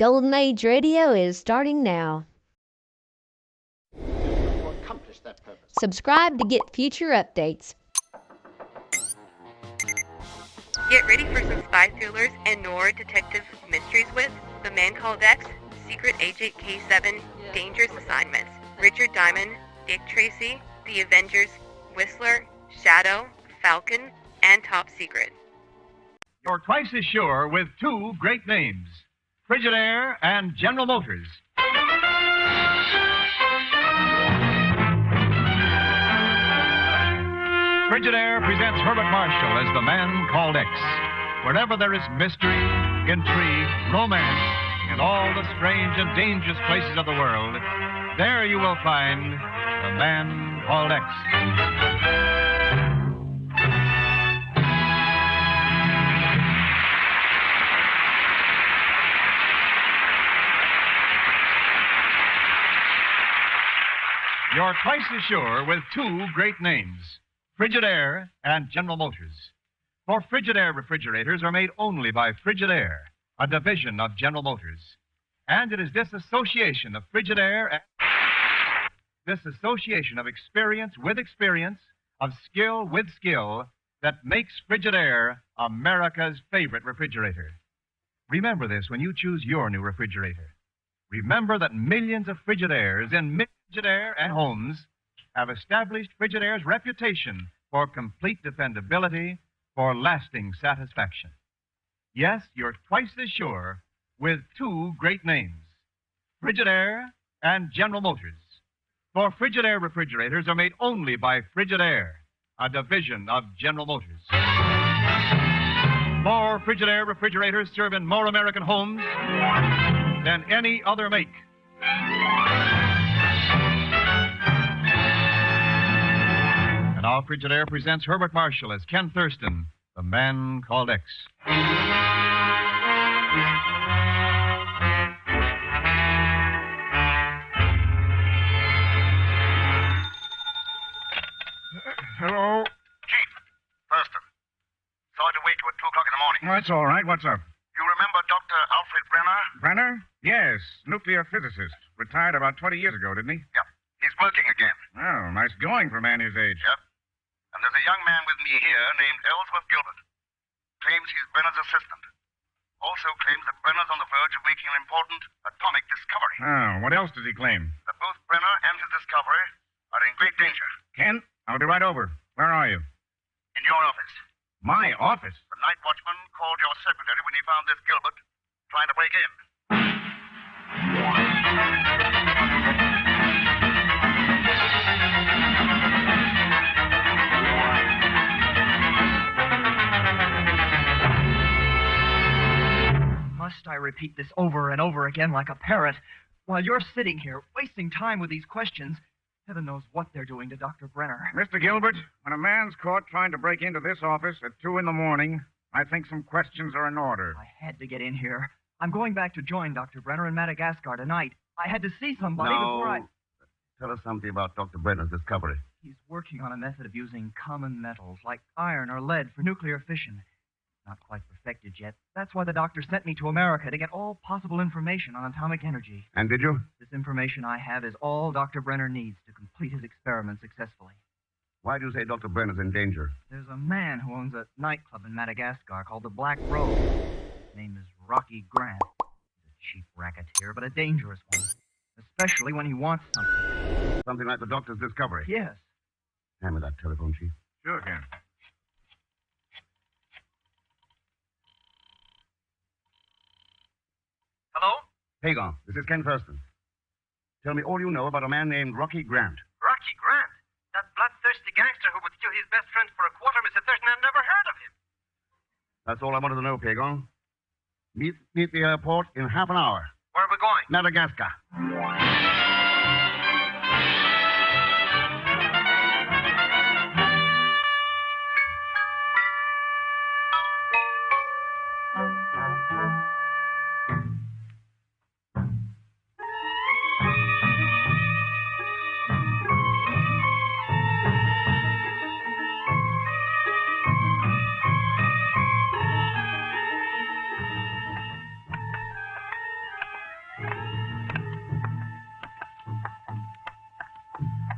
Golden Age Radio is starting now. To accomplish that purpose. Subscribe to get future updates. Get ready for some spy thrillers and noir detective mysteries with The Man Called X, Secret Agent K7, Dangerous Assignments, Richard Diamond, Dick Tracy, The Avengers, Whistler, Shadow, Falcon, and Top Secret. You're twice as sure with two great names, Frigidaire and General Motors. Frigidaire presents Herbert Marshall as The Man Called X. Wherever there is mystery, intrigue, romance, in all the strange and dangerous places of the world, there you will find The Man Called X. You're twice as sure with two great names, Frigidaire and General Motors. For Frigidaire refrigerators are made only by Frigidaire, a division of General Motors. And it is this association of Frigidaire and this association of experience with experience, of skill with skill, that makes Frigidaire America's favorite refrigerator. Remember this when you choose your new refrigerator. Remember that millions of Frigidaires in Frigidaire and homes have established Frigidaire's reputation for complete dependability, for lasting satisfaction. Yes, you're twice as sure with two great names, Frigidaire and General Motors. For Frigidaire refrigerators are made only by Frigidaire, a division of General Motors. More Frigidaire refrigerators serve in more American homes than any other make. And now Frigidaire presents Herbert Marshall as Ken Thurston, The Man Called X. Hello? Chief, Thurston. Sorry to wake you at 2 o'clock in the morning. That's all right. What's up? You remember Dr. Alfred Brenner? Brenner? Yes, nuclear physicist. Retired about 20 years ago, didn't he? Yep. He's working again. Oh, nice going for a man his age. Yep. And there's a young man with me here named Ellsworth Gilbert. Claims he's Brenner's assistant. Also claims that Brenner's on the verge of making an important atomic discovery. Oh, what else does he claim? That both Brenner and his discovery are in great danger. Ken, I'll be right over. Where are you? In your office. My office? The night watchman called your secretary when he found this Gilbert trying to break in. Must I repeat this over and over again like a parrot while you're sitting here wasting time with these questions? Heaven knows what they're doing to Dr. Brenner. Mr. Gilbert, when a man's caught trying to break into this office at 2 in the morning, I think some questions are in order. I had to get in here. I'm going back to join Dr. Brenner in Madagascar tonight. I had to see somebody before I... Tell us something about Dr. Brenner's discovery. He's working on a method of using common metals like iron or lead for nuclear fission. Not quite perfected yet. That's why the doctor sent me to America to get all possible information on atomic energy. And did you? This information I have is all Dr. Brenner needs to complete his experiment successfully. Why do you say Dr. Brenner's in danger? There's a man who owns a nightclub in Madagascar called the Black Rose. His name is Rocky Grant. He's a cheap racketeer, but a dangerous one. Especially when he wants something. Something like the doctor's discovery? Yes. Hand me that telephone, Chief. Sure, Ken. Hello? Hagon, this is Ken Thurston. Tell me all you know about a man named Rocky Grant. Rocky Grant? That bloodthirsty gangster who would kill his best friend for a quarter, Mr. Thurston. I've never heard of him. That's all I wanted to know, Hagon. Meet the airport in half an hour. Where are we going? Madagascar.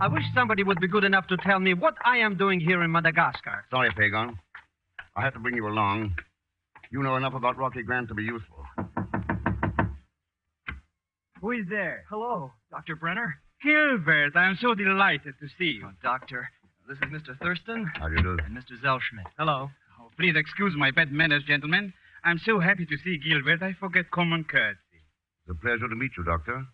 I wish somebody would be good enough to tell me what I am doing here in Madagascar. Sorry, Pagon. I had to bring you along. You know enough about Rocky Grant to be useful. Who is there? Hello, Dr. Brenner. Gilbert, I'm so delighted to see you. Oh, Doctor, this is Mr. Thurston How do you do? and Mr. Zellschmidt. Hello. Oh, please excuse my bad manners, gentlemen. I'm so happy to see Gilbert, I forget common courtesy. It's a pleasure to meet you, Doctor.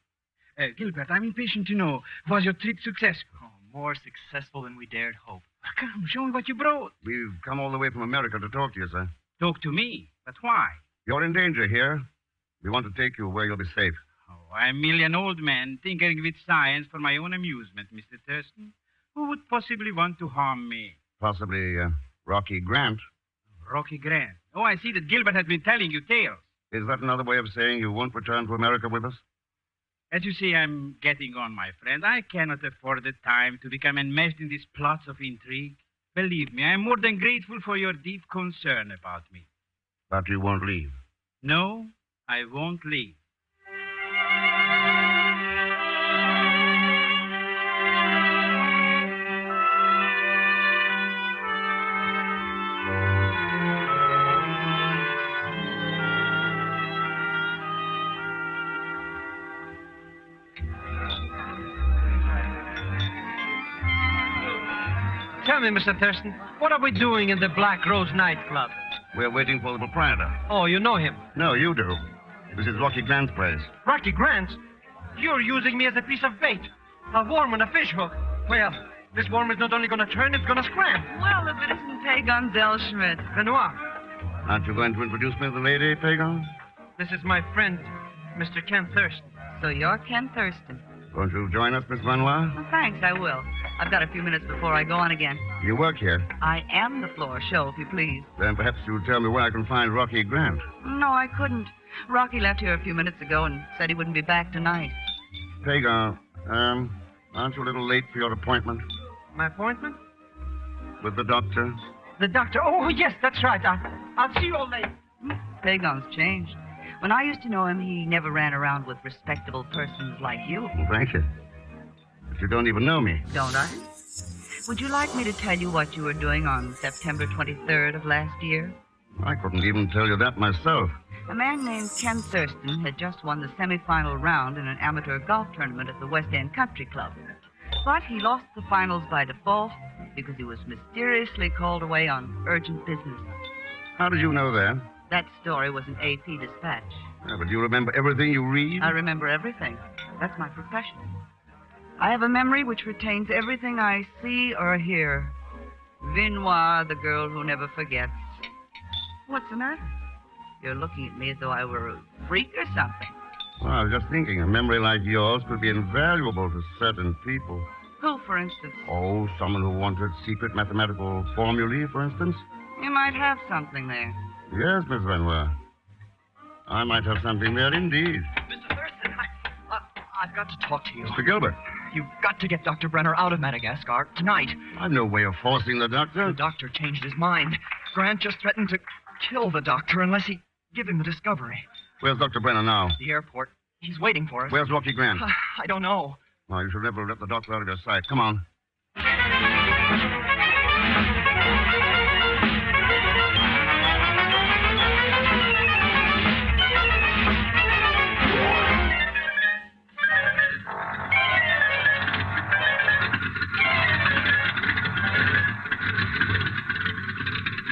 Gilbert, I'm impatient to know, was your trip successful? Oh, more successful than we dared hope. Come, show me what you brought. We've come all the way from America to talk to you, sir. Talk to me. But why? You're in danger here. We want to take you where you'll be safe. Oh, I'm merely an old man tinkering with science for my own amusement, Mr. Thurston. Who would possibly want to harm me? Possibly Rocky Grant. Rocky Grant. Oh, I see that Gilbert has been telling you tales. Is that another way of saying you won't return to America with us? As you see, I'm getting on, my friend. I cannot afford the time to become enmeshed in these plots of intrigue. Believe me, I'm more than grateful for your deep concern about me. But you won't leave. No, I won't leave. Tell me, Mr. Thurston, what are we doing in the Black Rose nightclub? We're waiting for the proprietor. Oh, you know him. No, you do. This is Rocky Grant's place. Rocky Grant? You're using me as a piece of bait. A worm and a fishhook. Well, this worm is not only going to turn, it's going to scram. Well, if it isn't Pagon Zellschmidt. Benoit, Aren't you going to introduce me to the lady, Pagon? this is my friend, Mr. Ken Thurston. So you're Ken Thurston. Won't you join us, Miss Benoit? Well, thanks, I will. I've got a few minutes before I go on again. You work here. I am the floor show, if you please. Then perhaps you'll tell me where I can find Rocky Grant. No, I couldn't. Rocky left here a few minutes ago and said he wouldn't be back tonight. Pagon, aren't you a little late for your appointment My appointment? with the doctor? The doctor. Oh, yes, that's right. I'll see you all later. Pagon's changed. When I used to know him, he never ran around with respectable persons like you. Well, thank you. But you don't even know me. Don't I? Would you like me to tell you what you were doing on September 23rd of last year? I couldn't even tell you that myself. A man named Ken Thurston had just won the semifinal round in an amateur golf tournament at the West End Country Club. But he lost the finals by default because he was mysteriously called away on urgent business. How did you know that? That story was an AP dispatch. But do you remember everything you read? I remember everything. That's my profession. I have a memory which retains everything I see or hear. Vinoir, the girl who never forgets. What's the matter? You're looking at me as though I were a freak or something. Well, I was just thinking, a memory like yours could be invaluable to certain people. Who, for instance? Oh, someone who wanted secret mathematical formulae, for instance? You might have something there. Yes, Miss Benoit. I might have something there indeed. Mr. Thurston, I've got to talk to you. Mr. Gilbert, You've got to get Dr. Brenner out of Madagascar tonight. I've no way of forcing the doctor. The doctor changed his mind. Grant just threatened to kill the doctor unless he give him the discovery. Where's Dr. Brenner now? The airport. He's waiting for us. Where's Rocky Grant? I don't know. Well, you should never let the doctor out of your sight. Come on.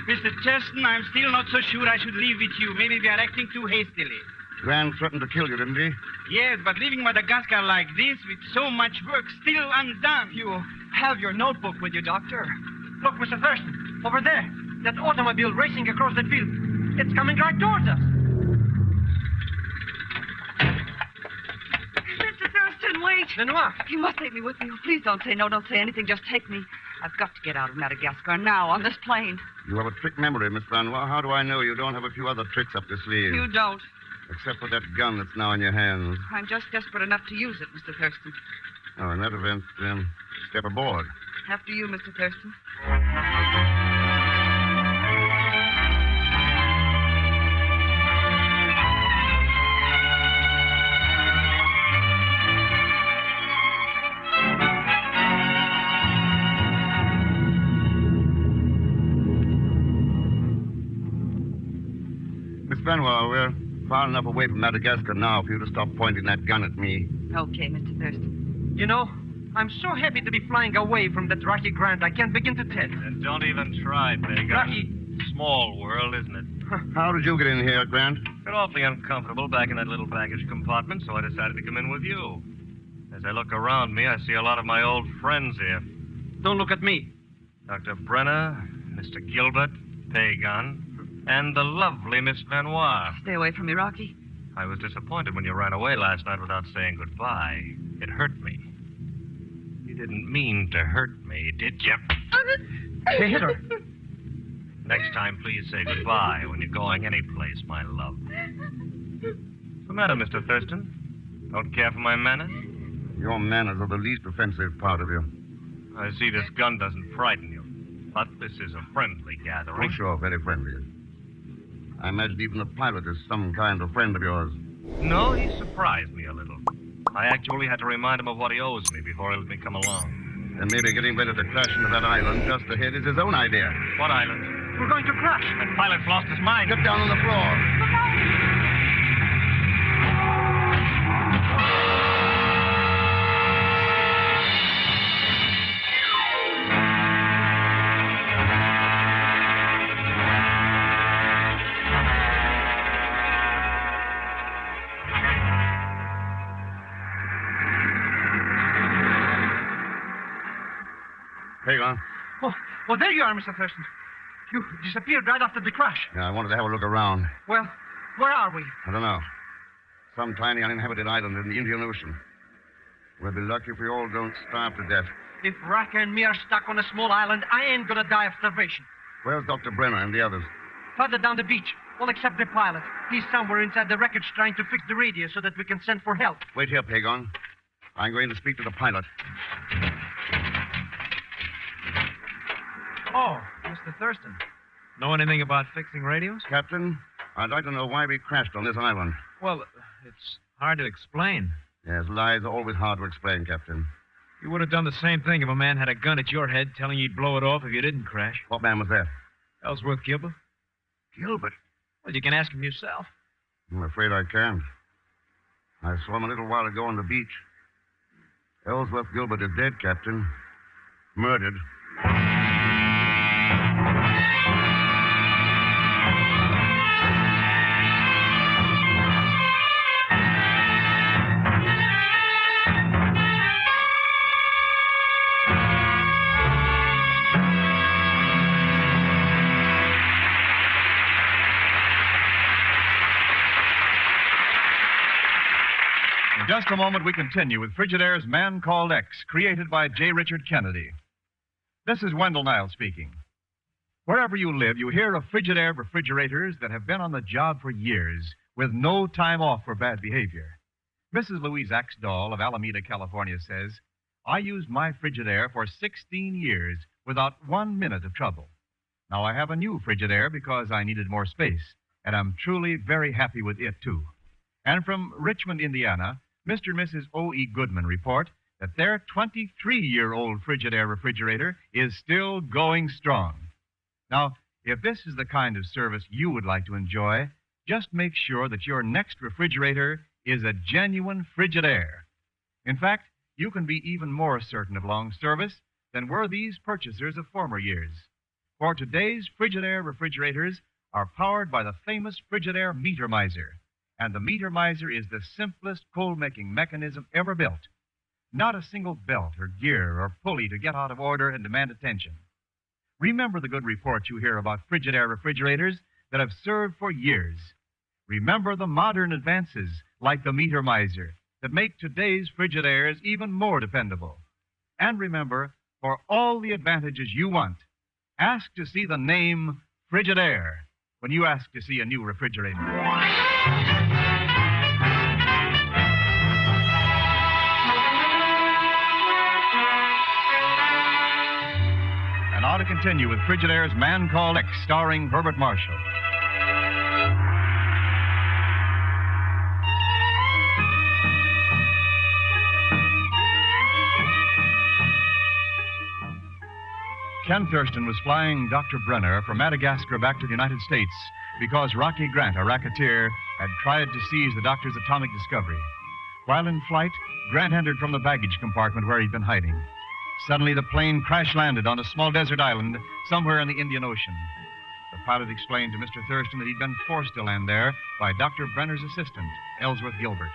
Mr. Thurston, I'm still not so sure I should leave with you. Maybe we are acting too hastily. Grant threatened to kill you, didn't he? Yes, but leaving Madagascar like this with so much work still undone. You have your notebook with you, Doctor. Look, Mr. Thurston, over there. That automobile racing across the field. It's coming right towards us. Mr. Thurston, wait. Benoit. You must take me with you. Please don't say no, don't say anything. Just take me. I've got to get out of Madagascar now on this plane. You have a trick memory, Miss Benoit. How do I know you don't have a few other tricks up your sleeve? You don't. Except for that gun that's now in your hands. I'm just desperate enough to use it, Mr. Thurston. Oh, in that event, step aboard. After you, Mr. Thurston. Miss Benoit, we're far enough away from Madagascar now for you to stop pointing that gun at me. Okay, Mr. Thurston. You know, I'm so happy to be flying away from that Rocky Grant, I can't begin to tell. And don't even try, Big. Rocky. Small world, isn't it? How did you get in here, Grant? Got awfully uncomfortable back in that little baggage compartment, so I decided to come in with you. As I look around me, I see a lot of my old friends here. Don't look at me. Dr. Brenner, Mr. Gilbert, Pagan, and the lovely Miss Benoit. Stay away from me, Rocky. I was disappointed when you ran away last night without saying goodbye. It hurt me. You didn't mean to hurt me, did you? Hey, hit her. Next time, please say goodbye when you're going anyplace, my love. What's the matter, Mr. Thurston? Don't care for my manners? Your manners are the least offensive part of you. I see this gun doesn't frighten you. But this is a friendly gathering. Oh, sure, very friendly. I imagine even the pilot is some kind of friend of yours. No, he surprised me a little. I actually had to remind him of what he owes me before he let me come along. And maybe getting ready to crash into that island just ahead is his own idea. What island? We're going to crash. That pilot's lost his mind. Get down on the floor. Pagan. Oh, there you are, Mr. Thurston. You disappeared right after the crash. Yeah, I wanted to have a look around. Well, where are we? I don't know. Some tiny uninhabited island in the Indian Ocean. We'll be lucky if we all don't starve to death. If Raka and me are stuck on a small island, I ain't gonna die of starvation. Where's Dr. Brenner and the others? Further down the beach, all except the pilot. He's somewhere inside the wreckage trying to fix the radio so that we can send for help. Wait here, Pagan. I'm going to speak to the pilot. Oh, Mr. Thurston. Know anything about fixing radios? Captain, I'd like to know why we crashed on this island. Well, it's hard to explain. Yes, lies are always hard to explain, Captain. You would have done the same thing if a man had a gun at your head telling you he'd blow it off if you didn't crash. What man was that? Ellsworth Gilbert. Gilbert? Well, you can ask him yourself. I'm afraid I can't. I saw him a little while ago on the beach. Ellsworth Gilbert is dead, Captain. Murdered. In just a moment, we continue with Frigidaire's Man Called X, created by J. Richard Kennedy. This is Wendell Niles speaking. Wherever you live, you hear of Frigidaire refrigerators that have been on the job for years with no time off for bad behavior. Mrs. Louise Axdahl of Alameda, California says, I used my Frigidaire for 16 years without 1 minute of trouble. Now I have a new Frigidaire because I needed more space, and I'm truly very happy with it, too. And from Richmond, Indiana, Mr. and Mrs. O.E. Goodman report that their 23-year-old Frigidaire refrigerator is still going strong. Now, if this is the kind of service you would like to enjoy, just make sure that your next refrigerator is a genuine Frigidaire. In fact, you can be even more certain of long service than were these purchasers of former years. For today's Frigidaire refrigerators are powered by the famous Frigidaire Meter Miser. And the Meter Miser is the simplest coal-making mechanism ever built. Not a single belt or gear or pulley to get out of order and demand attention. Remember the good reports you hear about Frigidaire refrigerators that have served for years. Remember the modern advances like the Meter Miser that make today's Frigidaires even more dependable. And remember, for all the advantages you want, ask to see the name Frigidaire when you ask to see a new refrigerator. And now to continue with Frigidaire's Man Called X, starring Herbert Marshall. Ken Thurston was flying Dr. Brenner from Madagascar back to the United States because Rocky Grant, a racketeer, had tried to seize the doctor's atomic discovery. While in flight, Grant entered from the baggage compartment where he'd been hiding. Suddenly, the plane crash-landed on a small desert island somewhere in the Indian Ocean. The pilot explained to Mr. Thurston that he'd been forced to land there by Dr. Brenner's assistant, Ellsworth Gilbert.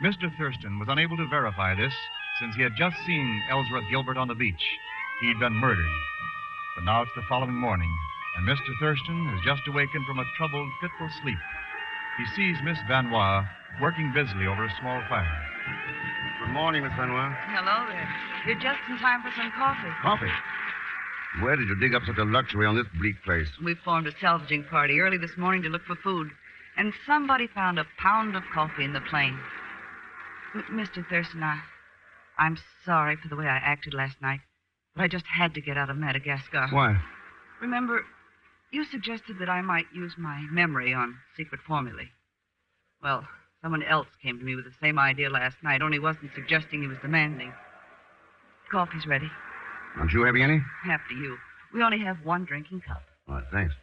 Mr. Thurston was unable to verify this since he had just seen Ellsworth Gilbert on the beach. He'd been murdered. But now it's the following morning, and Mr. Thurston has just awakened from a troubled, fitful sleep. He sees Miss Vanois working busily over a small fire. Good morning, Miss Vanois. Hello there. You're just in time for some coffee. Coffee? Where did you dig up such a luxury on this bleak place? We formed a salvaging party early this morning to look for food, and somebody found a pound of coffee in the plane. Mr. Thurston, I'm sorry for the way I acted last night, but I just had to get out of Madagascar. Why? Remember, you suggested that I might use my memory on secret formulae. Well, someone else came to me with the same idea last night, only wasn't suggesting he was demanding. Coffee's ready. Aren't you having any? After you. We only have one drinking cup. All right, thanks.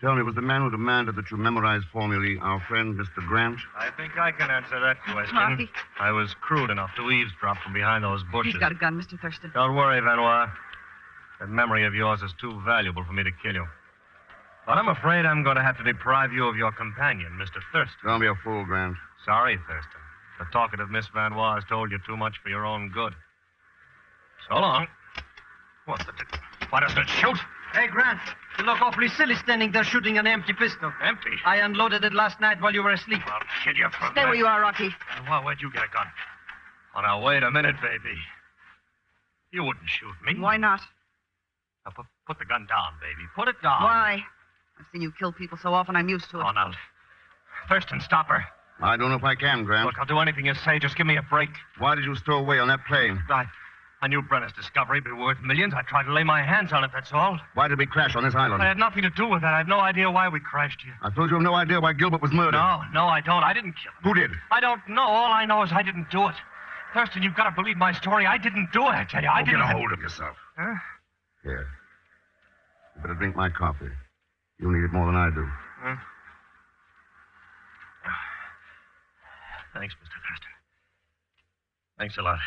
Tell me, was the man who demanded that you memorize formulae our friend, Mr. Grant? I think I can answer that question. Rocky? I was crude enough to eavesdrop from behind those bushes. He's got a gun, Mr. Thurston. Don't worry, Vanois. That memory of yours is too valuable for me to kill you. But I'm afraid I'm going to have to deprive you of your companion, Mr. Thurston. Don't be a fool, Grant. Sorry, Thurston. The talkative Miss Vanois has told you too much for your own good. So long. What does it shoot? Hey, Grant, you look awfully silly standing there shooting an empty pistol. Empty? I unloaded it last night while you were asleep. I'll kill you for Stay that. where you are, Rocky. Where'd you get a gun? Oh, now, wait a minute, baby. You wouldn't shoot me. Why not? Now, put the gun down, baby. Put it down. Why? I've seen you kill people so often, I'm used to it. Oh, now. Thurston, stop her. I don't know if I can, Grant. Look, I'll do anything you say. Just give me a break. Why did you stow away on that plane? I knew Brenner's discovery would be worth millions. I tried to lay my hands on it, that's all. Why did we crash on this island? I had nothing to do with that. I have no idea why we crashed here. I suppose you have no idea why Gilbert was murdered. No, I don't. I didn't kill him. Who did? I don't know. All I know is I didn't do it. Thurston, you've got to believe my story. I didn't do it, I tell you. I didn't. Get a hold of yourself. Huh? Here. You better drink my coffee. You need it more than I do. Huh? Thanks, Mr. Thurston. Thanks a lot.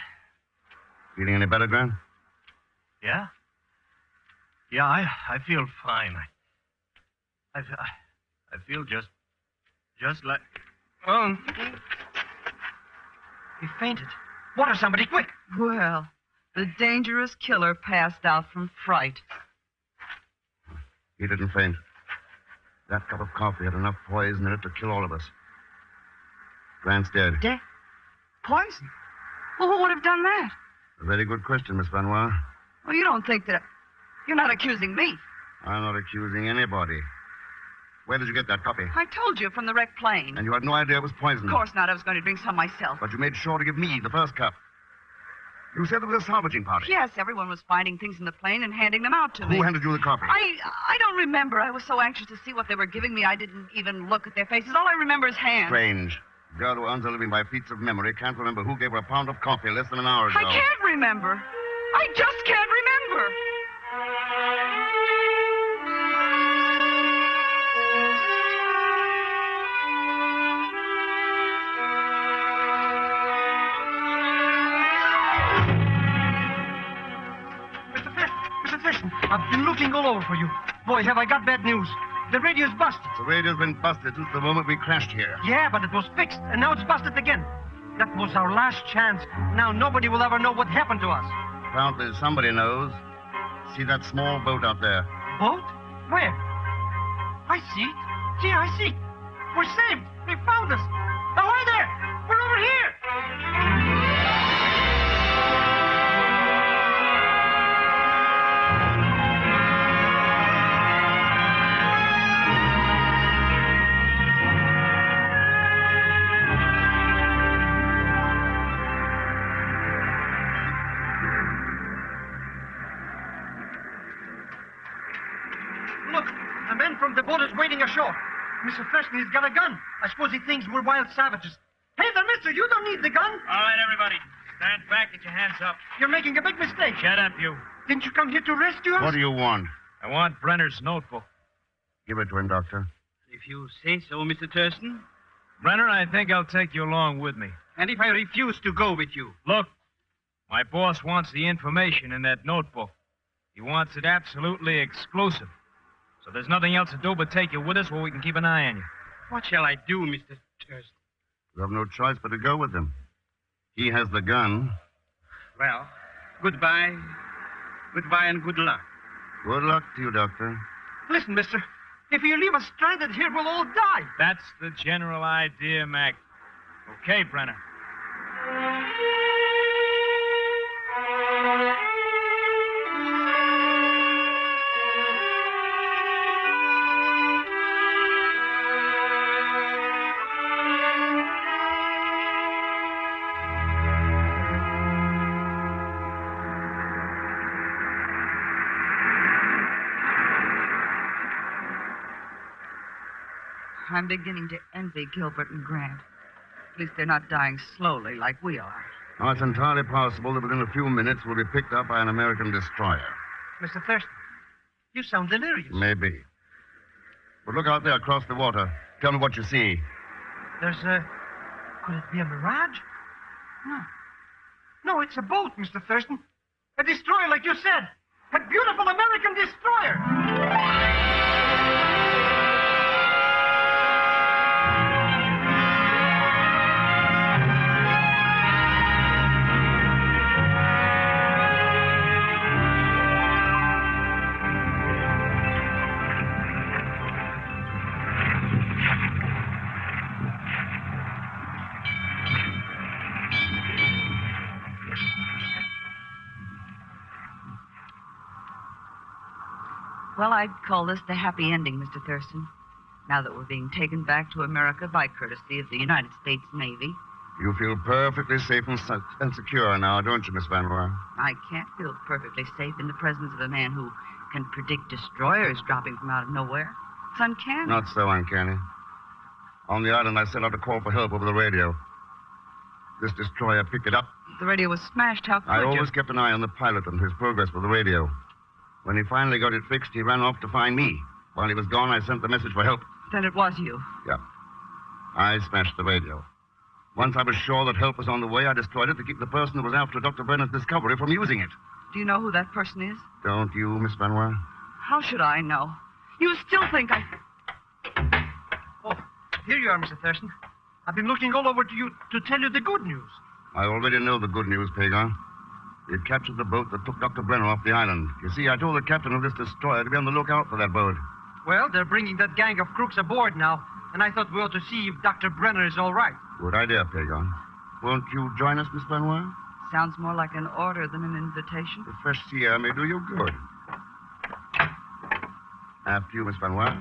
Feeling any better, Grant? Yeah? Yeah, I feel fine. I feel just like... Oh. He fainted. Water somebody, quick! Well, the dangerous killer passed out from fright. He didn't faint. That cup of coffee had enough poison in it to kill all of us. Grant's dead. Dead? Poison? Well, who would have done that? A very good question, Miss Vanois. Well, you don't think that... You're not accusing me. I'm not accusing anybody. Where did you get that coffee? I told you, from the wrecked plane. And you had no idea it was poison? Of course not. I was going to drink some myself. But you made sure to give me the first cup. You said there was a salvaging party. Yes, everyone was finding things in the plane and handing them out to me. Who handed you the coffee? I don't remember. I was so anxious to see what they were giving me, I didn't even look at their faces. All I remember is hands. Strange. A girl who earns a living by feats of memory can't remember who gave her a pound of coffee less than an hour ago. I can't remember. I just can't remember. Mr. Thurston, I've been looking all over for you. Boy, have I got bad news. The radio's busted. The radio's been busted since the moment we crashed here. Yeah, but it was fixed, and now it's busted again. That was our last chance. Now nobody will ever know what happened to us. Apparently somebody knows. See that small boat out there? Boat? Where? I see it. Yeah, I see it. We're saved. They found us. Ahoy there! We're over here! Look, a man from the boat is waiting ashore. Mr. Thurston, he's got a gun. I suppose he thinks we're wild savages. Hey there, mister, you don't need the gun. All right, everybody. Stand back, get your hands up. You're making a big mistake. Shut up, you. Didn't you come here to rescue us? What do you want? I want Brenner's notebook. Give it to him, Doctor. He If you say so, Mr. Thurston. Brenner, I think I'll take you along with me. And if I refuse to go with you? Look, my boss wants the information in that notebook. He wants it absolutely exclusive. So there's nothing else to do but take you with us where we can keep an eye on you. What shall I do, Mr. Thurston? You have no choice but to go with him. He has the gun. Well, goodbye. Goodbye and good luck. Good luck to you, Doctor. Listen, mister. If you leave us stranded here, we'll all die. That's the general idea, Mac. Okay, Brenner. I'm beginning to envy Gilbert and Grant. At least they're not dying slowly like we are. Oh, it's entirely possible that within a few minutes we'll be picked up by an American destroyer. Mr. Thurston, you sound delirious. Maybe. But look out there across the water. Tell me what you see. There's a... Could it be a mirage? No. No, it's a boat, Mr. Thurston. A destroyer, like you said. A beautiful American destroyer. Well, I'd call this the happy ending, Mr. Thurston. Now that we're being taken back to America by courtesy of the United States Navy. You feel perfectly safe and secure now, don't you, Miss Van Roy? I can't feel perfectly safe in the presence of a man who can predict destroyers dropping from out of nowhere. It's uncanny. Not so uncanny. On the island, I sent out a call for help over the radio. This destroyer picked it up. The radio was smashed. How could I you? always kept an eye on the pilot and his progress with the radio. When he finally got it fixed, he ran off to find me. While he was gone, I sent the message for help. Then it was you. Yeah. I smashed the radio. Once I was sure that help was on the way, I destroyed it to keep the person who was after Dr. Brenner's discovery from using it. Do you know who that person is? Don't you, Miss Van Roy? How should I know? You still think I... Oh, here you are, Mr. Thurston. I've been looking all over to you to tell you the good news. I already know the good news, Pagan. We've captured the boat that took Dr. Brenner off the island. You see, I told the captain of this destroyer to be on the lookout for that boat. Well, they're bringing that gang of crooks aboard now, and I thought we ought to see if Dr. Brenner is all right. Good idea, Pagan. Won't you join us, Miss Benoit? Sounds more like an order than an invitation. The fresh sea air may do you good. After you, Miss Benoit.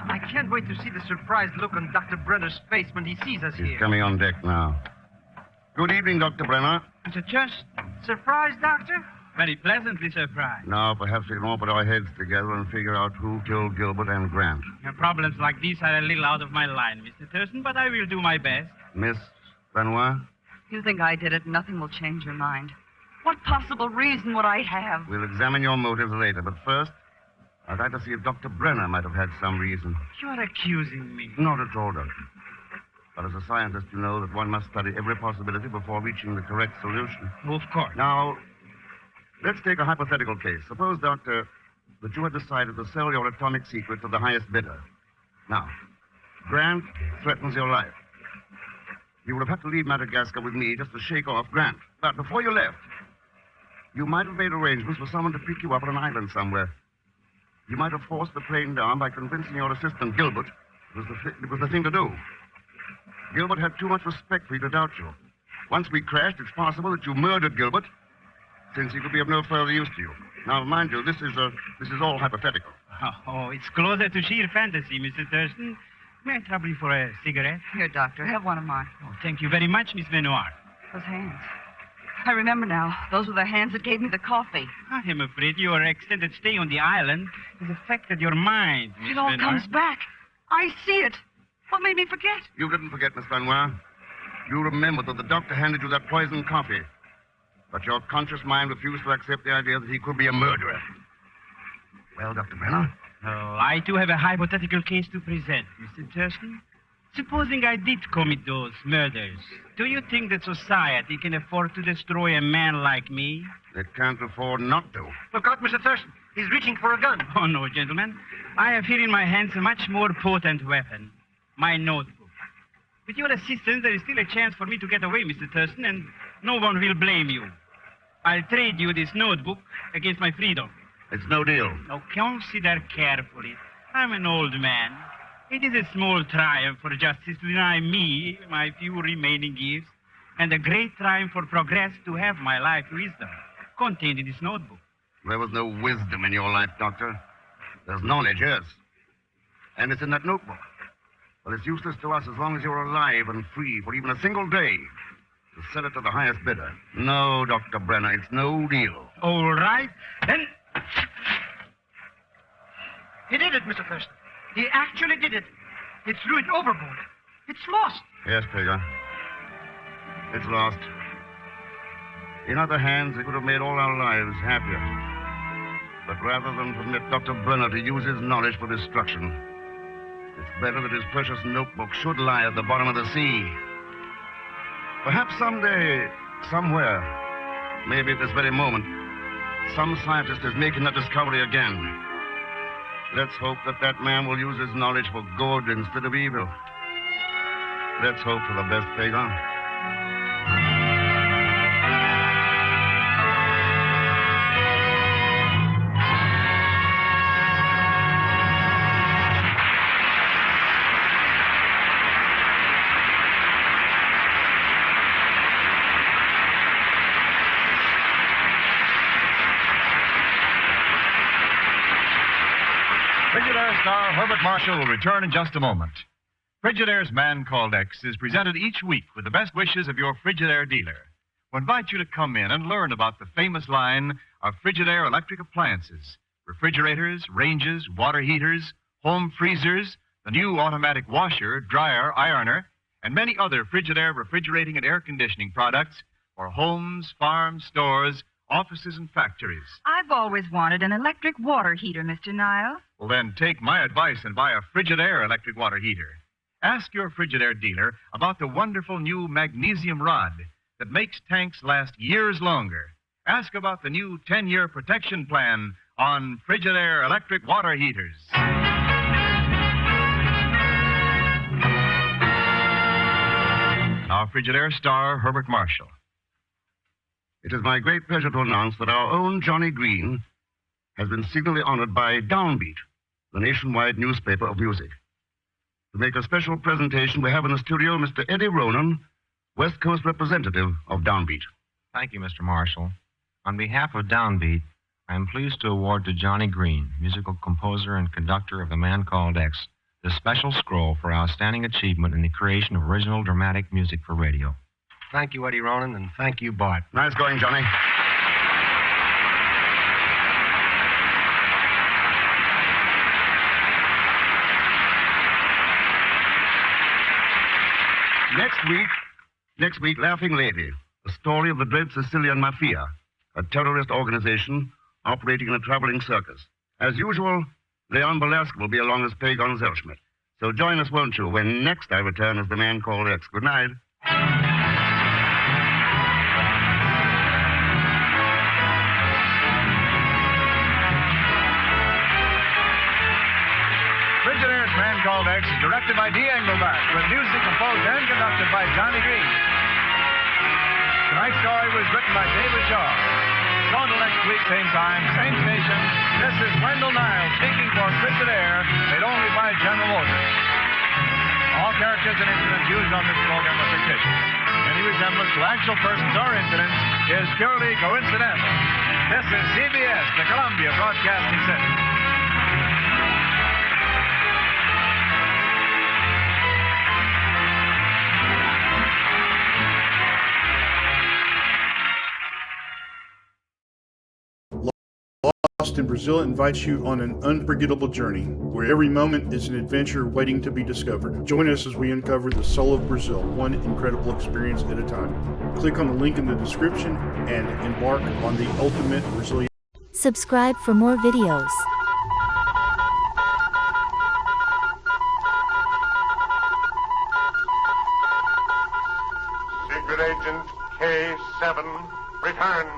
I can't wait to see the surprised look on Dr. Brenner's face when he sees us He's here. coming on deck now. Good evening, Dr. Brenner. Mr. Church, Surprised, Doctor? very pleasantly surprised. Now, perhaps we can all put our heads together and figure out who killed Gilbert and Grant. Problems like these are a little out of my line, Mr. Thurston, but I will do my best. Miss Benoit, You think I did it, nothing will change your mind. What possible reason would I have? we'll examine your motives later, but first, I'd like to see if Dr. Brenner might have had some reason. You're accusing me. Not at all, Doctor. But as a scientist, you know that one must study every possibility before reaching the correct solution. Of course. Now, let's take a hypothetical case. Suppose, Doctor, that you had decided to sell your atomic secret to the highest bidder. Now, Grant threatens your life. You would have had to leave Madagascar with me just to shake off Grant. But before you left, you might have made arrangements for someone to pick you up on an island somewhere. You might have forced the plane down by convincing your assistant, Gilbert, it was the thing to do. Gilbert had too much respect for you to doubt you. Once we crashed, it's possible that you murdered Gilbert, since he could be of no further use to you. Now, mind you, this is all hypothetical. Oh, it's closer to sheer fantasy, Mr. Thurston. May I trouble you for a cigarette? Here, Doctor, have one of mine. Oh, thank you very much, Miss Benoit. Those hands. I remember now. Those were the hands that gave me the coffee. I am afraid your extended stay on the island has affected your mind, Miss It all Benoit. comes back. I see it. What made me forget? You didn't forget, Miss Benoit. You remembered that the doctor handed you that poisoned coffee. But your conscious mind refused to accept the idea that he could be a murderer. Well, Dr. Brenner? Oh, I too have a hypothetical case to present, Mr. Thurston. Supposing I did commit those murders, do you think that society can afford to destroy a man like me? It can't afford not to. Look out, Mr. Thurston. He's reaching for a gun. Oh, no, gentlemen. I have here in my hands a much more potent weapon, my notebook. With your assistance, there is still a chance for me to get away, Mr. Thurston, and no one will blame you. I'll trade you this notebook against my freedom. It's no deal. Now, consider carefully. I'm an old man. It is a small triumph for justice to deny me my few remaining gifts, and a great triumph for progress to have my life wisdom contained in this notebook. There was no wisdom in your life, Doctor. There's knowledge, yes. And it's in that notebook. But it's useless to us as long as you're alive and free for even a single day to sell it to the highest bidder. No, Dr. Brenner, it's no deal. All right. Then He did it, Mr. Thurston. He actually did it. He threw it overboard. It's lost. Yes, Pega. It's lost. In other hands, it would have made all our lives happier. But rather than permit Dr. Brenner to use his knowledge for destruction, it's better that his precious notebook should lie at the bottom of the sea. Perhaps someday, somewhere, maybe at this very moment, some scientist is making that discovery again. Let's hope that that man will use his knowledge for good instead of evil. Let's hope for the best, Pagan. Frigidaire star Herbert Marshall will return in just a moment. Frigidaire's Man Called X is presented each week with the best wishes of your Frigidaire dealer. We invite you to come in and learn about the famous line of Frigidaire electric appliances, refrigerators, ranges, water heaters, home freezers, the new automatic washer, dryer, ironer, and many other Frigidaire refrigerating and air conditioning products for homes, farms, stores, offices, and factories. I've always wanted an electric water heater, Mr. Niles. Well, then take my advice and buy a Frigidaire electric water heater. Ask your Frigidaire dealer about the wonderful new magnesium rod that makes tanks last years longer. Ask about the new 10-year protection plan on Frigidaire electric water heaters. Now, Frigidaire star Herbert Marshall. It is my great pleasure to announce that our own Johnny Green has been signally honored by Downbeat, the nationwide newspaper of music. To make a special presentation, we have in the studio Mr. Eddie Ronan, West Coast representative of Downbeat. Thank you, Mr. Marshall. On behalf of Downbeat, I am pleased to award to Johnny Green, musical composer and conductor of The Man Called X, the special scroll for outstanding achievement in the creation of original dramatic music for radio. Thank you, Eddie Ronan, and thank you, Bart. Nice going, Johnny. Next week, Laughing Lady, the story of the dread Sicilian Mafia, a terrorist organization operating in a traveling circus. As usual, Leon Belasco will be along as Pagon Zellschmidt. So join us, won't you, when next I return as The Man Called X. Good night. Frigidaire's Man Called X is directed by D. Engelbart, with music composed and conducted by Johnny Green. Tonight's story was written by David Shaw. So until next week, same time, same station, this is Wendell Niles speaking for Frigidaire, made only by General Motors. All characters and incidents used on this program are fictitious. Any resemblance to actual persons or incidents is purely coincidental. This is CBS, the Columbia Broadcasting System. Lost in Brazil invites you on an unforgettable journey, where every moment is an adventure waiting to be discovered. Join us as we uncover the soul of Brazil, one incredible experience at a time. Click on the link in the description and embark on the ultimate Brazilian. Subscribe for more videos. Secret Agent K7 returns.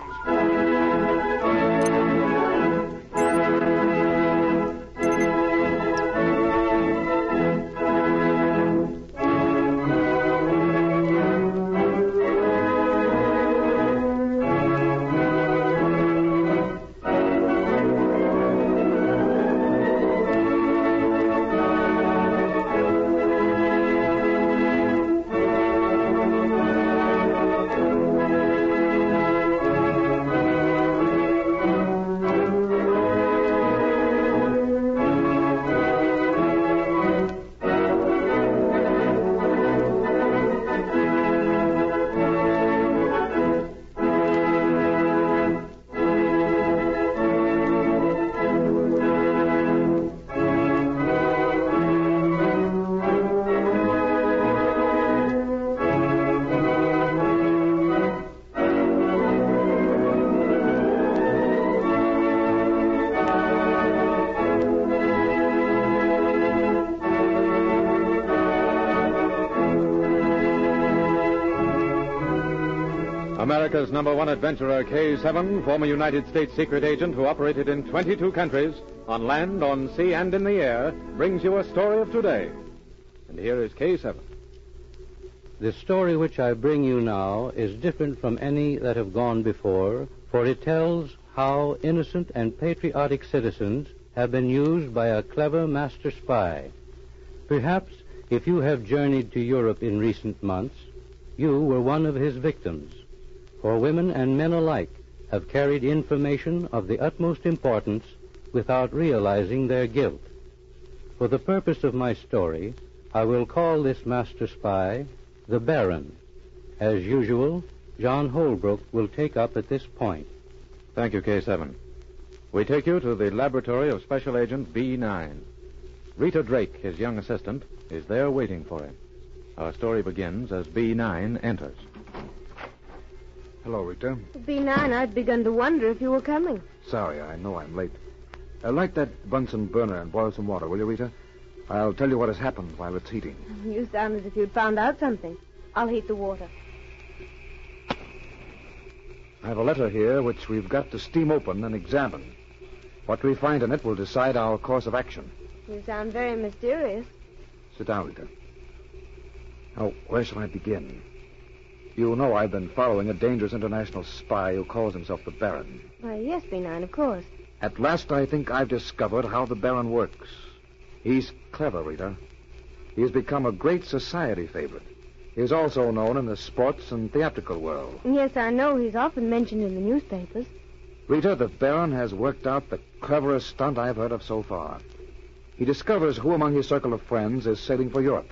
America's #1 adventurer, K7, former United States secret agent who operated in 22 countries, on land, on sea, and in the air, brings you a story of today. And here is K7. The story which I bring you now is different from any that have gone before, for it tells how innocent and patriotic citizens have been used by a clever master spy. Perhaps, if you have journeyed to Europe in recent months, you were one of his victims. For women and men alike have carried information of the utmost importance without realizing their guilt. For the purpose of my story, I will call this master spy the Baron. As usual, John Holbrook will take up at this point. Thank you, K7. We take you to the laboratory of Special Agent B9. Rita Drake, his young assistant, is there waiting for him. Our story begins as B9 enters. Hello, Rita. B9, I'd begun to wonder if you were coming. Sorry, I know I'm late. Light that Bunsen burner and boil some water, will you, Rita? I'll tell you what has happened while it's heating. You sound as if you'd found out something. I'll heat the water. I have a letter here which we've got to steam open and examine. What we find in it will decide our course of action. You sound very mysterious. Sit down, Rita. Now, where shall I begin? You know I've been following a dangerous international spy who calls himself the Baron. Why, yes, B9, of course. At last, I think I've discovered how the Baron works. He's clever, Rita. He has become a great society favorite. He is also known in the sports and theatrical world. Yes, I know. He's often mentioned in the newspapers. Rita, the Baron has worked out the cleverest stunt I've heard of so far. He discovers who among his circle of friends is sailing for Europe.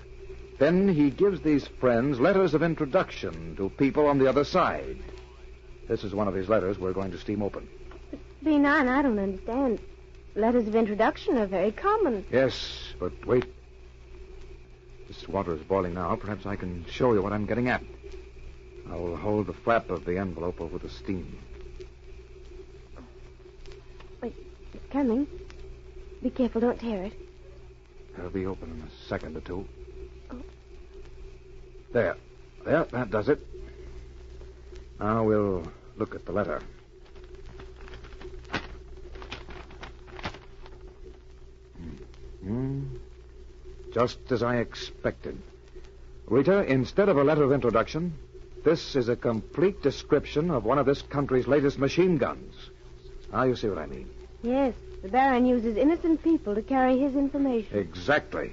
Then he gives these friends letters of introduction to people on the other side. This is one of his letters we're going to steam open. But B9, I don't understand. Letters of introduction are very common. Yes, but wait. This water is boiling now. Perhaps I can show you what I'm getting at. I will hold the flap of the envelope over the steam. Wait, it's coming. Be careful, don't tear it. It'll be open in a second or two. There, that does it. Now we'll look at the letter. Just as I expected. Rita, instead of a letter of introduction, this is a complete description of one of this country's latest machine guns. Now you see what I mean. Yes, the Baron uses innocent people to carry his information. Exactly.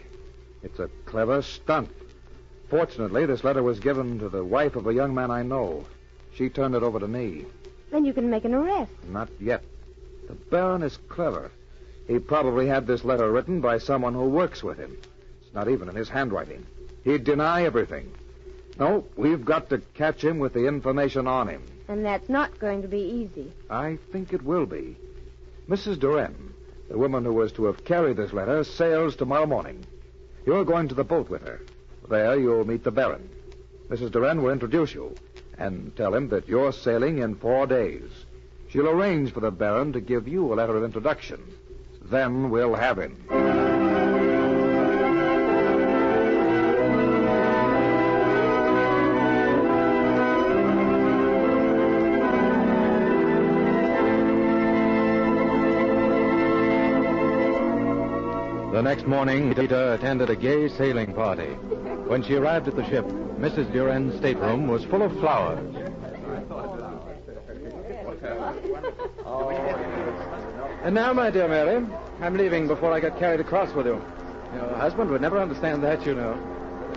It's a clever stunt. Fortunately, this letter was given to the wife of a young man I know. She turned it over to me. Then you can make an arrest. Not yet. The Baron is clever. He probably had this letter written by someone who works with him. It's not even in his handwriting. He'd deny everything. No, we've got to catch him with the information on him. And that's not going to be easy. I think it will be. Mrs. Duran, the woman who was to have carried this letter, sails tomorrow morning. You're going to the boat with her. There you'll meet the Baron. Mrs. Duran will introduce you and tell him that you're sailing in 4 days. She'll arrange for the Baron to give you a letter of introduction. Then we'll have him. The next morning, Rita attended a gay sailing party. When she arrived at the ship, Mrs. Duran's stateroom was full of flowers. And now, my dear Mary, I'm leaving before I get carried across with you. Your husband would never understand that, you know.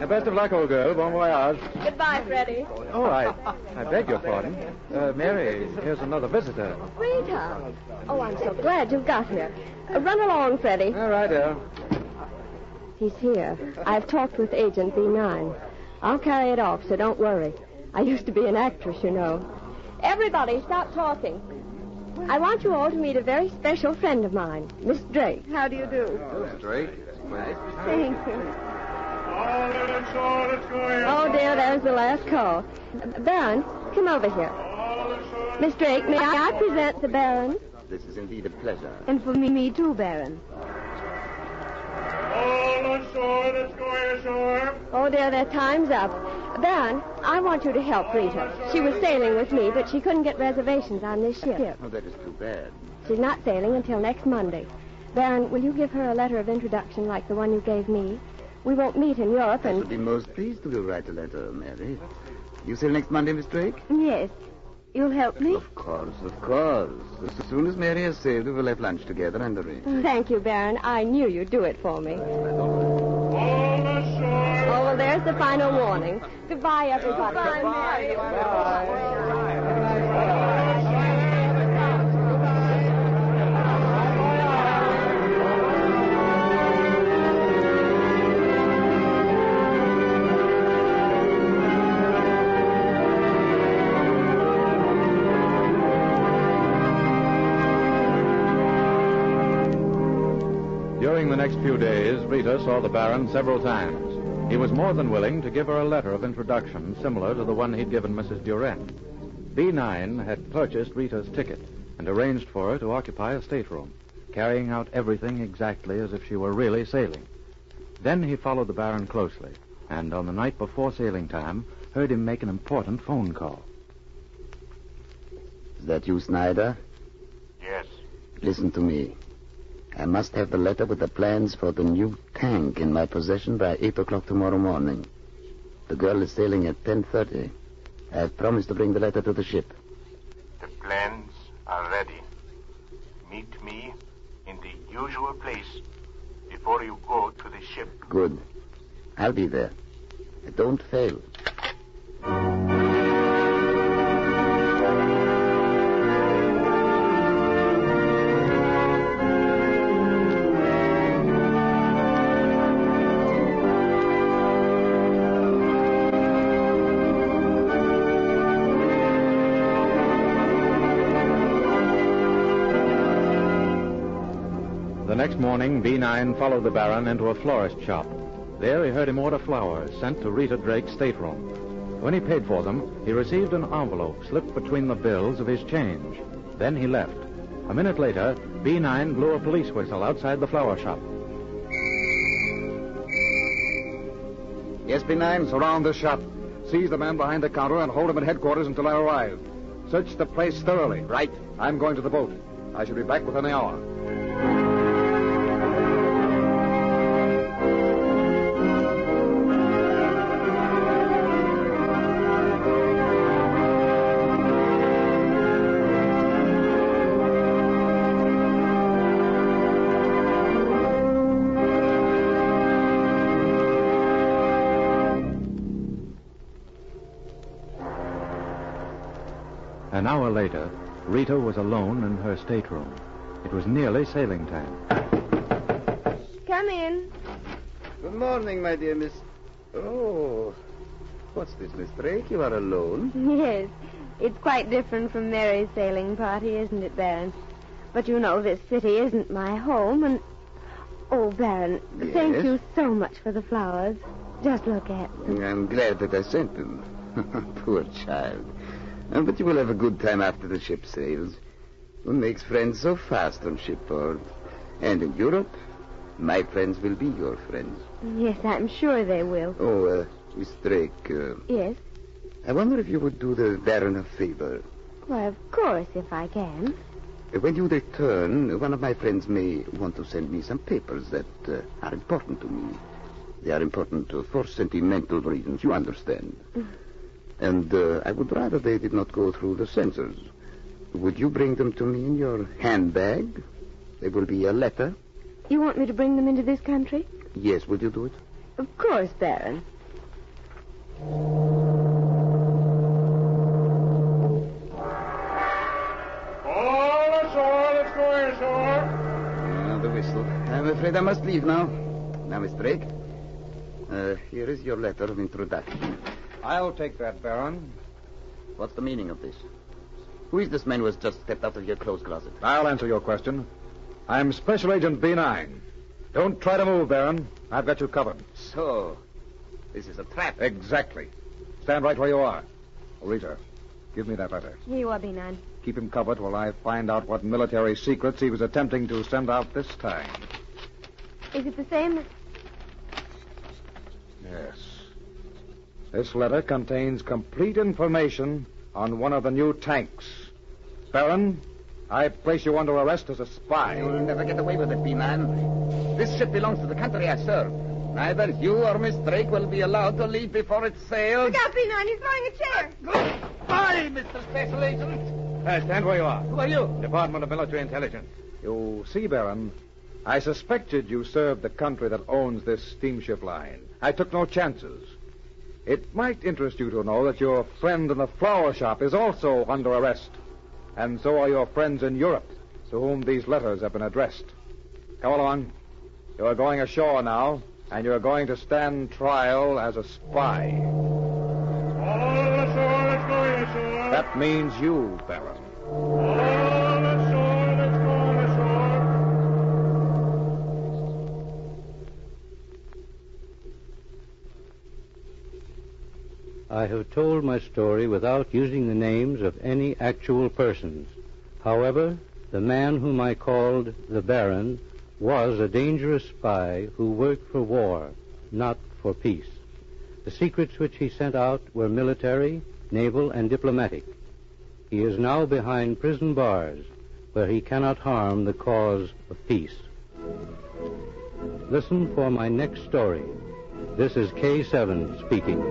And best of luck, old girl. Bon voyage. Goodbye, Freddie. Oh, I beg your pardon. Mary, here's another visitor. Rita. Oh, I'm so glad you've got here. Run along, Freddie. All right, dear. He's here. I've talked with Agent B9. I'll carry it off, so don't worry. I used to be an actress, you know. Everybody, stop talking. I want you all to meet a very special friend of mine, Miss Drake. How do you do? Miss Drake. Thank you. Oh, dear, there's the last call. Baron, come over here. Miss Drake, may I present the Baron? This is indeed a pleasure. And for me too, Baron. All ashore, let's go ashore. Oh, dear, their time's up. Baron, I want you to help Rita. She was sailing with me, but she couldn't get reservations on this ship. Oh, that is too bad. She's not sailing until next Monday. Baron, will you give her a letter of introduction like the one you gave me? We won't meet in Europe I and... should be most pleased to write a letter, Mary. You sail next Monday, Miss Drake? Yes. You'll help me? Of course, of course. As soon as Mary has sailed, we will have lunch together and arrange. Thank you, Baron. I knew you'd do it for me. All ashore. Oh, well, there's the final warning. Goodbye, everybody. Goodbye, Mary. During the next few days, Rita saw the Baron several times. He was more than willing to give her a letter of introduction similar to the one he'd given Mrs. Duran. B9 had purchased Rita's ticket and arranged for her to occupy a stateroom, carrying out everything exactly as if she were really sailing. Then he followed the Baron closely, and on the night before sailing time, heard him make an important phone call. Is that you, Snyder? Yes. Listen to me. I must have the letter with the plans for the new tank in my possession by 8 o'clock tomorrow morning. The girl is sailing at 10:30. I have promised to bring the letter to the ship. The plans are ready. Meet me in the usual place before you go to the ship. Good. I'll be there. Don't fail. The next morning, B9 followed the Baron into a florist shop. There he heard him order flowers sent to Rita Drake's stateroom. When he paid for them, he received an envelope slipped between the bills of his change. Then he left. A minute later, B9 blew a police whistle outside the flower shop. Yes, B9, surround the shop. Seize the man behind the counter and hold him at headquarters until I arrive. Search the place thoroughly. Right. I'm going to the boat. I shall be back within an hour. An hour later, Rita was alone in her stateroom. It was nearly sailing time. Come in. Good morning, my dear Miss... Oh, what's this, Miss Drake? You are alone? Yes. It's quite different from Mary's sailing party, isn't it, Baron? But you know this city isn't my home, and... Oh, Baron, thank Yes? you so much for the flowers. Just look at them. I'm glad that I sent them. Poor child. But you will have a good time after the ship sails. One makes friends so fast on shipboard. And in Europe, my friends will be your friends. Yes, I'm sure they will. Oh, Miss Drake. Yes? I wonder if you would do the Baron a favor. Why, of course, if I can. When you return, one of my friends may want to send me some papers that are important to me. They are important for sentimental reasons, you understand. And I would rather they did not go through the censors. Would you bring them to me in your handbag? There will be a letter. You want me to bring them into this country? Yes, would you do it? Of course, Baron. The whistle. I'm afraid I must leave now. Now, Miss Drake, here is your letter of introduction. I'll take that, Baron. What's the meaning of this? Who is this man who has just stepped out of your clothes closet? I'll answer your question. I'm Special Agent B9. Don't try to move, Baron. I've got you covered. So, this is a trap. Exactly. Stand right where you are. Rita, give me that letter. Here you are, B9. Keep him covered while I find out what military secrets he was attempting to send out this time. Is it the same? Yes. This letter contains complete information on one of the new tanks. Baron, I place you under arrest as a spy. You'll never get away with it, B-Man. This ship belongs to the country I serve. Neither you or Miss Drake will be allowed to leave before it sails. Look out, B9, he's throwing a chair. Goodbye, Mr. Special Agent. Stand where you are. Who are you? Department of Military Intelligence. You see, Baron, I suspected you served the country that owns this steamship line. I took no chances. It might interest you to know that your friend in the flower shop is also under arrest. And so are your friends in Europe, to whom these letters have been addressed. Come along. You are going ashore now, and you're going to stand trial as a spy. All ashore, let's go ashore. That means you, Baron. All ashore, let's go ashore. I have told my story without using the names of any actual persons. However, the man whom I called the Baron was a dangerous spy who worked for war, not for peace. The secrets which he sent out were military, naval, and diplomatic. He is now behind prison bars, where he cannot harm the cause of peace. Listen for my next story. This is K7 speaking.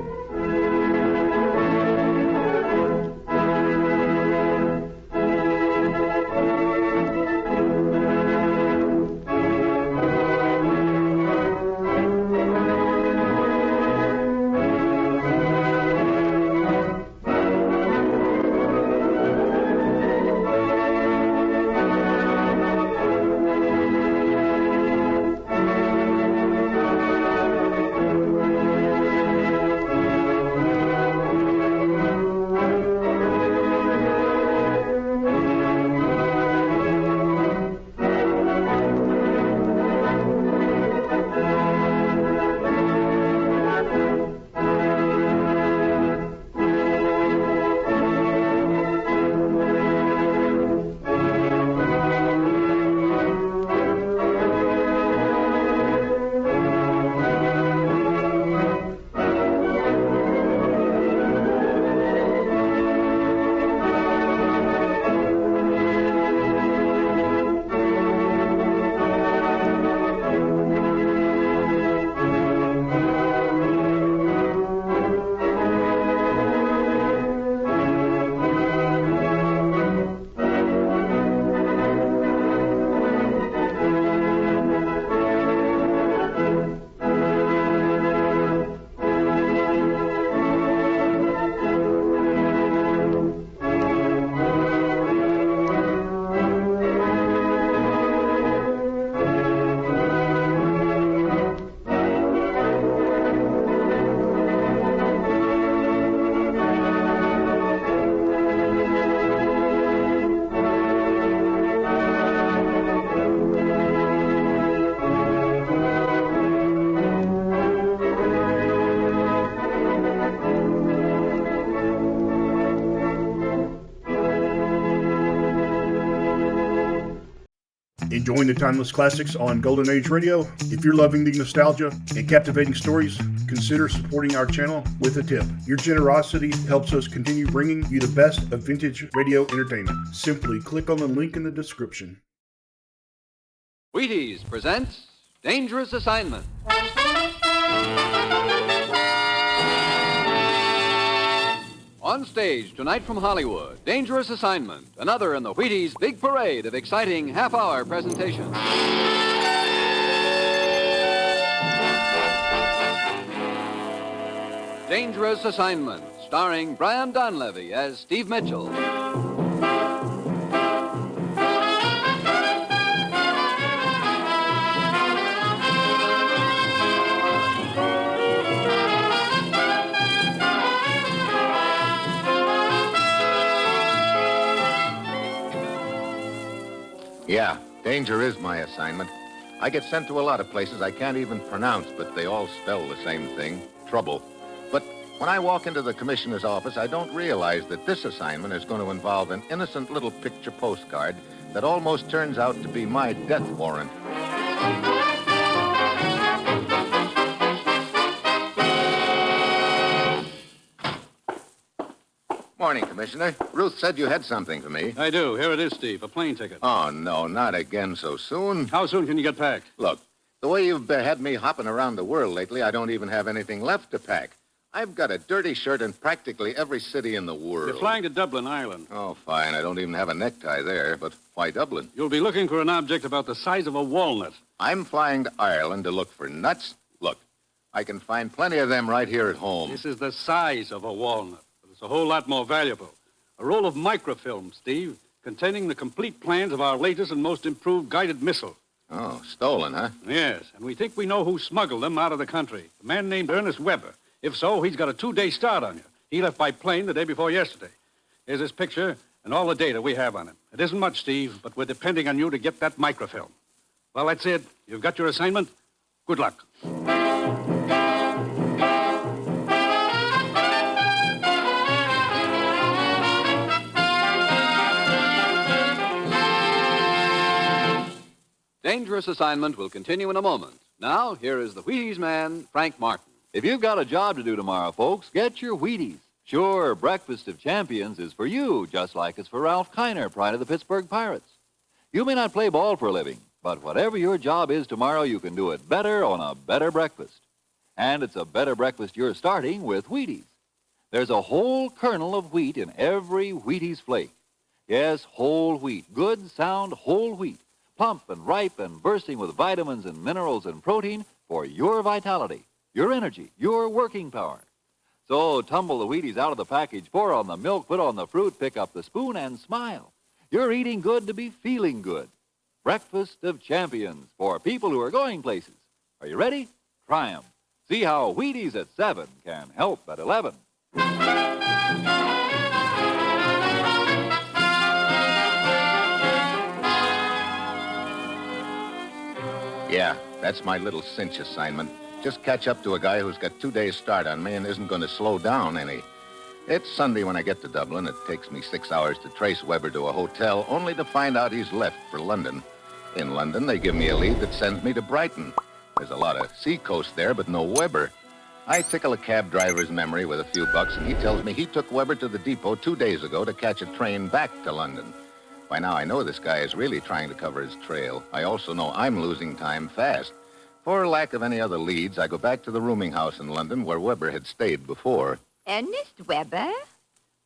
Enjoying the timeless classics on Golden Age Radio? If you're loving the nostalgia and captivating stories, consider supporting our channel with a tip. Your generosity helps us continue bringing you the best of vintage radio entertainment. Simply click on the link in the description. Wheaties presents Dangerous Assignment. On stage tonight from Hollywood, Dangerous Assignment, another in the Wheaties' big parade of exciting half-hour presentations. Dangerous Assignment, starring Brian Donlevy as Steve Mitchell. Yeah, danger is my assignment. I get sent to a lot of places I can't even pronounce, but they all spell the same thing, trouble. But when I walk into the commissioner's office, I don't realize that this assignment is going to involve an innocent little picture postcard that almost turns out to be my death warrant. Morning, Commissioner. Ruth said you had something for me. I do. Here it is, Steve. A plane ticket. Oh, no, not again so soon. How soon can you get packed? Look, the way you've had me hopping around the world lately, I don't even have anything left to pack. I've got a dirty shirt in practically every city in the world. You're flying to Dublin, Ireland. Oh, fine. I don't even have a necktie there, but why Dublin? You'll be looking for an object about the size of a walnut. I'm flying to Ireland to look for nuts? Look, I can find plenty of them right here at home. This is the size of a walnut, but it's a whole lot more valuable. A roll of microfilm, Steve, containing the complete plans of our latest and most improved guided missile. Oh, stolen, huh? Yes, and we think we know who smuggled them out of the country. A man named Ernest Weber. If so, he's got a 2-day start on you. He left by plane the day before yesterday. Here's his picture and all the data we have on him. It isn't much, Steve, but we're depending on you to get that microfilm. Well, that's it. You've got your assignment. Good luck. Dangerous Assignment will continue in a moment. Now, here is the Wheaties man, Frank Martin. If you've got a job to do tomorrow, folks, get your Wheaties. Sure, Breakfast of Champions is for you, just like it's for Ralph Kiner, pride of the Pittsburgh Pirates. You may not play ball for a living, but whatever your job is tomorrow, you can do it better on a better breakfast. And it's a better breakfast you're starting with Wheaties. There's a whole kernel of wheat in every Wheaties flake. Yes, whole wheat, good, sound whole wheat. Plump and ripe and bursting with vitamins and minerals and protein for your vitality, your energy, your working power. So tumble the Wheaties out of the package, pour on the milk, put on the fruit, pick up the spoon, and smile. You're eating good to be feeling good. Breakfast of Champions for people who are going places. Are you ready? Try 'em. See how Wheaties at 7 can help at 11. Yeah, that's my little cinch assignment. Just catch up to a guy who's got 2 days start on me and isn't going to slow down any. It's Sunday when I get to Dublin. It takes me 6 hours to trace Weber to a hotel, only to find out he's left for London. In London, they give me a lead that sends me to Brighton. There's a lot of seacoast there, but no Weber. I tickle a cab driver's memory with a few bucks, and he tells me he took Weber to the depot 2 days ago to catch a train back to London. By now, I know this guy is really trying to cover his trail. I also know I'm losing time fast. For lack of any other leads, I go back to the rooming house in London where Weber had stayed before. Ernest Weber?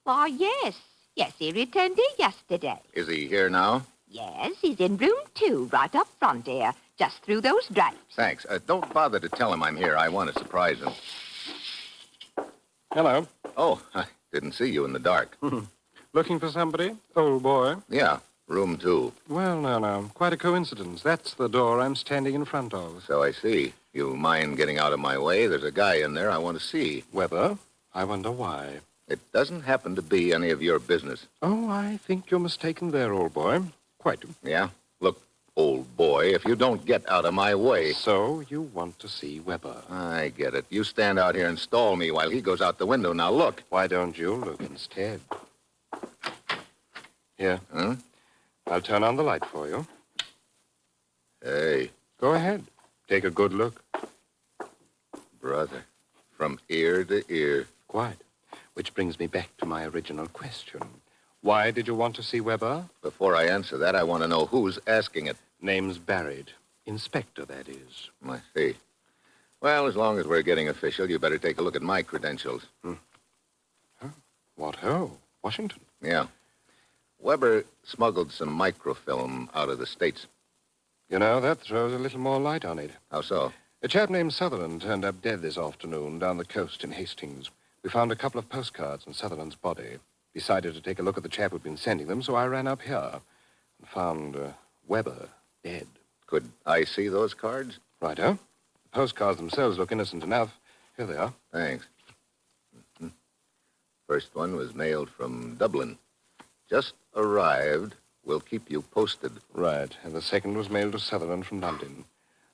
Why, yes. Yes, he returned here yesterday. Is he here now? Yes, he's in room 2, right up front here, just through those drapes. Thanks. Don't bother to tell him I'm here. I want to surprise him. Hello. Oh, I didn't see you in the dark. Looking for somebody? Old boy? Yeah, room 2. Well, no. Quite a coincidence. That's the door I'm standing in front of. So I see. You mind getting out of my way? There's a guy in there I want to see. Weber? I wonder why. It doesn't happen to be any of your business. Oh, I think you're mistaken there, old boy. Quite. Yeah? Look, old boy, if you don't get out of my way... So you want to see Weber? I get it. You stand out here and stall me while he goes out the window. Now, look. Why don't you look instead? Here. Huh? I'll turn on the light for you. Go ahead. Take a good look. Brother, from ear to ear. Quite. Which brings me back to my original question. Why did you want to see Weber? Before I answer that, I want to know who's asking it. Name's buried. Inspector, that is. I see. Well, as long as we're getting official, you better take a look at my credentials. Huh? What ho? Washington? Yeah. Weber smuggled some microfilm out of the States. You know, that throws a little more light on it. How so? A chap named Sutherland turned up dead this afternoon down the coast in Hastings. We found a couple of postcards in Sutherland's body. Decided to take a look at the chap who'd been sending them, so I ran up here and found Weber dead. Could I see those cards? Righto. The postcards themselves look innocent enough. Here they are. Thanks. First one was mailed from Dublin. Just arrived. We'll keep you posted. Right. And the second was mailed to Sutherland from London.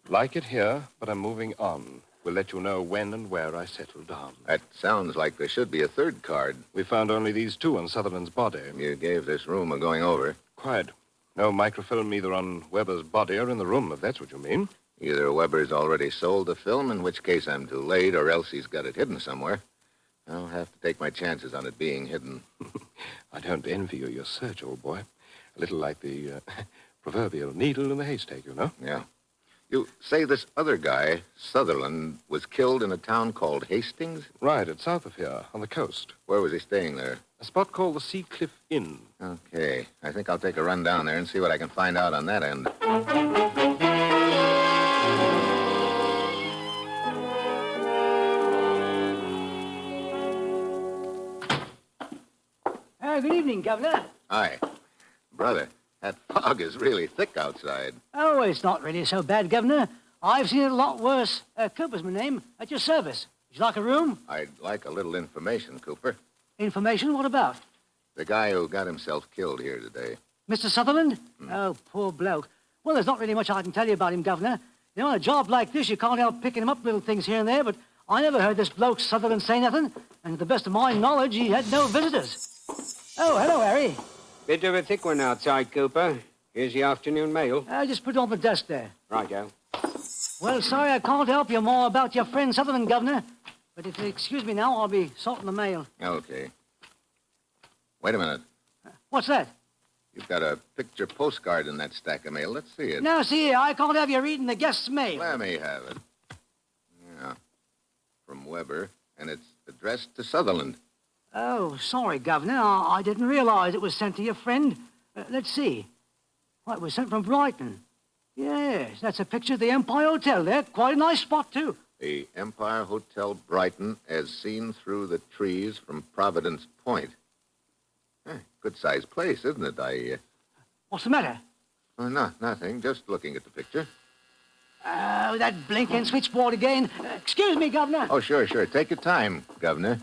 Like it here, but I'm moving on. We'll let you know when and where I settle down. That sounds like there should be a third card. We found only these two on Sutherland's body. You gave this room a going over. Quite. No microfilm either on Weber's body or in the room, if that's what you mean. Either Weber's already sold the film, in which case I'm too late, or else he's got it hidden somewhere. I'll have to take my chances on it being hidden. I don't envy you your search, old boy. A little like the proverbial needle in the haystack, you know? Yeah. You say this other guy, Sutherland, was killed in a town called Hastings? Right, it's south of here, on the coast. Where was he staying there? A spot called the Sea Cliff Inn. Okay. I think I'll take a run down there and see what I can find out on that end. Good evening, Governor. Hi. Brother, that fog is really thick outside. Oh, it's not really so bad, Governor. I've seen it a lot worse. Cooper's my name, at your service. Would you like a room? I'd like a little information, Cooper. Information? What about? The guy who got himself killed here today. Mr. Sutherland? Oh, poor bloke. Well, there's not really much I can tell you about him, Governor. You know, on a job like this, you can't help picking him up little things here and there, but I never heard this bloke Sutherland say nothing, and to the best of my knowledge, he had no visitors. Oh, hello, Harry. Bit of a thick one outside, Cooper. Here's the afternoon mail. Just put it on the desk there. Righto. Well, sorry I can't help you more about your friend Sutherland, Governor. But if you excuse me now, I'll be sorting the mail. Okay. Wait a minute. What's that? You've got a picture postcard in that stack of mail. Let's see it. Now, see here, I can't have you reading the guest's mail. Let me have it. Yeah. From Weber, and it's addressed to Sutherland. Oh, sorry, Governor. I didn't realize it was sent to your friend. Let's see. Why, it was sent from Brighton. Yes, that's a picture of the Empire Hotel there. Quite a nice spot, too. The Empire Hotel, Brighton, as seen through the trees from Providence Point. Good-sized place, isn't it? What's the matter? Oh, nothing. Just looking at the picture. Oh, that blinking switchboard again. Excuse me, Governor. Oh, sure. Take your time, Governor.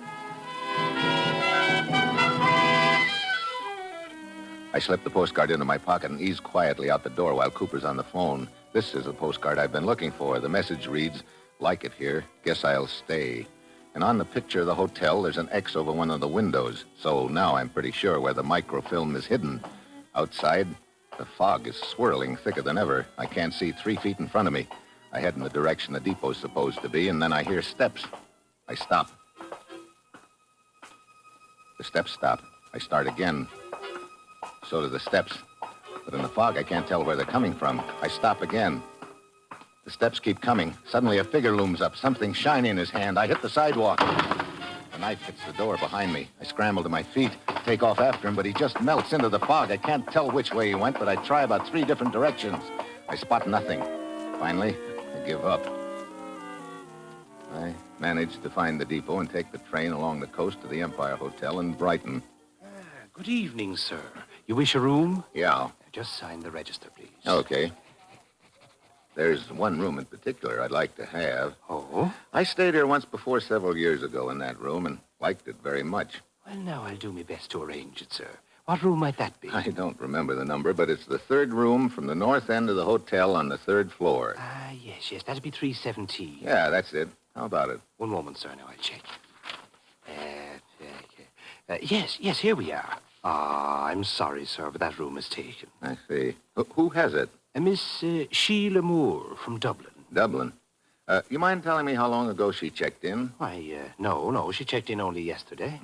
I slipped the postcard into my pocket and eased quietly out the door while Cooper's on the phone. This is the postcard I've been looking for. The message reads, "Like it here. Guess I'll stay." And on the picture of the hotel, there's an X over one of the windows. So now I'm pretty sure where the microfilm is hidden. Outside, the fog is swirling thicker than ever. I can't see 3 feet in front of me. I head in the direction the depot's supposed to be, and then I hear steps. I stop. The steps stop. I start again. So do the steps. But in the fog, I can't tell where they're coming from. I stop again. The steps keep coming. Suddenly, a figure looms up, something shiny in his hand. I hit the sidewalk. The knife hits the door behind me. I scramble to my feet, take off after him, but he just melts into the fog. I can't tell which way he went, but I try about 3 different directions. I spot nothing. Finally, I give up. I managed to find the depot and take the train along the coast to the Empire Hotel in Brighton. Good evening, sir. You wish a room? Yeah. Just sign the register, please. Okay. There's one room in particular I'd like to have. Oh? I stayed here once before several years ago in that room and liked it very much. Well, now I'll do my best to arrange it, sir. What room might that be? I don't remember the number, but it's the 3rd room from the north end of the hotel on the 3rd floor. Yes. That'd be 317. Yeah, that's it. How about it? One moment, sir. Now I'll check. Yes, here we are. I'm sorry, sir, but that room is taken. I see. Who has it? Miss Sheila Moore from Dublin. Dublin. You mind telling me how long ago she checked in? Why, no. She checked in only yesterday.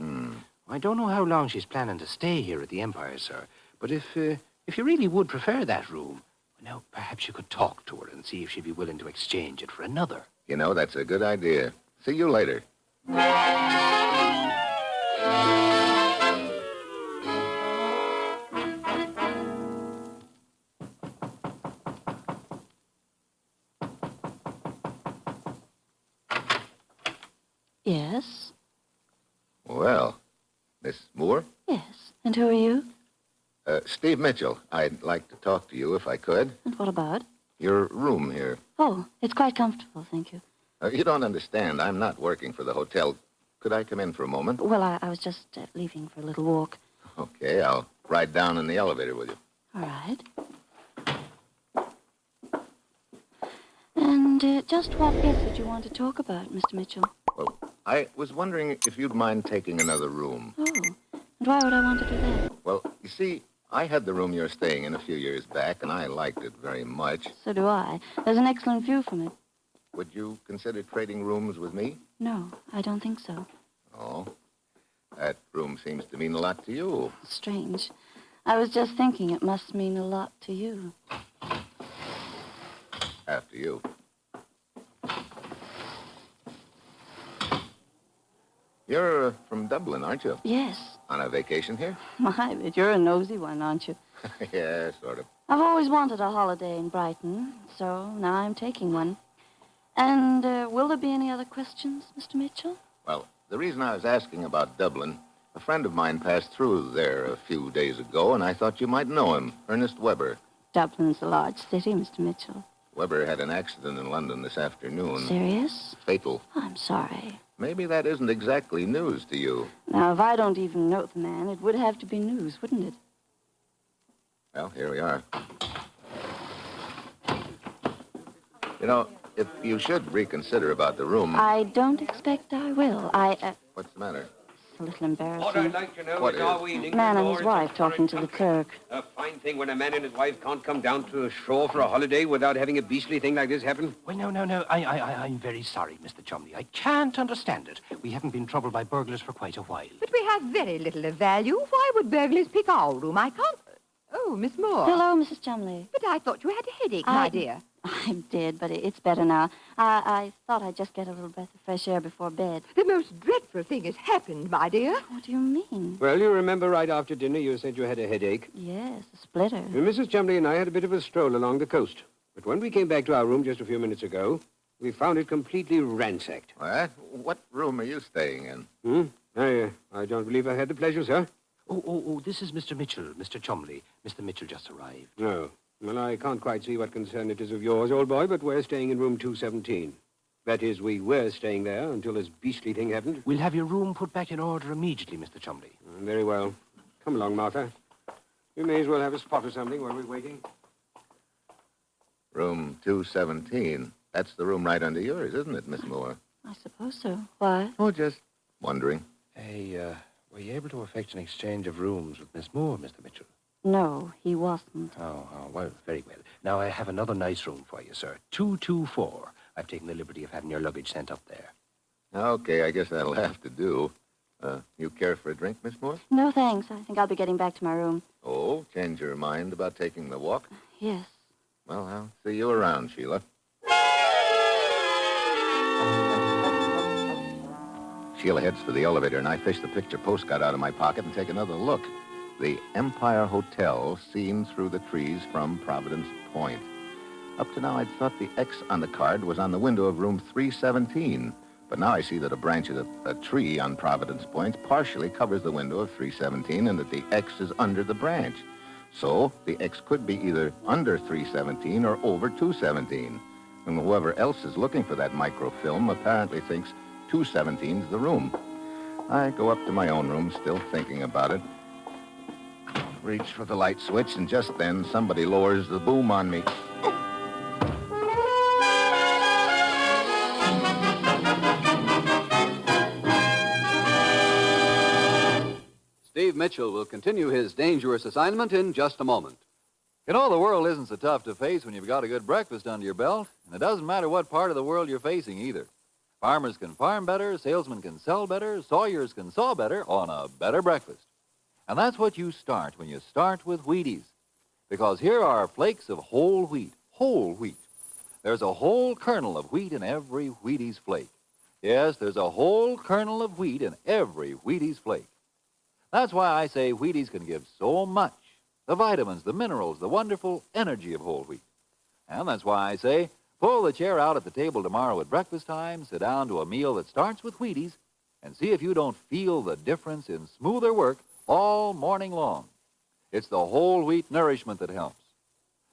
I don't know how long she's planning to stay here at the Empire, sir. But if you really would prefer that room, now, perhaps you could talk to her and see if she'd be willing to exchange it for another. You know, that's a good idea. See you later. Yes? Well, Miss Moore? Yes. And who are you? Steve Mitchell. I'd like to talk to you if I could. And what about? Your room here. Oh, it's quite comfortable, thank you. You don't understand. I'm not working for the hotel. Could I come in for a moment? Well, I was just leaving for a little walk. Okay, I'll ride down in the elevator with you. All right. And just what is it you want to talk about, Mr. Mitchell? Well, I was wondering if you'd mind taking another room. Oh, and why would I want to do that? Well, you see, I had the room you're staying in a few years back, and I liked it very much. So do I. There's an excellent view from it. Would you consider trading rooms with me? No, I don't think so. Oh, that room seems to mean a lot to you. Strange. I was just thinking it must mean a lot to you. After you. You're from Dublin, aren't you? Yes. On a vacation here? My, but you're a nosy one, aren't you? Yeah, sort of. I've always wanted a holiday in Brighton, so now I'm taking one. And will there be any other questions, Mr. Mitchell? Well, the reason I was asking about Dublin, a friend of mine passed through there a few days ago, and I thought you might know him, Ernest Weber. Dublin's a large city, Mr. Mitchell. Weber had an accident in London this afternoon. Serious? Fatal. I'm sorry. Maybe that isn't exactly news to you. Now, if I don't even know the man, it would have to be news, wouldn't it? Well, here we are. You know, if you should reconsider about the room... I don't expect I will. What's the matter? It's a little embarrassing. What I'd like to know What is, is? are we in Man and England his or wife talking to the clerk. a fine thing when a man and his wife can't come down to the shore for a holiday without having a beastly thing like this happen? Well, no. I'm very sorry, Mr. Chumley. I can't understand it. We haven't been troubled by burglars for quite a while. But we have very little of value. Why would burglars pick our room? I can't... Oh, Miss Moore. Hello, Mrs. Chumley. But I thought you had a headache, my dear. I did, but it's better now. I thought I'd just get a little breath of fresh air before bed. The most dreadful thing has happened, my dear. What do you mean? Well, you remember right after dinner you said you had a headache. Yes, a splitter. And Mrs. Chumley and I had a bit of a stroll along the coast. But when we came back to our room just a few minutes ago, we found it completely ransacked. What? What room are you staying in? I don't believe I had the pleasure, sir. Oh, this is Mr. Mitchell, Mr. Chumley. Mr. Mitchell just arrived. No. Well, I can't quite see what concern it is of yours, old boy, but we're staying in room 217. That is, we were staying there until this beastly thing happened. We'll have your room put back in order immediately, Mr. Chumley. Very well. Come along, Martha. We may as well have a spot or something while we're waiting. Room 217. That's the room right under yours, isn't it, Miss Moore? I suppose so. Why? Oh, just wondering. Hey, were you able to effect an exchange of rooms with Miss Moore, Mr. Mitchell? No, he wasn't. Oh, well, very well. Now, I have another nice room for you, sir. 224. I've taken the liberty of having your luggage sent up there. Okay, I guess that'll have to do. You care for a drink, Miss Moore? No, thanks. I think I'll be getting back to my room. Oh, change your mind about taking the walk? Yes. Well, I'll see you around, Sheila. Sheila heads for the elevator, and I fish the picture postcard out of my pocket and take another look. The Empire Hotel seen through the trees from Providence Point. Up to now, I'd thought the X on the card was on the window of room 317. But now I see that a branch of a tree on Providence Point partially covers the window of 317 and that the X is under the branch. So the X could be either under 317 or over 217. And whoever else is looking for that microfilm apparently thinks 217's the room. I go up to my own room, still thinking about it. Reach for the light switch, and just then somebody lowers the boom on me. Steve Mitchell will continue his dangerous assignment in just a moment. You know, the world isn't so tough to face when you've got a good breakfast under your belt, and it doesn't matter what part of the world you're facing either. Farmers can farm better, salesmen can sell better, sawyers can saw better on a better breakfast. And that's what you start when you start with Wheaties. Because here are flakes of whole wheat. Whole wheat. There's a whole kernel of wheat in every Wheaties flake. Yes, there's a whole kernel of wheat in every Wheaties flake. That's why I say Wheaties can give so much. The vitamins, the minerals, the wonderful energy of whole wheat. And that's why I say, pull the chair out at the table tomorrow at breakfast time, sit down to a meal that starts with Wheaties, and see if you don't feel the difference in smoother work all morning long. It's the whole wheat nourishment that helps.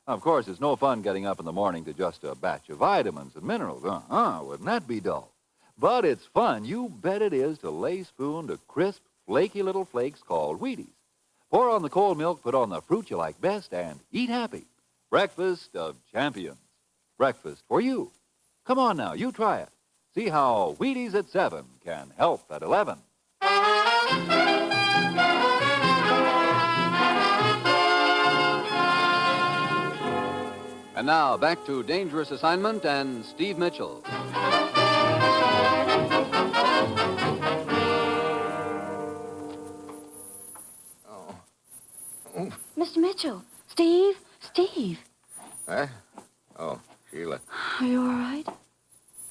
Of course, it's no fun getting up in the morning to just a batch of vitamins and minerals. Wouldn't that be dull? But it's fun, you bet it is, to lay spoon to crisp, flaky little flakes called Wheaties. Pour on the cold milk, put on the fruit you like best, and eat happy. Breakfast of champions. Breakfast for you. Come on now, you try it. See how Wheaties at 7 can help at 11. And now, back to Dangerous Assignment and Steve Mitchell. Mr. Mitchell. Steve. Huh? Oh, Sheila. Are you all right?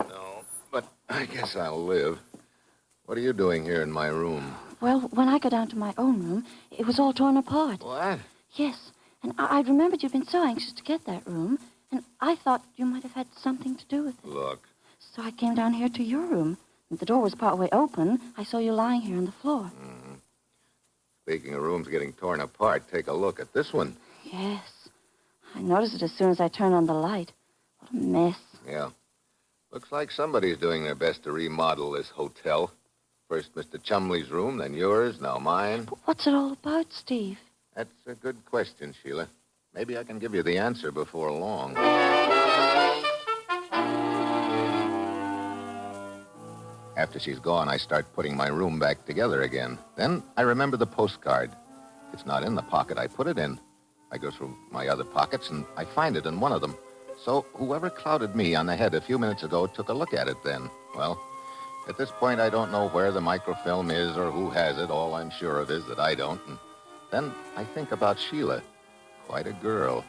No, but I guess I'll live. What are you doing here in my room? Well, when I got down to my own room, it was all torn apart. What? Yes, and I remembered you'd been so anxious to get that room, and I thought you might have had something to do with it. Look. So I came down here to your room. The door was partway open. I saw you lying here on the floor. Mm-hmm. Speaking of rooms getting torn apart, take a look at this one. Yes. I noticed it as soon as I turned on the light. What a mess. Yeah. Looks like somebody's doing their best to remodel this hotel. First Mr. Chumley's room, then yours, now mine. But what's it all about, Steve? That's a good question, Sheila. Maybe I can give you the answer before long. After she's gone, I start putting my room back together again. Then I remember the postcard. It's not in the pocket I put it in. I go through my other pockets, and I find it in one of them. So whoever clouded me on the head a few minutes ago took a look at it then. Well, at this point, I don't know where the microfilm is or who has it. All I'm sure of is that I don't. And then I think about Sheila. Quite a girl.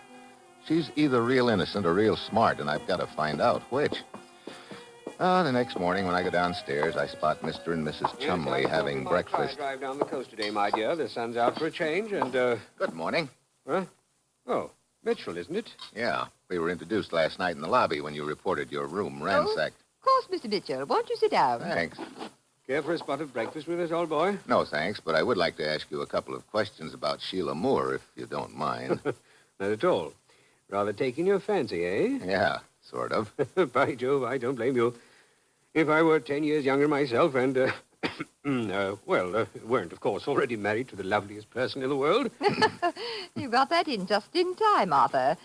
She's either real innocent or real smart, and I've got to find out which. The next morning when I go downstairs, I spot Mr. and Mrs. Chumley having breakfast. Drive down the coast today, my dear. The sun's out for a change, and, Good morning. Huh? Oh, Mitchell, isn't it? Yeah, we were introduced last night in the lobby when you reported your room ransacked. Of course, Mr. Mitchell. Won't you sit down? Thanks. Care for a spot of breakfast with us, old boy? No, thanks, but I would like to ask you a couple of questions about Sheila Moore, if you don't mind. Not at all. Rather taking your fancy, eh? Yeah, sort of. By Jove, I don't blame you. If I were 10 years younger myself and, weren't, of course, already married to the loveliest person in the world. You got that in just in time, Arthur.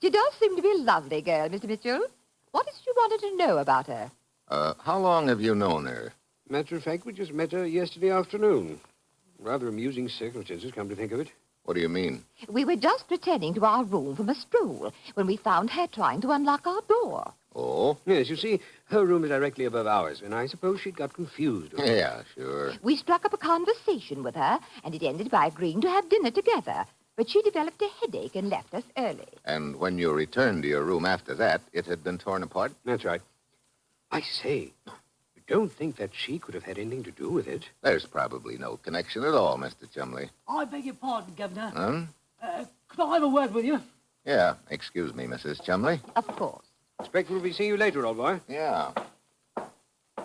She does seem to be a lovely girl, Mr. Mitchell. What is it you wanted to know about her? How long have you known her? Matter of fact, we just met her yesterday afternoon. Rather amusing circumstances, come to think of it. What do you mean? We were just returning to our room from a stroll when we found her trying to unlock our door. Oh? Yes, you see, her room is directly above ours, and I suppose she'd got confused. Yeah, sure. We struck up a conversation with her, and it ended by agreeing to have dinner together. But she developed a headache and left us early. And when you returned to your room after that, it had been torn apart? That's right. I say, you don't think that she could have had anything to do with it? There's probably no connection at all, Mr. Chumley. I beg your pardon, Governor. Huh? Could I have a word with you? Yeah, excuse me, Mrs. Chumley. Of course. Expect we'll be seeing you later, old boy. Yeah.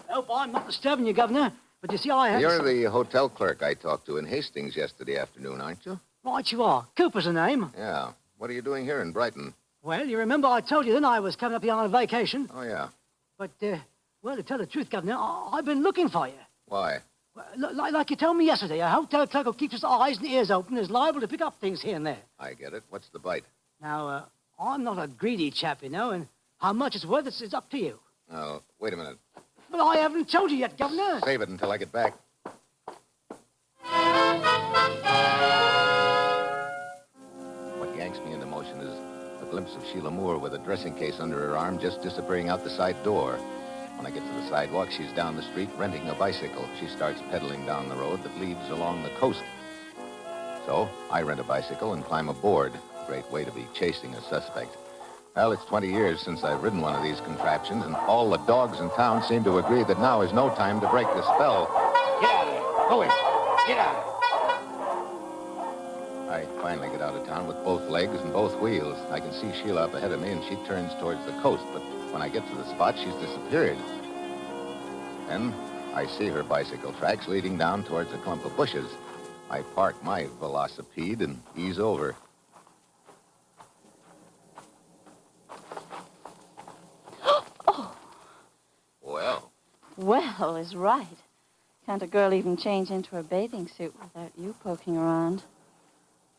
Hope I'm not disturbing you, Governor. But you see, I have... You're the hotel clerk I talked to in Hastings yesterday afternoon, aren't you? Right you are. Cooper's the name. Yeah. What are you doing here in Brighton? Well, you remember I told you then I was coming up here on a vacation. Oh, yeah. But, well, to tell the truth, Governor, I've been looking for you. Why? Well, like you told me yesterday, a hotel clerk who keeps his eyes and ears open is liable to pick up things here and there. I get it. What's the bite? Now, I'm not a greedy chap, you know, and how much it's worth is up to you. Oh, wait a minute. But I haven't told you yet, Governor. Save it until I get back. What yanks me into motion glimpse of Sheila Moore with a dressing case under her arm just disappearing out the side door. When I get to the sidewalk, she's down the street renting a bicycle. She starts pedaling down the road that leads along the coast. So I rent a bicycle and climb aboard. A great way to be chasing a suspect. Well, it's 20 years since I've ridden one of these contraptions, and all the dogs in town seem to agree that now is no time to break the spell. Get out of there. Go in. Get out. I finally get out of town with both legs and both wheels. I can see Sheila up ahead of me, and she turns towards the coast, but when I get to the spot, she's disappeared. Then I see her bicycle tracks leading down towards a clump of bushes. I park my velocipede and ease over. Oh. Well, is right. Can't a girl even change into her bathing suit without you poking around?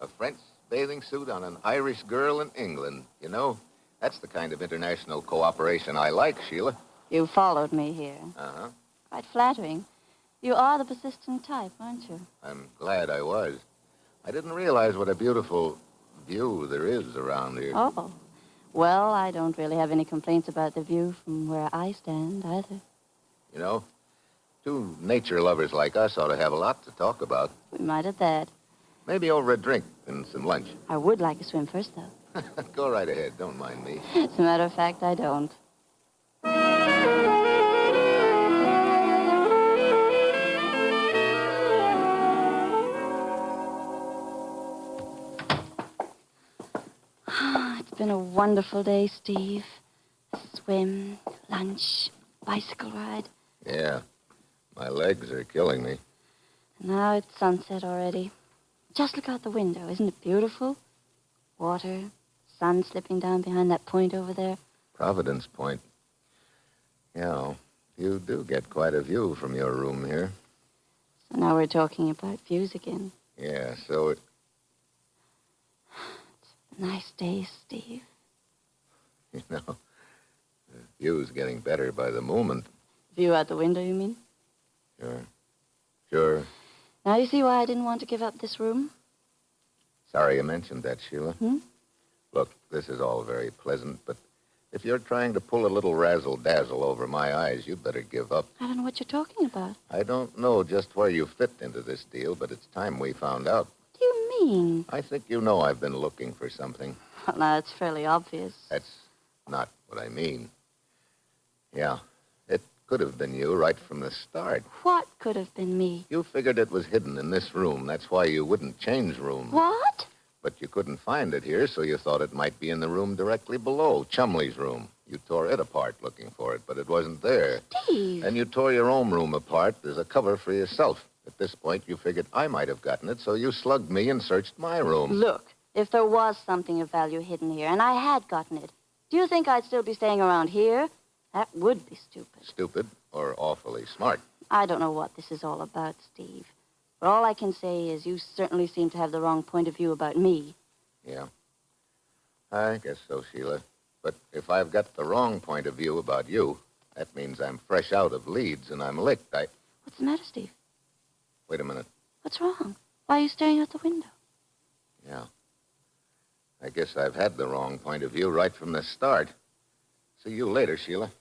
a French bathing suit on an Irish girl in England. You know, that's the kind of international cooperation I like, Sheila. You followed me here. Uh-huh. Quite flattering. You are the persistent type, aren't you? I'm glad I was. I didn't realize what a beautiful view there is around here. Oh. Well, I don't really have any complaints about the view from where I stand, either. You know, two nature lovers like us ought to have a lot to talk about. We might at that. Maybe over a drink and some lunch. I would like to swim first, though. Go right ahead. Don't mind me. As a matter of fact, I don't. It's been a wonderful day, Steve. Swim, lunch, bicycle ride. Yeah. My legs are killing me. Now it's sunset already. Just look out the window. Isn't it beautiful? Water, sun slipping down behind that point over there. Providence Point. Yeah, you do get quite a view from your room here. So now we're talking about views again. Yeah, so It's a nice day, Steve. you know, the view's getting better by the moment. View out the window, you mean? Sure. Now you see why I didn't want to give up this room? Sorry you mentioned that, Sheila. Hmm? Look, this is all very pleasant, but if you're trying to pull a little razzle-dazzle over my eyes, you'd better give up. I don't know what you're talking about. I don't know just where you fit into this deal, but it's time we found out. What do you mean? I think you know I've been looking for something. Well, now, it's fairly obvious. That's not what I mean. Yeah, it could have been you right from the start. What could have been me? You figured it was hidden in this room. That's why you wouldn't change rooms. What? But you couldn't find it here, so you thought it might be in the room directly below, Chumley's room. You tore it apart looking for it, but it wasn't there. Steve! And you tore your own room apart as a cover for yourself. At this point, you figured I might have gotten it, so you slugged me and searched my room. Look, if there was something of value hidden here, and I had gotten it, do you think I'd still be staying around here? That would be stupid. Stupid or awfully smart? I don't know what this is all about, Steve. But all I can say is you certainly seem to have the wrong point of view about me. Yeah. I guess so, Sheila. But if I've got the wrong point of view about you, that means I'm fresh out of Leeds and I'm licked. What's the matter, Steve? Wait a minute. What's wrong? Why are you staring out the window? Yeah. I guess I've had the wrong point of view right from the start. See you later, Sheila.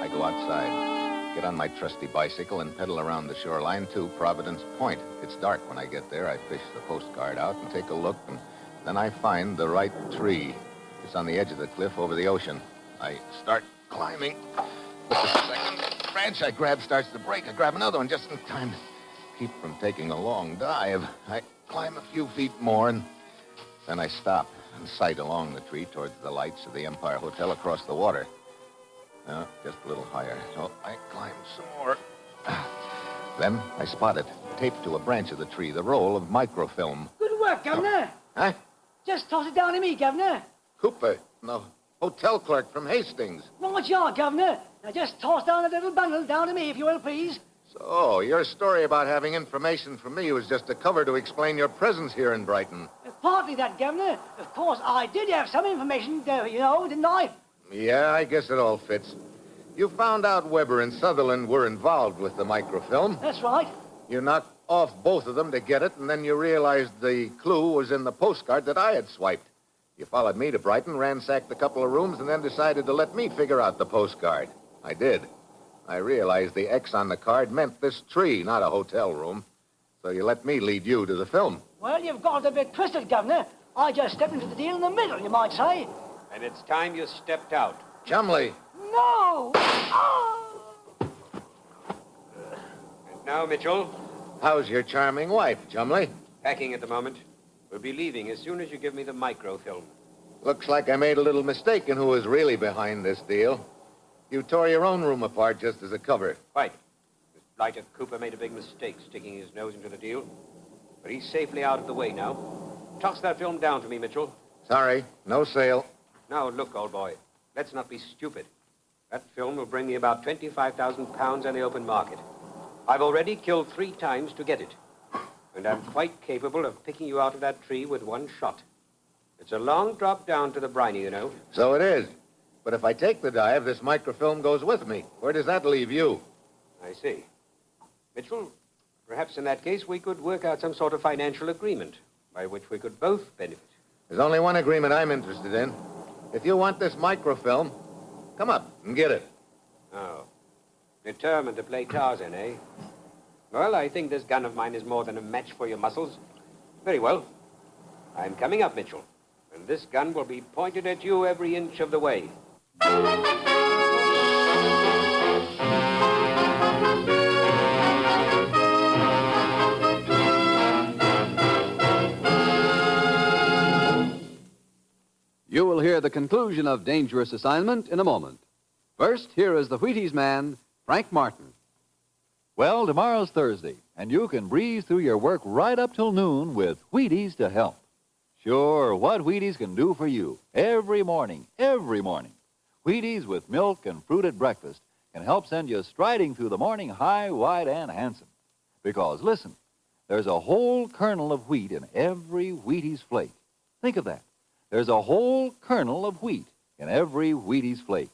I go outside, get on my trusty bicycle, and pedal around the shoreline to Providence Point. It's dark when I get there. I fish the postcard out and take a look, and then I find the right tree. It's on the edge of the cliff over the ocean. I start climbing. But the second branch I grab starts to break. I grab another one just in time to keep from taking a long dive. I climb a few feet more, and then I stop and sight along the tree towards the lights of the Empire Hotel across the water. Just a little higher. So I climb some more. Then I spot it, taped to a branch of the tree, the roll of microfilm. Good work, Governor. Huh? Just toss it down to me, Governor. Cooper, no, hotel clerk from Hastings. Right you are, Governor. Now just toss down a little bundle down to me, if you will, please. So, your story about having information from me was just a cover to explain your presence here in Brighton. Partly that, Governor. Of course, I did have some information, didn't I? Yeah, I guess it all fits. You found out Weber and Sutherland were involved with the microfilm. That's right. You knocked off both of them to get it, and then you realized the clue was in the postcard that I had swiped. You followed me to Brighton, ransacked a couple of rooms, and then decided to let me figure out the postcard. I did. I realized the X on the card meant this tree, not a hotel room. So you let me lead you to the film. Well, you've got a bit twisted, Governor. I just stepped into the deal in the middle, you might say. And it's time you stepped out. Chumley. No! And now, Mitchell. How's your charming wife, Chumley? Packing at the moment. We'll be leaving as soon as you give me the microfilm. Looks like I made a little mistake in who was really behind this deal. You tore your own room apart just as a cover. Quite. This blighter Cooper made a big mistake sticking his nose into the deal. But he's safely out of the way now. Toss that film down for me, Mitchell. Sorry, no sale. Now, look, old boy. Let's not be stupid. That film will bring me about 25,000 pounds on the open market. I've already killed 3 times to get it. And I'm quite capable of picking you out of that tree with one shot. It's a long drop down to the briny, you know. So it is. But if I take the dive, this microfilm goes with me. Where does that leave you? I see. Mitchell, perhaps in that case we could work out some sort of financial agreement by which we could both benefit. There's only one agreement I'm interested in. If you want this microfilm, come up and get it. Oh. Determined to play Tarzan, eh? Well, I think this gun of mine is more than a match for your muscles. Very well. I'm coming up, Mitchell. And this gun will be pointed at you every inch of the way. You will hear the conclusion of Dangerous Assignment in a moment. First, here is the Wheaties man, Frank Martin. Well, tomorrow's Thursday, and you can breeze through your work right up till noon with Wheaties to help. Sure, what Wheaties can do for you every morning, every morning. Wheaties with milk and fruit at breakfast can help send you striding through the morning high, wide, and handsome. Because, listen, there's a whole kernel of wheat in every Wheaties flake. Think of that. There's a whole kernel of wheat in every Wheaties flake.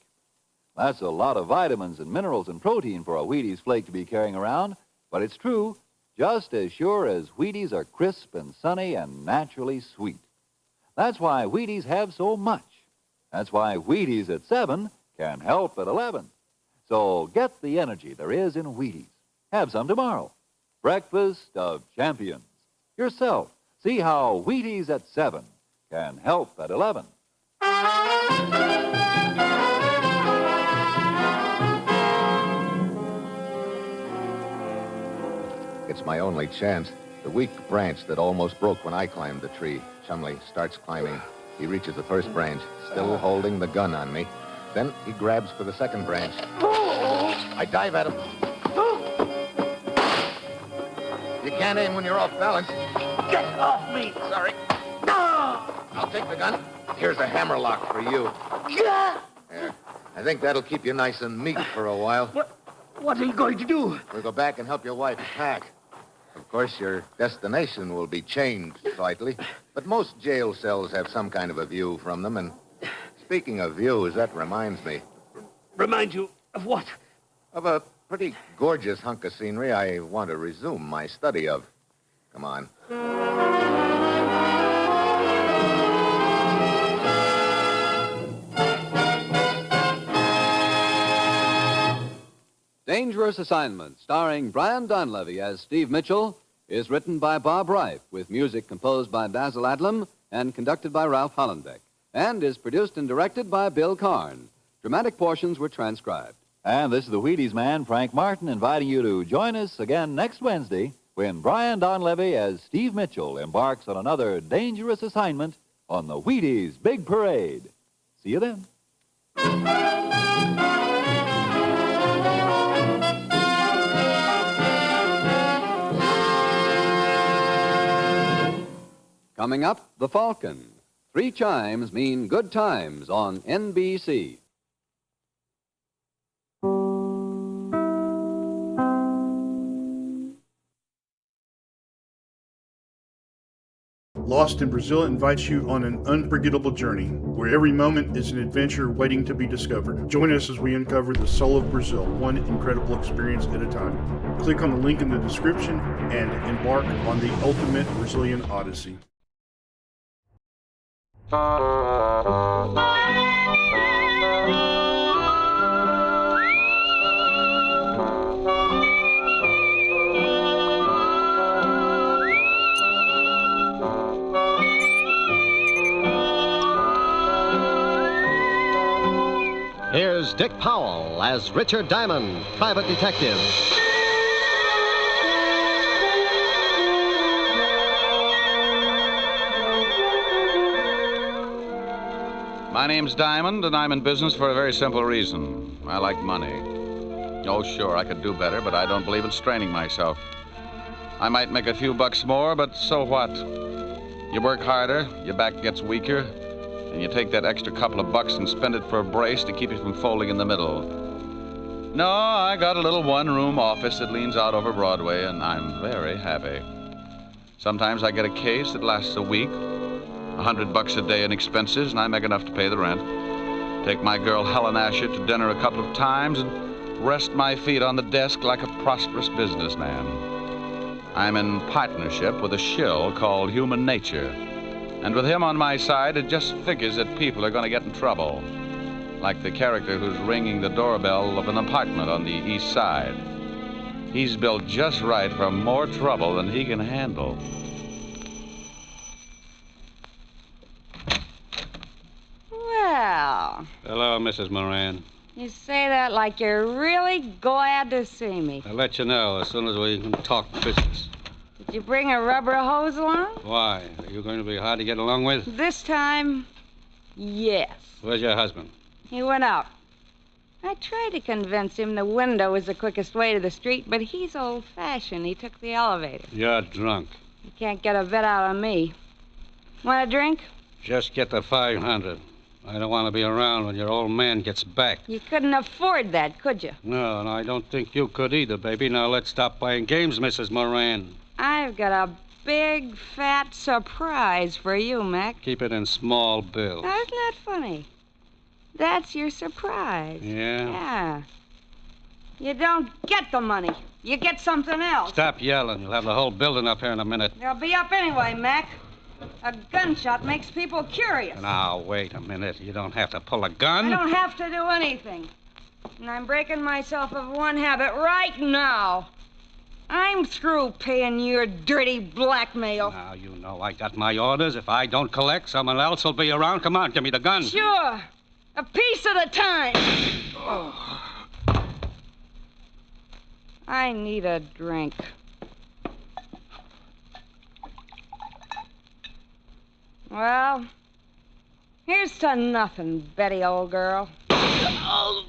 That's a lot of vitamins and minerals and protein for a Wheaties flake to be carrying around, but it's true, just as sure as Wheaties are crisp and sunny and naturally sweet. That's why Wheaties have so much. That's why Wheaties at 7 can help at 11. So get the energy there is in Wheaties. Have some tomorrow. Breakfast of champions. Yourself, see how Wheaties at 7 can help at 11. It's my only chance. The weak branch that almost broke when I climbed the tree. Chumley starts climbing. He reaches the first branch, still holding the gun on me. Then he grabs for the second branch. I dive at him. You can't aim when you're off balance. Get off me! Sorry. I'll take the gun. Here's a hammerlock for you. There. I think that'll keep you nice and meek for a while. What are you going to do? We'll go back and help your wife pack. Of course, your destination will be changed slightly, but most jail cells have some kind of a view from them, and speaking of views, that reminds me. Remind you of what? Of a pretty gorgeous hunk of scenery I want to resume my study of. Come on. Dangerous Assignment, starring Brian Donlevy as Steve Mitchell, is written by Bob Reif, with music composed by Basil Adlam and conducted by Ralph Hollenbeck, and is produced and directed by Bill Karn. Dramatic portions were transcribed. And this is the Wheaties man, Frank Martin, inviting you to join us again next Wednesday when Brian Donlevy as Steve Mitchell embarks on another dangerous assignment on the Wheaties Big Parade. See you then. Coming up, the Falcon. 3 chimes mean good times on NBC. Lost in Brazil invites you on an unforgettable journey, where every moment is an adventure waiting to be discovered. Join us as we uncover the soul of Brazil, one incredible experience at a time. Click on the link in the description and embark on the ultimate Brazilian odyssey. Here's Dick Powell as Richard Diamond, private detective. My name's Diamond, and I'm in business for a very simple reason. I like money. Oh, sure, I could do better, but I don't believe in straining myself. I might make a few bucks more, but so what? You work harder, your back gets weaker, and you take that extra couple of bucks and spend it for a brace to keep you from folding in the middle. No, I got a little one-room office that leans out over Broadway, and I'm very happy. Sometimes I get a case that lasts a week, $100 a day in expenses, and I make enough to pay the rent. Take my girl Helen Asher to dinner a couple of times and rest my feet on the desk like a prosperous businessman. I'm in partnership with a shill called Human Nature. And with him on my side, it just figures that people are going to get in trouble. Like the character who's ringing the doorbell of an apartment on the east side. He's built just right for more trouble than he can handle. Well, Hello, Mrs. Moran. you say that like you're really glad to see me. I'll let you know as soon as we can talk business. Did you bring a rubber hose along? Why? Are you going to be hard to get along with? This time, yes. Where's your husband? He went out. I tried to convince him the window was the quickest way to the street, but he's old-fashioned. He took the elevator. You're drunk. He can't get a bet out on me. Want a drink? Just get the 500. I don't want to be around when your old man gets back. You couldn't afford that, could you? No, and I don't think you could either, baby. Now let's stop playing games, Mrs. Moran. I've got a big, fat surprise for you, Mac. Keep it in small bills. Now, isn't that funny? That's your surprise. Yeah? Yeah. You don't get the money. You get something else. Stop yelling. You'll have the whole building up here in a minute. They'll be up anyway, Mac. A gunshot makes people curious. Now, wait a minute. You don't have to pull a gun. I don't have to do anything. And I'm breaking myself of one habit right now. I'm through paying your dirty blackmail. Now, you know I got my orders. If I don't collect, someone else will be around. Come on, give me the gun. Sure. A piece at a time. Oh. I need a drink. Well, here's to nothing, Betty, old girl. Oh.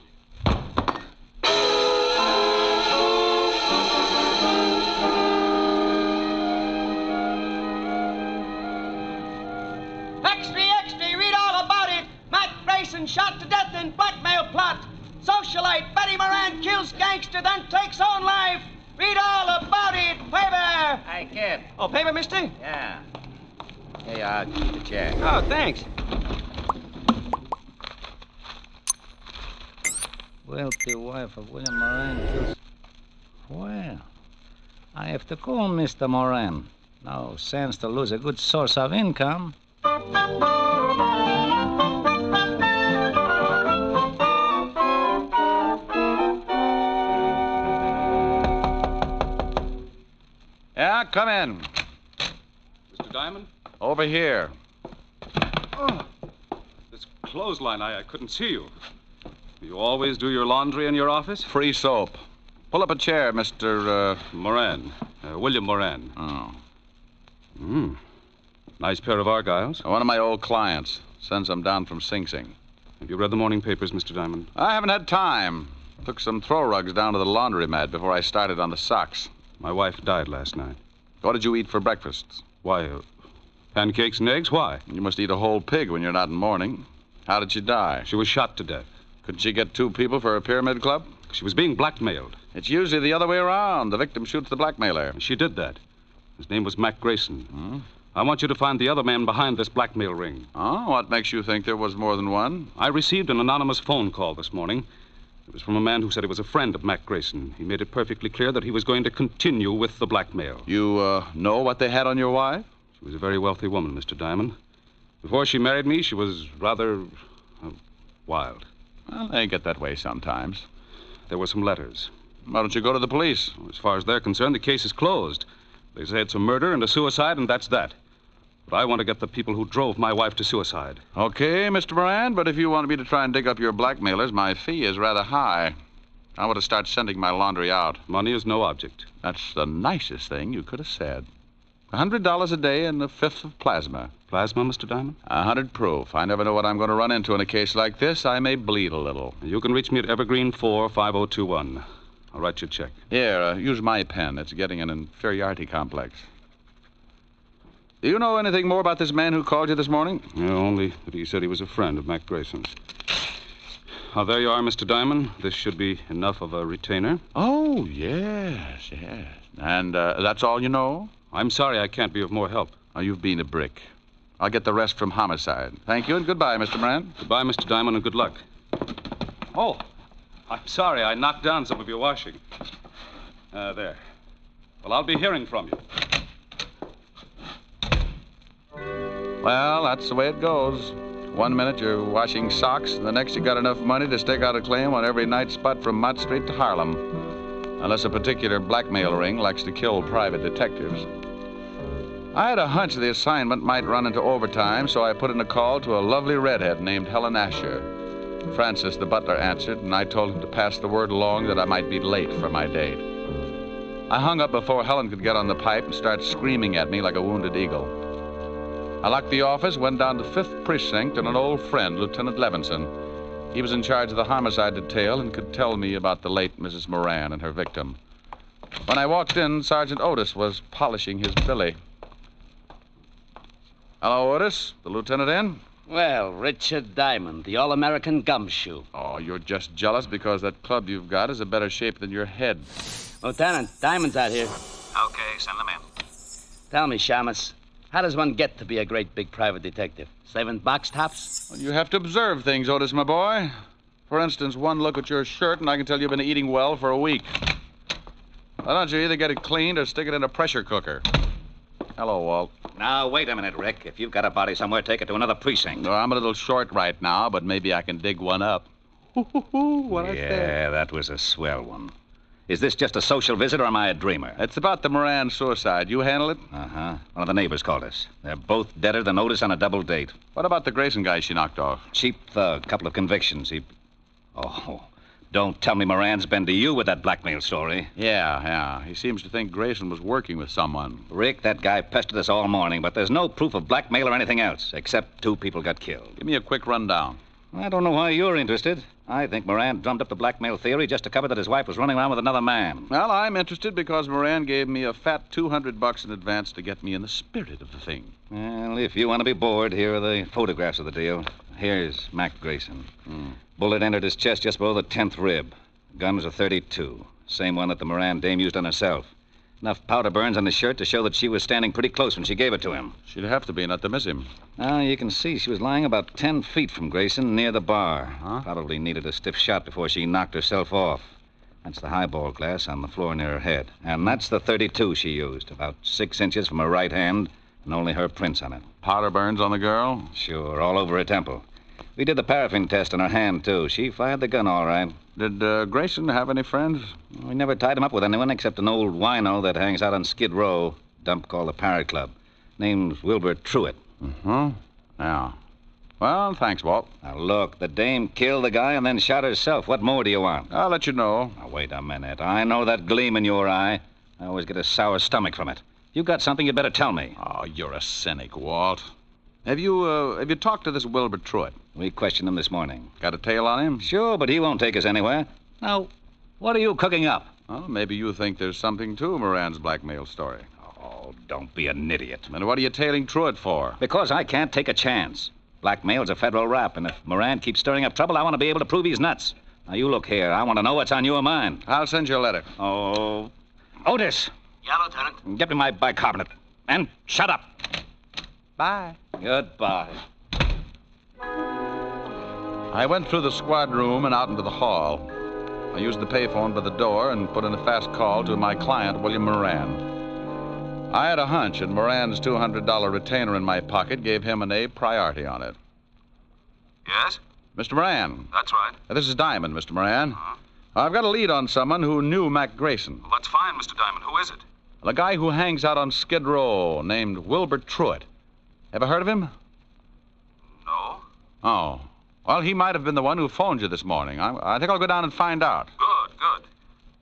Shot to death in blackmail plot. Socialite Betty Moran kills gangster, then takes own life. Read all about it. Paper. Hey, kid. Oh, paper, mister? Yeah. Here you are. Keep the check. Oh, thanks. Wealthy wife of William Moran kills... Well, I have to call Mr. Moran. No sense to lose a good source of income. Yeah, come in. Mr. Diamond? Over here. Oh, this clothesline, I couldn't see you. You always do your laundry in your office? Free soap. Pull up a chair, Mr. Moran. William Moran. Oh. Nice pair of Argyles. One of my old clients. Sends them down from Sing Sing. Have you read the morning papers, Mr. Diamond? I haven't had time. Took some throw rugs down to the laundromat before I started on the socks. My wife died last night. What did you eat for breakfast? Why, pancakes and eggs? Why? You must eat a whole pig when you're not in mourning. How did she die? She was shot to death. Couldn't she get 2 people for a pyramid club? She was being blackmailed. It's usually the other way around. The victim shoots the blackmailer. She did that. His name was Mac Grayson. I want you to find the other man behind this blackmail ring. Oh, what makes you think there was more than one? I received an anonymous phone call this morning. It was from a man who said he was a friend of Mac Grayson. He made it perfectly clear that he was going to continue with the blackmail. You, know what they had on your wife? She was a very wealthy woman, Mr. Diamond. Before she married me, she was rather wild. Well, they get that way sometimes. There were some letters. Why don't you go to the police? As far as they're concerned, the case is closed. They say it's a murder and a suicide, and that's that. But I want to get the people who drove my wife to suicide. Okay, Mr. Moran, but if you want me to try and dig up your blackmailers, my fee is rather high. I want to start sending my laundry out. Money is no object. That's the nicest thing you could have said. $100 a day and a fifth of plasma. Plasma, Mr. Diamond? 100 proof. I never know what I'm going to run into in a case like this. I may bleed a little. You can reach me at Evergreen 45021. I'll write you a check. Here, use my pen. It's getting an inferiority complex. Do you know anything more about this man who called you this morning? Yeah, only that he said he was a friend of Mac Grayson's. Oh, there you are, Mr. Diamond. This should be enough of a retainer. Oh, yes. And that's all you know? I'm sorry I can't be of more help. Oh, you've been a brick. I'll get the rest from homicide. Thank you and goodbye, Mr. Moran. Goodbye, Mr. Diamond, and good luck. Oh, I'm sorry I knocked down some of your washing. There. Well, I'll be hearing from you. Well, that's the way it goes. One minute you're washing socks, and the next you got enough money to stake out a claim on every night spot from Mott Street to Harlem. Unless a particular blackmail ring likes to kill private detectives. I had a hunch the assignment might run into overtime, so I put in a call to a lovely redhead named Helen Asher. Francis, the butler, answered, and I told him to pass the word along that I might be late for my date. I hung up before Helen could get on the pipe and start screaming at me like a wounded eagle. I locked the office, went down to 5th Precinct, and an old friend, Lieutenant Levinson. He was in charge of the homicide detail and could tell me about the late Mrs. Moran and her victim. When I walked in, Sergeant Otis was polishing his billy. Hello, Otis. The lieutenant in? Well, Richard Diamond, the all-American gumshoe. Oh, you're just jealous because that club you've got is a better shape than your head. Lieutenant, Diamond's out here. Okay, send them in. Tell me, Shamus, how does one get to be a great big private detective? 7 box tops? Well, you have to observe things, Otis, my boy. For instance, one look at your shirt, and I can tell you've been eating well for a week. Why don't you either get it cleaned or stick it in a pressure cooker? Hello, Walt. Now, wait a minute, Rick. If you've got a body somewhere, take it to another precinct. No, I'm a little short right now, but maybe I can dig one up. What I said. Yeah, that was a swell one. Is this just a social visit, or am I a dreamer? It's about the Moran suicide. You handle it? Uh-huh. One of the neighbors called us. They're both deader than Otis on a double date. What about the Grayson guy she knocked off? Cheap thug, couple of convictions. Oh, don't tell me Moran's been to you with that blackmail story. Yeah. He seems to think Grayson was working with someone. Rick, that guy pestered us all morning, but there's no proof of blackmail or anything else, except 2 people got killed. Give me a quick rundown. I don't know why you're interested. I think Moran drummed up the blackmail theory just to cover that his wife was running around with another man. Well, I'm interested because Moran gave me a fat $200 in advance to get me in the spirit of the thing. Well, if you want to be bored, here are the photographs of the deal. Here's Mac Grayson. Bullet entered his chest just below the 10th rib. Gun was a .32. Same one that the Moran dame used on herself. Enough powder burns on the shirt to show that she was standing pretty close when she gave it to him. She'd have to be not to miss him. Now, you can see she was lying about 10 feet from Grayson near the bar. Probably needed a stiff shot before she knocked herself off. That's the highball glass on the floor near her head. And that's the .32 she used, about 6 inches from her right hand, and only her prints on it. Powder burns on the girl? Sure, all over her temple. We did the paraffin test on her hand, too. She fired the gun all right. Did Grayson have any friends? We never tied him up with anyone except an old wino that hangs out on Skid Row, dump called the Parrot Club. Name's Wilbur Truitt. Yeah. Well, thanks, Walt. Now, look, the dame killed the guy and then shot herself. What more do you want? I'll let you know. Now, wait a minute. I know that gleam in your eye. I always get a sour stomach from it. You got something, you'd better tell me. Oh, you're a cynic, Walt. Have you talked to this Wilbur Truitt? We questioned him this morning. Got a tail on him? Sure, but he won't take us anywhere. Now, what are you cooking up? Well, maybe you think there's something to Moran's blackmail story. Oh, don't be an idiot. And what are you tailing Truitt for? Because I can't take a chance. Blackmail's a federal rap, and if Moran keeps stirring up trouble, I want to be able to prove he's nuts. Now, you look here. I want to know what's on your mind. I'll send you a letter. Oh, Otis. Yeah, Lieutenant. Get me my bicarbonate. And shut up. Bye. Goodbye. I went through the squad room and out into the hall. I used the payphone by the door and put in a fast call to my client, William Moran. I had a hunch, and Moran's $200 retainer in my pocket gave him an A priority on it. Yes? Mr. Moran. That's right. This is Diamond, Mr. Moran. I've got a lead on someone who knew Mac Grayson. Well, that's fine, Mr. Diamond. Who is it? A guy who hangs out on Skid Row named Wilbur Truitt. Ever heard of him? No. Oh. Well, he might have been the one who phoned you this morning. I think I'll go down and find out. Good.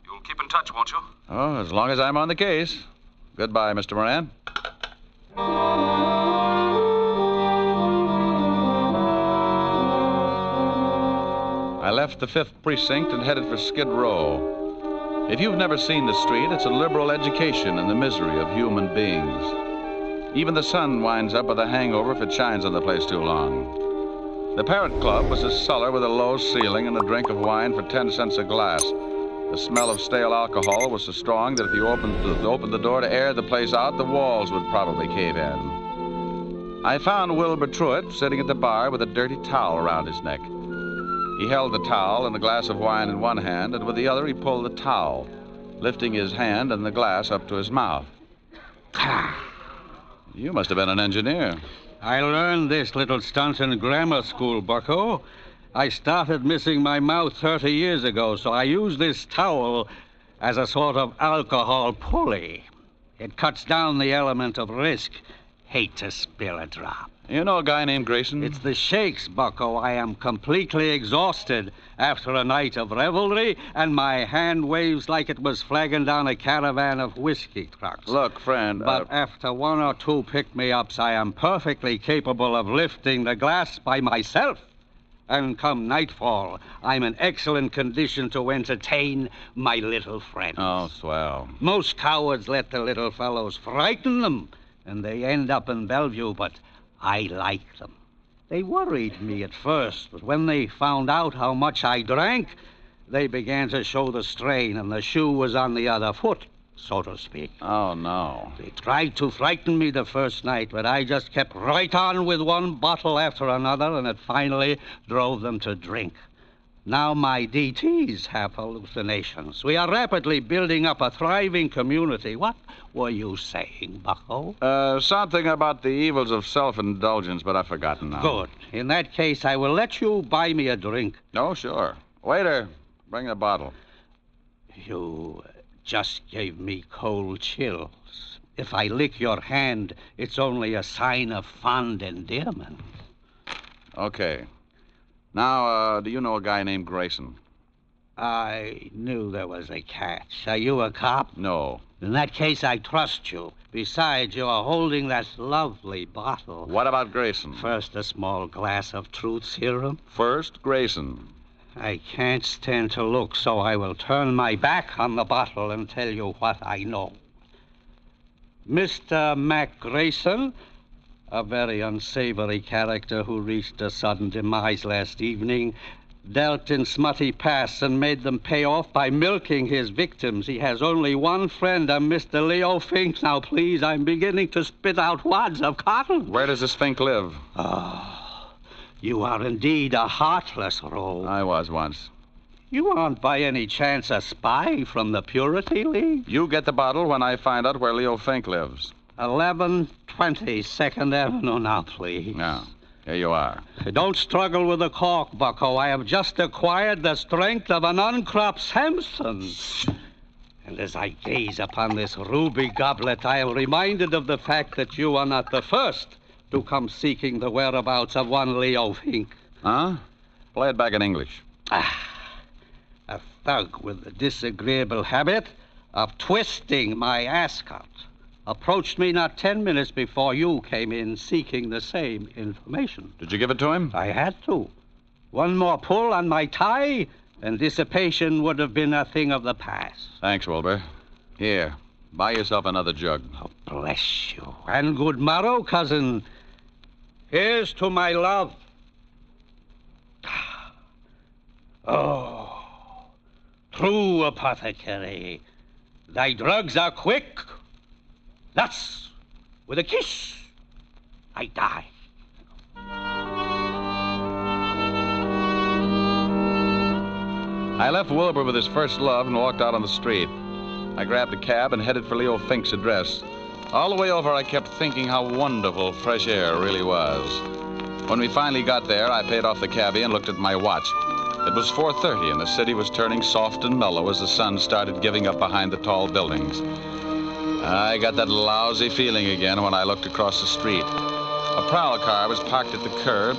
You'll keep in touch, won't you? Oh, as long as I'm on the case. Goodbye, Mr. Moran. I left the 5th Precinct and headed for Skid Row. If you've never seen the street, it's a liberal education in the misery of human beings. Even the sun winds up with a hangover if it shines on the place too long. The Parrot Club was a cellar with a low ceiling and a drink of wine for 10 cents a glass. The smell of stale alcohol was so strong that if you opened the door to air the place out, the walls would probably cave in. I found Wilbur Truitt sitting at the bar with a dirty towel around his neck. He held the towel and a glass of wine in one hand, and with the other he pulled the towel, lifting his hand and the glass up to his mouth. You must have been an engineer. I learned this little stunt in grammar school, bucko. I started missing my mouth 30 years ago, so I used this towel as a sort of alcohol pulley. It cuts down the element of risk. Hate to spill a drop. You know a guy named Grayson? It's the shakes, bucko. I am completely exhausted after a night of revelry, and my hand waves like it was flagging down a caravan of whiskey trucks. Look, friend... But after 1 or 2 pick-me-ups, I am perfectly capable of lifting the glass by myself. And come nightfall, I'm in excellent condition to entertain my little friend. Oh, swell. Most cowards let the little fellows frighten them, and they end up in Bellevue, but I like them. They worried me at first, but when they found out how much I drank, they began to show the strain, and the shoe was on the other foot, so to speak. Oh, no. They tried to frighten me the first night, but I just kept right on with one bottle after another, and it finally drove them to drink. Now my DTs have hallucinations. We are rapidly building up a thriving community. What were you saying, bucko? Something about the evils of self-indulgence, but I've forgotten now. Good. In that case, I will let you buy me a drink. Oh, sure. Waiter, bring a bottle. You just gave me cold chills. If I lick your hand, it's only a sign of fond endearment. Okay. Now, do you know a guy named Grayson? I knew there was a catch. Are you a cop? No. In that case, I trust you. Besides, you are holding that lovely bottle. What about Grayson? First, a small glass of truth serum. First, Grayson. I can't stand to look, so I will turn my back on the bottle and tell you what I know. Mr. Mac Grayson, a very unsavory character who reached a sudden demise last evening, dealt in smutty pasts and made them pay off by milking his victims. He has only one friend, a Mr. Leo Fink. Now, please, I'm beginning to spit out wads of cotton. Where does this Fink live? Oh, you are indeed a heartless rogue. I was once. You aren't by any chance a spy from the Purity League? You get the bottle when I find out where Leo Fink lives. 1120 2nd Avenue now, please. Now, here you are. Don't struggle with the cork, bucko. I have just acquired the strength of an uncropped Samson. And as I gaze upon this ruby goblet, I am reminded of the fact that you are not the first to come seeking the whereabouts of one Leo Fink. Huh? Play it back in English. A thug with the disagreeable habit of twisting my ascot approached me not 10 minutes before you came in seeking the same information. Did you give it to him? I had to. One more pull on my tie, and dissipation would have been a thing of the past. Thanks, Wilbur. Here, buy yourself another jug. Oh, bless you. And good morrow, cousin. Here's to my love. Oh, true apothecary. Thy drugs are quick. Thus, with a kiss. I die. I left Wilbur with his first love and walked out on the street. I grabbed a cab and headed for Leo Fink's address. All the way over, I kept thinking how wonderful fresh air really was. When we finally got there, I paid off the cabbie and looked at my watch. It was 4:30, and the city was turning soft and mellow as the sun started giving up behind the tall buildings. I got that lousy feeling again when I looked across the street. A prowl car was parked at the curb,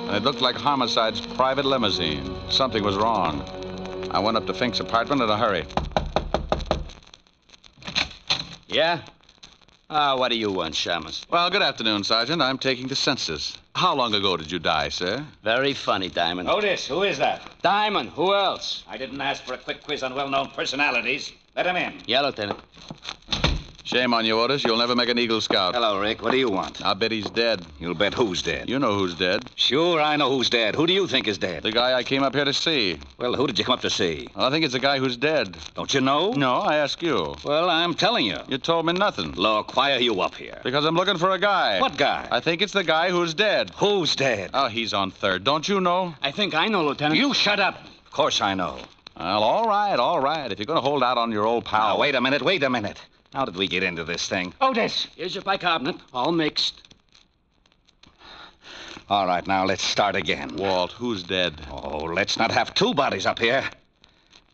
and it looked like Homicide's private limousine. Something was wrong. I went up to Fink's apartment in a hurry. Yeah? What do you want, Shamus? Well, good afternoon, Sergeant. I'm taking the census. How long ago did you die, sir? Very funny, Diamond. Otis, who is that? Diamond, who else? I didn't ask for a quick quiz on well-known personalities. Let him in. Yeah, Lieutenant. Shame on you, Otis. You'll never make an Eagle Scout. Hello, Rick. What do you want? I'll bet he's dead. You'll bet who's dead? You know who's dead. Sure, I know who's dead. Who do you think is dead? The guy I came up here to see. Well, who did you come up to see? Well, I think it's the guy who's dead. Don't you know? No, I ask you. Well, I'm telling you. You told me nothing. Look, why are you up here? Because I'm looking for a guy. What guy? I think it's the guy who's dead. Who's dead? Oh, he's on third. Don't you know? I think I know, Lieutenant. You shut up. Of course I know. Well, all right. If you're going to hold out on your old pal... Now, wait a minute. How did we get into this thing? Otis! Here's your bicarbonate, all mixed. All right, now let's start again. Walt, who's dead? Oh, let's not have two bodies up here.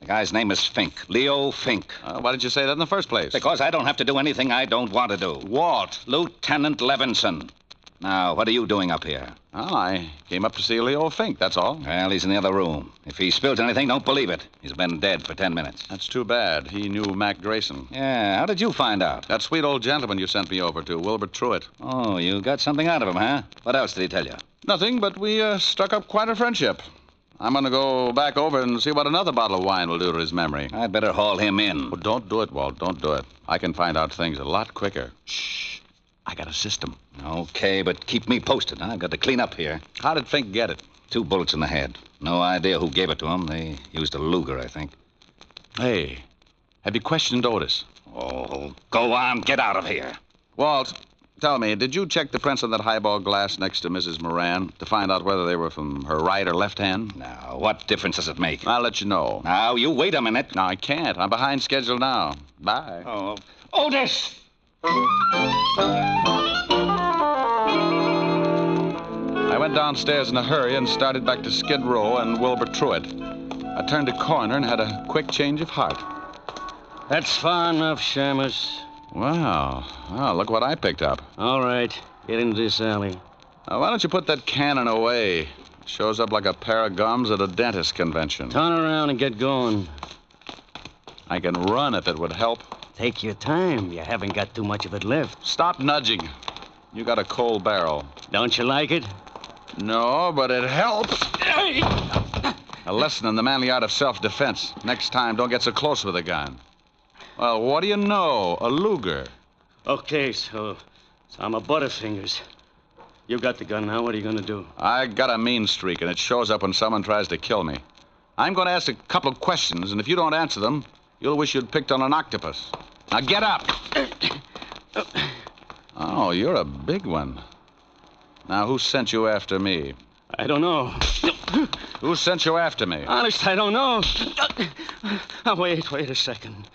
The guy's name is Fink, Leo Fink. Why didn't you say that in the first place? Because I don't have to do anything I don't want to do. Walt. Lieutenant Levinson. Now, what are you doing up here? Oh, I came up to see Leo Fink, that's all. Well, he's in the other room. If he spills anything, don't believe it. He's been dead for 10 minutes. That's too bad. He knew Mac Grayson. Yeah, how did you find out? That sweet old gentleman you sent me over to, Wilbur Truitt. Oh, you got something out of him, huh? What else did he tell you? Nothing, but we struck up quite a friendship. I'm going to go back over and see what another bottle of wine will do to his memory. I'd better haul him in. Well, don't do it, Walt. Don't do it. I can find out things a lot quicker. Shh. I got a system. Okay, but keep me posted. I've got to clean up here. How did Fink get it? 2 bullets in the head. No idea who gave it to him. They used a Luger, I think. Hey, have you questioned Otis? Oh, go on. Get out of here. Walt, tell me, did you check the prints on that highball glass next to Mrs. Moran to find out whether they were from her right or left hand? Now, what difference does it make? I'll let you know. Now, you wait a minute. No, I can't. I'm behind schedule now. Bye. Oh, Otis! I went downstairs in a hurry and started back to Skid Row and Wilbur Truitt. I turned a corner and had a quick change of heart. That's far enough, Shamus. Wow. Well, look what I picked up. All right. Get into this alley. Why don't you put that cannon away? It shows up like a pair of gums at a dentist convention. Turn around and get going. I can run if it would help. Take your time. You haven't got too much of it left. Stop nudging. You got a cold barrel. Don't you like it? No, but it helps. A lesson in the manly art of self-defense. Next time, don't get so close with a gun. Well, what do you know? A Luger. Okay, so I'm a Butterfingers. You got the gun now. What are you going to do? I got a mean streak, and it shows up when someone tries to kill me. I'm going to ask a couple of questions, and if you don't answer them, you'll wish you'd picked on an octopus. Now get up! Oh, you're a big one. Now, who sent you after me? I don't know. Who sent you after me? Honest, I don't know. Wait a second.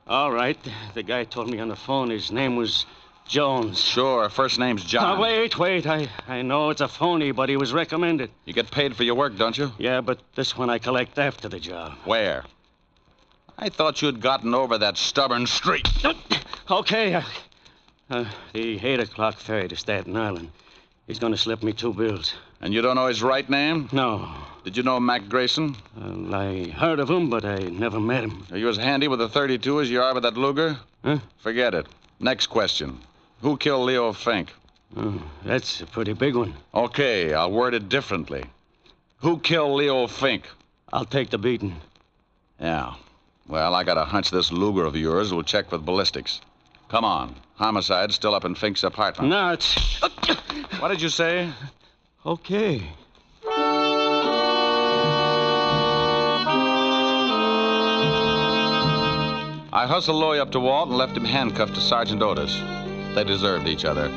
All right, the guy told me on the phone his name was Jones. Sure, first name's John. Wait. I know it's a phony, but he was recommended. You get paid for your work, don't you? Yeah, but this one I collect after the job. Where? I thought you'd gotten over that stubborn streak. Okay. The 8 o'clock ferry to Staten Island. He's going to slip me 2 bills. And you don't know his right name? No. Did you know Mac Grayson? I heard of him, but I never met him. Are you as handy with a .32 as you are with that Luger? Huh? Forget it. Next question. Who killed Leo Fink? Oh, that's a pretty big one. Okay, I'll word it differently. Who killed Leo Fink? I'll take the beating. Yeah. Well, I got a hunch this Luger of yours will check with ballistics. Come on. Homicide's still up in Fink's apartment. No, it's... What did you say? Okay. I hustled Loy up to Walt and left him handcuffed to Sergeant Otis. They deserved each other.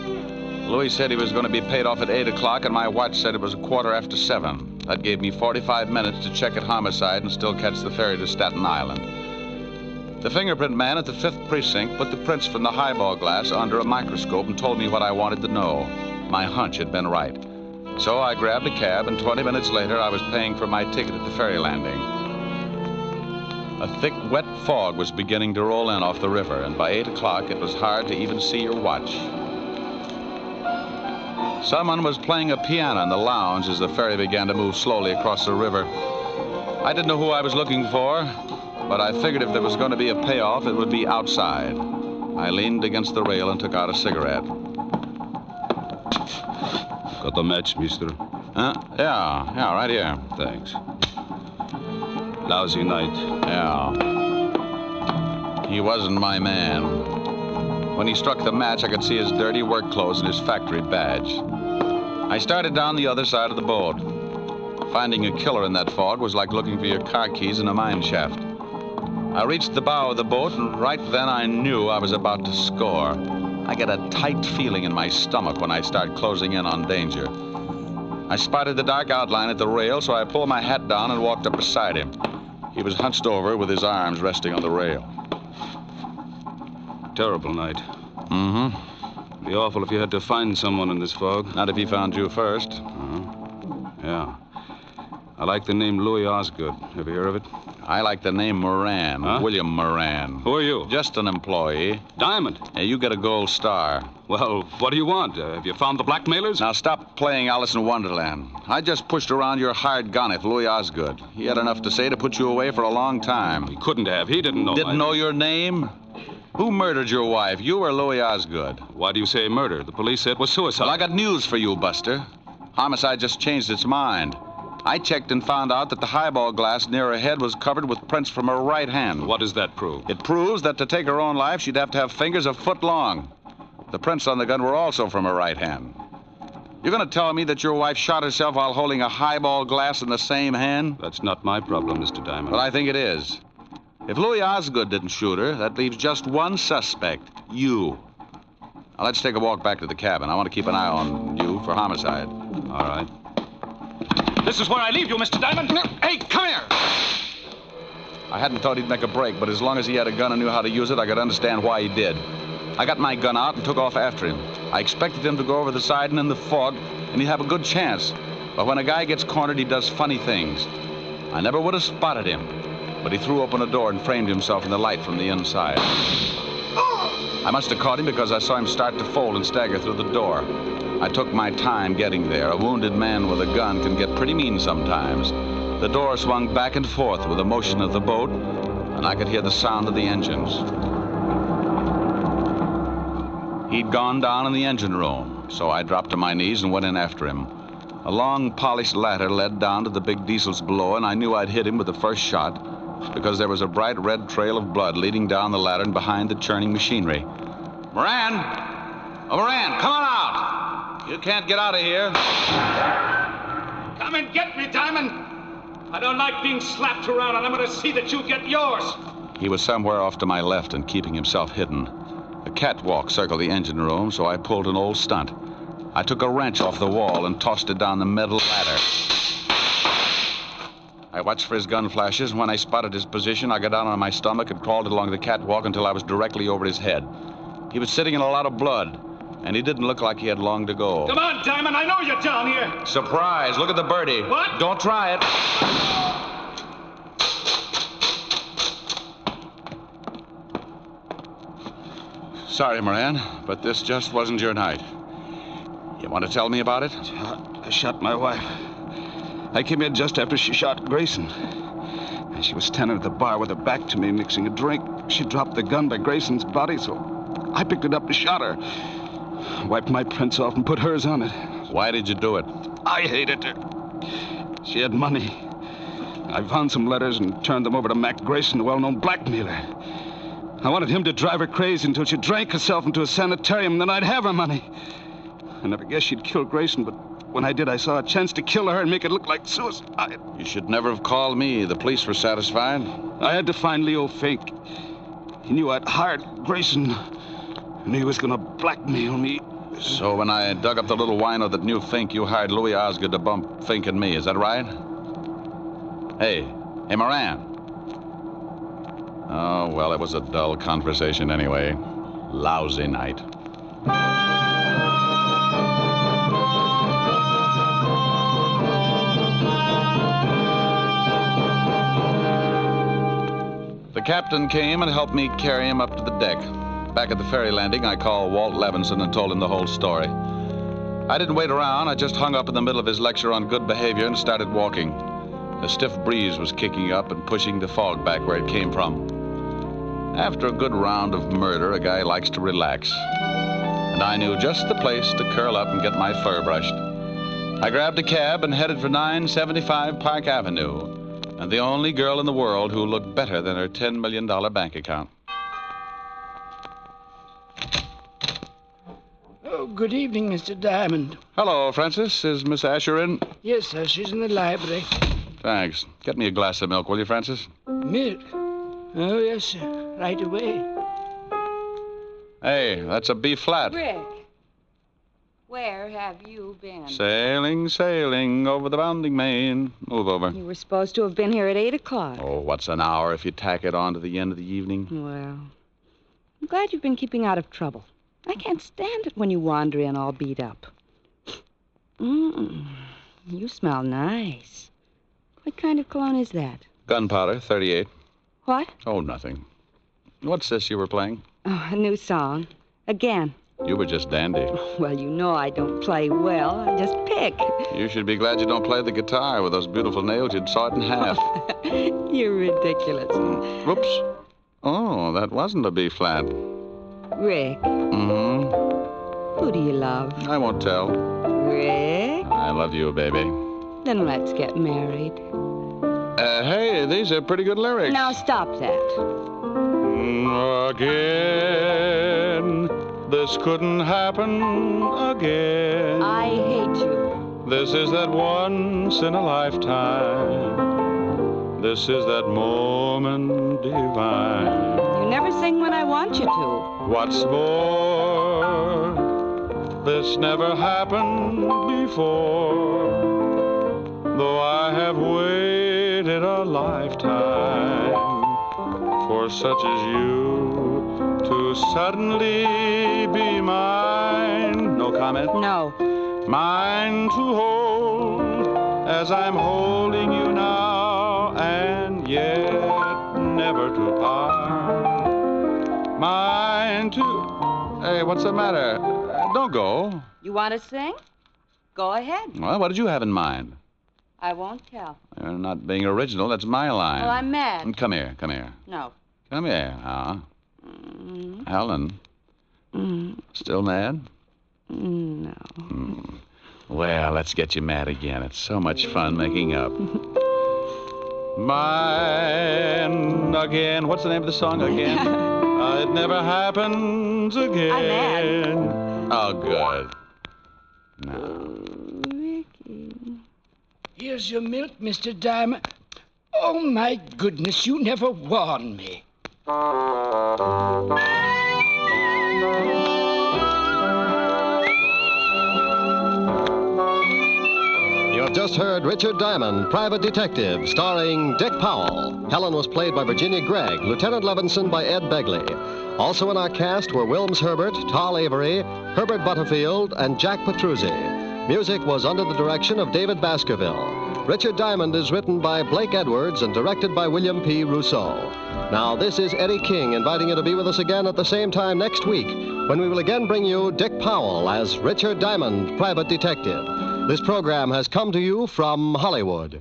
Louis said he was going to be paid off at 8 o'clock, and my watch said it was 7:15. That gave me 45 minutes to check at homicide and still catch the ferry to Staten Island. The fingerprint man at the 5th precinct put the prints from the highball glass under a microscope and told me what I wanted to know. My hunch had been right. So I grabbed a cab, and 20 minutes later, I was paying for my ticket at the ferry landing. A thick, wet fog was beginning to roll in off the river, and by 8 o'clock, it was hard to even see your watch. Someone was playing a piano in the lounge as the ferry began to move slowly across the river. I didn't know who I was looking for, but I figured if there was going to be a payoff, it would be outside. I leaned against the rail and took out a cigarette. Got the match, mister? Yeah, right here. Thanks. Lousy night. Yeah. He wasn't my man. When he struck the match, I could see his dirty work clothes and his factory badge. I started down the other side of the boat. Finding a killer in that fog was like looking for your car keys in a mine shaft. I reached the bow of the boat, and right then I knew I was about to score. I get a tight feeling in my stomach when I start closing in on danger. I spotted the dark outline at the rail, so I pulled my hat down and walked up beside him. He was hunched over with his arms resting on the rail. Terrible night. Mm-hmm. Be awful if you had to find someone in this fog. Not if he found you first. Yeah. I like the name Louis Osgood. Ever hear of it? I like the name Moran, William Moran. Who are you? Just an employee. Diamond. Yeah, you get a gold star. Well, what do you want? Have you found the blackmailers? Now stop playing Alice in Wonderland. I just pushed around your hired gunner, Louis Osgood. He had enough to say to put you away for a long time. He couldn't have. He didn't know. Didn't know your name? Who murdered your wife, you or Louis Osgood? Why do you say murder? The police said it was suicide. Well, I got news for you, Buster. Homicide just changed its mind. I checked and found out that the highball glass near her head was covered with prints from her right hand. What does that prove? It proves that to take her own life, she'd have to have fingers a foot long. The prints on the gun were also from her right hand. You're going to tell me that your wife shot herself while holding a highball glass in the same hand? That's not my problem, Mr. Diamond. But I think it is. If Louis Osgood didn't shoot her, that leaves just one suspect, you. Now, let's take a walk back to the cabin. I want to keep an eye on you for homicide. All right. This is where I leave you, Mr. Diamond. Hey, come here. I hadn't thought he'd make a break, but as long as he had a gun and knew how to use it, I could understand why he did. I got my gun out and took off after him. I expected him to go over the side and in the fog, and he'd have a good chance. But when a guy gets cornered, he does funny things. I never would have spotted him, but he threw open a door and framed himself in the light from the inside. I must have caught him because I saw him start to fold and stagger through the door. I took my time getting there. A wounded man with a gun can get pretty mean sometimes. The door swung back and forth with the motion of the boat, and I could hear the sound of the engines. He'd gone down in the engine room, so I dropped to my knees and went in after him. A long, polished ladder led down to the big diesels below, and I knew I'd hit him with the first shot because there was a bright red trail of blood leading down the ladder and behind the churning machinery. Moran! Oh, Moran, come on out! You can't get out of here. Come and get me, Diamond. I don't like being slapped around, and I'm going to see that you get yours. He was somewhere off to my left and keeping himself hidden. A catwalk circled the engine room, so I pulled an old stunt. I took a wrench off the wall and tossed it down the metal ladder. I watched for his gun flashes, and when I spotted his position, I got down on my stomach and crawled along the catwalk until I was directly over his head. He was sitting in a lot of blood, and he didn't look like he had long to go. Come on, Diamond, I know you're down here. Surprise, look at the birdie. What? Don't try it. Sorry, Moran, but this just wasn't your night. You want to tell me about it? I shot my wife. I came in just after she shot Grayson. And she was standing at the bar with her back to me, mixing a drink. She dropped the gun by Grayson's body, so I picked it up and shot her. Wiped my prints off and put hers on it. Why did you do it? I hated her. She had money. I found some letters and turned them over to Mac Grayson, a well-known blackmailer. I wanted him to drive her crazy until she drank herself into a sanitarium, and then I'd have her money. I never guessed she'd kill Grayson, but when I did, I saw a chance to kill her and make it look like suicide. You should never have called me. The police were satisfied. I had to find Leo Fink. He knew I'd hired Grayson, and he was going to blackmail me. So when I dug up the little wino that knew Fink, you hired Louis Osgood to bump Fink and me. Is that right? Hey, Moran. Oh, well, it was a dull conversation anyway. Lousy night. The captain came and helped me carry him up to the deck. Back at the ferry landing, I called Walt Levinson and told him the whole story. I didn't wait around. I just hung up in the middle of his lecture on good behavior and started walking. A stiff breeze was kicking up and pushing the fog back where it came from. After a good round of murder, a guy likes to relax. And I knew just the place to curl up and get my fur brushed. I grabbed a cab and headed for 975 Park Avenue, and the only girl in the world who looked better than her $10 million bank account. Oh, good evening, Mr. Diamond. Hello, Francis. Is Miss Asher in? Yes, sir. She's in the library. Thanks. Get me a glass of milk, will you, Francis? Milk? Oh, yes, sir. Right away. Hey, that's a B flat. Rick, where have you been? Sailing, sailing over the bounding main. Move over. You were supposed to have been here at 8 o'clock. Oh, what's an hour if you tack it on to the end of the evening? Well, I'm glad you've been keeping out of trouble. I can't stand it when you wander in all beat up. You smell nice. What kind of cologne is that? Gunpowder, 38. What? Oh, nothing. What's this you were playing? Oh, a new song. Again. You were just dandy. Well, you know I don't play well. I just pick. You should be glad you don't play the guitar. With those beautiful nails, you'd saw it in half. You're ridiculous. Whoops. Oh, that wasn't a B flat. Rick. Mm-hmm. Who do you love? I won't tell. Rick? I love you, baby. Then let's get married. Hey, these are pretty good lyrics. Now stop that. Again, this couldn't happen again. I hate you. This is that once in a lifetime. This is that moment divine. You never sing when I want you to. What's more, this never happened before. Though I have waited a lifetime for such as you to suddenly be mine. No comment? No. Mine to hold as I'm holding you now, and yet never to part. Mine to... Hey, what's the matter? Don't go. You want to sing? Go ahead. Well, what did you have in mind? I won't tell. You're not being original. That's my line. Well, I'm mad. Come here, come here. No. Come here, Helen. Still mad? No. Well, let's get you mad again. It's so much fun making up. Mine again. What's the name of the song again? It never happens again. I'm mad. Oh, good. No. Ricky. Here's your milk, Mr. Diamond. Oh, my goodness, you never warned me. You have just heard Richard Diamond, Private Detective, starring Dick Powell. Helen was played by Virginia Gregg, Lieutenant Levinson by Ed Begley. Also in our cast were Wilms Herbert, Tal Avery, Herbert Butterfield, and Jack Petruzzi. Music was under the direction of David Baskerville. Richard Diamond is written by Blake Edwards and directed by William P. Rousseau. Now, this is Eddie King inviting you to be with us again at the same time next week when we will again bring you Dick Powell as Richard Diamond, Private Detective. This program has come to you from Hollywood.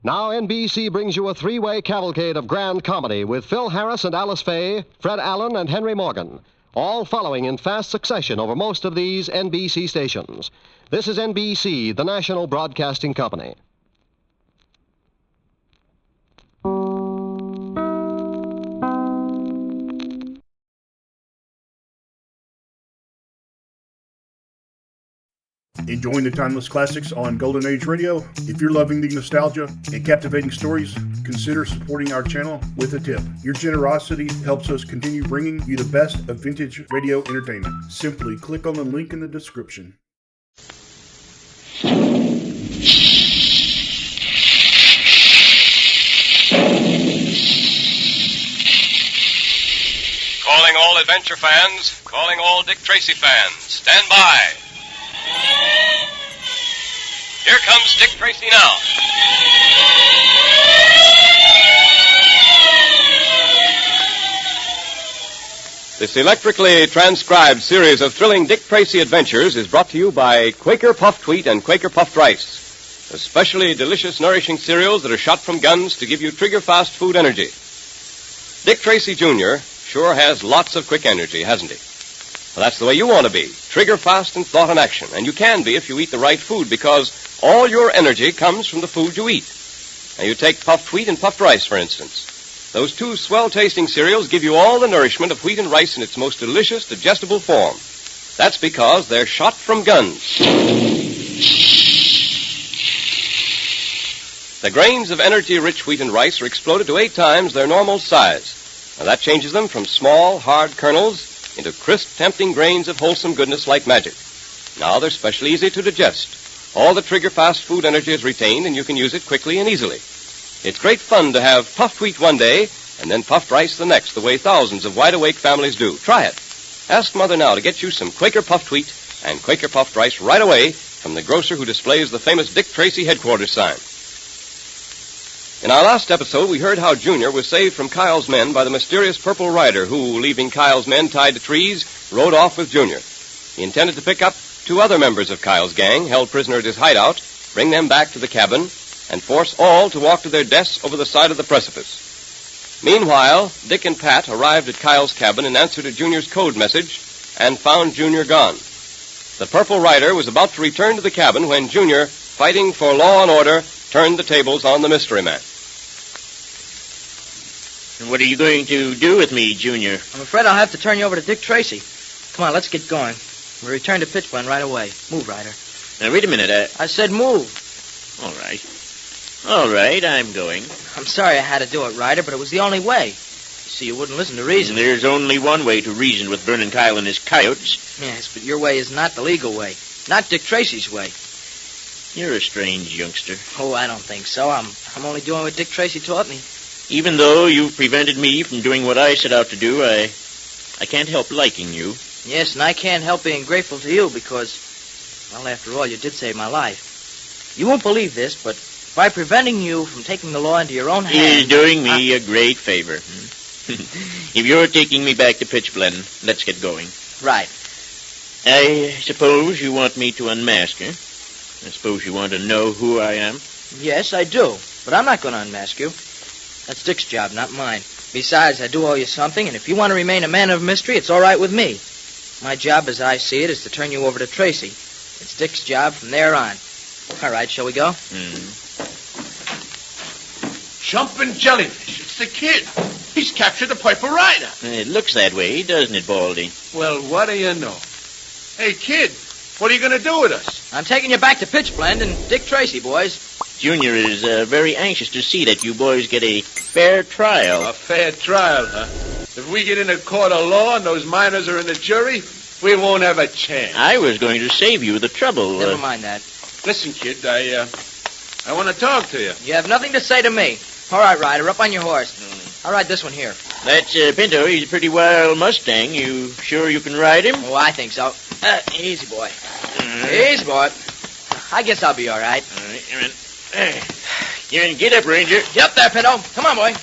Now, NBC brings you a three-way cavalcade of grand comedy with Phil Harris and Alice Faye, Fred Allen and Henry Morgan, all following in fast succession over most of these NBC stations. This is NBC, the national broadcasting company. Enjoying the timeless classics on Golden Age Radio? If you're loving the nostalgia and captivating stories, consider supporting our channel with a tip. Your generosity helps us continue bringing you the best of vintage radio entertainment. Simply click on the link in the description. Calling all adventure fans, calling all Dick Tracy fans. Stand by. Here comes Dick Tracy now. This electrically transcribed series of thrilling Dick Tracy adventures is brought to you by Quaker Puffed Wheat and Quaker Puffed Rice, especially delicious, nourishing cereals that are shot from guns to give you trigger-fast food energy. Dick Tracy, Jr. sure has lots of quick energy, hasn't he? Well, that's the way you want to be, trigger-fast in thought and action. And you can be if you eat the right food, because all your energy comes from the food you eat. Now, you take puffed wheat and puffed rice, for instance. Those two swell-tasting cereals give you all the nourishment of wheat and rice in its most delicious, digestible form. That's because they're shot from guns. The grains of energy-rich wheat and rice are exploded to 8 times their normal size. Now, that changes them from small, hard kernels into crisp, tempting grains of wholesome goodness like magic. Now they're specially easy to digest. All the trigger-fast food energy is retained, and you can use it quickly and easily. It's great fun to have puffed wheat one day and then puffed rice the next, the way thousands of wide-awake families do. Try it. Ask Mother now to get you some Quaker puffed wheat and Quaker puffed rice right away from the grocer who displays the famous Dick Tracy headquarters sign. In our last episode, we heard how Junior was saved from Kyle's men by the mysterious Purple Rider who, leaving Kyle's men tied to trees, rode off with Junior. He intended to pick up 2 other members of Kyle's gang, held prisoner at his hideout, bring them back to the cabin, and force all to walk to their deaths over the side of the precipice. Meanwhile, Dick and Pat arrived at Kyle's cabin in answer to Junior's code message and found Junior gone. The Purple Rider was about to return to the cabin when Junior, fighting for law and order, turned the tables on the mystery man. And what are you going to do with me, Junior? I'm afraid I'll have to turn you over to Dick Tracy. Come on, let's get going. We'll return to Pitchblende right away. Move, Ryder. Now, wait a minute. I said move. All right. All right, I'm going. I'm sorry I had to do it, Ryder, but it was the only way. You see, you wouldn't listen to reason. There's only one way to reason with Vernon Kyle and his coyotes. Yes, but your way is not the legal way. Not Dick Tracy's way. You're a strange youngster. Oh, I don't think so. I'm only doing what Dick Tracy taught me. Even though you've prevented me from doing what I set out to do, I can't help liking you. Yes, and I can't help being grateful to you because, well, after all, you did save my life. You won't believe this, but by preventing you from taking the law into your own hands... He's doing me a great favor. If you're taking me back to Pitchblende, let's get going. Right. I suppose you want me to unmask her. I suppose you want to know who I am. Yes, I do, but I'm not going to unmask you. That's Dick's job, not mine. Besides, I do owe you something, and if you want to remain a man of mystery, it's all right with me. My job, as I see it, is to turn you over to Tracy. It's Dick's job from there on. All right, shall we go? Jumping jellyfish. It's the kid. He's captured the Purple Rider. It looks that way, doesn't it, Baldy? Well, what do you know? Hey, kid, what are you going to do with us? I'm taking you back to Pitchblende and Dick Tracy, boys. Junior is very anxious to see that you boys get a fair trial. A fair trial, huh? If we get in a court of law and those miners are in the jury, we won't have a chance. I was going to save you the trouble. Never mind that. Listen, kid, I want to talk to you. You have nothing to say to me. All right, Ryder, up on your horse. I'll ride this one here. That's Pinto. He's a pretty wild Mustang. You sure you can ride him? Oh, I think so. Easy, boy. Easy, boy. I guess I'll be all right. All right, you're in. Get up, Ranger. Get up there, Pinto. Come on, boy.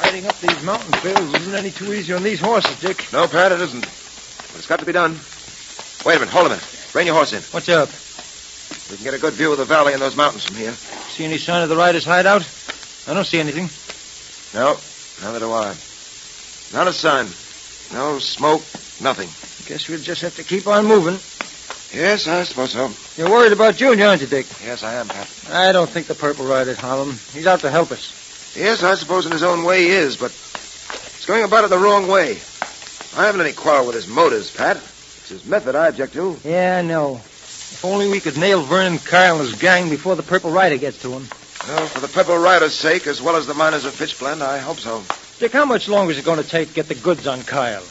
Riding up these mountain trails isn't any too easy on these horses, Dick. No, Pat, it isn't. But it's got to be done. Wait a minute. Hold a minute. Rein your horse in. What's up? We can get a good view of the valley and those mountains from here. See any sign of the rider's hideout? I don't see anything. No, neither do I. Not a sign. No smoke, nothing. Guess we'll just have to keep on moving. Yes, I suppose so. You're worried about Junior, aren't you, Dick? Yes, I am, Pat. I don't think the Purple Rider's Harlem. He's out to help us. Yes, I suppose in his own way he is, but he's going about it the wrong way. I haven't any quarrel with his motives, Pat. It's his method I object to. Yeah, I know. If only we could nail Vernon Kyle and his gang before the Purple Rider gets to him. Well, for the Purple Rider's sake, as well as the miners of Pitchblende, I hope so. Dick, how much longer is it going to take to get the goods on Kyle?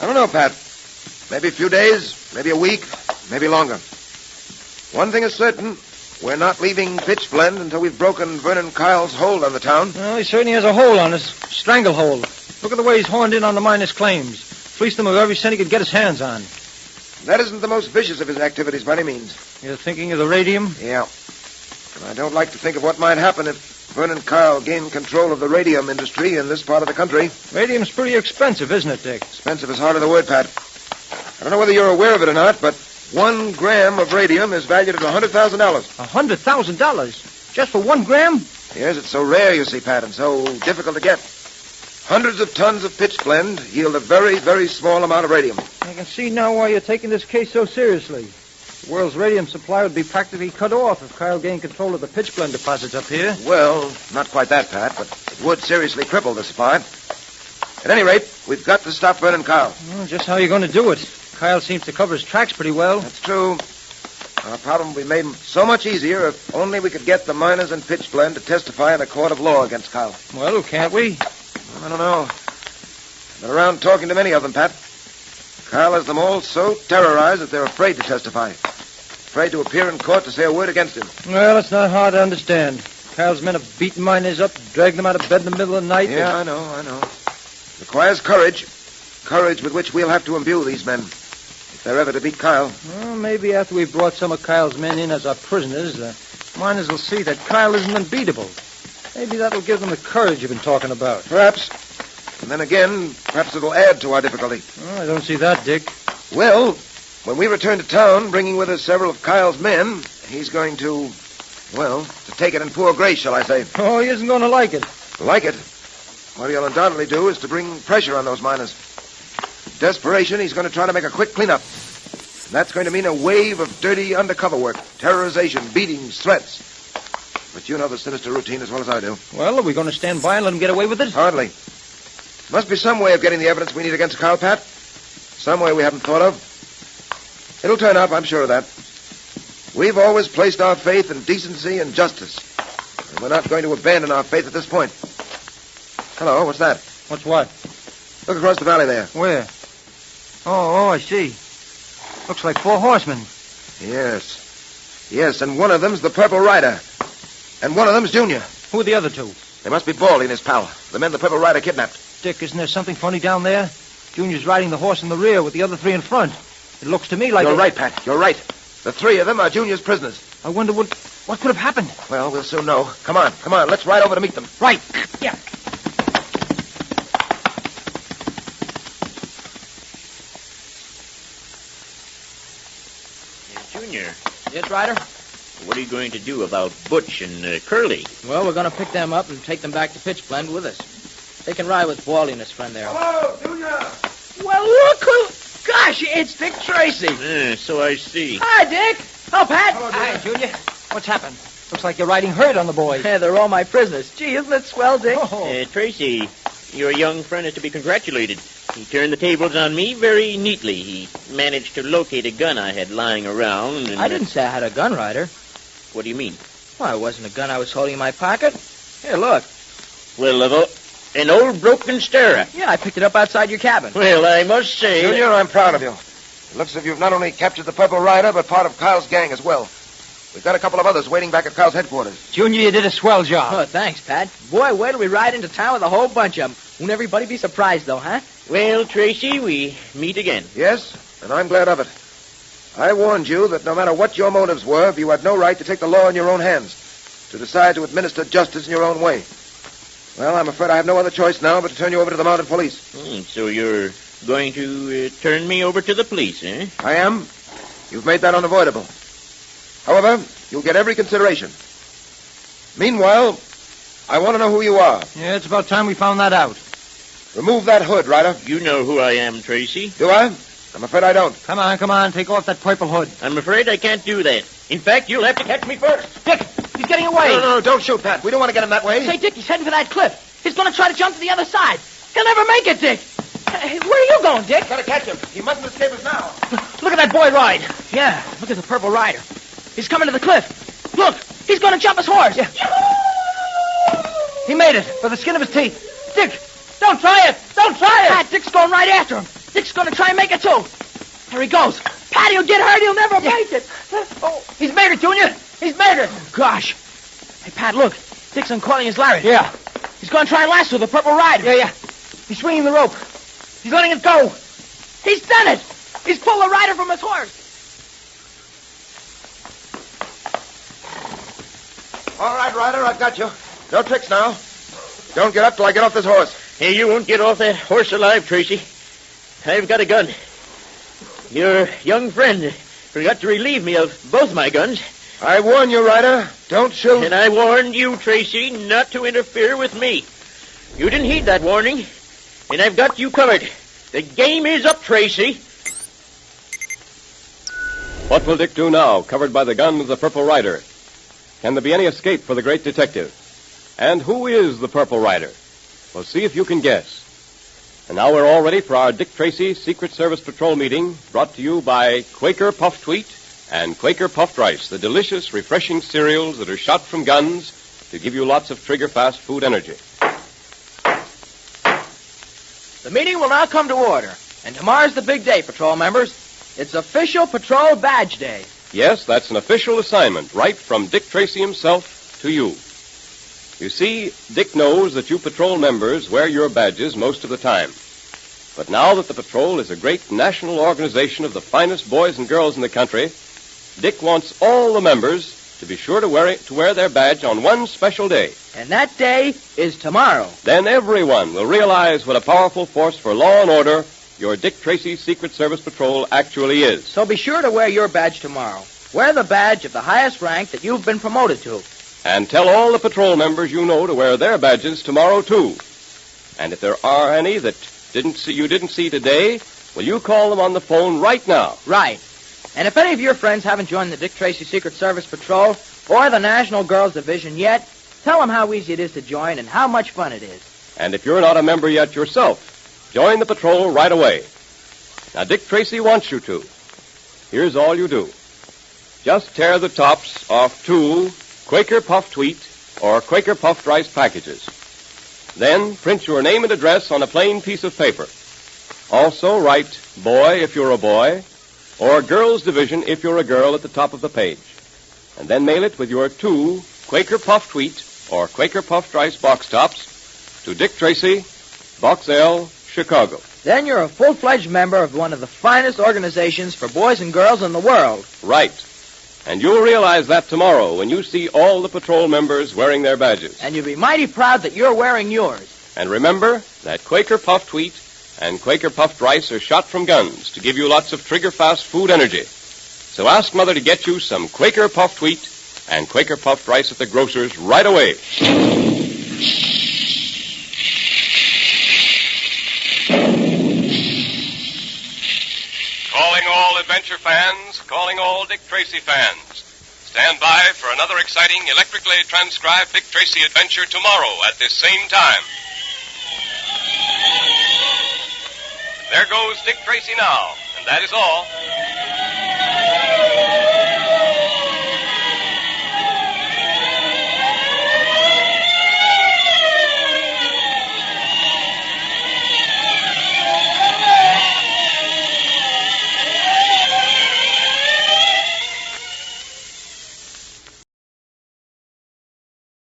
I don't know, Pat. Maybe a few days, maybe a week, maybe longer. One thing is certain. We're not leaving Pitchblende until we've broken Vernon Kyle's hold on the town. Well, he certainly has a hold on us. Stranglehold. Look at the way he's horned in on the miners' claims. Fleeced them of every cent he could get his hands on. That isn't the most vicious of his activities by any means. You're thinking of the radium? Yeah. And I don't like to think of what might happen if Vernon Kyle gained control of the radium industry in this part of the country. Radium's pretty expensive, isn't it, Dick? Expensive is hard of the word, Pat. I don't know whether you're aware of it or not, but 1 gram of radium is valued at $100,000. $100,000? Just for 1 gram? Yes, it's so rare, you see, Pat, and so difficult to get. Hundreds of tons of pitchblende yield a very, very small amount of radium. I can see now why you're taking this case so seriously. The world's radium supply would be practically cut off if Kyle gained control of the pitchblende deposits up here. Well, not quite that, Pat, but it would seriously cripple the supply. At any rate, we've got to stop Vernon Kyle. Well, just how are you going to do it? Kyle seems to cover his tracks pretty well. That's true. Our problem would be made so much easier if only we could get the miners and Pitchblende to testify in a court of law against Kyle. Well, can't we? I don't know. I've been around talking to many of them, Pat. Kyle has them all so terrorized that they're afraid to testify. Afraid to appear in court to say a word against him. Well, it's not hard to understand. Kyle's men have beaten miners up, dragged them out of bed in the middle of the night. Yeah, I know. It requires courage. Courage with which we'll have to imbue these men. If they're ever to beat Kyle. Well, maybe after we've brought some of Kyle's men in as our prisoners, the miners will see that Kyle isn't unbeatable. Maybe that'll give them the courage you've been talking about. Perhaps. And then again, perhaps it'll add to our difficulty. Oh, I don't see that, Dick. Well, when we return to town, bringing with us several of Kyle's men, he's going to take it in poor grace, shall I say. Oh, he isn't going to like it. Like it? What he'll undoubtedly do is to bring pressure on those miners. Desperation, he's going to try to make a quick cleanup. And that's going to mean a wave of dirty undercover work, terrorization, beatings, threats. But you know the sinister routine as well as I do. Well, are we going to stand by and let him get away with it? Hardly. Must be some way of getting the evidence we need against Kyle, Pat. Some way we haven't thought of. It'll turn up, I'm sure of that. We've always placed our faith in decency and justice. And we're not going to abandon our faith at this point. Hello, what's that? What's what? Look across the valley there. Where? Oh, I see. Looks like 4 horsemen. Yes, and one of them's the Purple Rider. And one of them's Junior. Who are the other 2? They must be Baldy and his pal, the men the Purple Rider kidnapped. Dick, isn't there something funny down there? Junior's riding the horse in the rear with the other 3 in front. It looks to me like... You're right, Pat. You're right. The 3 of them are Junior's prisoners. I wonder what could have happened. Well, we'll soon know. Come on. Let's ride over to meet them. Right. Yeah. Junior, Yes, Ryder? what are you going to do about Butch and Curly? Well, we're going to pick them up and take them back to Pitchblende with us. They can ride with Baldy and his friend there. Hello, Junior! Well, look who... Gosh, it's Dick Tracy. So I see. Hi, Dick. Oh, Pat. Hello, Hi, Junior. What's happened? Looks like you're riding herd on the boys. Yeah, they're all my prisoners. Gee, isn't it swell, Dick? Tracy, your young friend is to be congratulated. He turned the tables on me very neatly. He managed to locate a gun I had lying around. And, I didn't say I had a gun, Ryder. What do you mean? Well, it wasn't a gun I was holding in my pocket. Here, look. Well, an old broken stirrer. Yeah, I picked it up outside your cabin. Well, I must say... Junior, I'm proud of you. It looks as if you've not only captured the Purple Rider, but part of Kyle's gang as well. We've got a couple of others waiting back at Kyle's headquarters. Junior, you did a swell job. Oh, thanks, Pat. Boy, wait till we ride into town with a whole bunch of them. Won't everybody be surprised, though, huh? Well, Tracy, we meet again. Yes, and I'm glad of it. I warned you that no matter what your motives were, you had no right to take the law in your own hands, to decide to administer justice in your own way. Well, I'm afraid I have no other choice now but to turn you over to the mounted police. So you're going to turn me over to the police, eh? I am. You've made that unavoidable. However, you'll get every consideration. Meanwhile, I want to know who you are. Yeah, it's about time we found that out. Remove that hood, Ryder. You know who I am, Tracy. Do I? I'm afraid I don't. Come on. Take off that purple hood. I'm afraid I can't do that. In fact, you'll have to catch me first. Dick, he's getting away. No, don't shoot, Pat. We don't want to get him that way. Say, Dick, he's heading for that cliff. He's going to try to jump to the other side. He'll never make it, Dick. Hey, where are you going, Dick? Gotta catch him. He mustn't escape us now. Look at that boy ride. Yeah, look at the purple rider. He's coming to the cliff. Look, he's going to jump his horse. Yeah. He made it, for the skin of his teeth. Dick, don't try it. Don't try it. Pat, Dick's going right after him. Dick's going to try and make it, too. There he goes. Pat, he'll get hurt. He'll never make it. Oh, he's made it, Junior. He's made it. Oh, gosh. Hey, Pat, look. Dick's uncoiling his lariat. Yeah. He's going to try and lasso the purple rider. Yeah. He's swinging the rope. He's letting it go. He's done it. He's pulled the rider from his horse. All right, Ryder, I've got you. No tricks now. Don't get up till I get off this horse. Hey, you won't get off that horse alive, Tracy. I've got a gun. Your young friend forgot to relieve me of both my guns. I warn you, Ryder. Don't shoot. And I warned you, Tracy, not to interfere with me. You didn't heed that warning, and I've got you covered. The game is up, Tracy. What will Dick do now, covered by the gun of the Purple Rider? Can there be any escape for the great detective? And who is the Purple Rider? Well, see if you can guess. And now we're all ready for our Dick Tracy Secret Service Patrol meeting, brought to you by Quaker Puffed Wheat and Quaker Puffed Rice, the delicious, refreshing cereals that are shot from guns to give you lots of trigger-fast food energy. The meeting will now come to order. And tomorrow's the big day, patrol members. It's official patrol badge day. Yes, that's an official assignment, right from Dick Tracy himself to you. You see, Dick knows that you patrol members wear your badges most of the time. But now that the patrol is a great national organization of the finest boys and girls in the country, Dick wants all the members to be sure to wear their badge on one special day. And that day is tomorrow. Then everyone will realize what a powerful force for law and order your Dick Tracy Secret Service Patrol actually is. So be sure to wear your badge tomorrow. Wear the badge of the highest rank that you've been promoted to. And tell all the patrol members you know to wear their badges tomorrow, too. And if there are any that you didn't see today, will you call them on the phone right now? Right. And if any of your friends haven't joined the Dick Tracy Secret Service Patrol or the National Girls Division yet, tell them how easy it is to join and how much fun it is. And if you're not a member yet yourself, join the patrol right away. Now, Dick Tracy wants you to. Here's all you do. Just tear the tops off 2 Quaker Puffed Wheat or Quaker Puffed Rice packages. Then print your name and address on a plain piece of paper. Also write boy if you're a boy, or Girls Division if you're a girl at the top of the page. And then mail it with your 2 Quaker Puffed Wheat or Quaker Puffed Rice box tops to Dick Tracy, Box L, Chicago. Then you're a full-fledged member of one of the finest organizations for boys and girls in the world. Right. And you'll realize that tomorrow when you see all the patrol members wearing their badges. And you'll be mighty proud that you're wearing yours. And remember that Quaker Puffed Wheat and Quaker Puffed Rice are shot from guns to give you lots of trigger-fast food energy. So ask Mother to get you some Quaker Puffed Wheat and Quaker Puffed Rice at the grocer's right away. Calling all adventure fans, calling all Dick Tracy fans. Stand by for another exciting, electrically transcribed Dick Tracy adventure tomorrow at this same time. There goes Dick Tracy now, and that is all.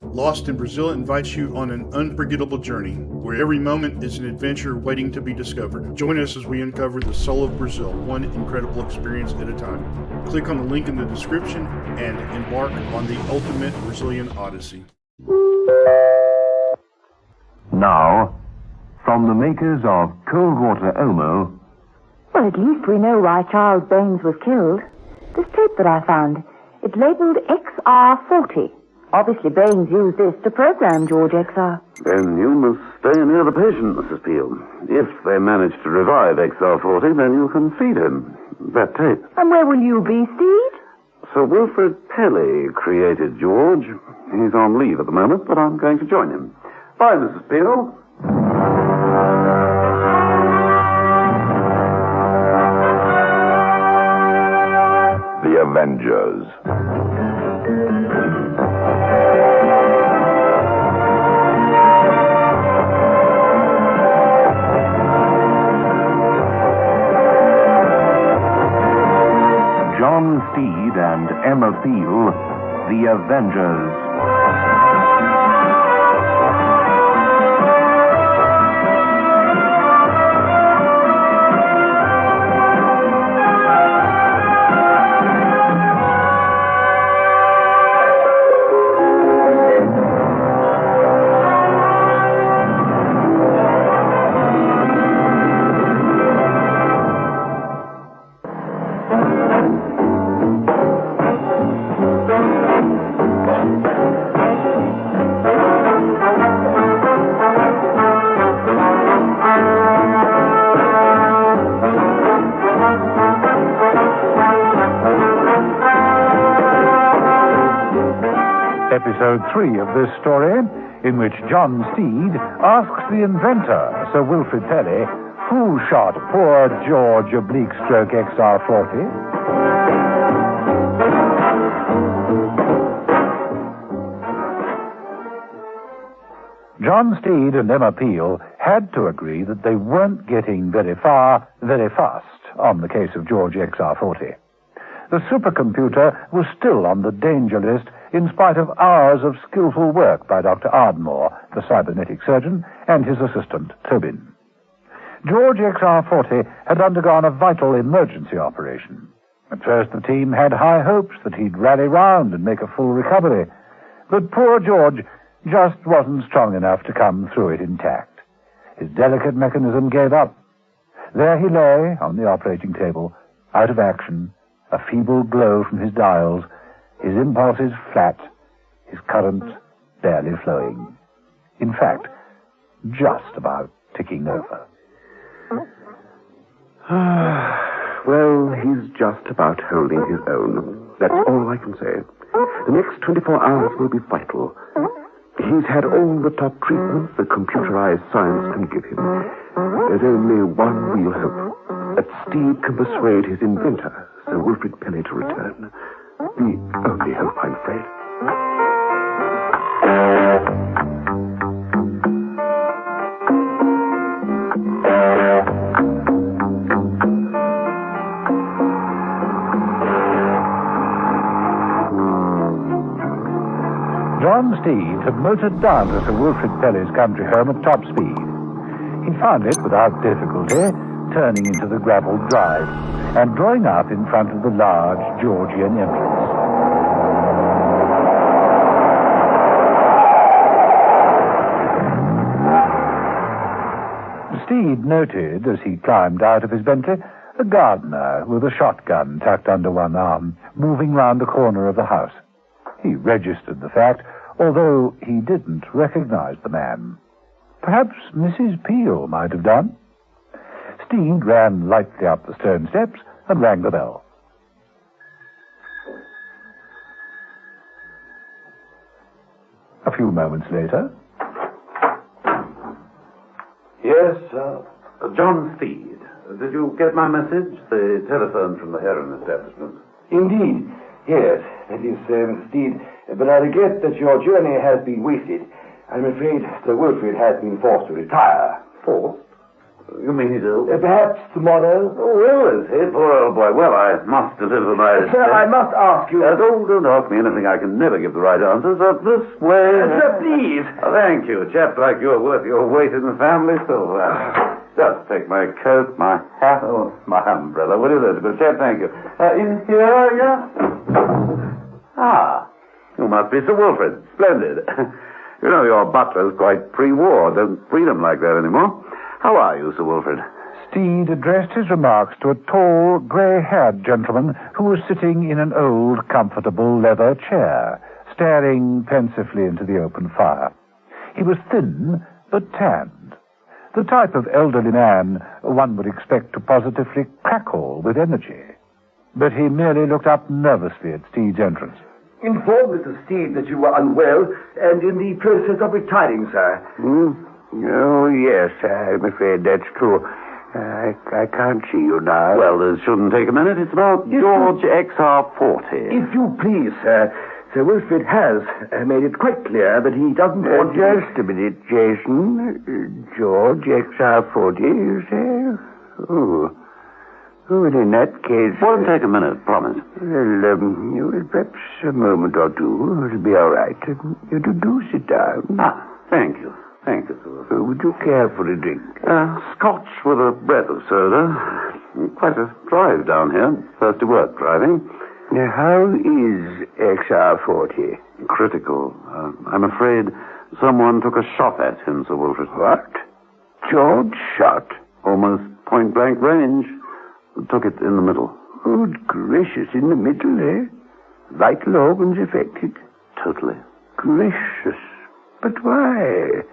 Lost in Brazil invites you on an unforgettable journey, where every moment is an adventure waiting to be discovered. Join us as we uncover the soul of Brazil, one incredible experience at a time. Click on the link in the description and embark on the ultimate Brazilian odyssey. Now, from the makers of Cold Water Omo. Well, at least we know why Charles Baines was killed. This tape that I found, it's labeled XR40. Obviously, Baines used this to program George XR. Then you must stay near the patient, Mrs. Peel. If they manage to revive XR40, then you can feed him that tape. And where will you be, Steve? Sir Wilfrid Pelly created George. He's on leave at the moment, but I'm going to join him. Bye, Mrs. Peel. The Avengers. John Steed and Emma Peel, The Avengers. Episode 3 of this story, in which John Steed asks the inventor, Sir Wilfrid Pelly, who shot poor George Oblique Stroke XR40. John Steed and Emma Peel had to agree that they weren't getting very far, very fast on the case of George XR40. The supercomputer was still on the danger list in spite of hours of skillful work by Dr. Ardmore, the cybernetic surgeon, and his assistant, Tobin. George XR40 had undergone a vital emergency operation. At first, the team had high hopes that he'd rally round and make a full recovery. But poor George just wasn't strong enough to come through it intact. His delicate mechanism gave up. There he lay on the operating table, out of action, a feeble glow from his dials, his impulses flat, his current barely flowing. In fact, just about ticking over. Well, he's just about holding his own. That's all I can say. The next 24 hours will be vital. He's had all the top treatments that computerized science can give him. There's only one real hope. That Steve can persuade his inventor, Sir Wilfrid Pelly, to return. The only hope, I'm afraid. John Steed had motored down to Sir Wilfrid Pelly's country home at top speed. He found it without difficulty, turning into the gravelled drive and drawing up in front of the large Georgian entrance. Steed noted, as he climbed out of his Bentley, a gardener with a shotgun tucked under one arm, moving round the corner of the house. He registered the fact, although he didn't recognize the man. Perhaps Mrs. Peel might have done. Steed ran lightly up the stone steps and rang the bell. A few moments later. Yes, John Steed. Did you get my message? The telephone from the heroin establishment. Indeed. Yes, that is, Mr. Steed. But I regret that your journey has been wasted. I'm afraid Sir Wilfrid has been forced to retire. Forced? You mean he's ill? Perhaps tomorrow. Oh, ill is he? Poor old boy. Well, I must deliver my... Sir, I must ask you... Don't ask me anything. I can never give the right answers. This way... Sir, please. Thank you. A chap like you are worth your weight in the family silver. Just take my coat, my hat, my umbrella. What is it? Good chap, thank you. In here, yeah? Ah, you must be Sir Wilfrid. Splendid. You know, your butler's quite pre-war. Don't treat him like that anymore. How are you, Sir Wilfrid? Steed addressed his remarks to a tall, grey-haired gentleman who was sitting in an old, comfortable leather chair, staring pensively into the open fire. He was thin, but tanned. The type of elderly man one would expect to positively crackle with energy. But he merely looked up nervously at Steed's entrance. Informed Mr. Steed that you were unwell and in the process of retiring, sir. Oh, yes, I'm afraid that's true. I can't see you now. Well, this shouldn't take a minute. It's about George XR40. If you please, sir. Sir Wilfrid has made it quite clear that he doesn't want to... Just a minute, Jason. George XR40, you say? Oh, in that case... Won't take a minute, promise. Well, perhaps a moment or two. It'll be all right. You do sit down. Thank you. Thank you, sir. Would you care for a drink? Scotch with a breath of soda. Quite a drive down here. First to work driving. Now, how is XR40? Critical. I'm afraid someone took a shot at him, Sir Wilfrid. What? George shot? Almost point-blank range. Took it in the middle. Good gracious, in the middle, eh? Vital organs affected? Totally. Gracious. But why?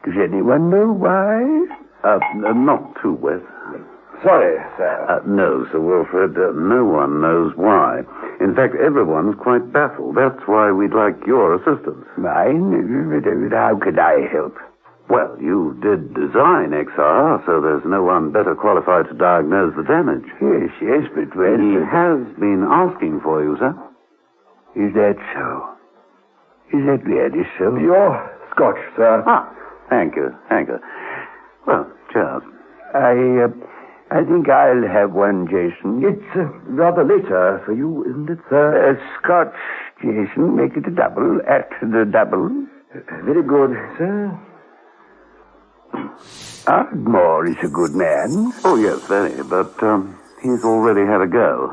Does anyone know why? Not too wet. Sorry, sir. No, Sir Wilfrid. No one knows why. In fact, everyone's quite baffled. That's why we'd like your assistance. Mine? How could I help? Well, you did design XR, so there's no one better qualified to diagnose the damage. Yes, but when... He has been asking for you, sir. Is that so? Is that really so? You're Scotch, sir. Thank you. Well, cheers. I think I'll have one, Jason. It's rather later for you, isn't it, sir? Scotch, Jason. Make it a double. At the double. Very good, sir. Ardmore is a good man. Oh, yes, very. But he's already had a go.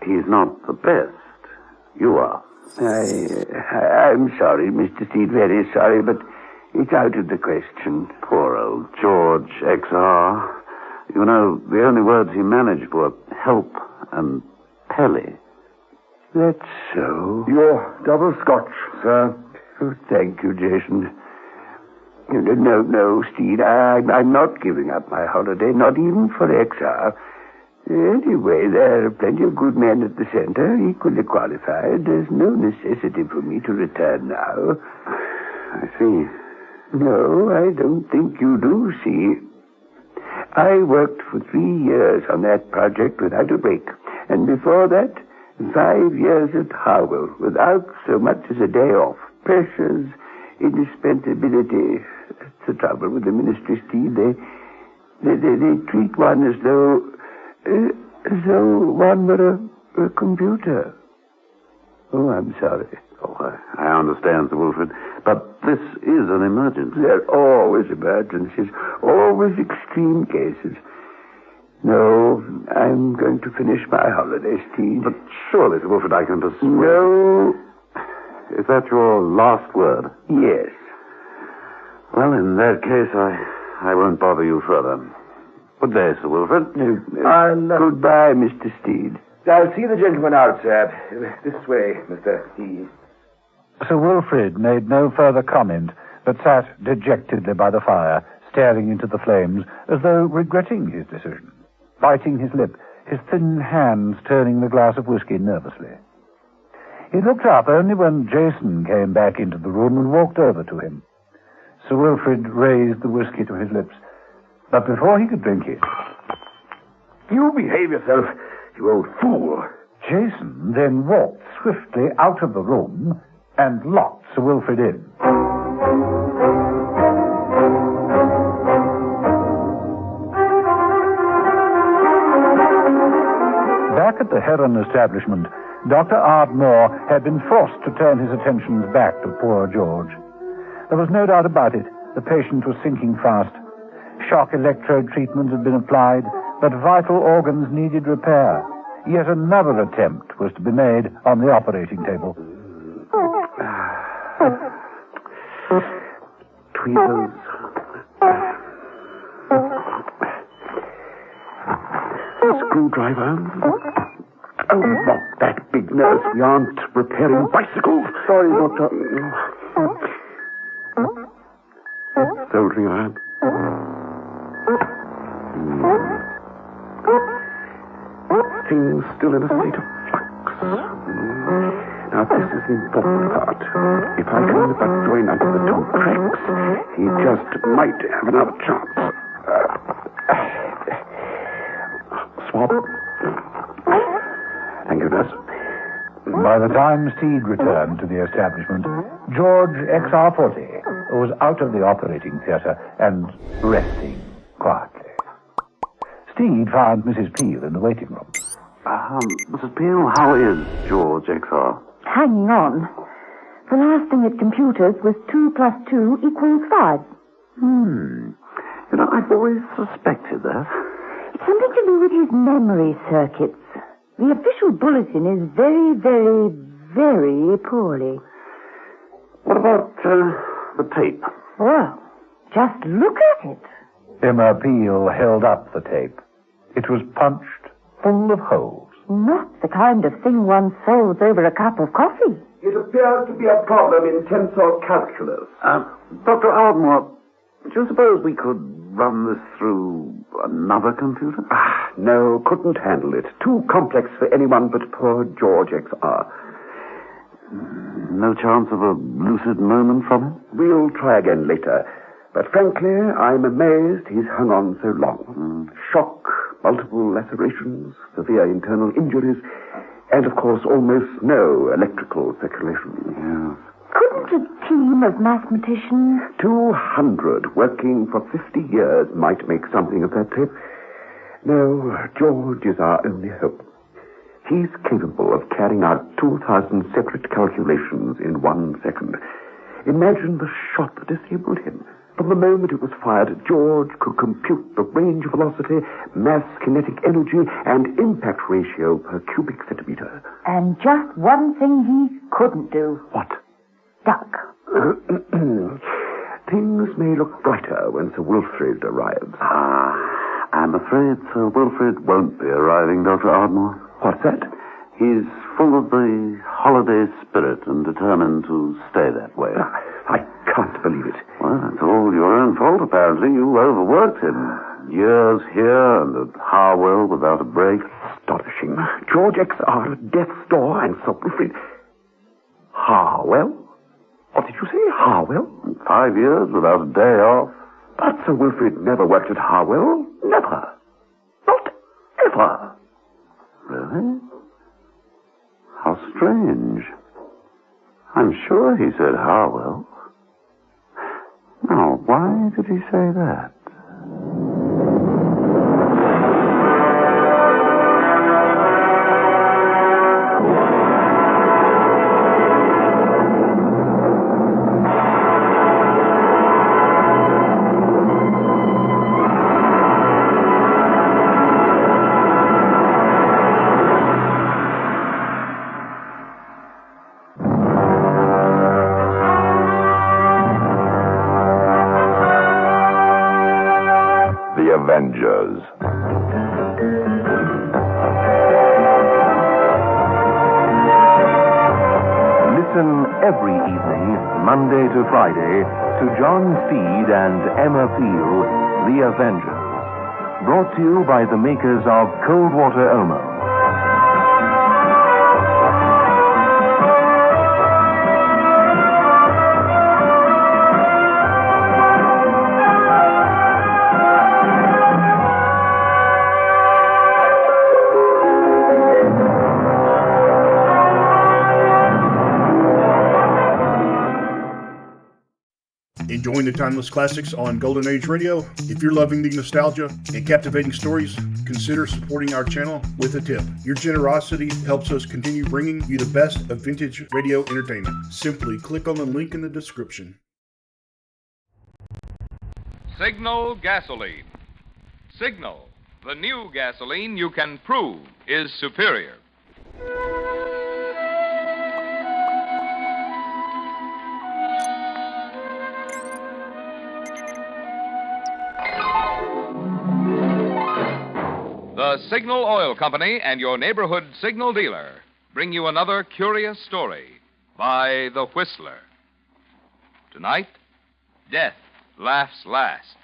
He's not the best. You are. I'm sorry, Mr. Steed, very sorry, but it's out of the question. Poor old George XR. You know, the only words he managed were help and Pelly. That's so. You're double Scotch, sir. Oh, thank you, Jason. No, Steed, I'm not giving up my holiday, not even for XR. Anyway, there are plenty of good men at the center, equally qualified. There's no necessity for me to return now. I see. No, I don't think you do see. I worked for 3 years on that project without a break. And before that, 5 years at Harwell, without so much as a day off. Pressures, indispensability. That's the trouble with the ministry, Steve. They treat one as though one were a computer. Oh, I'm sorry. Oh, I understand, Sir Wilfrid. But this is an emergency. There are always emergencies, always extreme cases. No, I'm going to finish my holiday, Steve. But surely, Sir Wilfrid, I can persuade... No. Is that your last word? Yes. Well, in that case, I won't bother you further. Good day, Sir Wilfrid. Goodbye, Mr. Steed. I'll see the gentleman out, sir. This way, Mr. Steed. Sir Wilfrid made no further comment, but sat dejectedly by the fire, staring into the flames, as though regretting his decision, biting his lip, his thin hands turning the glass of whiskey nervously. He looked up only when Jason came back into the room and walked over to him. Sir Wilfrid raised the whiskey to his lips, but before he could drink it... You behave yourself, you old fool. Jason then walked swiftly out of the room and locked Sir Wilfrid in. Back at the Heron establishment, Dr. Ardmore had been forced to turn his attentions back to poor George. There was no doubt about it. The patient was sinking fast. Shock electrode treatment had been applied, but vital organs needed repair. Yet another attempt was to be made on the operating table. Tweezers. Screwdriver. Oh, not that big nurse. We aren't repairing bicycles. Sorry, Doctor. Soldering iron. Things still in a state of flux. Now, this is the important part. If I can but join up the two cracks, he just might have another chance. Swab. Thank you, nurse. By the time Steed returned to the establishment, George XR40 was out of the operating theatre and resting quietly. Steed found Mrs. Peel in the waiting room. Mrs. Peel, how is George XR? Hanging on. The last thing at computers was 2 plus 2 equals 5. You know, I've always suspected that. It's something to do with his memory circuits. The official bulletin is very, very, very poorly. What about the tape? Well, just look at it. Emma Peel held up the tape. It was punched full of holes. Not the kind of thing one solves over a cup of coffee. It appears to be a problem in tensor calculus. Dr. Ardmore, do you suppose we could run this through another computer? No, couldn't handle it. Too complex for anyone but poor George XR. No chance of a lucid moment from him? We'll try again later. But frankly, I'm amazed he's hung on so long. Shock, multiple lacerations, severe internal injuries, and of course almost no electrical circulation. Couldn't a team of mathematicians... 200 working for 50 years might make something of that tape. No, George is our only hope. He's capable of carrying out 2,000 separate calculations in 1 second. Imagine the shot that disabled him. From the moment it was fired, George could compute the range of velocity, mass kinetic energy, and impact ratio per cubic centimeter. And just one thing he couldn't do. What? Duck. Things may look brighter when Sir Wilfrid arrives. I'm afraid Sir Wilfrid won't be arriving, Dr. Ardmore. What's that? He's full of the holiday spirit and determined to stay that way. I can't believe it. Well, that's all your own fault, apparently. You overworked him. Years here and at Harwell without a break. Astonishing. George XR at death's door and Sir Wilfrid... Harwell? What did you say? Harwell? 5 years without a day off. But Sir Wilfrid never worked at Harwell. Never. Not ever. Really? How strange. I'm sure he said Harwell. Now, why did he say that? Avengers. Listen every evening, Monday to Friday, to John Steed and Emma Peel, The Avengers. Brought to you by the makers of Cold Water Omo. Enjoying the timeless classics on Golden Age Radio? If you're loving the nostalgia and captivating stories, consider supporting our channel with a tip. Your generosity helps us continue bringing you the best of vintage radio entertainment. Simply click on the link in the description. Signal gasoline. Signal, the new gasoline you can prove is superior. The Signal Oil Company and your neighborhood signal dealer bring you another curious story by The Whistler. Tonight, Death Laughs Last.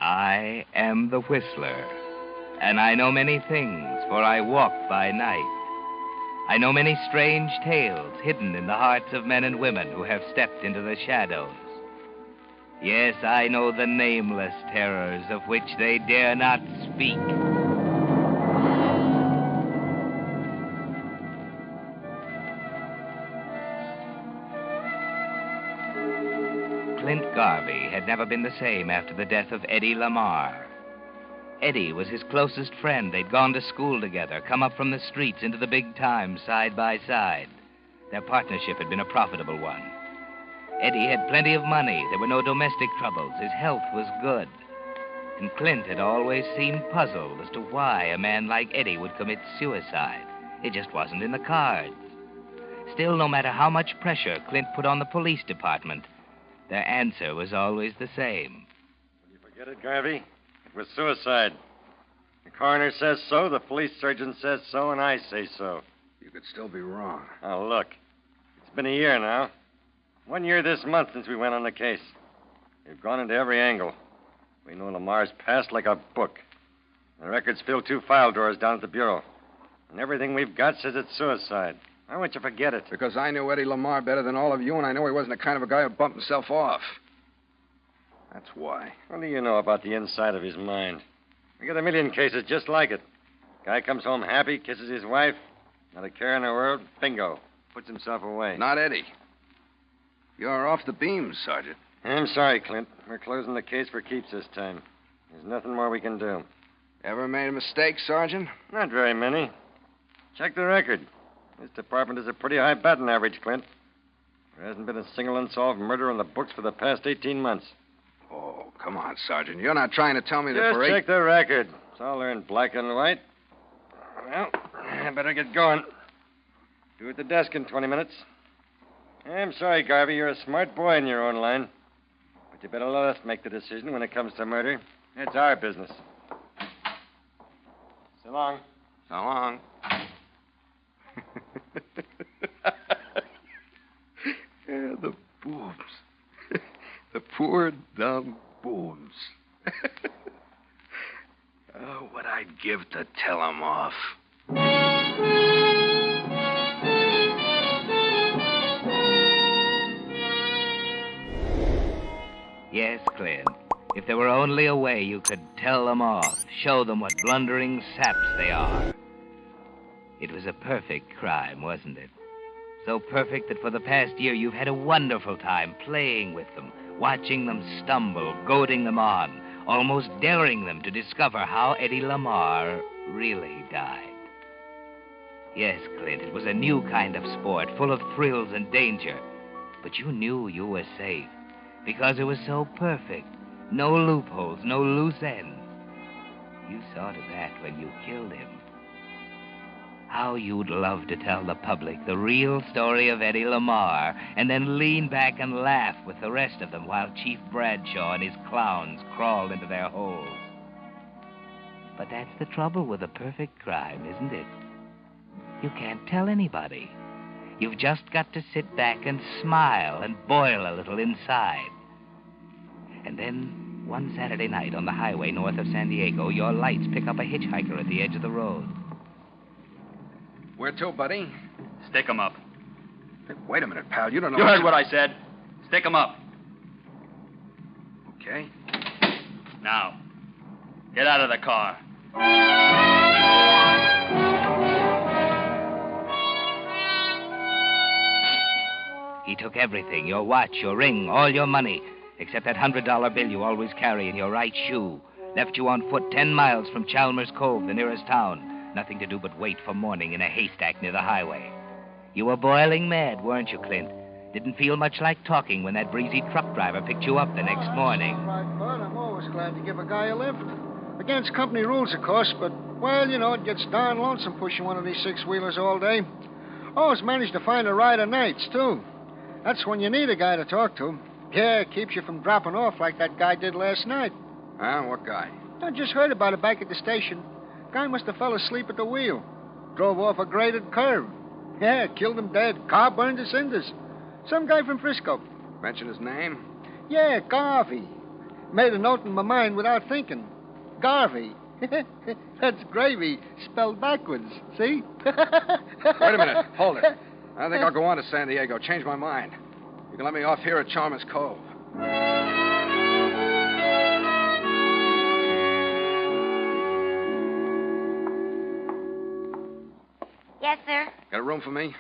I am the Whistler, and I know many things, for I walk by night. I know many strange tales hidden in the hearts of men and women who have stepped into the shadows. Yes, I know the nameless terrors of which they dare not speak. Clint Garvey had never been the same after the death of Eddie Lamar. Eddie was his closest friend. They'd gone to school together, come up from the streets into the big time side by side. Their partnership had been a profitable one. Eddie had plenty of money. There were no domestic troubles. His health was good. And Clint had always seemed puzzled as to why a man like Eddie would commit suicide. It just wasn't in the cards. Still, no matter how much pressure Clint put on the police department, their answer was always the same. Forget it, Garvey. It was suicide. The coroner says so, the police surgeon says so, and I say so. You could still be wrong. Oh, look. It's been a year now. 1 year this month since we went on the case. We've gone into every angle. We know Lamar's past like a book. The records fill 2 file drawers down at the Bureau. And everything we've got says it's suicide. Why won't you forget it? Because I knew Eddie Lamar better than all of you, and I know he wasn't the kind of a guy who'd bump himself off. That's why. What do you know about the inside of his mind? We got a million cases just like it. Guy comes home happy, kisses his wife, not a care in the world, bingo, puts himself away. Not Eddie. You're off the beams, Sergeant. I'm sorry, Clint. We're closing the case for keeps this time. There's nothing more we can do. Ever made a mistake, Sergeant? Not very many. Check the record. This department is a pretty high batting average, Clint. There hasn't been a single unsolved murder in the books for the past 18 months. Oh, come on, Sergeant. You're not trying to tell me that Just for check the record. It's all there in black and white. Well, I better get going. Do at the desk in 20 minutes. I'm sorry, Garvey. You're a smart boy in your own line. But you better let us make the decision when it comes to murder. It's our business. So long. So long. Yeah, the boobs. The poor, dumb boobs. Oh, what I'd give to tell 'em off. Yes, Clint. If there were only a way you could tell them off, show them what blundering saps they are. It was a perfect crime, wasn't it? So perfect that for the past year you've had a wonderful time playing with them, watching them stumble, goading them on, almost daring them to discover how Eddie Lamar really died. Yes, Clint, it was a new kind of sport, full of thrills and danger. But you knew you were safe, because it was so perfect. No loopholes, no loose ends. You saw to that when you killed him. How you'd love to tell the public the real story of Eddie Lamar, and then lean back and laugh with the rest of them while Chief Bradshaw and his clowns crawled into their holes. But that's the trouble with a perfect crime, isn't it? You can't tell anybody. You've just got to sit back and smile and boil a little inside. And then, one Saturday night on the highway north of San Diego, your lights pick up a hitchhiker at the edge of the road. Where to, buddy? Stick 'em up. Hey, wait a minute, pal. You don't know... You heard what I said. Stick 'em up. Okay. Now, get out of the car. He took everything, your watch, your ring, all your money, except that $100 bill you always carry in your right shoe. Left you on foot 10 miles from Chalmers Cove, the nearest town. Nothing to do but wait for morning in a haystack near the highway. You were boiling mad, weren't you, Clint? Didn't feel much like talking when that breezy truck driver picked you up the next morning. Right, bud. I'm always glad to give a guy a lift. Against company rules, of course, but, well, you know, it gets darn lonesome pushing one of these six-wheelers all day. Always manage to find a rider nights, too. That's when you need a guy to talk to. Yeah, it keeps you from dropping off like that guy did last night. Huh? What guy? I just heard about it back at the station. Guy must have fell asleep at the wheel. Drove off a graded curve. Yeah, killed him dead. Car burned to cinders. Some guy from Frisco. Mention his name? Yeah, Garvey. Made a note in my mind without thinking. Garvey. That's gravy spelled backwards. See? Wait a minute. Hold it. I think I'll go on to San Diego. Change my mind. You can let me off here at Chalmers Cove. Yes, sir? Got a room for me?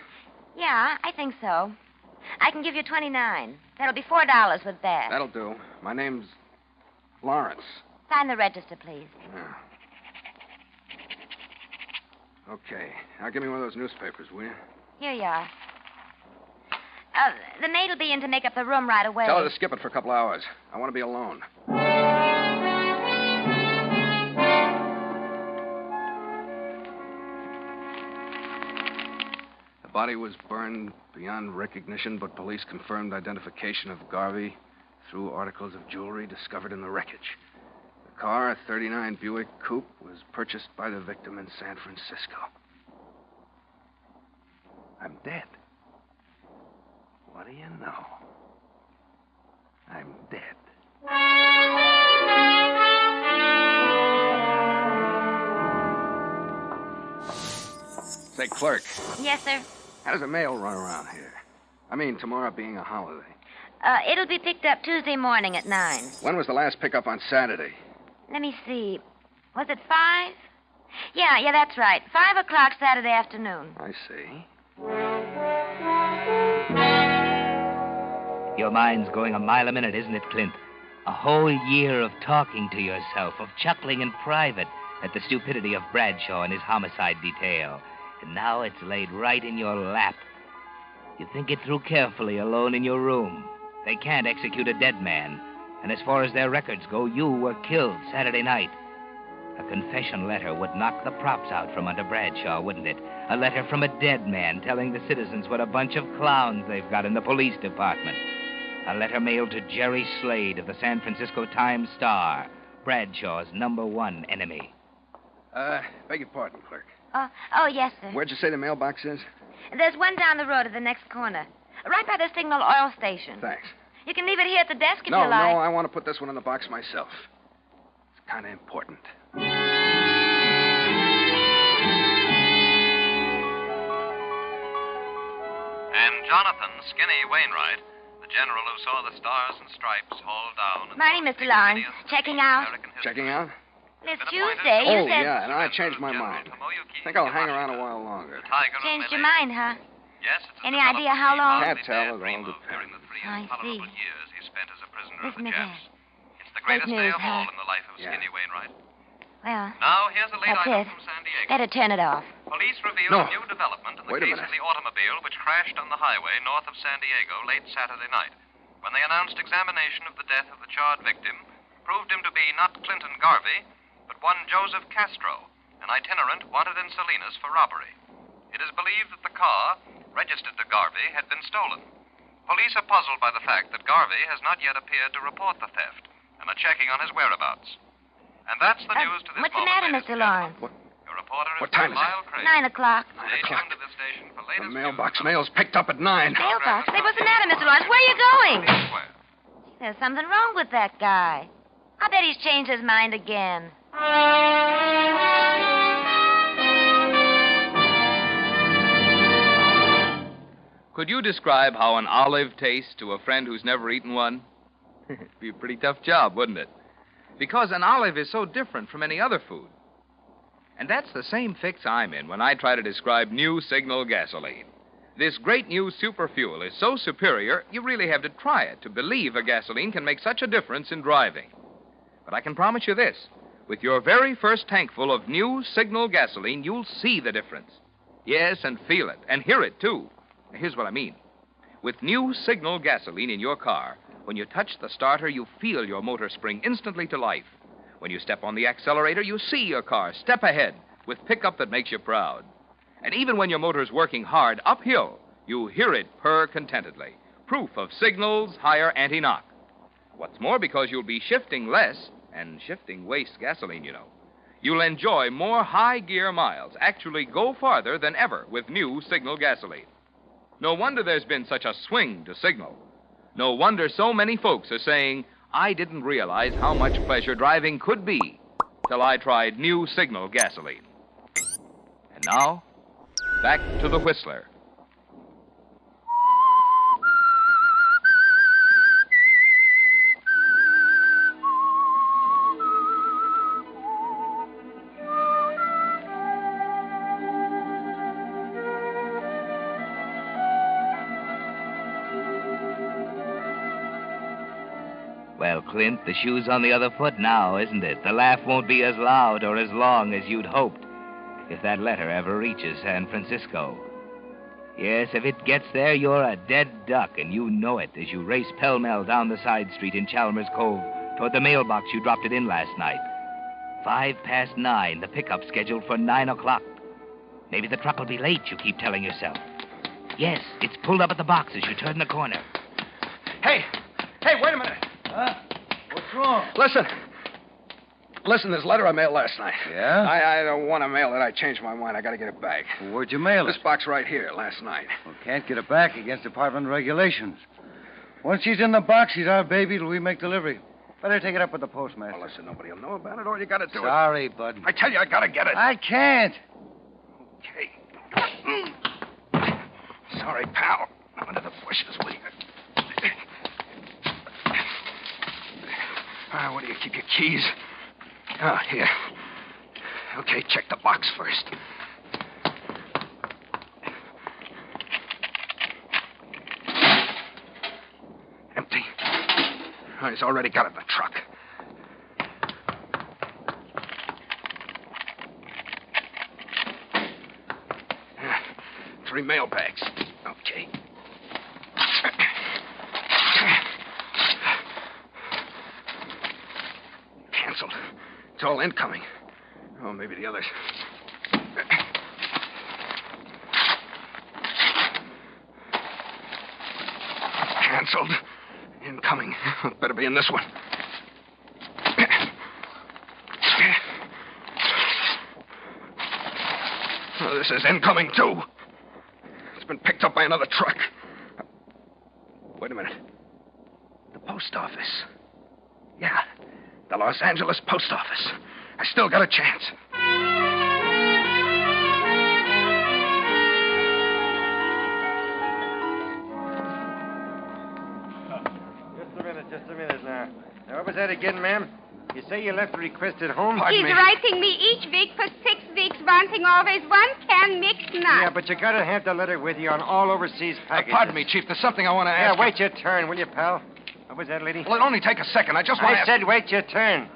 Yeah, I think so. I can give you 29. That'll be $4 with that. That'll do. My name's Lawrence. Sign the register, please. Yeah. Okay. Now give me one of those newspapers, will you? Here you are. The maid will be in to make up the room right away. Tell her to skip it for a couple hours. I want to be alone. The body was burned beyond recognition, but police confirmed identification of Garvey through articles of jewelry discovered in the wreckage. The car, a 39 Buick Coupe, was purchased by the victim in San Francisco. I'm dead. What do you know? I'm dead. Say, clerk. Yes, sir? How does the mail run around here? I mean, tomorrow being a holiday. It'll be picked up Tuesday morning at 9. When was the last pickup on Saturday? Let me see. Was it 5? Yeah, that's right. 5 o'clock Saturday afternoon. I see. Your mind's going a mile a minute, isn't it, Clint? A whole year of talking to yourself, of chuckling in private at the stupidity of Bradshaw and his homicide detail. And now it's laid right in your lap. You think it through carefully alone in your room. They can't execute a dead man. And as far as their records go, you were killed Saturday night. A confession letter would knock the props out from under Bradshaw, wouldn't it? A letter from a dead man telling the citizens what a bunch of clowns they've got in the police department. A letter mailed to Jerry Slade of the San Francisco Times-Star, Bradshaw's #1 enemy. Beg your pardon, clerk. Oh, yes, sir. Where'd you say the mailbox is? There's one down the road at the next corner. Right by the Signal Oil Station. Thanks. You can leave it here at the desk if you like. No, I want to put this one in the box myself. It's kind of important. And Jonathan Skinny Wainwright, the general who saw the stars and stripes hauled down. Morning, Mr. Lawrence. Checking out? Checking out? It's Tuesday. You said... yeah, and I changed my mind. Think I'll hang around a while longer. Changed your mind, huh? Yes, Any idea how long? Can't tell. It all depends. I see. Years he spent as a prisoner of the Isn't it Japs. It's the greatest day of all in the life of Skinny Wainwright. Well, Now, here's a late that's item it. from San Diego. Better turn it off. Police reveal a new development in the Wait a case of the automobile which crashed on the highway north of San Diego late Saturday night. When they announced examination of the death of the charred victim, proved him to be not Clinton Garvey, but one Joseph Castro, an itinerant wanted in Salinas for robbery. It is believed that the car, registered to Garvey, had been stolen. Police are puzzled by the fact that Garvey has not yet appeared to report the theft and are checking on his whereabouts. And that's the news to this What's the moment. matter, Mr. Lawrence? Your reporter is What time is it? Lyle Craig. 9 o'clock. Stay tuned to the station for latest The mailbox mail's picked up at 9. Mailbox? Say, what's the matter, Mr. Lawrence? Where are you going? There's something wrong with that guy. I bet he's changed his mind again. Could you describe how an olive tastes to a friend who's never eaten one? It'd be a pretty tough job, wouldn't it? Because an olive is so different from any other food. And that's the same fix I'm in when I try to describe new Signal gasoline. This great new super fuel is so superior, you really have to try it to believe a gasoline can make such a difference in driving. But I can promise you this. With your very first tankful of new Signal gasoline, you'll see the difference. Yes, and feel it, and hear it, too. Now, here's what I mean. With new Signal gasoline in your car, when you touch the starter, you feel your motor spring instantly to life. When you step on the accelerator, you see your car step ahead with pickup that makes you proud. And even when your motor's working hard uphill, you hear it purr contentedly. Proof of signals, higher anti-knock. What's more, because you'll be shifting less, and shifting wastes gasoline, you know, you'll enjoy more high-gear miles, actually go farther than ever with new Signal gasoline. No wonder there's been such a swing to Signal. No wonder so many folks are saying, I didn't realize how much pleasure driving could be till I tried new Signal gasoline. And now, back to the Whistler. Well, Clint, the shoe's on the other foot now, isn't it? The laugh won't be as loud or as long as you'd hoped if that letter ever reaches San Francisco. Yes, if it gets there, you're a dead duck, and you know it as you race pell-mell down the side street in Chalmers Cove toward the mailbox you dropped it in last night. 9:05, the pickup scheduled for 9 o'clock. Maybe the truck will be late, you keep telling yourself. Yes, it's pulled up at the box as you turn the corner. Hey, wait a minute. Huh? What's wrong? Listen, this letter I mailed last night. Yeah? I don't want to mail it. I changed my mind. I got to get it back. Well, where'd you mail it? This box right here, last night. Well, can't get it back against department regulations. Once she's in the box, she's our baby till we make delivery. Better take it up with the postmaster. Well, listen, nobody will know about it. All you got to do Sorry, bud. I tell you, I got to get it. I can't. Okay. Sorry, pal. I'm under the bushes with you. Where do you keep your keys? Oh, here. Okay, check the box first. Empty. Oh, he's already got it in the truck. Yeah, 3 mail bags. Okay. Canceled. It's all incoming. Oh, maybe the others. Canceled. Incoming. Better be in this one. Oh, this is incoming, too. It's been picked up by another truck. Wait a minute. The post office. Yeah. The Los Angeles post office. I still got a chance. Just a minute now. Now, what was that again, ma'am? You say you left a request at home? He's writing me each week for 6 weeks, wanting always 1 can mixed nuts. Yeah, but you gotta have the letter with you on all overseas packages. Pardon me, Chief. There's something I want to ask. Yeah, wait your turn, will you, pal? What was that, lady? Well, it'll only take a second. I just want to I said wait your turn.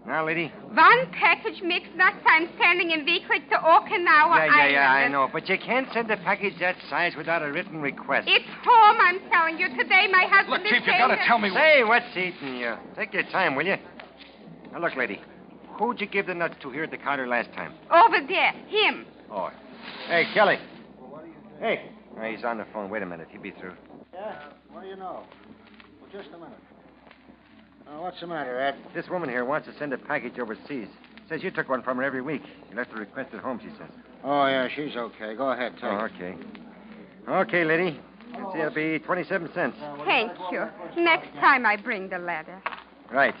Now, lady. 1 package mixed nuts I'm sending in weekly to Okinawa Island. Yeah, I know. But you can't send a package that size without a written request. It's home, I'm telling you. Today my husband Look, is Chief, you gotta tell me... Say, what's eating you? Take your time, will you? Now, look, lady. Who'd you give the nuts to here at the counter last time? Over there. Him. Oh. Hey, Kelly. Hey. Oh, he's on the phone. Wait a minute. He'll be through. Yeah? What do you know? Well, just a minute. What's the matter, Ed? This woman here wants to send a package overseas. Says you took one from her every week. You left a request at home, she says. Oh, yeah, she's okay. Go ahead, take it. Okay. Okay, lady. Let's see, it'll be 27 cents. Thank you. Next time I bring the letter. Right.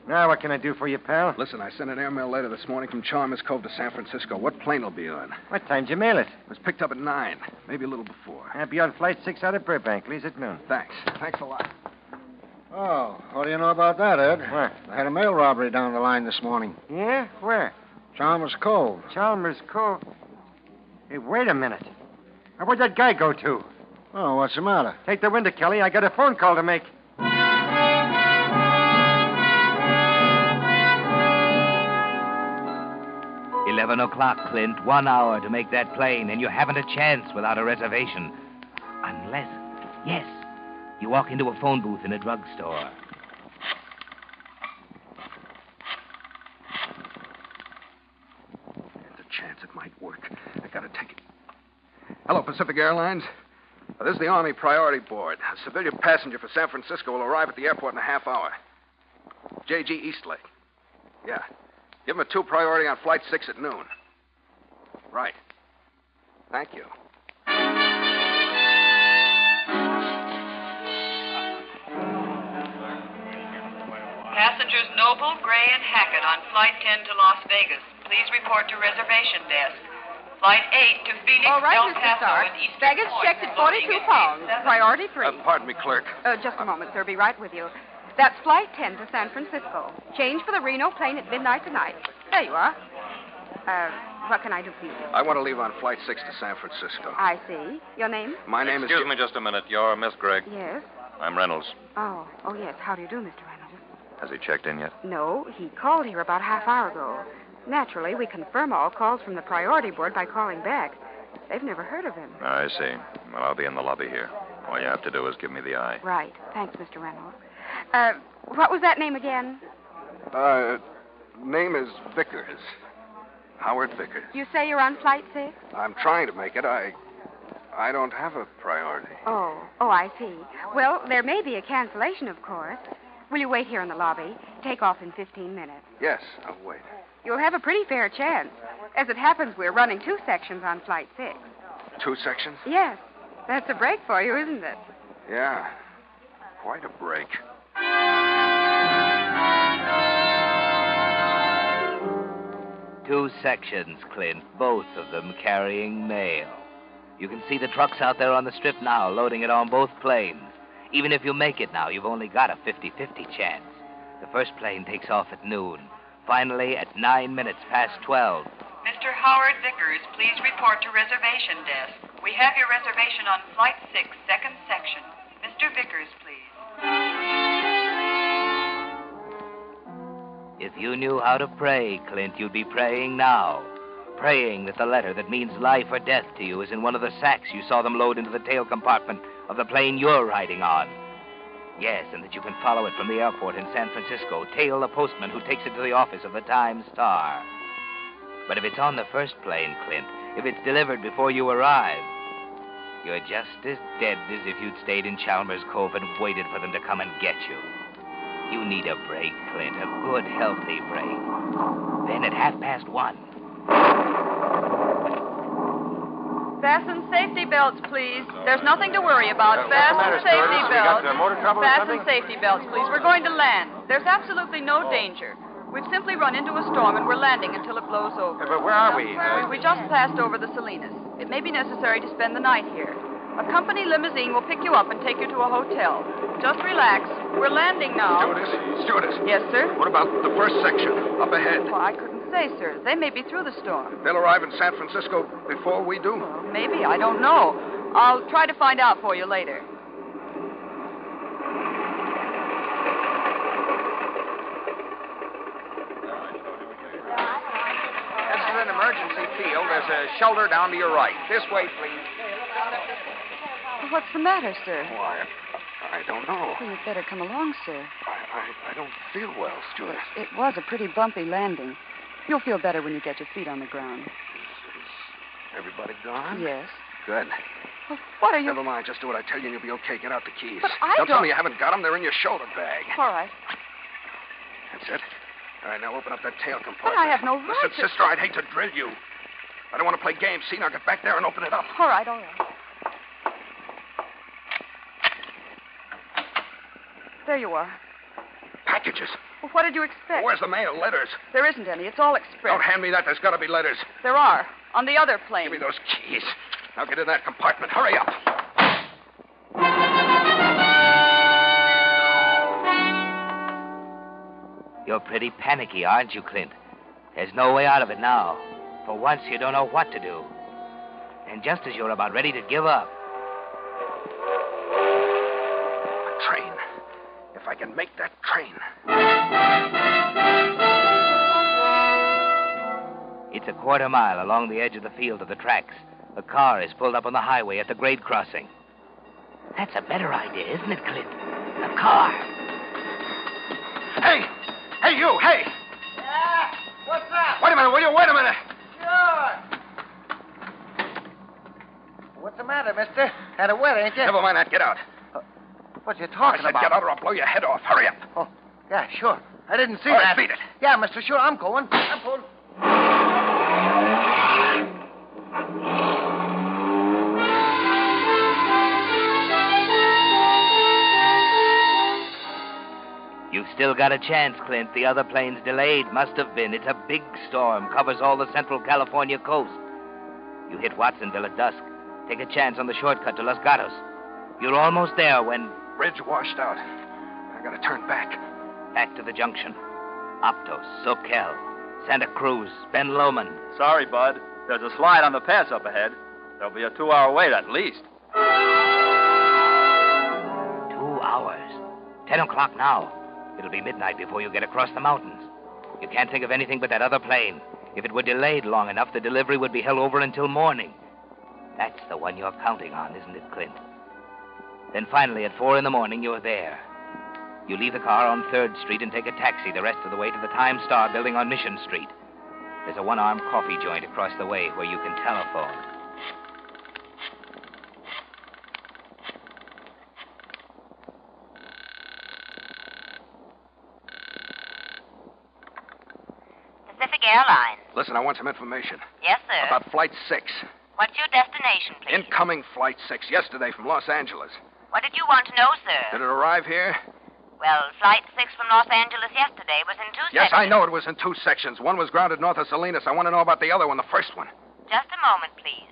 Now, what can I do for you, pal? Listen, I sent an airmail letter this morning from Chalmers Cove to San Francisco. What plane will be on? What time did you mail it? It was picked up at 9, maybe a little before. I'll be on flight 6 out of Burbank. Leaves at noon. Thanks. Thanks a lot. Oh, what do you know about that, Ed? What? I had a mail robbery down the line this morning. Yeah? Where? Chalmers Cove. Chalmers Cove? Hey, wait a minute. Now, where'd that guy go to? Oh, what's the matter? Take the window, Kelly. I got a phone call to make. 11 o'clock, Clint. 1 hour to make that plane, and you haven't a chance without a reservation. Unless, yes, you walk into a phone booth in a drugstore. Pacific Airlines? This is the Army Priority Board. A civilian passenger for San Francisco will arrive at the airport in a half hour. J.G. Eastlake. Yeah. Give him a 2 priority on Flight 6 at noon. Right. Thank you. Passengers Noble, Gray, and Hackett on Flight 10 to Las Vegas. Please report to reservation desk. Flight 8 to Phoenix, All right, El Mr. Paso, Stark. and Eastern Baggage Point. checked at 42 pounds. Priority 3. Pardon me, clerk. Just a moment, sir. Be right with you. That's Flight 10 to San Francisco. Change for the Reno plane at midnight tonight. There you are. What can I do for you? I want to leave on Flight 6 to San Francisco. I see. Your name? My name is... Excuse me just a minute. You're Miss Gregg. Yes. I'm Reynolds. Oh, yes. How do you do, Mr. Reynolds? Has he checked in yet? No, he called here about half hour ago. Naturally, we confirm all calls from the priority board by calling back. They've never heard of him. I see. Well, I'll be in the lobby here. All you have to do is give me the eye. Right. Thanks, Mr. Reynolds. What was that name again? Name is Vickers. Howard Vickers. You say you're on Flight 6? I'm trying to make it. I don't have a priority. Oh, I see. Well, there may be a cancellation, of course. Will you wait here in the lobby? Take off in 15 minutes. Yes, I'll wait. You'll have a pretty fair chance. As it happens, we're running 2 sections on Flight 6. 2 sections? Yes. That's a break for you, isn't it? Yeah. Quite a break. 2 sections, Clint, both of them carrying mail. You can see the trucks out there on the strip now, loading it on both planes. Even if you make it now, you've only got a 50-50 chance. The first plane takes off at noon. Finally, at 9 minutes past 12. Mr. Howard Vickers, please report to reservation desk. We have your reservation on Flight 6, second section. Mr. Vickers, please. If you knew how to pray, Clint, you'd be praying now. Praying that the letter that means life or death to you is in one of the sacks you saw them load into the tail compartment of the plane you're riding on. Yes, and that you can follow it from the airport in San Francisco, tail the postman who takes it to the office of the Times-Star. But if it's on the first plane, Clint, if it's delivered before you arrive, you're just as dead as if you'd stayed in Chalmers Cove and waited for them to come and get you. You need a break, Clint, a good, healthy break. Then at 1:30. Fasten safety belts, please. There's nothing to worry about. Fasten safety belts. Fasten safety belts, please. We're going to land. There's absolutely no danger. We've simply run into a storm and we're landing until it blows over. But where are we? We just passed over the Salinas. It may be necessary to spend the night here. A company limousine will pick you up and take you to a hotel. Just relax. We're landing now. Stewardess. Yes, sir? What about the first section, up ahead? Well, I couldn't say, sir. They may be through the storm. They'll arrive in San Francisco before we do? Well, maybe. I don't know. I'll try to find out for you later. This is an emergency field. There's a shelter down to your right. This way, please. What's the matter, sir? Why, I don't know. Well, you'd better come along, sir. I don't feel well, stewardess. It was a pretty bumpy landing. You'll feel better when you get your feet on the ground. Is everybody gone? Yes. Good. Well, what are you... Never mind. Just do what I tell you and you'll be okay. Get out the keys. But I Don't tell don't- me you haven't got them. They're in your shoulder bag. All right. That's it. All right, now open up that tail But compartment. I have no right Listen, to... sister, I'd hate to drill you. I don't want to play games. See, now get back there and open it up. All right, all right. There you are. Packages. Well, what did you expect? Where's the mail? Letters. There isn't any. It's all express. Don't hand me that. There's got to be letters. There are. On the other plane. Give me those keys. Now get in that compartment. Hurry up. You're pretty panicky, aren't you, Clint? There's no way out of it now. For once, you don't know what to do. And just as you're about ready to give up, A train. If I can make that train. it's a quarter mile along the edge of the field of the tracks. A car is pulled up on the highway at the grade crossing. That's a better idea, isn't it, Clint? A car. Hey! Hey, you! Hey! What's up? Wait a minute, will you? Wait a minute! Sure. What What's the matter, mister? Had a wet, ain't you? Never mind that. Get out. What you talking I said about? get out or I'll blow your head off. Hurry up. Oh, yeah, sure. I didn't see All right, that. beat it. Yeah, mister, sure, I'm going. I'm going. You've still got a chance, Clint. The other plane's delayed. Must have been. It's a big storm. Covers all the central California coast. You hit Watsonville at dusk. Take a chance on the shortcut to Los Gatos. You're almost there when... Bridge washed out. I gotta turn back. Back to the junction. Optos, Soquel, Santa Cruz, Ben Lomond. Sorry, Bud. There's a slide on the pass up ahead. There'll be a 2-hour wait at least. 2 hours. 10 o'clock now. It'll be midnight before you get across the mountains. You can't think of anything but that other plane. If it were delayed long enough, the delivery would be held over until morning. That's the one you're counting on, isn't it, Clint? Then finally, at 4 a.m, you're there. You leave the car on 3rd Street and take a taxi the rest of the way to the Time Star building on Mission Street. There's a one-armed coffee joint across the way where you can telephone. Pacific Airlines. Listen, I want some information. Yes, sir. About Flight 6. What's your destination, please? Incoming Flight 6 yesterday from Los Angeles. What did you want to know, sir? Did it arrive here? Well, Flight 6 from Los Angeles yesterday was in 2 Yes, sections. I know it was in 2 sections. One was grounded north of Salinas. I want to know about the other one, the first one. Just a moment, please.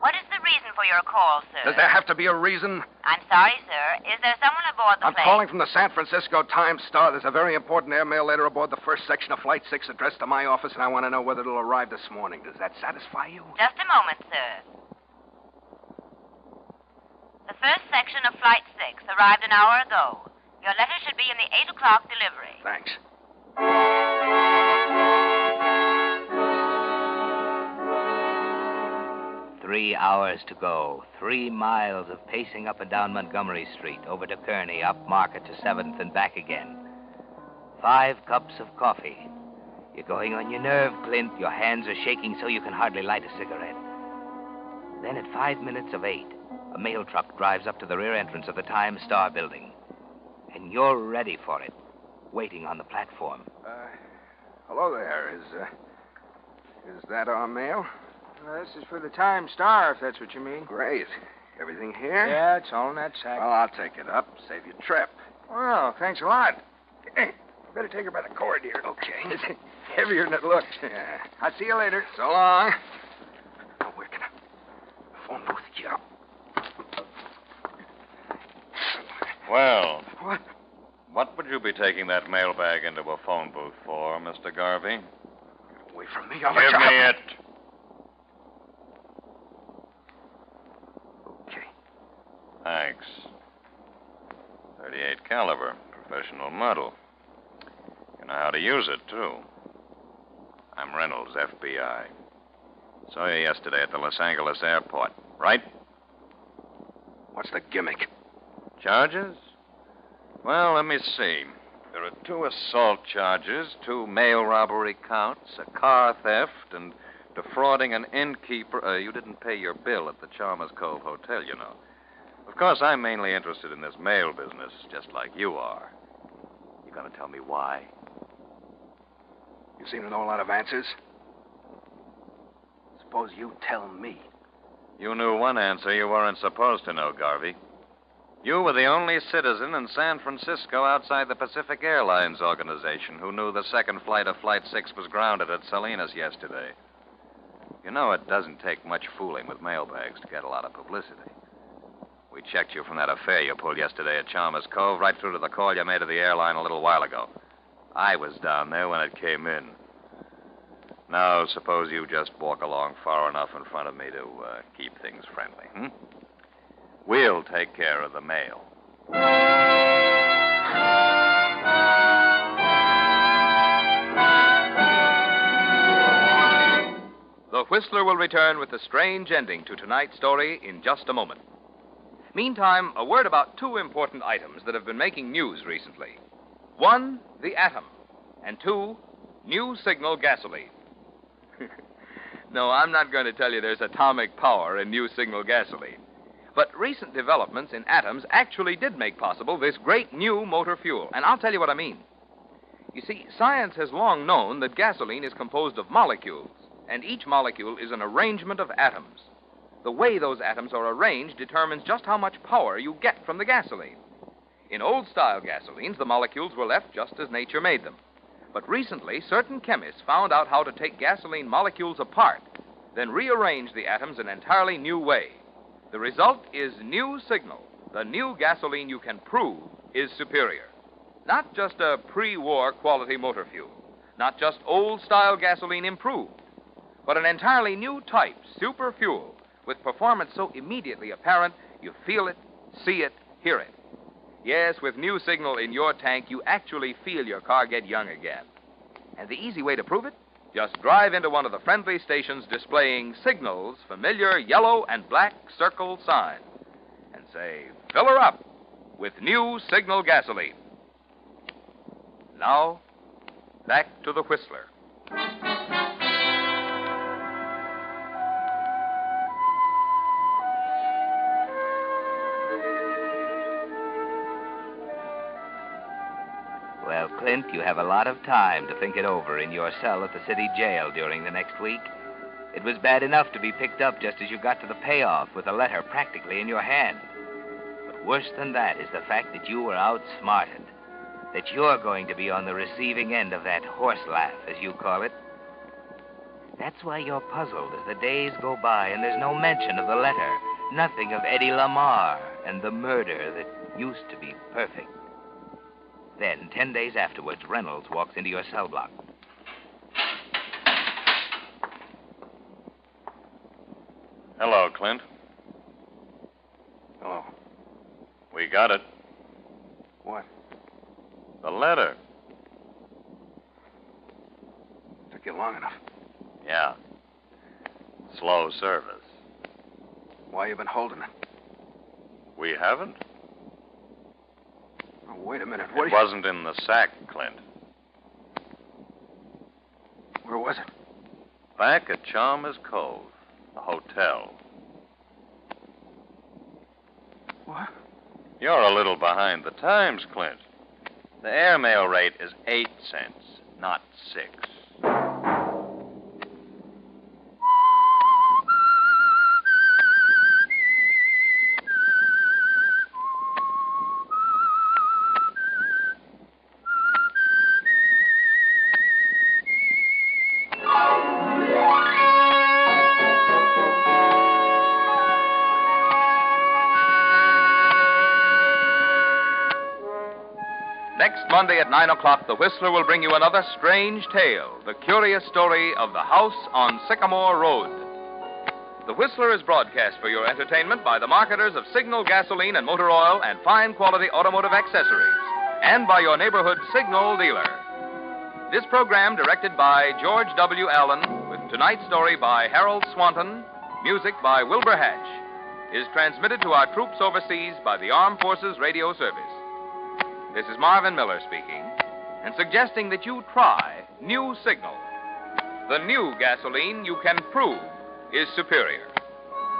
What is the reason for your call, sir? Does there have to be a reason? I'm sorry, sir. Is there someone aboard the I'm plane? calling from the San Francisco Times Star. There's a very important airmail letter aboard the first section of Flight 6 addressed to my office, and I want to know whether it'll arrive this morning. Does that satisfy you? Just a moment, sir. The first section of Flight 6 arrived an hour ago. Your letter should be in the 8 o'clock delivery. Thanks. 3 hours to go. 3 miles of pacing up and down Montgomery Street, over to Kearny, up Market to 7th, and back again. 5 cups of coffee. You're going on your nerve, Clint. Your hands are shaking so you can hardly light a cigarette. Then at 5 minutes of 8, a mail truck drives up to the rear entrance of the Time Star building. And you're ready for it, waiting on the platform. Hello there. Is that our mail? This is for the Time Star, if that's what you mean. Great. Everything here? Yeah, it's all in that sack. Well, I'll take it up. Save your trip. Well, thanks a lot. Hey, better take her by the cord here. Okay. It's heavier than it looks. Yeah. I'll see you later. So long. Oh, where can I... Phone booth. Yeah. Well. What? What would you be taking that mailbag into a phone booth for, Mr. Garvey? Get away from me. I'll let you Give me have it. Okay. Thanks. 38 caliber, professional model. You know how to use it, too. I'm Reynolds, FBI. Saw you yesterday at the Los Angeles airport, right? What's the gimmick? Charges? Well, let me see. There are 2 assault charges, 2 mail robbery counts, a car theft, and defrauding an innkeeper. You didn't pay your bill at the Chalmers Cove Hotel, you know. Of course, I'm mainly interested in this mail business, just like you are. You gonna tell me why? You seem to know a lot of answers. Suppose you tell me. You knew one answer you weren't supposed to know, Garvey. You were the only citizen in San Francisco outside the Pacific Airlines organization who knew the second flight of Flight 6 was grounded at Salinas yesterday. You know, it doesn't take much fooling with mailbags to get a lot of publicity. We checked you from that affair you pulled yesterday at Chalmers Cove right through to the call you made to the airline a little while ago. I was down there when it came in. Now, suppose you just walk along far enough in front of me to keep things friendly, We'll take care of the mail. The Whistler will return with a strange ending to tonight's story in just a moment. Meantime, a word about 2 important items that have been making news recently. 1, the atom, and 2, new signal gasoline. No, I'm not going to tell you there's atomic power in new signal gasoline. But recent developments in atoms actually did make possible this great new motor fuel. And I'll tell you what I mean. You see, science has long known that gasoline is composed of molecules, and each molecule is an arrangement of atoms. The way those atoms are arranged determines just how much power you get from the gasoline. In old-style gasolines, the molecules were left just as nature made them. But recently, certain chemists found out how to take gasoline molecules apart, then rearrange the atoms in an entirely new way. The result is new signal. The new gasoline you can prove is superior. Not just a pre-war quality motor fuel, not just old-style gasoline improved, but an entirely new type, super fuel, with performance so immediately apparent you feel it, see it, hear it. Yes, with new signal in your tank, you actually feel your car get young again. And the easy way to prove it? Just drive into one of the friendly stations displaying Signal's familiar yellow and black circle sign and say, fill her up with new Signal gasoline. Now, back to the Whistler. Well, Clint, you have a lot of time to think it over in your cell at the city jail during the next week. It was bad enough to be picked up just as you got to the payoff with a letter practically in your hand. But worse than that is the fact that you were outsmarted, that you're going to be on the receiving end of that horse laugh, as you call it. That's why you're puzzled as the days go by and there's no mention of the letter, nothing of Eddie Lamar and the murder that used to be perfect. Then, 10 days afterwards, Reynolds walks into your cell block. Hello, Clint. Hello. We got it. What? The letter. Took you long enough. Yeah. Slow service. Why you been holding it? We haven't? Oh, wait a minute. It wasn't in the sack, Clint. Where was it? Back at Chalmers Cove, the hotel. What? You're a little behind the times, Clint. The airmail rate is 8 cents, not 6. Next Monday at 9 o'clock, the Whistler will bring you another strange tale, the curious story of the house on Sycamore Road. The Whistler is broadcast for your entertainment by the marketers of Signal gasoline and motor oil and fine quality automotive accessories, and by your neighborhood Signal dealer. This program, directed by George W. Allen, with tonight's story by Harold Swanton, music by Wilbur Hatch, is transmitted to our troops overseas by the Armed Forces Radio Service. This is Marvin Miller speaking, and suggesting that you try new Signal. The new gasoline you can prove is superior.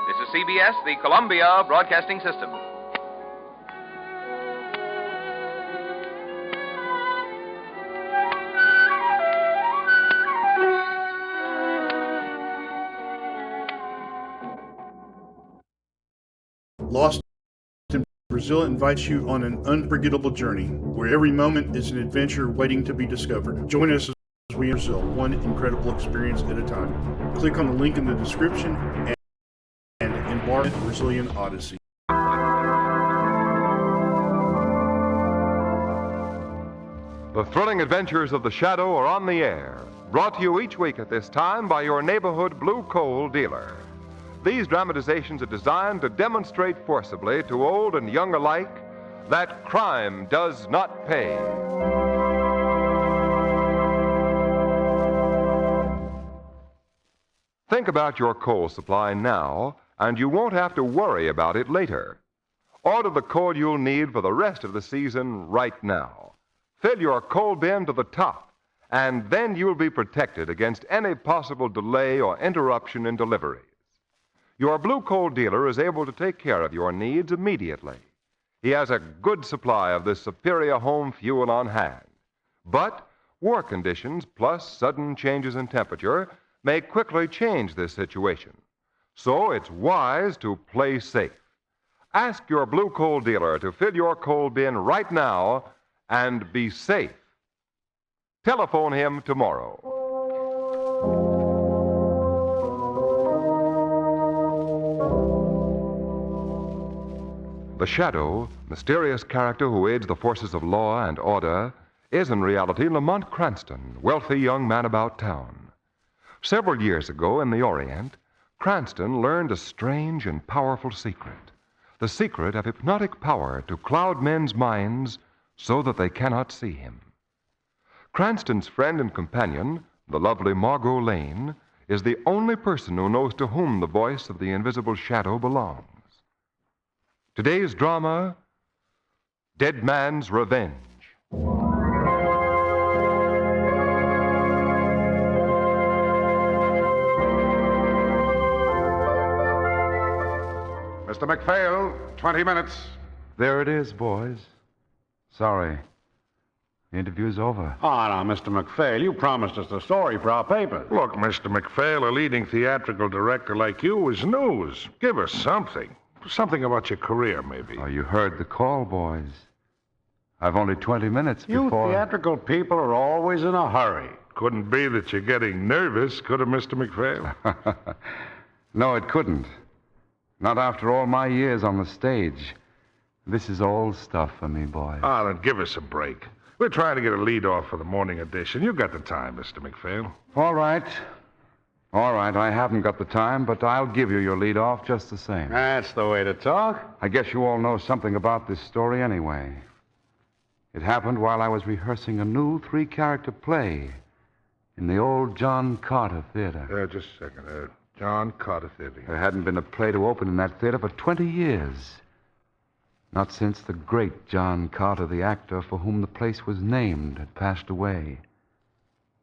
This is CBS, the Columbia Broadcasting System. Lost in Brazil invites you on an unforgettable journey where every moment is an adventure waiting to be discovered. Join us as we Brazil, one incredible experience at a time. Click on the link in the description and embark on the Brazilian Odyssey. The thrilling adventures of the Shadow are on the air, brought to you each week at this time by your neighborhood blue coal dealer. These dramatizations are designed to demonstrate forcibly to old and young alike that crime does not pay. Think about your coal supply now, and you won't have to worry about it later. Order the coal you'll need for the rest of the season right now. Fill your coal bin to the top and then you'll be protected against any possible delay or interruption in deliveries. Your Blue Coal dealer is able to take care of your needs immediately. He has a good supply of this superior home fuel on hand. But war conditions plus sudden changes in temperature may quickly change this situation. So it's wise to play safe. Ask your Blue Coal dealer to fill your coal bin right now and be safe. Telephone him tomorrow. The Shadow, mysterious character who aids the forces of law and order, is in reality Lamont Cranston, wealthy young man about town. Several years ago in the Orient, Cranston learned a strange and powerful secret. The secret of hypnotic power to cloud men's minds so that they cannot see him. Cranston's friend and companion, the lovely Margot Lane, is the only person who knows to whom the voice of the invisible shadow belongs. Today's drama, Dead Man's Revenge. Mr. McPhail, 20 minutes. There it is, boys. Sorry. The interview's over. Oh, now, Mr. McPhail, you promised us the story for our paper. Look, Mr. McPhail, a leading theatrical director like you is news. Give us something. Something about your career, maybe. Oh, you heard the call, boys. I've only 20 minutes before... You theatrical people are always in a hurry. Couldn't be that you're getting nervous, could it, Mr. McPhail? No, it couldn't. Not after all my years on the stage. This is old stuff for me, boys. Ah, then give us a break. We're trying to get a lead off for the morning edition. You got the time, Mr. McPhail. All right. All right, I haven't got the time, but I'll give you your lead off just the same. That's the way to talk. I guess you all know something about this story anyway. It happened while I was rehearsing a new 3-character play in the old John Carter Theater. Just a second. John Carter Theater. There hadn't been a play to open in that theater for 20 years. Not since the great John Carter, the actor for whom the place was named, had passed away.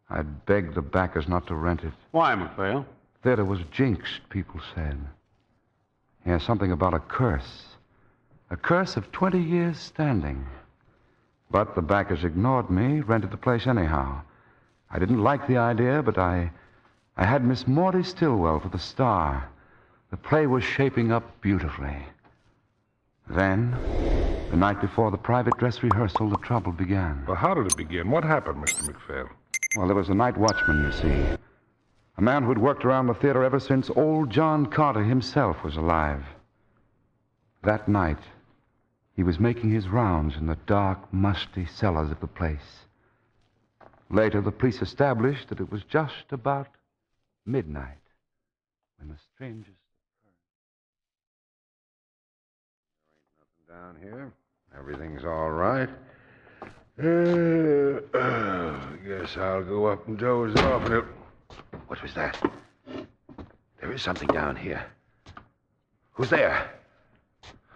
I'd begged the backers not to rent it. Why, McPhail? The theater was jinxed, people said. Yeah, something about a curse. A curse of 20 years standing. But the backers ignored me, rented the place anyhow. I didn't like the idea, but I had Miss Maudie Stillwell for the star. The play was shaping up beautifully. Then, the night before the private dress rehearsal, the trouble began. Well, how did it begin? What happened, Mr. McPhail? Well, there was a night watchman, you see. A man who'd worked around the theater ever since old John Carter himself was alive. That night, he was making his rounds in the dark, musty cellars of the place. Later, the police established that it was just about midnight when the strangest... There ain't nothing down here. Everything's all right. Guess I'll go up and doze off and What was that? There is something down here. Who's there?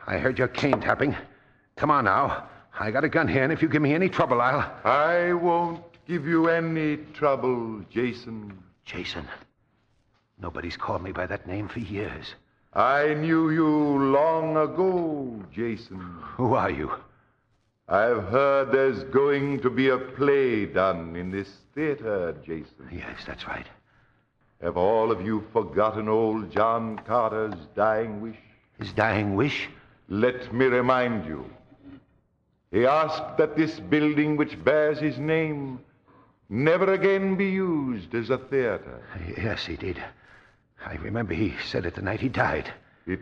I heard your cane tapping. Come on now. I got a gun here, and if you give me any trouble, I won't give you any trouble, Jason. Jason? Nobody's called me by that name for years. I knew you long ago, Jason. Who are you? I've heard there's going to be a play done in this theater, Jason. Yes, that's right. Have all of you forgotten old John Carter's dying wish? His dying wish? Let me remind you. He asked that this building which bears his name never again be used as a theater. Yes, he did. I remember he said it the night he died. It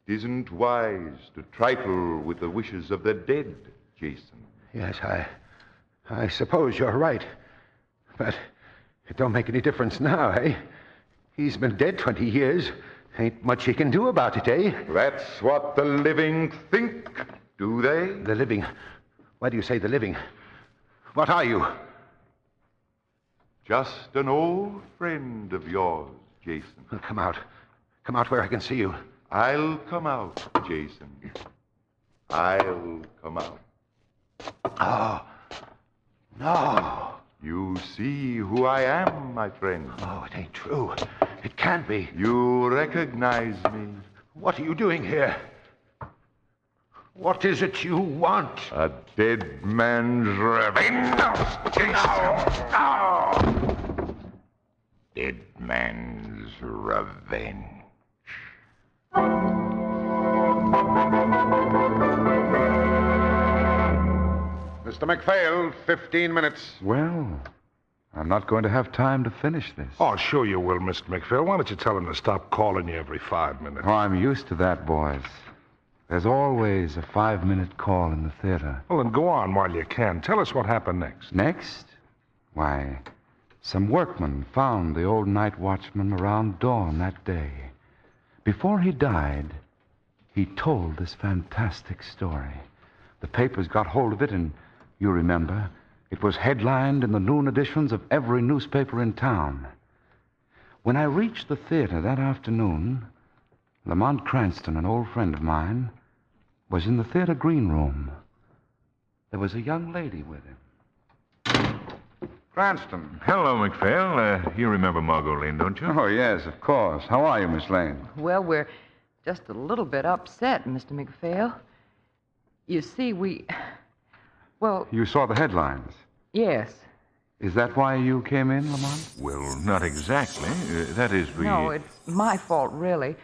isn't wise to trifle with the wishes of the dead, Jason. Yes, I suppose you're right. But it don't make any difference now, eh? He's been dead 20 years. Ain't much he can do about it, eh? That's what the living think, do they? The living? Why do you say the living? What are you? Just an old friend of yours, Jason. Well, come out. Come out where I can see you. I'll come out, Jason. I'll come out. Oh, no. You see who I am, my friend. Oh, it ain't true. It can't be. You recognize me. What are you doing here? What is it you want? A dead man's revenge. Dead man's revenge. Mr. McPhail, 15 minutes. Well, I'm not going to have time to finish this. Oh, sure you will, Mr. McPhail. Why don't you tell him to stop calling you every 5 minutes? Oh, I'm used to that, boys. There's always a 5-minute call in the theater. Well, then go on while you can. Tell us what happened next. Next? Why, some workmen found the old night watchman around dawn that day. Before he died, he told this fantastic story. The papers got hold of it, and you remember, it was headlined in the noon editions of every newspaper in town. When I reached the theater that afternoon, Lamont Cranston, an old friend of mine, was in the theater green room. There was a young lady with him. Cranston. Hello, McPhail. You remember Margot Lane, don't you? Oh, yes, of course. How are you, Miss Lane? Well, we're just a little bit upset, Mr. McPhail. You see, well... You saw the headlines? Yes. Is that why you came in, Lamont? Well, not exactly. That is, we... No, it's my fault, really.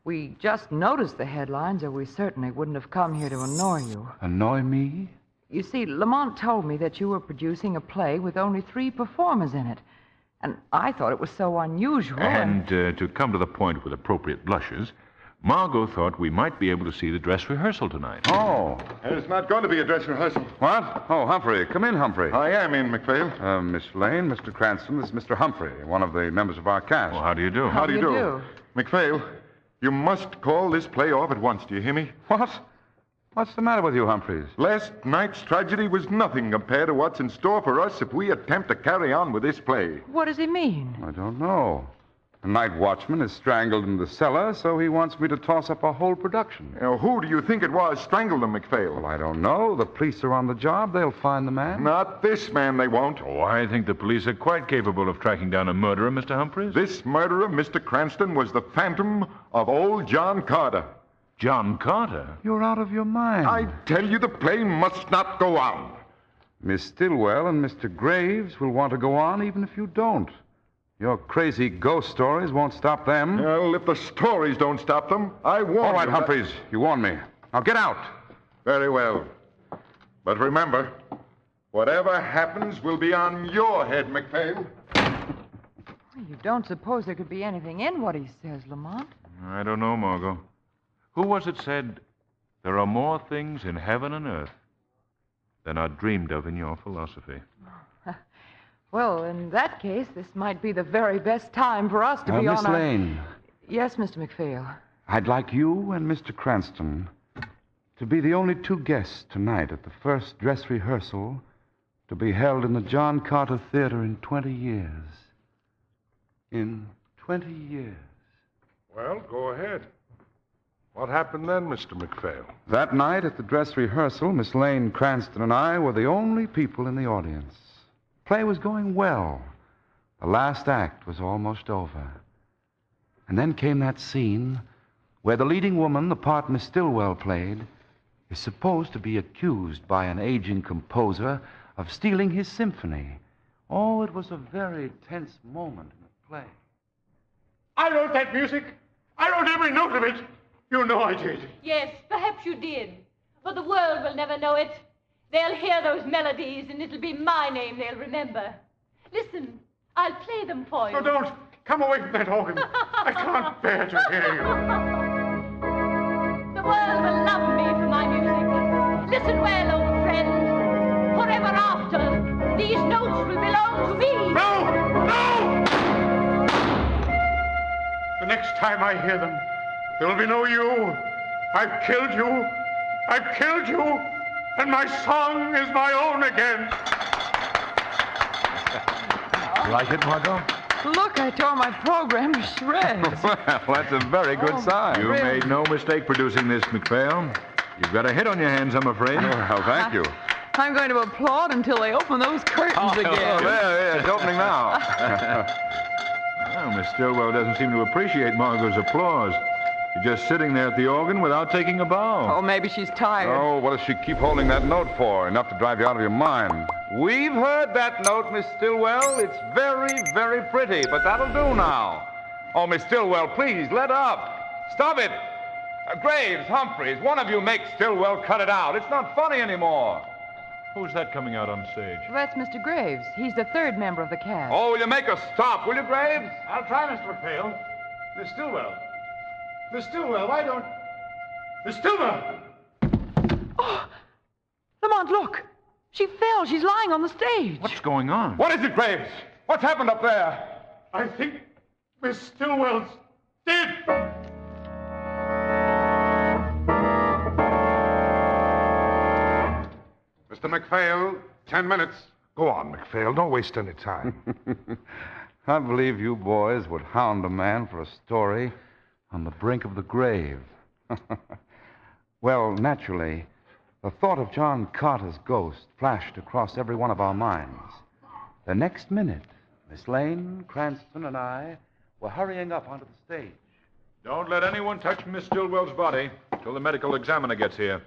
We just noticed the headlines, or we certainly wouldn't have come here to annoy you. Annoy me? You see, Lamont told me that you were producing a play with only 3 performers in it. And I thought it was so unusual. And to come to the point with appropriate blushes, Margot thought we might be able to see the dress rehearsal tonight. Oh. There's not going to be a dress rehearsal. What? Oh, Humphrey. Come in, Humphrey. I am in, McPhail. Miss Lane, Mr. Cranston, this is Mr. Humphrey, one of the members of our cast. Well, how do you do? How do you do? McPhail, you must call this play off at once. Do you hear me? What? What's the matter with you, Humphreys? Last night's tragedy was nothing compared to what's in store for us if we attempt to carry on with this play. What does he mean? I don't know. The night watchman is strangled in the cellar, so he wants me to toss up a whole production. Now, who do you think it was strangled him, McPhail? Well, I don't know. The police are on the job. They'll find the man. Not this man, they won't. Oh, I think the police are quite capable of tracking down a murderer, Mr. Humphreys. This murderer, Mr. Cranston, was the phantom of old John Carter. John Carter? You're out of your mind. I tell you, the play must not go on. Miss Stillwell and Mr. Graves will want to go on even if you don't. Your crazy ghost stories won't stop them. Well, if the stories don't stop them, I warn you. All right, Humphreys, you warned me. Now get out. Very well. But remember, whatever happens will be on your head, McPhail. You don't suppose there could be anything in what he says, Lamont? I don't know, Margot. Who was it said, there are more things in heaven and earth than are dreamed of in your philosophy? Well, in that case, this might be the very best time for us to be on Miss Lane. Yes, Mr. McPhail. I'd like you and Mr. Cranston to be the only 2 guests tonight at the first dress rehearsal to be held in the John Carter Theater in 20 years. In 20 years. Well, go ahead. What happened then, Mr. McPhail? That night at the dress rehearsal, Miss Lane, Cranston, and I were the only people in the audience. Play was going well. The last act was almost over. And then came that scene where the leading woman, the part Miss Stillwell played, is supposed to be accused by an aging composer of stealing his symphony. Oh, it was a very tense moment in the play. I wrote that music. I wrote every note of it. You know I did. Yes, perhaps you did. But the world will never know it. They'll hear those melodies, and it'll be my name they'll remember. Listen, I'll play them for you. No, don't. Come away from that organ. I can't bear to hear you. The world will love me for my music. Listen well, old friend. Forever after, these notes will belong to me. No! No! The next time I hear them, there will be no you. I've killed you. I've killed you. And my song is my own again. Like it, Margot? Look, I tore my program to shreds. Well, that's a very good sign. You made no mistake producing this, McPhail. You've got a hit on your hands, I'm afraid. Well, thank you. I'm going to applaud until they open those curtains again. There, it's opening now. Well, Miss Stillwell doesn't seem to appreciate Margot's applause. She's just sitting there at the organ without taking a bow. Oh, maybe she's tired. Oh, what does she keep holding that note for? Enough to drive you out of your mind. We've heard that note, Miss Stillwell. It's very, very pretty, but that'll do now. Oh, Miss Stillwell, please, let up. Stop it. Graves, Humphreys, one of you make Stillwell cut it out. It's not funny anymore. Who's that coming out on stage? Well, that's Mr. Graves. He's the third member of the cast. Oh, will you make us stop, will you, Graves? I'll try, Mr. McPhail. Miss Stillwell. Miss Stillwell, why don't... Miss Stillwell! Oh, Lamont, look. She fell. She's lying on the stage. What's going on? What is it, Graves? What's happened up there? I think Miss Stillwell's dead. Mr. McPhail, 10 minutes. Go on, McPhail. Don't waste any time. I believe you boys would hound a man for a story on the brink of the grave. Well, naturally, the thought of John Carter's ghost flashed across every one of our minds. The next minute, Miss Lane, Cranston, and I were hurrying up onto the stage. Don't let anyone touch Miss Stillwell's body till the medical examiner gets here.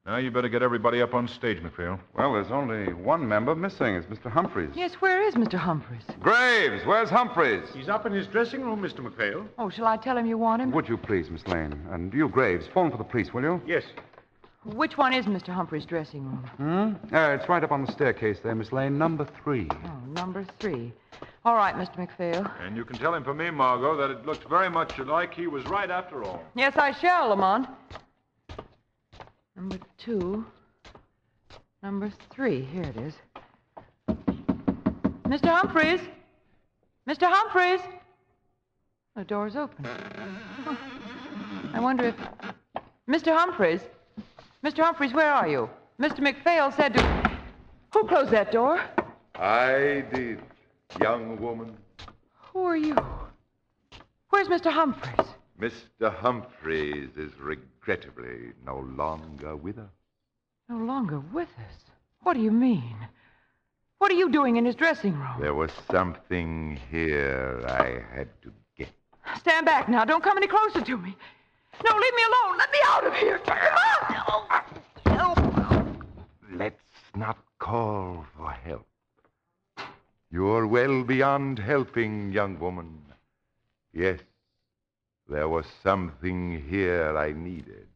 Now, you better get everybody up on stage, McPhail. Well, there's only one member missing. It's Mr. Humphreys. Yes, where is Mr. Humphreys? Graves, where's Humphreys? He's up in his dressing room, Mr. McPhail. Oh, shall I tell him you want him? Would you please, Miss Lane? And you, Graves, phone for the police, will you? Yes. Which one is Mr. Humphreys' dressing room? It's right up on the staircase there, Miss Lane, number 3. Oh, number 3. All right, Mr. McPhail. And you can tell him for me, Margot, that it looked very much like he was right after all. Yes, I shall, Lamont. Number 2. Number 3. Here it is. Mr. Humphreys? Mr. Humphreys? The door's open. Huh. I wonder if... Mr. Humphreys? Mr. Humphreys, where are you? Mr. McPhail said to... Who closed that door? I did, young woman. Who are you? Where's Mr. Humphreys? Mr. Humphreys is regrettably no longer with us. No longer with us? What do you mean? What are you doing in his dressing room? There was something here I had to get. Stand back now. Don't come any closer to me. No, leave me alone. Let me out of here. Come on. Let's not call for help. You're well beyond helping, young woman. Yes, there was something here I needed.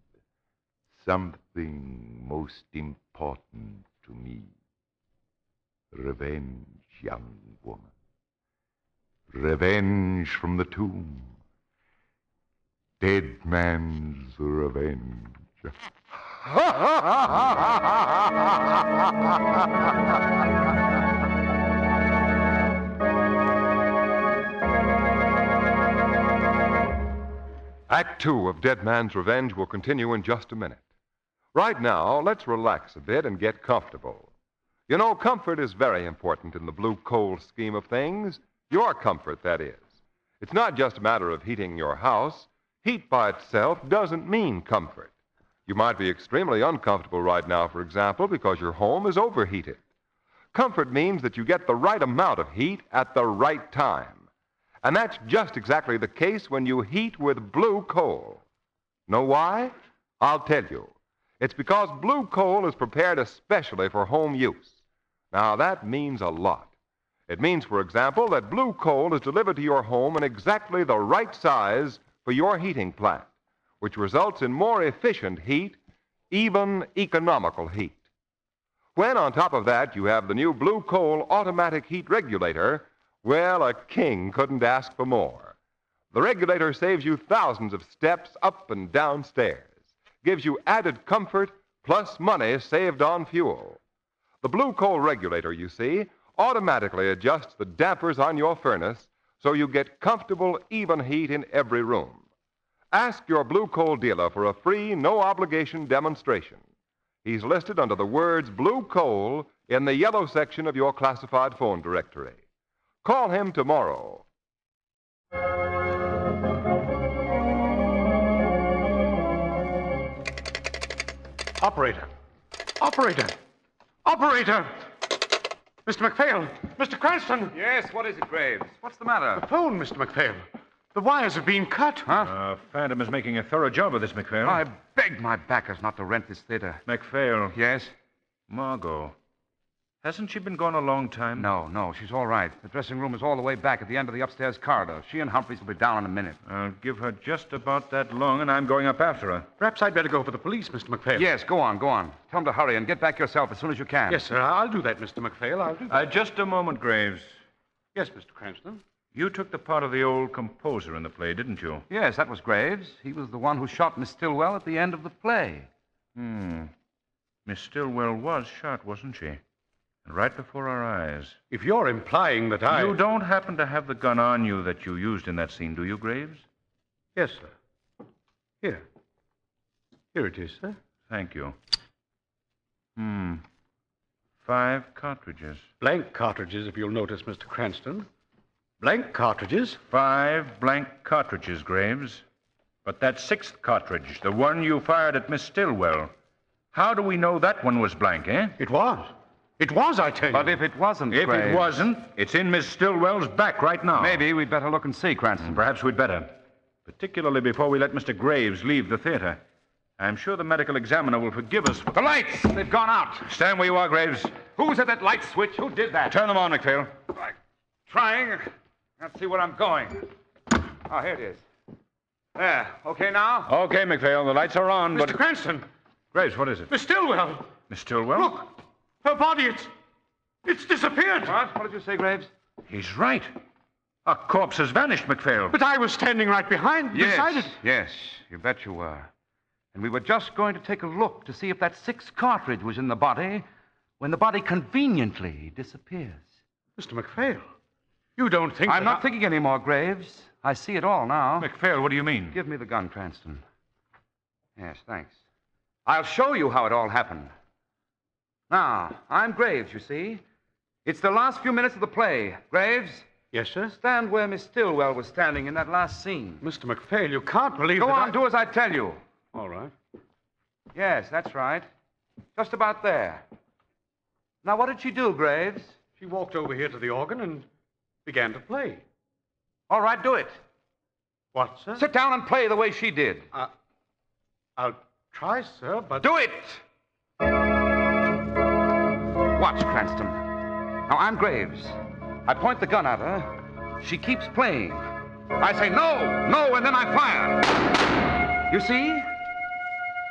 Something most important to me. Revenge, young woman. Revenge from the tomb. Dead man's revenge. Act 2 of Dead Man's Revenge will continue in just a minute. Right now, let's relax a bit and get comfortable. You know, comfort is very important in the blue coal scheme of things. Your comfort, that is. It's not just a matter of heating your house. Heat by itself doesn't mean comfort. You might be extremely uncomfortable right now, for example, because your home is overheated. Comfort means that you get the right amount of heat at the right time. And that's just exactly the case when you heat with blue coal. Know why? I'll tell you. It's because blue coal is prepared especially for home use. Now, that means a lot. It means, for example, that blue coal is delivered to your home in exactly the right size for your heating plant, which results in more efficient heat, even economical heat. When, on top of that, you have the new blue coal automatic heat regulator, well, a king couldn't ask for more. The regulator saves you thousands of steps up and down stairs, gives you added comfort plus money saved on fuel. The blue coal regulator, you see, automatically adjusts the dampers on your furnace so you get comfortable, even heat in every room. Ask your blue coal dealer for a free, no-obligation demonstration. He's listed under the words blue coal in the yellow section of your classified phone directory. Call him tomorrow. Operator. Operator. Operator! Mr. McPhail! Mr. Cranston! Yes, what is it, Graves? What's the matter? The phone, Mr. McPhail. The wires have been cut. Huh? Phantom is making a thorough job of this, McPhail. I begged my backers not to rent this theater. McPhail. Yes? Margot. Hasn't she been gone a long time? No, she's all right. The dressing room is all the way back at the end of the upstairs corridor. She and Humphreys will be down in a minute. I'll give her just about that long, and I'm going up after her. Perhaps I'd better go for the police, Mr. McPhail. Yes, go on. Tell them to hurry and get back yourself as soon as you can. Yes, sir. I'll do that, Mr. McPhail. I'll do that. Just a moment, Graves. Yes, Mr. Cranston. You took the part of the old composer in the play, didn't you? Yes, that was Graves. He was the one who shot Miss Stillwell at the end of the play. Miss Stillwell was shot, wasn't she? And right before our eyes. If you're implying that You don't happen to have the gun on you that you used in that scene, do you, Graves? Yes, sir. Here. Here it is, sir. Thank you. 5 cartridges. Blank cartridges, if you'll notice, Mr. Cranston. Blank cartridges? 5 blank cartridges, Graves. But that 6th cartridge, the one you fired at Miss Stillwell, how do we know that one was blank, eh? It was. It was, I tell you. But if it wasn't, If Graves, it wasn't, it's in Miss Stillwell's back right now. maybe we'd better look and see, Cranston. Perhaps we'd better. Particularly before we let Mr. Graves leave the theater. I'm sure the medical examiner will forgive us for... The lights! They've gone out. Stand where you are, Graves. Who's at that light switch? Who did that? Turn them on, McPhail. Trying. Let's see where I'm going. Oh, here it is. There. Okay now? Okay, McPhail. The lights are on, but... Mr. Cranston! Graves, what is it? Miss Stillwell! Miss Stillwell? Look! Her body, it's disappeared. What? What did you say, Graves? He's right. A corpse has vanished, McPhail. But I was standing right beside it. Yes, you bet you were. And we were just going to take a look to see if that 6th cartridge was in the body when the body conveniently disappears. Mr. McPhail, you don't think I'm not thinking anymore, Graves. I see it all now. McPhail, what do you mean? Give me the gun, Cranston. Yes, thanks. I'll show you how it all happened. Now, I'm Graves, you see. It's the last few minutes of the play. Graves? Yes, sir? Stand where Miss Stillwell was standing in that last scene. Mr. McPhail, you can't believe Go on, do as I tell you. All right. Yes, that's right. Just about there. Now, what did she do, Graves? She walked over here to the organ and began to play. All right, do it. What, sir? Sit down and play the way she did. I'll try, sir, but... Do it! Watch, Cranston. Now, I'm Graves. I point the gun at her. She keeps playing. I say, no, and then I fire. You see?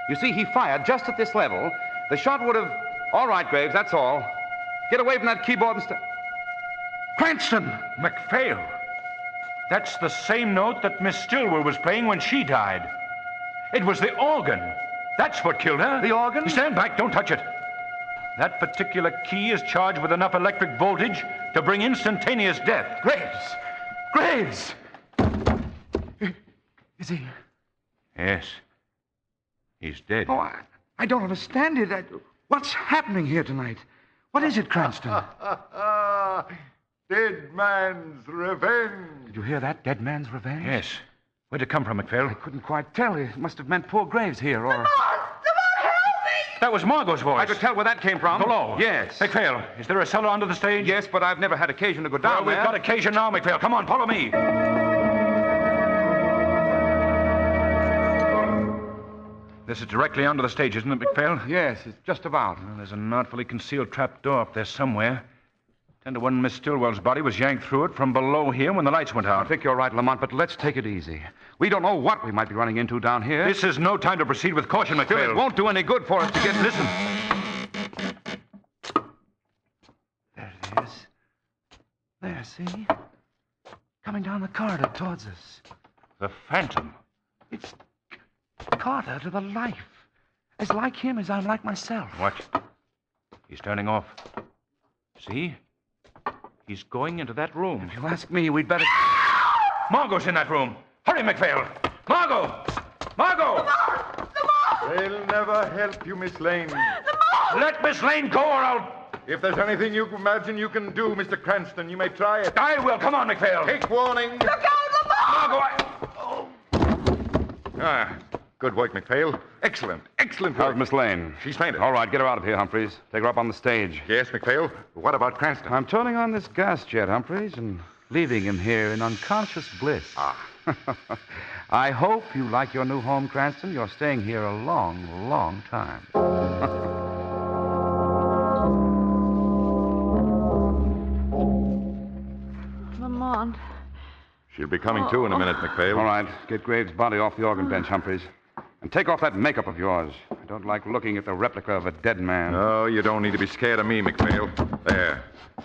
You see, he fired just at this level. The shot would have... All right, Graves, that's all. Get away from that keyboard and Cranston! McPhail. That's the same note that Miss Stillwell was playing when she died. It was the organ. That's what killed her. The organ? Stand back, don't touch it. That particular key is charged with enough electric voltage to bring instantaneous death. Graves! Is he... Yes. He's dead. Oh, I don't understand it. What's happening here tonight? What is it, Cranston? Dead man's revenge. Did you hear that? Dead man's revenge? Yes. Where'd it come from, McPhail? I couldn't quite tell. It must have meant poor Graves here, or... That was Margot's voice. I could tell where that came from. Below? Yes. McPhail, is there a cellar under the stage? Yes, but I've never had occasion to go down We've there. got occasion now, McPhail. Come on, follow me. This is directly under the stage, isn't it, McPhail? Yes, it's just about. Well, there's an artfully concealed trap door up there somewhere. 10 to 1, Miss Stillwell's body was yanked through it from below here when the lights went out. I think you're right, Lamont, but let's take it easy. We don't know what we might be running into down here. This is no time to proceed with caution, McPhail. Still, it won't do any good for us to get... Listen. There it is. There, see? Coming down the corridor towards us. The Phantom. It's Carter to the life. As like him as I'm like myself. Watch. He's turning off. See? He's going into that room. If you ask me, we'd better... Margot's in that room. Hurry, McPhail. Margot! Margot! They'll never help you, Miss Lane. Let Miss Lane go or I'll... If there's anything you imagine you can do, Mr. Cranston, you may try it. I will. Come on, McPhail. Take warning. Look out, Lamont! Margot, Good work, McPhail. Excellent, excellent work. How's Miss Lane? She's fainted. All right, get her out of here, Humphreys. Take her up on the stage. Yes, McPhail. What about Cranston? I'm turning on this gas jet, Humphreys, and leaving him here in unconscious bliss. I hope you like your new home, Cranston. You're staying here a long, long time. Lamont. She'll be coming to in a minute, McPhail. All right, get Graves' body off the organ bench, Humphreys. And take off that makeup of yours. I don't like looking at the replica of a dead man. No, you don't need to be scared of me, McPhail. There.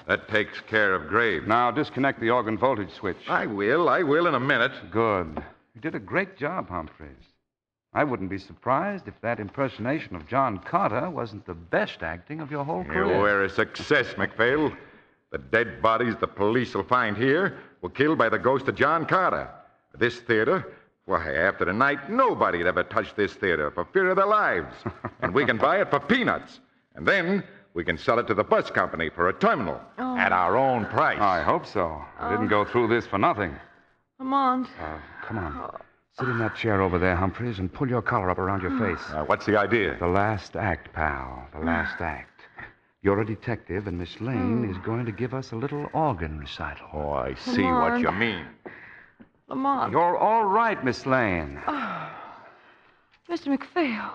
That takes care of Graves. Now, disconnect the organ voltage switch. I will in a minute. Good. You did a great job, Humphreys. I wouldn't be surprised if that impersonation of John Carter wasn't the best acting of your whole career. You were a success, McPhail. The dead bodies the police will find here were killed by the ghost of John Carter. This theater, why, after tonight, nobody'd ever touch this theater for fear of their lives. And we can buy it for peanuts. And then we can sell it to the bus company for a terminal at our own price. I hope so. I didn't go through this for nothing. Lamont. Come on. Sit in that chair over there, Humphreys, and pull your collar up around your face. What's the idea? The last act, pal. The last act. You're a detective, and Miss Lane is going to give us a little organ recital. Oh, I see what you mean. Lamont. You're all right, Miss Lane. Mr. McPhail.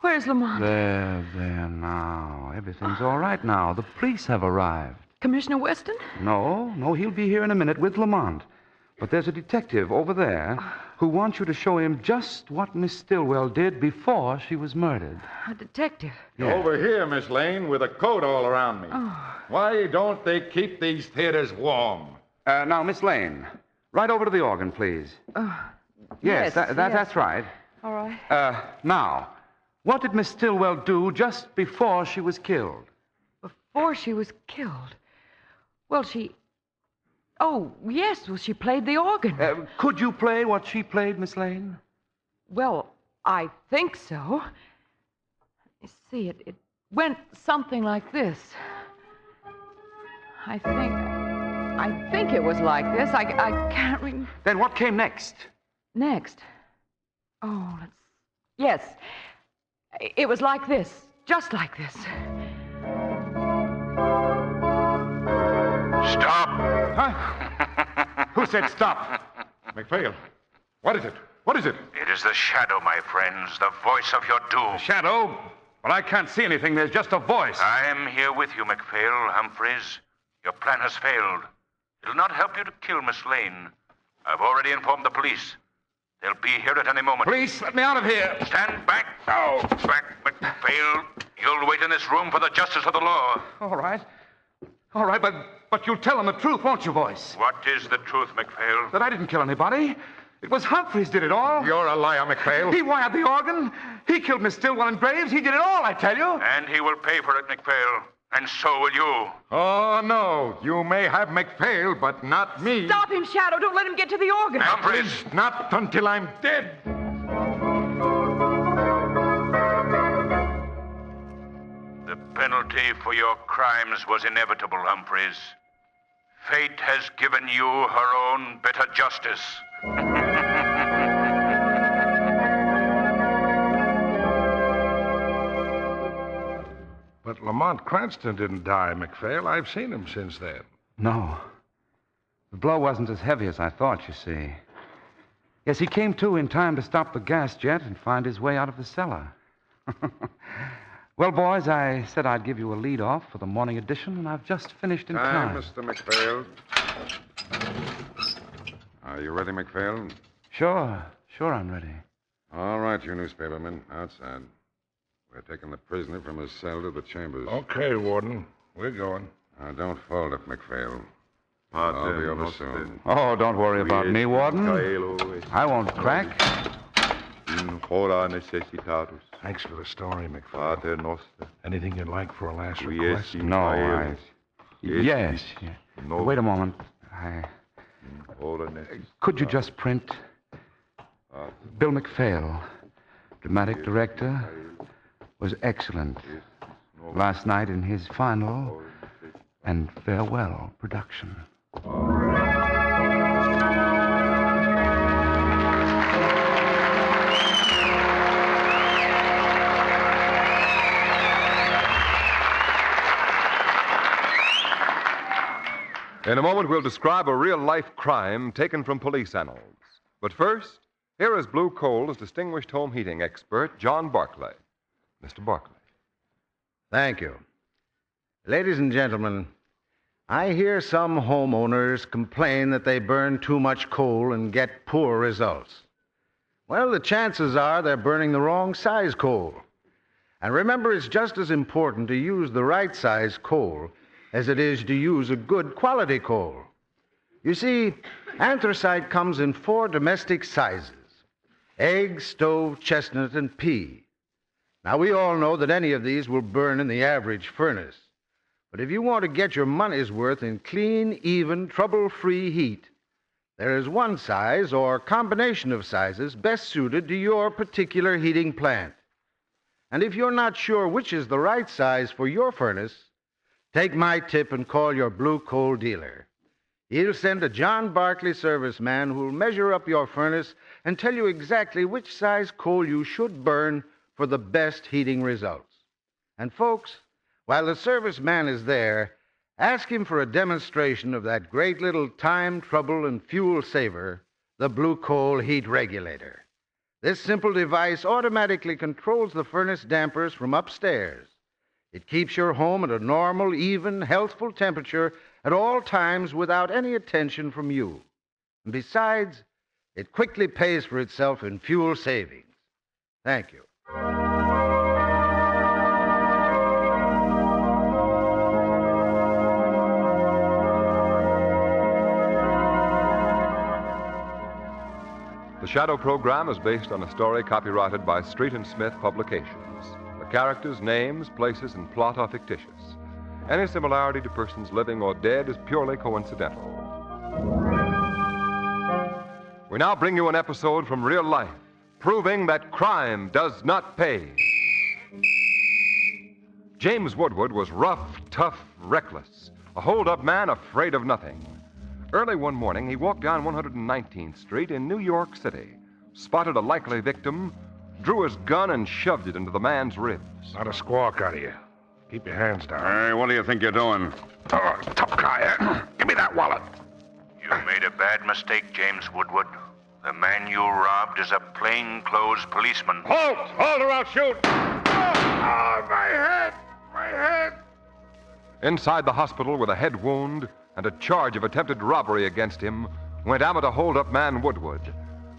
Where's Lamont? There now. Everything's all right now. The police have arrived. Commissioner Weston? No, he'll be here in a minute with Lamont. But there's a detective over there who wants you to show him just what Miss Stillwell did before she was murdered. A detective? Yeah. Over here, Miss Lane, with a coat all around me. Why don't they keep these theaters warm? Now, Miss Lane, right over to the organ, please. Yes, that's right. All right. Now, what did Miss Stillwell do just before she was killed? Before she was killed? Well, Oh, yes, well, she played the organ. Could you play what she played, Miss Lane? Well, I think so. You see, it went something like this. I think it was like this. I can't remember. Then what came next? Next? Oh, Yes. It was like this. Just like this. Stop! Huh? Who said stop? McPhail, what is it? What is it? It is the shadow, my friends, the voice of your doom. Shadow? Well, I can't see anything. There's just a voice. I am here with you, McPhail, Humphreys. Your plan has failed. It'll not help you to kill Miss Lane. I've already informed the police. They'll be here at any moment. Police, let me out of here. Stand back. Oh. Back, McPhail. You'll wait in this room for the justice of the law. All right, but you'll tell them the truth, won't you, Voice? What is the truth, McPhail? That I didn't kill anybody. It was Humphreys did it all. You're a liar, McPhail. He wired the organ. He killed Miss Stillwell and Graves. He did it all, I tell you. And he will pay for it, McPhail. And so will you. Oh, no. You may have McPhail, but not me. Stop him, Shadow. Don't let him get to the organ. Humphreys. Not until I'm dead. The penalty for your crimes was inevitable, Humphreys. Fate has given you her own bitter justice. But Lamont Cranston didn't die, McPhail. I've seen him since then. No. The blow wasn't as heavy as I thought, you see. Yes, he came to in time to stop the gas jet and find his way out of the cellar. Well, boys, I said I'd give you a lead-off for the morning edition, and I've just finished in time. Mr. McPhail. Are you ready, McPhail? Sure I'm ready. All right, you newspapermen, outside. We're taking the prisoner from his cell to the chambers. Okay, Warden. We're going. Now, don't fold it, McPhail. I'll be over soon. Oh, don't worry about me, Warden. I won't crack. Thanks for the story, McPhail. Anything you'd like for a last request? No, Yes. Wait a moment. Could you just print Bill McPhail, dramatic director, was excellent last night in his final and farewell production. In a moment, we'll describe a real-life crime taken from police annals. But first, here is Blue Coal's distinguished home heating expert, John Barclay. Mr. Barclay. Thank you. Ladies and gentlemen, I hear some homeowners complain that they burn too much coal and get poor results. Well, the chances are they're burning the wrong size coal. And remember, it's just as important to use the right size coal as it is to use a good quality coal. You see, anthracite comes in 4 domestic sizes: egg, stove, chestnut, and pea. Now, we all know that any of these will burn in the average furnace. But if you want to get your money's worth in clean, even, trouble-free heat, there is one size or combination of sizes best suited to your particular heating plant. And if you're not sure which is the right size for your furnace, take my tip and call your Blue Coal dealer. He'll send a John Barclay serviceman who'll measure up your furnace and tell you exactly which size coal you should burn for the best heating results. And folks, while the serviceman is there, ask him for a demonstration of that great little time, trouble, and fuel saver, the Blue Coal heat regulator. This simple device automatically controls the furnace dampers from upstairs. It keeps your home at a normal, even, healthful temperature at all times without any attention from you. And besides, it quickly pays for itself in fuel savings. Thank you. The Shadow program is based on a story copyrighted by Street and Smith Publications. The characters, names, places, and plot are fictitious. Any similarity to persons living or dead is purely coincidental. We now bring you an episode from real life, proving that crime does not pay. James Woodward was rough, tough, reckless, a hold-up man afraid of nothing. Early one morning, he walked down 119th Street in New York City, spotted a likely victim, drew his gun, and shoved it into the man's ribs. Not a squawk out of you. Keep your hands down. Hey, what do you think you're doing? Oh, tough guy. Give me that wallet. You made a bad mistake, James Woodward. The man you robbed is a plainclothes policeman. Halt! Halt or I'll shoot! Oh, my head! My head! Inside the hospital with a head wound and a charge of attempted robbery against him went amateur hold-up man Woodward.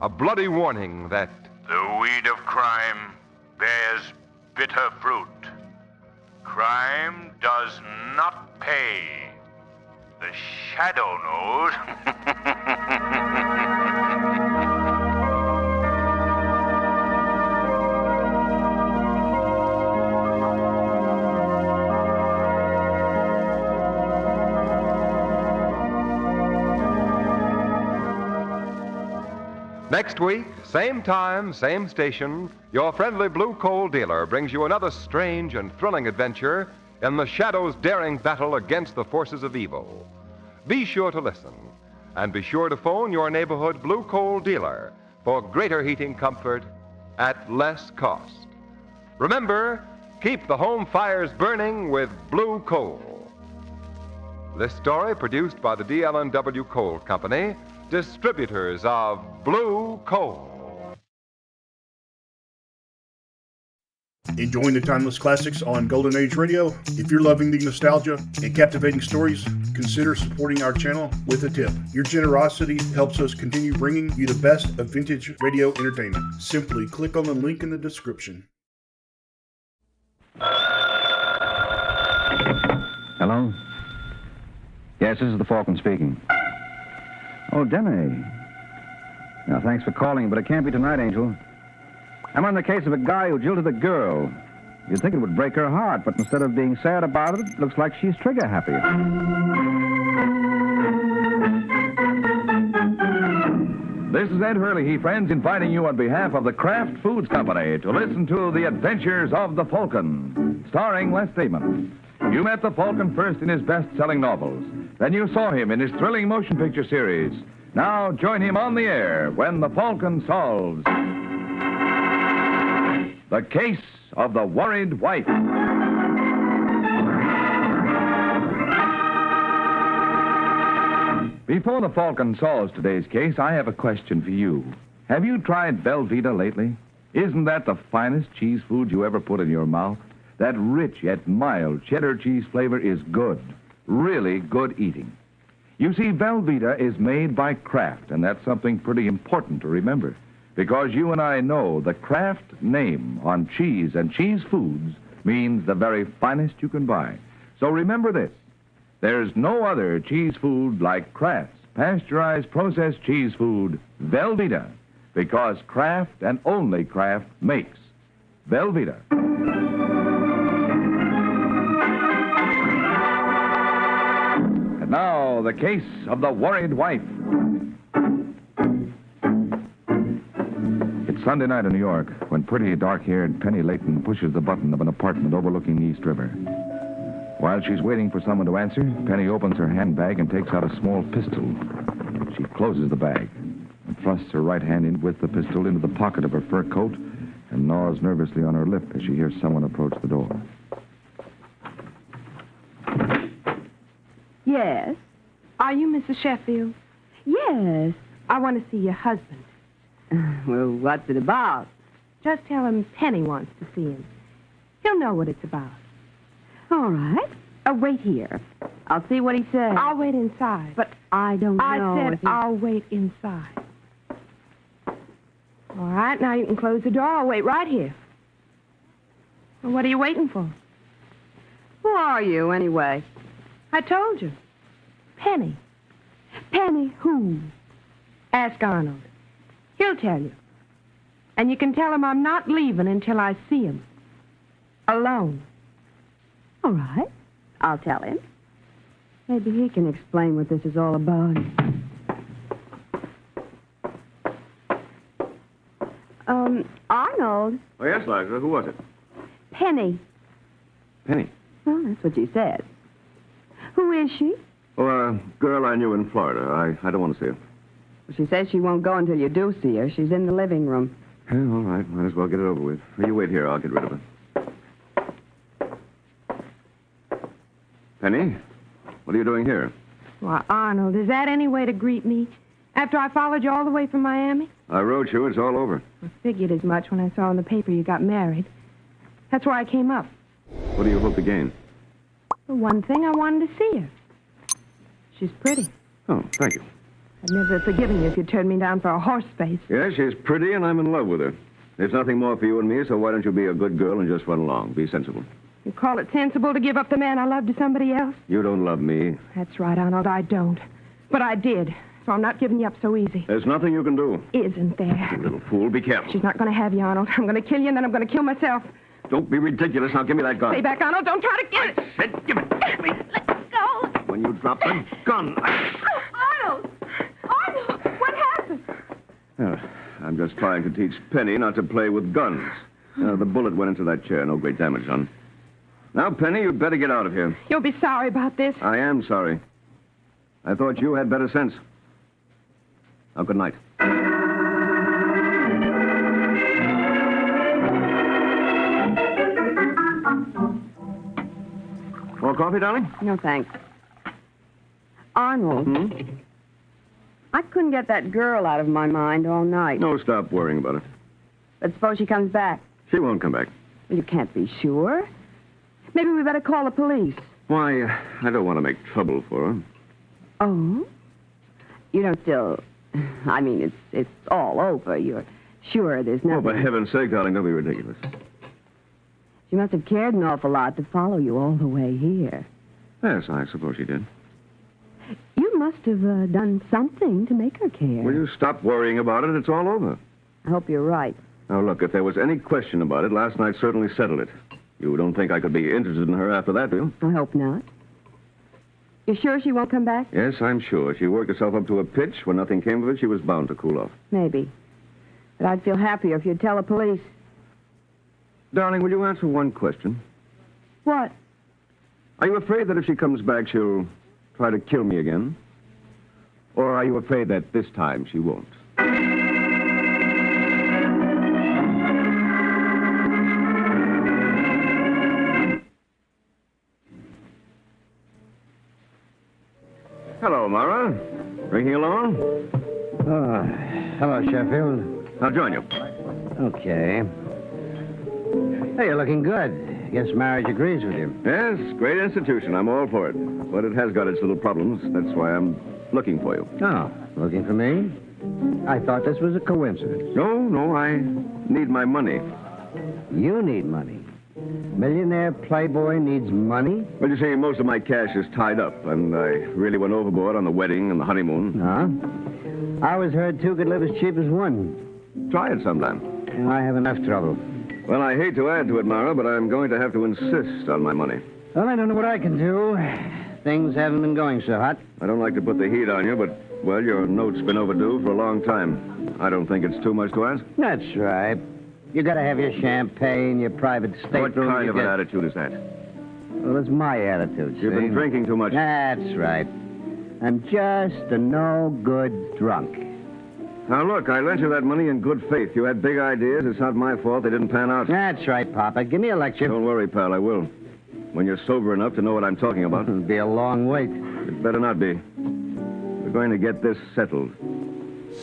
A bloody warning that the weed of crime bears bitter fruit. Crime does not pay. The Shadow knows. Next week, same time, same station, your friendly Blue Coal dealer brings you another strange and thrilling adventure in the Shadow's daring battle against the forces of evil. Be sure to listen, and be sure to phone your neighborhood Blue Coal dealer for greater heating comfort at less cost. Remember, keep the home fires burning with Blue Coal. This story produced by the DL&W Coal Company, distributors of Blue Coal. Enjoying the timeless classics on Golden Age Radio? If you're loving the nostalgia and captivating stories, consider supporting our channel with a tip. Your generosity helps us continue bringing you the best of vintage radio entertainment. Simply click on the link in the description. Hello? Yes, this is the Falcon speaking. Oh, Demi. Now, thanks for calling, but it can't be tonight, Angel. I'm on the case of a guy who jilted a girl. You'd think it would break her heart, but instead of being sad about it, it looks like she's trigger happy. This is Ed Hurley, friends, inviting you on behalf of the Kraft Foods Company to listen to The Adventures of the Falcon, starring Les Steedman. You met the Falcon first in his best-selling novels. Then you saw him in his thrilling motion picture series. Now join him on the air when the Falcon solves the case of the worried wife. Before the Falcon solves today's case, I have a question for you. Have you tried Velveeta lately? Isn't that the finest cheese food you ever put in your mouth? That rich yet mild cheddar cheese flavor is good. Really good eating. You see, Velveeta is made by Kraft, and that's something pretty important to remember. Because you and I know the Kraft name on cheese and cheese foods means the very finest you can buy. So remember this. There's no other cheese food like Kraft's pasteurized processed cheese food, Velveeta, because Kraft and only Kraft makes Velveeta. And now, the case of the worried wife. It's Sunday night in New York when pretty dark-haired Penny Layton pushes the button of an apartment overlooking the East River. While she's waiting for someone to answer, Penny opens her handbag and takes out a small pistol. She closes the bag and thrusts her right hand in with the pistol into the pocket of her fur coat and gnaws nervously on her lip as she hears someone approach the door. Yes. Are you Mrs. Sheffield? Yes. I want to see your husband. Well, what's it about? Just tell him Penny wants to see him. He'll know what it's about. All right. Wait here. I'll see what he says. I'll wait inside. But I don't know. I said I'll wait inside. All right, now you can close the door. I'll wait right here. Well, what are you waiting for? Who are you, anyway? I told you. Penny. Penny who? Ask Arnold. He'll tell you. And you can tell him I'm not leaving until I see him. Alone. All right. I'll tell him. Maybe he can explain what this is all about. Arnold. Oh, yes, Liza. Who was it? Penny. Penny. Well, that's what she said. Who is she? Oh, a girl I knew in Florida. I don't want to see her. She says she won't go until you do see her. She's in the living room. Yeah, all right. Might as well get it over with. You wait here. I'll get rid of her. Penny, what are you doing here? Why, Arnold, is that any way to greet me? After I followed you all the way from Miami? I wrote you. It's all over. I figured as much when I saw in the paper you got married. That's why I came up. What do you hope to gain? For one thing, I wanted to see her. She's pretty. Oh, thank you. I'd never have forgiven you if you turned me down for a horse face. Yeah, she's pretty, and I'm in love with her. There's nothing more for you and me, so why don't you be a good girl and just run along? Be sensible. You call it sensible to give up the man I love to somebody else? You don't love me. That's right, Arnold, I don't. But I did, so I'm not giving you up so easy. There's nothing you can do. Isn't there? You little fool, be careful. She's not going to have you, Arnold. I'm going to kill you, and then I'm going to kill myself. Don't be ridiculous. Now give me that gun. Stay back, Arnold. Don't try to get it. Said, give it to me. Let go. When you drop the gun. Arnold! Arnold! What happened? I'm just trying to teach Penny not to play with guns. The bullet went into that chair. No great damage done. Now, Penny, you'd better get out of here. You'll be sorry about this. I am sorry. I thought you had better sense. Now, good night. More coffee, darling? No, thanks. Arnold. I couldn't get that girl out of my mind all night. No, stop worrying about it. But suppose she comes back. She won't come back. Well, you can't be sure. Maybe we better call the police. Why, I don't want to make trouble for her. Oh? You don't still... I mean, it's all over. You're sure there's nothing... Oh, for heaven's sake, darling, don't be ridiculous. She must have cared an awful lot to follow you all the way here. Yes, I suppose she did. You must have done something to make her care. Will you stop worrying about it? It's all over. I hope you're right. Now, look, if there was any question about it, last night certainly settled it. You don't think I could be interested in her after that, do you? I hope not. You're sure she won't come back? Yes, I'm sure. She worked herself up to a pitch. When nothing came of it, she was bound to cool off. Maybe. But I'd feel happier if you'd tell the police. Darling, will you answer one question? What? Are you afraid that if she comes back, she'll try to kill me again? Or are you afraid that this time she won't? Hello, Mara. Drinking alone? Oh, hello, Sheffield. I'll join you. Okay. Hey, you're looking good. Guess marriage agrees with you. Yes, great institution. I'm all for it. But it has got its little problems. That's why I'm looking for you. Oh, looking for me? I thought this was a coincidence. No, I need my money. You need money? Millionaire playboy needs money? Well, you see, most of my cash is tied up, and I really went overboard on the wedding and the honeymoon. Huh? I always heard two could live as cheap as one. Try it sometime. And I have enough trouble. Well, I hate to add to it, Mara, but I'm going to have to insist on my money. Well, I don't know what I can do. Things haven't been going so hot. I don't like to put the heat on you, but, well, your note's been overdue for a long time. I don't think it's too much to ask. That's right. You gotta have your champagne, your private stateroom. What kind of an attitude is that? Well, it's my attitude, You've been drinking too much. That's right. I'm just a no-good drunk. Now, look, I lent you that money in good faith. You had big ideas. It's not my fault they didn't pan out. That's right, Papa. Give me a lecture. Don't worry, pal, I will. When you're sober enough to know what I'm talking about. It'll be a long wait. It better not be. We're going to get this settled.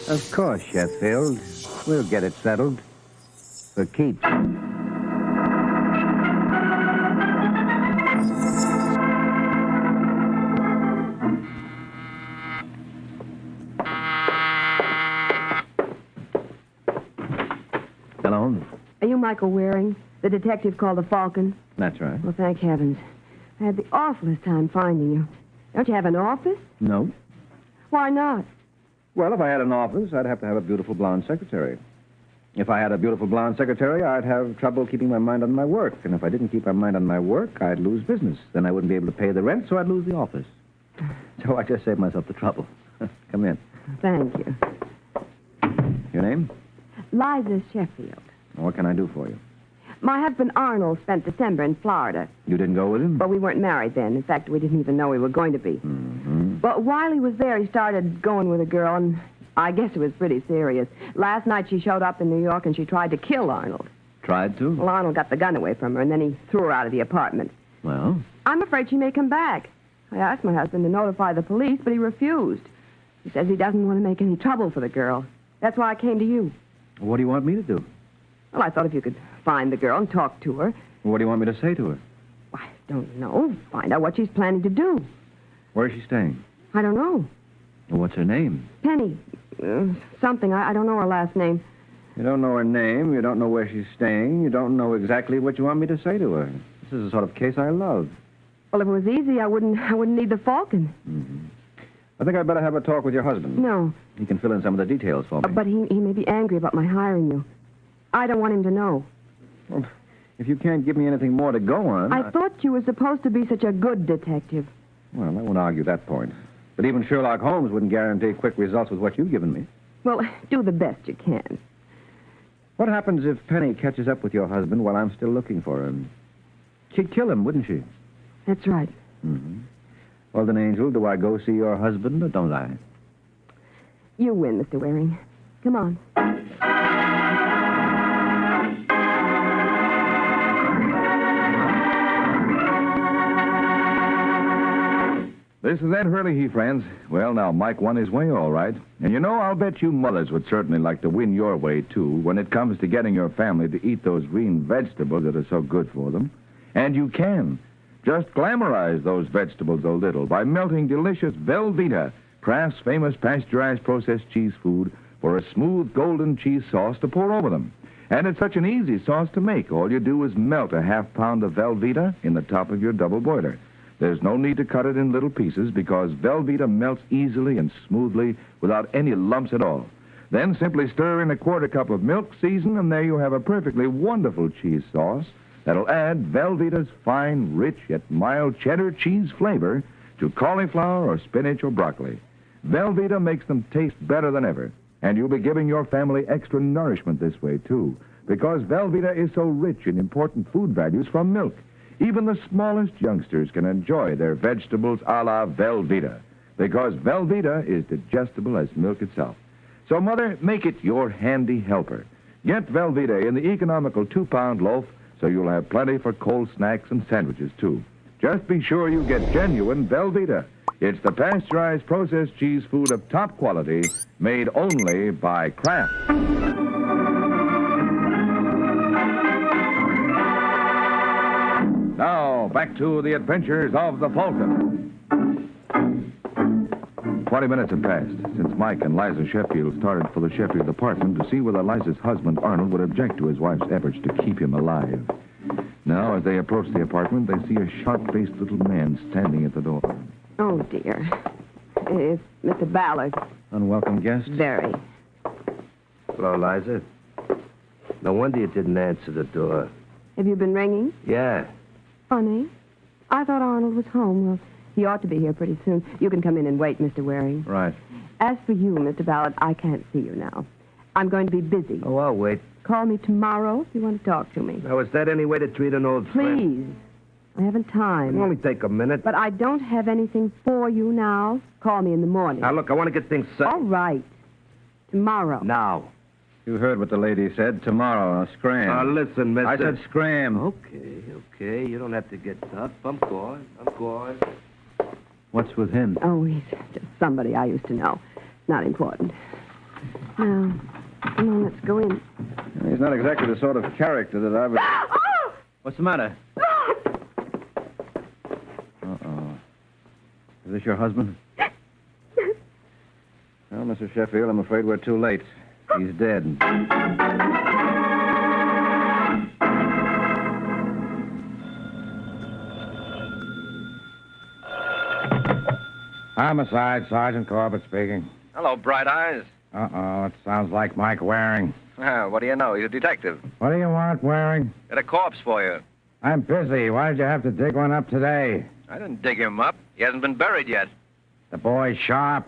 Of course, Sheffield. We'll get it settled. For keeps. Hello? Are you Michael Waring, the detective called the Falcon? That's right. Well, thank heavens. I had the awfulest time finding you. Don't you have an office? No. Why not? Well, if I had an office, I'd have to have a beautiful blonde secretary. If I had a beautiful blonde secretary, I'd have trouble keeping my mind on my work. And if I didn't keep my mind on my work, I'd lose business. Then I wouldn't be able to pay the rent, so I'd lose the office. So I just saved myself the trouble. Come in. Thank you. Your name? Liza Sheffield. What can I do for you? My husband Arnold spent December in Florida. You didn't go with him? But we weren't married then. In fact, we didn't even know we were going to be. Mm-hmm. But while he was there, he started going with a girl, and I guess it was pretty serious. Last night she showed up in New York, and she tried to kill Arnold. Tried to? Well, Arnold got the gun away from her, and then he threw her out of the apartment. Well? I'm afraid she may come back. I asked my husband to notify the police, but he refused. He says he doesn't want to make any trouble for the girl. That's why I came to you. What do you want me to do? Well, I thought if you could find the girl and talk to her. What do you want me to say to her? I don't know. Find out what she's planning to do. Where is she staying? I don't know. What's her name? Penny. Something. I don't know her last name. You don't know her name. You don't know where she's staying. You don't know exactly what you want me to say to her. This is the sort of case I love. Well, if it was easy, I wouldn't need the Falcon. Mm-hmm. I think I'd better have a talk with your husband. No. He can fill in some of the details for me. But he may be angry about my hiring you. I don't want him to know. Well, if you can't give me anything more to go on... I thought you were supposed to be such a good detective. Well, I won't argue that point. But even Sherlock Holmes wouldn't guarantee quick results with what you've given me. Well, do the best you can. What happens if Penny catches up with your husband while I'm still looking for him? She'd kill him, wouldn't she? That's right. Mm-hmm. Well, then, Angel, do I go see your husband or don't I? You win, Mr. Waring. Come on. This is Ed Hurley, friends. Well, now, Mike won his way, all right. And you know, I'll bet you mothers would certainly like to win your way, too, when it comes to getting your family to eat those green vegetables that are so good for them. And you can. Just glamorize those vegetables a little by melting delicious Velveeta, Kraft's famous pasteurized processed cheese food, for a smooth golden cheese sauce to pour over them. And it's such an easy sauce to make. All you do is melt a half pound of Velveeta in the top of your double boiler. There's no need to cut it in little pieces because Velveeta melts easily and smoothly without any lumps at all. Then simply stir in a quarter cup of milk, season, and there you have a perfectly wonderful cheese sauce that'll add Velveeta's fine, rich, yet mild cheddar cheese flavor to cauliflower or spinach or broccoli. Velveeta makes them taste better than ever, and you'll be giving your family extra nourishment this way, too, because Velveeta is so rich in important food values from milk. Even the smallest youngsters can enjoy their vegetables a la Velveeta, because Velveeta is digestible as milk itself. So, Mother, make it your handy helper. Get Velveeta in the economical 2-pound loaf so you'll have plenty for cold snacks and sandwiches, too. Just be sure you get genuine Velveeta. It's the pasteurized processed cheese food of top quality, made only by Kraft. Now, back to the adventures of the Falcon. 20 minutes have passed since Mike and Liza Sheffield started for the Sheffield apartment to see whether Liza's husband, Arnold, would object to his wife's efforts to keep him alive. Now, as they approach the apartment, they see a sharp-faced little man standing at the door. Oh, dear. It's Mr. Ballard. Unwelcome guest? Very. Hello, Liza. No wonder you didn't answer the door. Have you been ringing? Yeah. Funny. I thought Arnold was home. Well, he ought to be here pretty soon. You can come in and wait, Mr. Waring. Right. As for you, Mr. Ballard, I can't see you now. I'm going to be busy. Oh, I'll wait. Call me tomorrow if you want to talk to me. Now, is that any way to treat an old friend? Please. I haven't time. It'll only take a minute. But I don't have anything for you now. Call me in the morning. Now, look, I want to get things set. All right. Tomorrow. Now. You heard what the lady said. Tomorrow, scram. Now, listen, mister. I said scram. Okay. You don't have to get tough. I'm going. What's with him? Oh, he's just somebody I used to know. Not important. Now, come on, let's go in. He's not exactly the sort of character that I would... Oh! What's the matter? Uh-oh. Is this your husband? Well, Mr. Sheffield, I'm afraid we're too late. He's dead. Homicide, Sergeant Corbett speaking. Hello, Bright Eyes. Uh-oh, it sounds like Mike Waring. What do you know? He's a detective. What do you want, Waring? Got a corpse for you. I'm busy. Why did you have to dig one up today? I didn't dig him up. He hasn't been buried yet. The boy's sharp.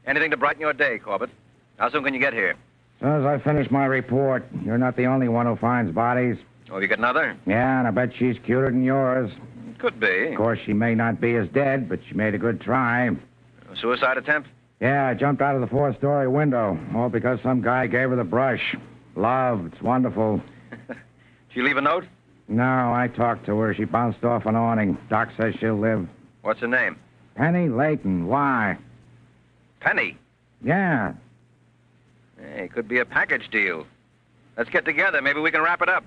Anything to brighten your day, Corbett. How soon can you get here? As soon as I finish my report. You're not the only one who finds bodies. Oh, you got another? Yeah, and I bet she's cuter than yours. Could be. Of course, she may not be as dead, but she made a good try. A suicide attempt? Yeah, I jumped out of the fourth-story window. All because some guy gave her the brush. Love, it's wonderful. Did you leave a note? No, I talked to her. She bounced off an awning. Doc says she'll live. What's her name? Penny Layton. Why? Penny. Yeah. Hey, could be a package deal. Let's get together. Maybe we can wrap it up.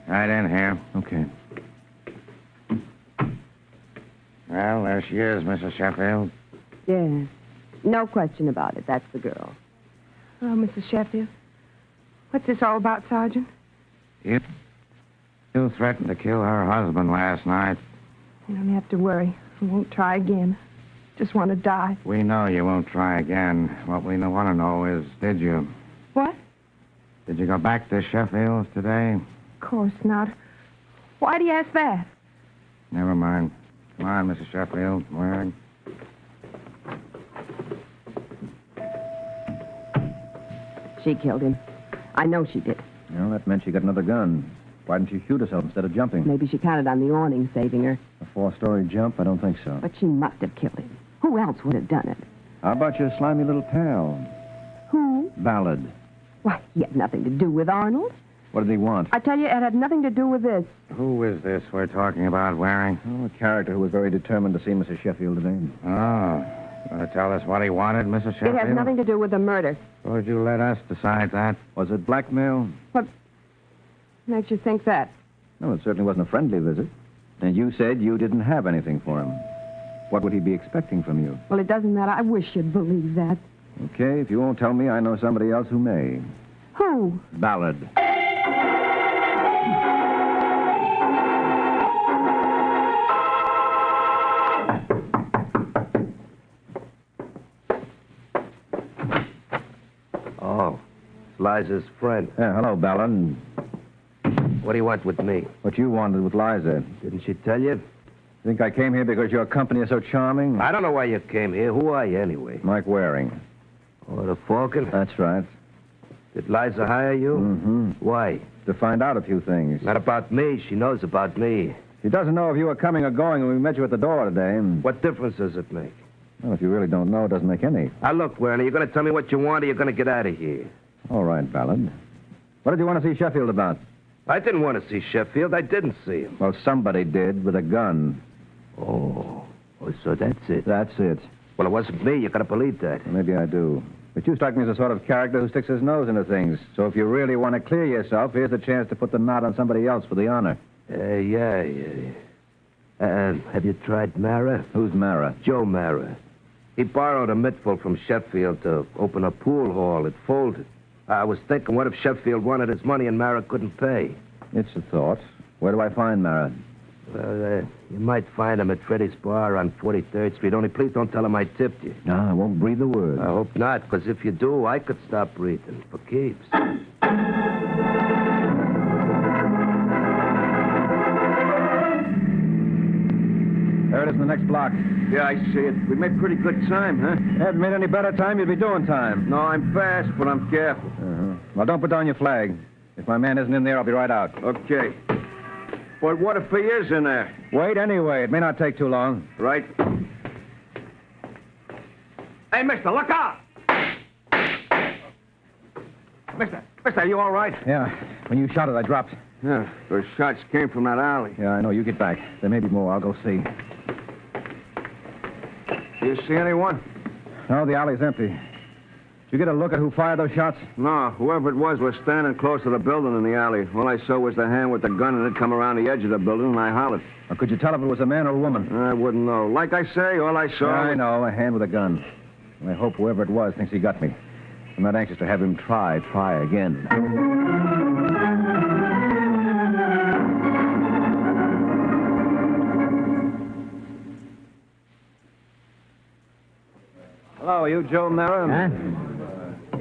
Right in here. Okay. Well, there she is, Mrs. Sheffield. Yeah. No question about it. That's the girl. Oh, Mrs. Sheffield. What's this all about, Sergeant? You threatened to kill her husband last night. You don't have to worry. I won't try again. Just want to die. We know you won't try again. What we want to know is, did you? What? Did you go back to Sheffield's today? Of course not. Why do you ask that? Never mind. Come on, Mrs. Sheffield. Waring. She killed him. I know she did. Well, that meant she got another gun. Why didn't she shoot herself instead of jumping? Maybe she counted on the awning saving her. A four-story jump? I don't think so. But she must have killed him. Who else would have done it? How about your slimy little pal? Who? Ballard. Why, he had nothing to do with Arnold. What did he want? I tell you, it had nothing to do with this. Who is this we're talking about, Waring? Oh, a character who was very determined to see Mrs. Sheffield today. Oh. Want to tell us what he wanted, Mrs. Sheffield? It has nothing to do with the murder. Would you let us decide that? Was it blackmail? What makes you think that? No, it certainly wasn't a friendly visit. And you said you didn't have anything for him. What would he be expecting from you? Well, it doesn't matter. I wish you'd believe that. Okay, if you won't tell me, I know somebody else who may. Who? Ballard. Oh, Liza's friend. Yeah, hello, Ballard. What do you want with me? What you wanted with Liza. Didn't she tell you? Think I came here because your company is so charming? I don't know why you came here. Who are you, anyway? Mike Waring. Oh, the Falcon? That's right. Did Liza hire you? Mm-hmm. Why? To find out a few things. Not about me. She knows about me. She doesn't know if you were coming or going when we met you at the door today. What difference does it make? Well, if you really don't know, it doesn't make any. Now, look, Werner, you're going to tell me what you want or you're going to get out of here. All right, Ballard. What did you want to see Sheffield about? I didn't want to see Sheffield. I didn't see him. Well, somebody did with a gun. Oh, so that's it. That's it. Well, it wasn't me. You got to believe that. Well, maybe I do. But you strike me as the sort of character who sticks his nose into things. So if you really want to clear yourself, here's the chance to put the knot on somebody else for the honor. Yeah. Have you tried Mara? Who's Mara? Joe Mara. He borrowed a mittful from Sheffield to open a pool hall. It folded. I was thinking, what if Sheffield wanted his money and Mara couldn't pay? It's a thought. Where do I find Mara? Well, you might find him at Freddy's bar on 43rd Street. Only please don't tell him I tipped you. No, I won't breathe a word. I hope not, because if you do, I could stop breathing for keeps. There it is in the next block. Yeah, I see it. We made pretty good time, huh? Hadn't made any better time, you'd be doing time. No, I'm fast, but I'm careful. Well, don't put down your flag. If my man isn't in there, I'll be right out. Okay. But what if he is in there? Wait anyway. It may not take too long. Right. Hey, mister, look out! Mister, are you all right? Yeah. When you shot it, I dropped. Yeah, those shots came from that alley. Yeah, I know. You get back. There may be more. I'll go see. You see anyone? No, the alley's empty. Did you get a look at who fired those shots? No, whoever it was standing close to the building in the alley. All I saw was the hand with the gun, and it come around the edge of the building, and I hollered. Or could you tell if it was a man or a woman? I wouldn't know. Like I say, all I saw... I know, a hand with a gun. I hope whoever it was thinks he got me. I'm not anxious to have him try again. Hello, are you Joe Mara? Huh?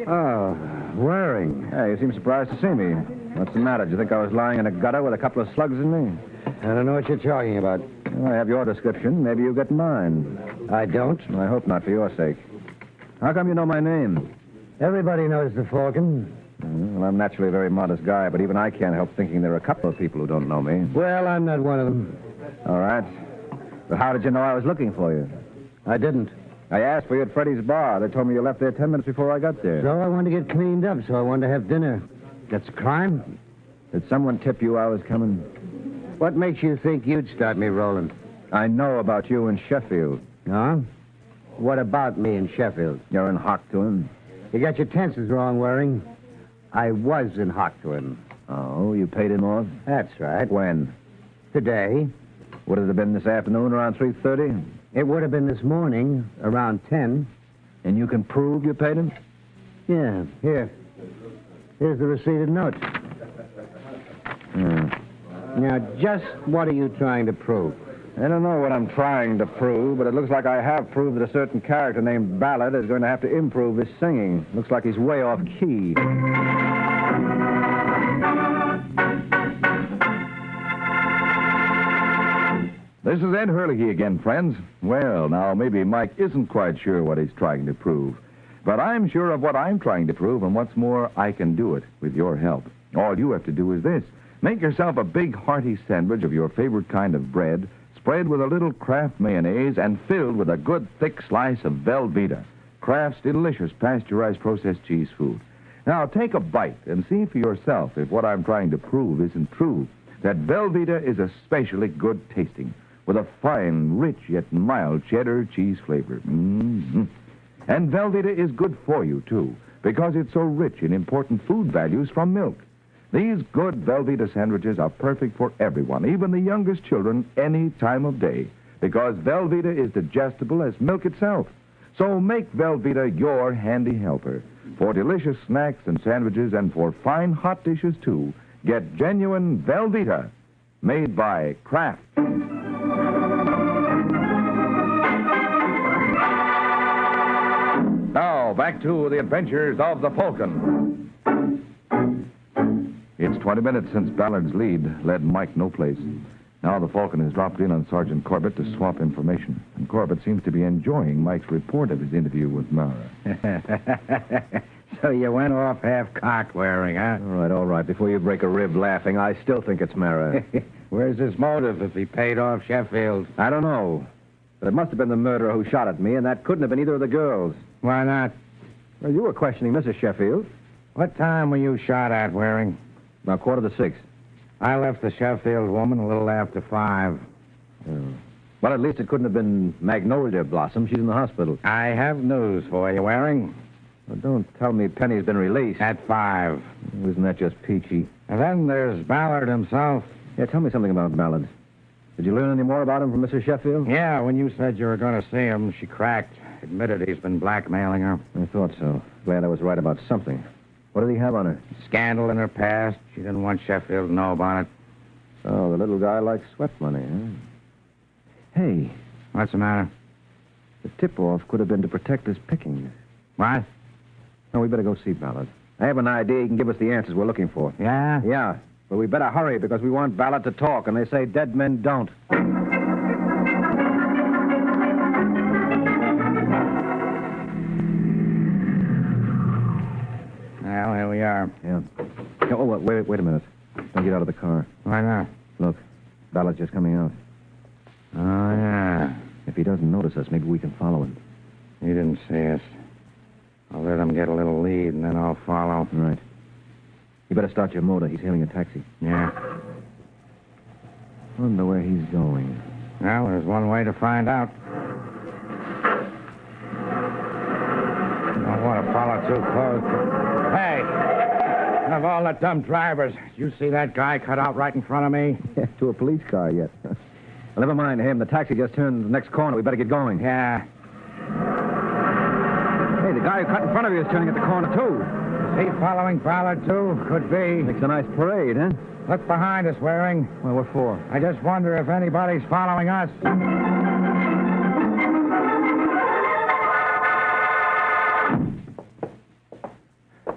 Oh, Waring. Hey, you seem surprised to see me. What's the matter? Do you think I was lying in a gutter with a couple of slugs in me? I don't know what you're talking about. Well, I have your description. Maybe you get mine. I don't. Well, I hope not, for your sake. How come you know my name? Everybody knows the Falcon. Well, I'm naturally a very modest guy, but even I can't help thinking there are a couple of people who don't know me. Well, I'm not one of them. All right. But how did you know I was looking for you? I didn't. I asked for you at Freddy's bar. They told me you left there 10 minutes before I got there. So I wanted to get cleaned up, so I wanted to have dinner. That's a crime? Did someone tip you I was coming? What makes you think you'd start me rolling? I know about you in Sheffield. Huh? What about me in Sheffield? You're in hock to him. You got your tenses wrong, Waring. I was in hock to him. Oh, you paid him off? That's right. When? Today. Would it have been this afternoon around 3:30? It would have been this morning, around 10. And you can prove you paid him? Yeah, here. Here's the receipted note. Now, just what are you trying to prove? I don't know what I'm trying to prove, but it looks like I have proved that a certain character named Ballard is going to have to improve his singing. Looks like he's way off key. This is Ed Hurley again, friends. Well, now, maybe Mike isn't quite sure what he's trying to prove. But I'm sure of what I'm trying to prove, and what's more, I can do it with your help. All you have to do is this. Make yourself a big, hearty sandwich of your favorite kind of bread, spread with a little Kraft mayonnaise, and filled with a good, thick slice of Velveeta, Kraft's delicious pasteurized processed cheese food. Now, take a bite and see for yourself if what I'm trying to prove isn't true, that Velveeta is especially good tasting, with a fine, rich, yet mild cheddar cheese flavor. Mm-hmm. And Velveeta is good for you, too, because it's so rich in important food values from milk. These good Velveeta sandwiches are perfect for everyone, even the youngest children, any time of day, because Velveeta is digestible as milk itself. So make Velveeta your handy helper. For delicious snacks and sandwiches and for fine hot dishes, too, get genuine Velveeta, made by Kraft. Now, back to the adventures of the Falcon. It's 20 minutes since Ballard's lead led Mike no place. Now the Falcon has dropped in on Sergeant Corbett to swap information. And Corbett seems to be enjoying Mike's report of his interview with Mara. So you went off half-cocked, Waring, huh? All right. Before you break a rib laughing, I still think it's Mara. Where's his motive if he paid off Sheffield? I don't know. But it must have been the murderer who shot at me, and that couldn't have been either of the girls. Why not? Well, you were questioning Mrs. Sheffield. What time were you shot at, Waring? About 5:45. I left the Sheffield woman a little after 5. Well, at least it couldn't have been Magnolia Blossom. She's in the hospital. I have news for you, Waring. Well, don't tell me Penny's been released. At 5. Isn't that just peachy? And then there's Ballard himself. Yeah, tell me something about Ballard. Did you learn any more about him from Mrs. Sheffield? Yeah, when you said you were going to see him, she cracked. Admitted he's been blackmailing her. I thought so. Glad I was right about something. What did he have on her? Scandal in her past. She didn't want Sheffield to know about it. Oh, the little guy likes sweat money, huh? Hey. What's the matter? The tip-off could have been to protect his pickings. What? No, we better go see Ballard. I have an idea he can give us the answers we're looking for. Yeah? Yeah. But we better hurry because we want Ballard to talk, and they say dead men don't. Well, here we are. Yeah. Oh, wait a minute. Don't get out of the car. Why not? Look, Ballard's just coming out. Oh, yeah. If he doesn't notice us, maybe we can follow him. He didn't see us. I'll let him get a little lead, and then I'll follow. Right. You better start your motor. He's hailing a taxi. Yeah. Wonder where he's going. Well, there's one way to find out. Don't want to follow too close. Hey! Of all the dumb drivers, you see that guy cut out right in front of me? Yeah, to a police car yet. Well, never mind him. The taxi just turned the next corner. We better get going. Yeah. Hey, the guy who cut in front of you is turning at the corner, too. Is he following Ballard, too? Could be. Makes a nice parade, huh? Look behind us, Waring. Well, what for? I just wonder if anybody's following us.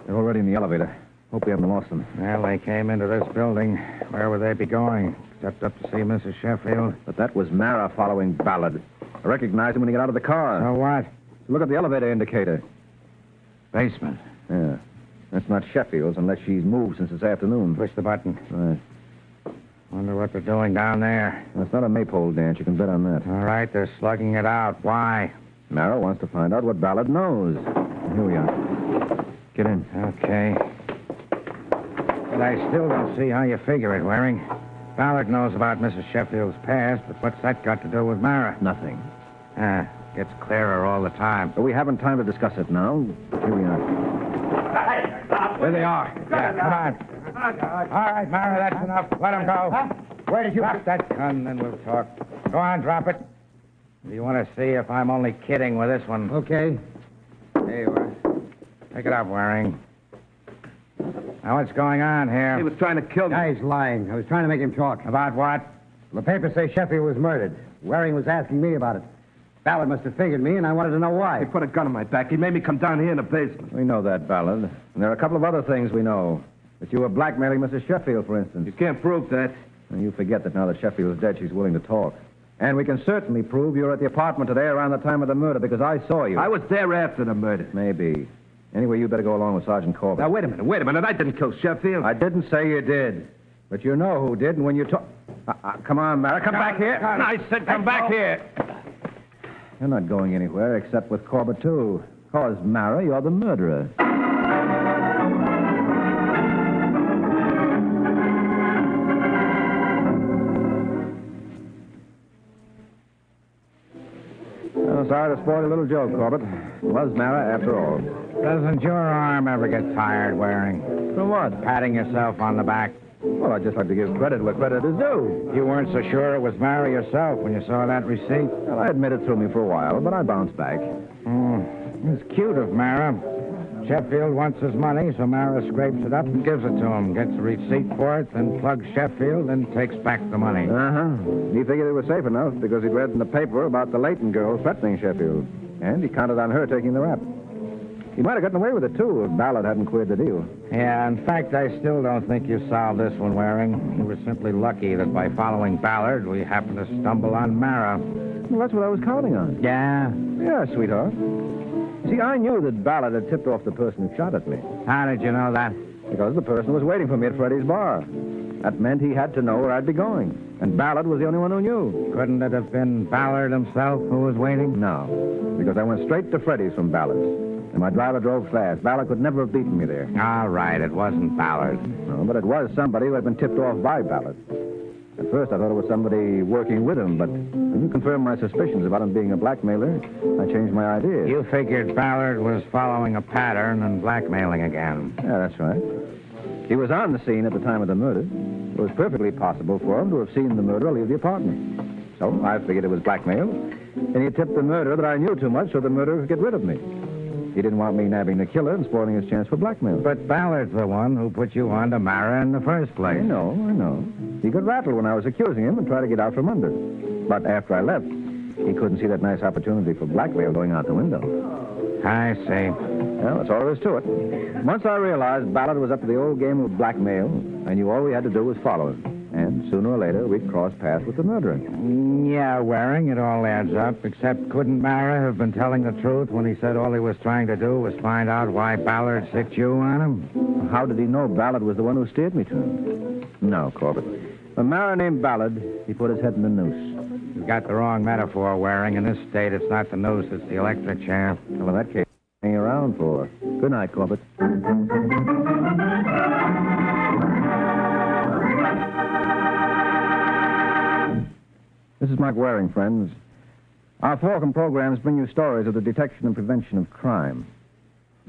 They're already in the elevator. Hope we haven't lost them. Well, they came into this building. Where would they be going? Except up to see Mrs. Sheffield. But that was Mara following Ballard. I recognized him when he got out of the car. So what? So look at the elevator indicator. Basement. Yeah. That's not Sheffield's unless she's moved since this afternoon. Push the button. Right. Wonder what they're doing down there. That's not a maypole dance. You can bet on that. All right, they're slugging it out. Why? Mara wants to find out what Ballard knows. Here we are. Get in. Okay. But I still don't see how you figure it, Waring. Ballard knows about Mrs. Sheffield's past, but what's that got to do with Mara? Nothing. Gets clearer all the time. But we haven't time to discuss it now. Here we are. There they are. Yeah, come on. All right, Mara, that's enough. Let him go. Huh? Where did you... Drop that gun, then we'll talk. Go on, drop it. Do you want to see if I'm only kidding with this one? Okay. There you are. Pick it up, Waring. Now, what's going on here? He was trying to kill me. He's lying. I was trying to make him talk. About what? The papers say Sheffield was murdered. Waring was asking me about it. Ballard must have figured me, and I wanted to know why. He put a gun on my back. He made me come down here in the basement. We know that, Ballard. And there are a couple of other things we know. That you were blackmailing Mrs. Sheffield, for instance. You can't prove that. And you forget that now that Sheffield's dead, she's willing to talk. And we can certainly prove you were at the apartment today around the time of the murder, because I saw you. I was there after the murder. Maybe. Anyway, you better go along with Sergeant Corbett. Now, wait a minute. I didn't kill Sheffield. I didn't say you did. But you know who did, and when you talk... come on, Mara. Come back here. I said come back here. You're not going anywhere except with Corbett, too. Because, Mara, you're the murderer. Well, sorry to spoil a little joke, Corbett. It was Mara after all. Doesn't your arm ever get tired, Waring? For what? Patting yourself on the back. Well, I'd just like to give credit where credit is due. You weren't so sure it was Mara yourself when you saw that receipt? Well, I admit it threw me for a while, but I bounced back. It's cute of Mara. Sheffield wants his money, so Mara scrapes it up and gives it to him. Gets a receipt for it, then plugs Sheffield and takes back the money. Uh-huh. He figured it was safe enough because he'd read in the paper about the Leighton girl threatening Sheffield. And he counted on her taking the rap. He might have gotten away with it, too, if Ballard hadn't queered the deal. Yeah, in fact, I still don't think you solved this one, Waring. You were simply lucky that by following Ballard, we happened to stumble on Mara. Well, that's what I was counting on. Yeah? Yeah, sweetheart. See, I knew that Ballard had tipped off the person who shot at me. How did you know that? Because the person was waiting for me at Freddy's bar. That meant he had to know where I'd be going. And Ballard was the only one who knew. Couldn't it have been Ballard himself who was waiting? No, because I went straight to Freddy's from Ballard's. And my driver drove fast. Ballard could never have beaten me there. All right, it wasn't Ballard. No, but it was somebody who had been tipped off by Ballard. At first, I thought it was somebody working with him, but when you confirmed my suspicions about him being a blackmailer, I changed my ideas. You figured Ballard was following a pattern and blackmailing again. Yeah, that's right. He was on the scene at the time of the murder. It was perfectly possible for him to have seen the murderer leave the apartment. So I figured it was blackmail, and he tipped the murderer that I knew too much so the murderer could get rid of me. He didn't want me nabbing the killer and spoiling his chance for blackmail. But Ballard's the one who put you on to Mara in the first place. I know. He got rattled when I was accusing him and tried to get out from under. But after I left, he couldn't see that nice opportunity for blackmail going out the window. I see. Well, that's all there is to it. Once I realized Ballard was up to the old game of blackmail, I knew all we had to do was follow him. And sooner or later, we'd cross paths with the murderer. Yeah, Waring, it all adds up, except couldn't Mara have been telling the truth when he said all he was trying to do was find out why Ballard sicked you on him? How did he know Ballard was the one who steered me to him? No, Corbett. A Mara named Ballard, he put his head in the noose. You've got the wrong metaphor, Waring. In this state, it's not the noose, it's the electric chair. Well, in that case, hang around for. Good night, Corbett. This is Mike Waring, friends. Our Falcon programs bring you stories of the detection and prevention of crime.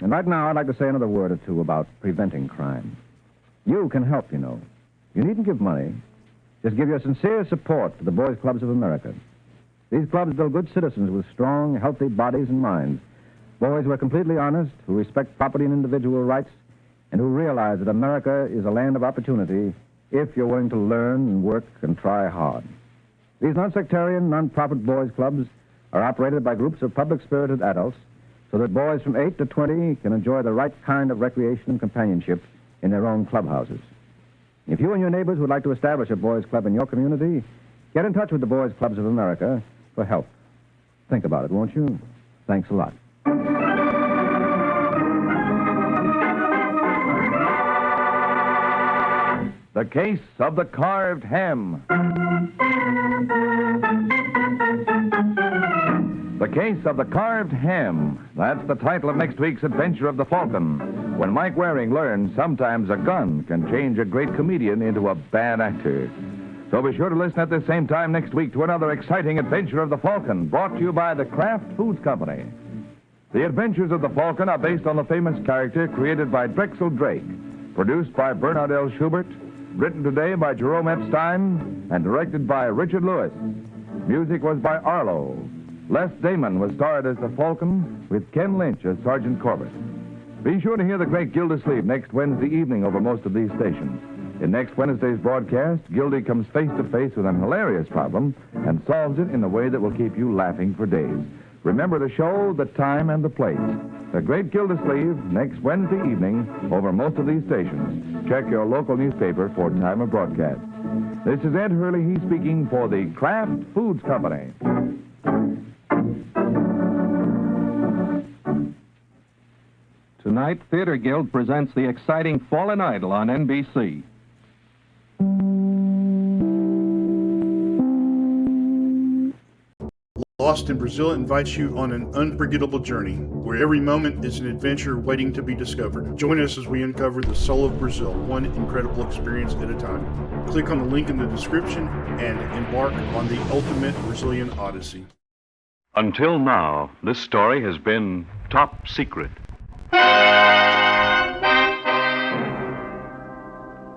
And right now, I'd like to say another word or two about preventing crime. You can help, you know. You needn't give money. Just give your sincere support to the Boys Clubs of America. These clubs build good citizens with strong, healthy bodies and minds. Boys who are completely honest, who respect property and individual rights, and who realize that America is a land of opportunity if you're willing to learn and work and try hard. These non-sectarian, non-profit boys' clubs are operated by groups of public-spirited adults so that boys from 8 to 20 can enjoy the right kind of recreation and companionship in their own clubhouses. If you and your neighbors would like to establish a boys' club in your community, get in touch with the Boys Clubs of America for help. Think about it, won't you? Thanks a lot. The Case of the Carved Ham. The Case of the Carved Ham. That's the title of next week's adventure of the Falcon, when Mike Waring learns sometimes a gun can change a great comedian into a bad actor. So be sure to listen at the same time next week to another exciting adventure of the Falcon, brought to you by the Kraft Foods Company. The Adventures of the Falcon are based on the famous character created by Drexel Drake, produced by Bernard L. Schubert, written today by Jerome Epstein, and directed by Richard Lewis. Music was by Arlo. Les Damon was starred as the Falcon, with Ken Lynch as Sergeant Corbett. Be sure to hear the great Gildersleeve next Wednesday evening over most of these stations. In next Wednesday's broadcast, Gildy comes face to face with an hilarious problem and solves it in a way that will keep you laughing for days. Remember the show, the time, and the place. The Great Gildersleeve, next Wednesday evening, over most of these stations. Check your local newspaper for time of broadcast. This is Ed Hurley, he speaking for the Kraft Foods Company. Tonight, Theater Guild presents the exciting Fallen Idol on NBC. Lost in Brazil invites you on an unforgettable journey, where every moment is an adventure waiting to be discovered. Join us as we uncover the soul of Brazil, one incredible experience at a time. Click on the link in the description and embark on the ultimate Brazilian odyssey. Until now, this story has been top secret.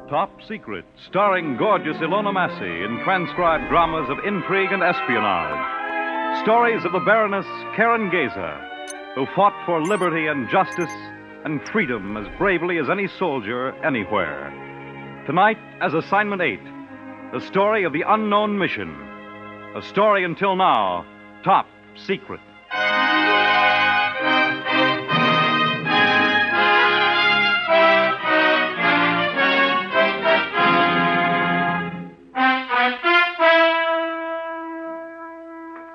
Top Secret, starring gorgeous Ilona Massey in transcribed dramas of intrigue and espionage. Stories of the Baroness Karen Geza, who fought for liberty and justice and freedom as bravely as any soldier anywhere. Tonight, as Assignment 8, the story of the unknown mission. A story until now, top secret.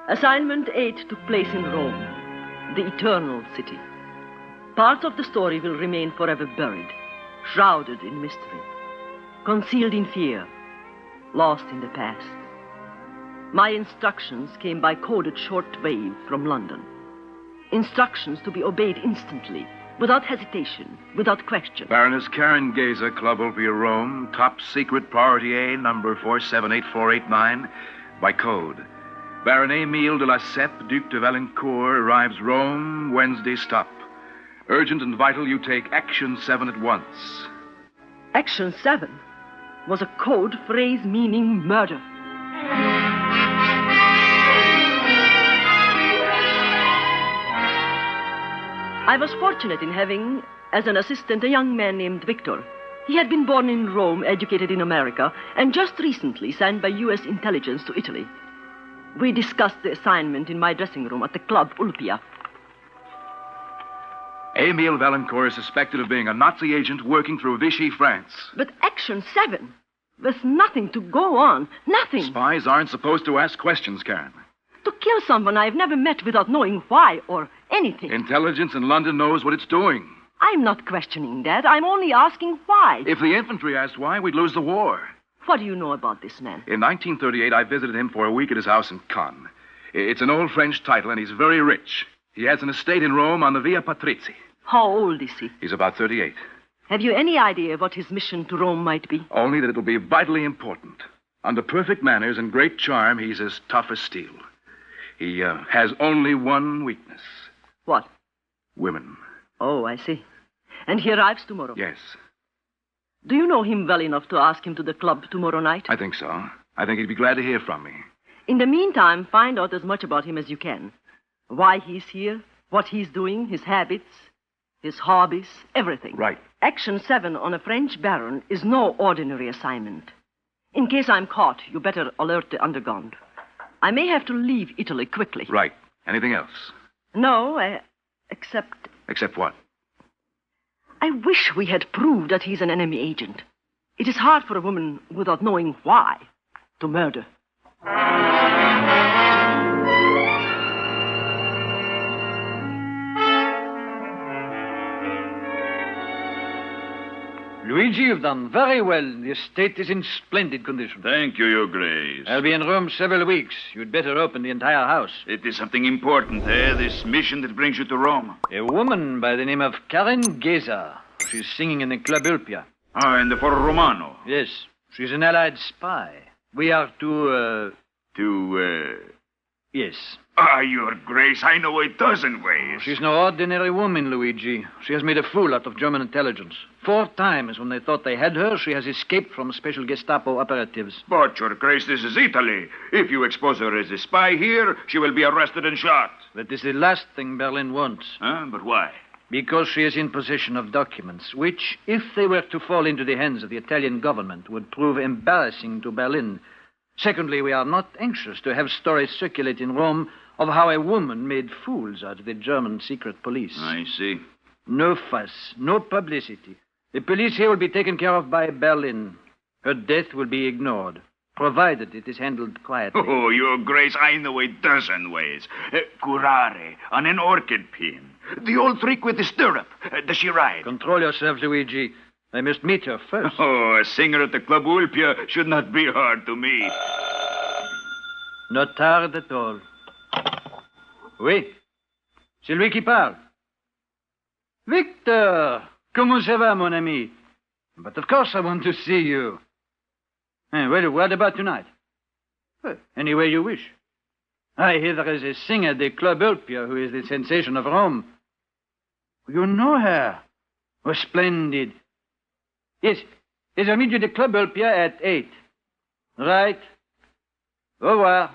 Assignment 8 took place in Rome, the Eternal City. Parts of the story will remain forever buried, shrouded in mystery. concealed in fear, lost in the past. My instructions came by coded shortwave from London. Instructions to be obeyed instantly, without hesitation, without question. Baroness Karen Geza, Club Opia, Rome, top secret priority A, number 478489, by code. Baron Emile de Lesseps, Duc de Valencourt, arrives Rome, Wednesday stop. Urgent and vital you take Action 7 at once. Action 7 was a code phrase meaning murder. I was fortunate in having, as an assistant, a young man named Victor. He had been born in Rome, educated in America, and just recently sent by U.S. intelligence to Italy. We discussed the assignment in my dressing room at the Club Ulpia. Emile Valencourt is suspected of being a Nazi agent working through Vichy, France. But Action 7, there's nothing to go on. Nothing. Spies aren't supposed to ask questions, Karen. To kill someone I've never met without knowing why or anything. Intelligence in London knows what it's doing. I'm not questioning that. I'm only asking why. If the infantry asked why, we'd lose the war. What do you know about this man? In 1938, I visited him for a week at his house in Cannes. It's an old French title, and he's very rich. He has an estate in Rome on the Via Patrizi. How old is he? He's about 38. Have you any idea what his mission to Rome might be? Only that it'll be vitally important. Under perfect manners and great charm, he's as tough as steel. He has only one weakness. What? Women. Oh, I see. And he arrives tomorrow? Yes. Do you know him well enough to ask him to the club tomorrow night? I think so. I think he'd be glad to hear from me. In the meantime, find out as much about him as you can. Why he's here, what he's doing, his habits, his hobbies, everything. Right. Action 7 on a French baron is no ordinary assignment. In case I'm caught, you better alert the underground. I may have to leave Italy quickly. Right. Anything else? No, except... Except what? I wish we had proved that he's an enemy agent. It is hard for a woman, without knowing why, to murder. Luigi, you've done very well. The estate is in splendid condition. Thank you, Your Grace. I'll be in Rome several weeks. You'd better open the entire house. It is something important, this mission that brings you to Rome. A woman by the name of Karen Geza. She's singing in the Club Ulpia. Ah, in the Foro Romano. Yes, she's an Allied spy. We are to, Yes. Ah, Your Grace, I know a dozen ways. She's no ordinary woman, Luigi. She has made a fool out of German intelligence. 4 times when they thought they had her, she has escaped from special Gestapo operatives. But, Your Grace, this is Italy. If you expose her as a spy here, she will be arrested and shot. That is the last thing Berlin wants. But why? Because she is in possession of documents, which, if they were to fall into the hands of the Italian government, would prove embarrassing to Berlin. Secondly, we are not anxious to have stories circulate in Rome of how a woman made fools out of the German secret police. I see. No fuss, no publicity. The police here will be taken care of by Berlin. Her death will be ignored, provided it is handled quietly. Oh, Your Grace, I know a dozen ways. Curare on an orchid pin. The old trick with the stirrup. Does she ride? Control yourself, Luigi. I must meet her first. Oh, a singer at the Club Ulpia should not be hard to meet. Not hard at all. Oui. C'est lui qui parle. Victor! Comment ça va, mon ami? But of course I want to see you. Well, what about tonight? Well, any way you wish. I hear there is a singer at the Club Ulpia who is the sensation of Rome. You know her? Oh, splendid. Yes, I'll meet you at the Club Ulpia at 8. Right. Au revoir.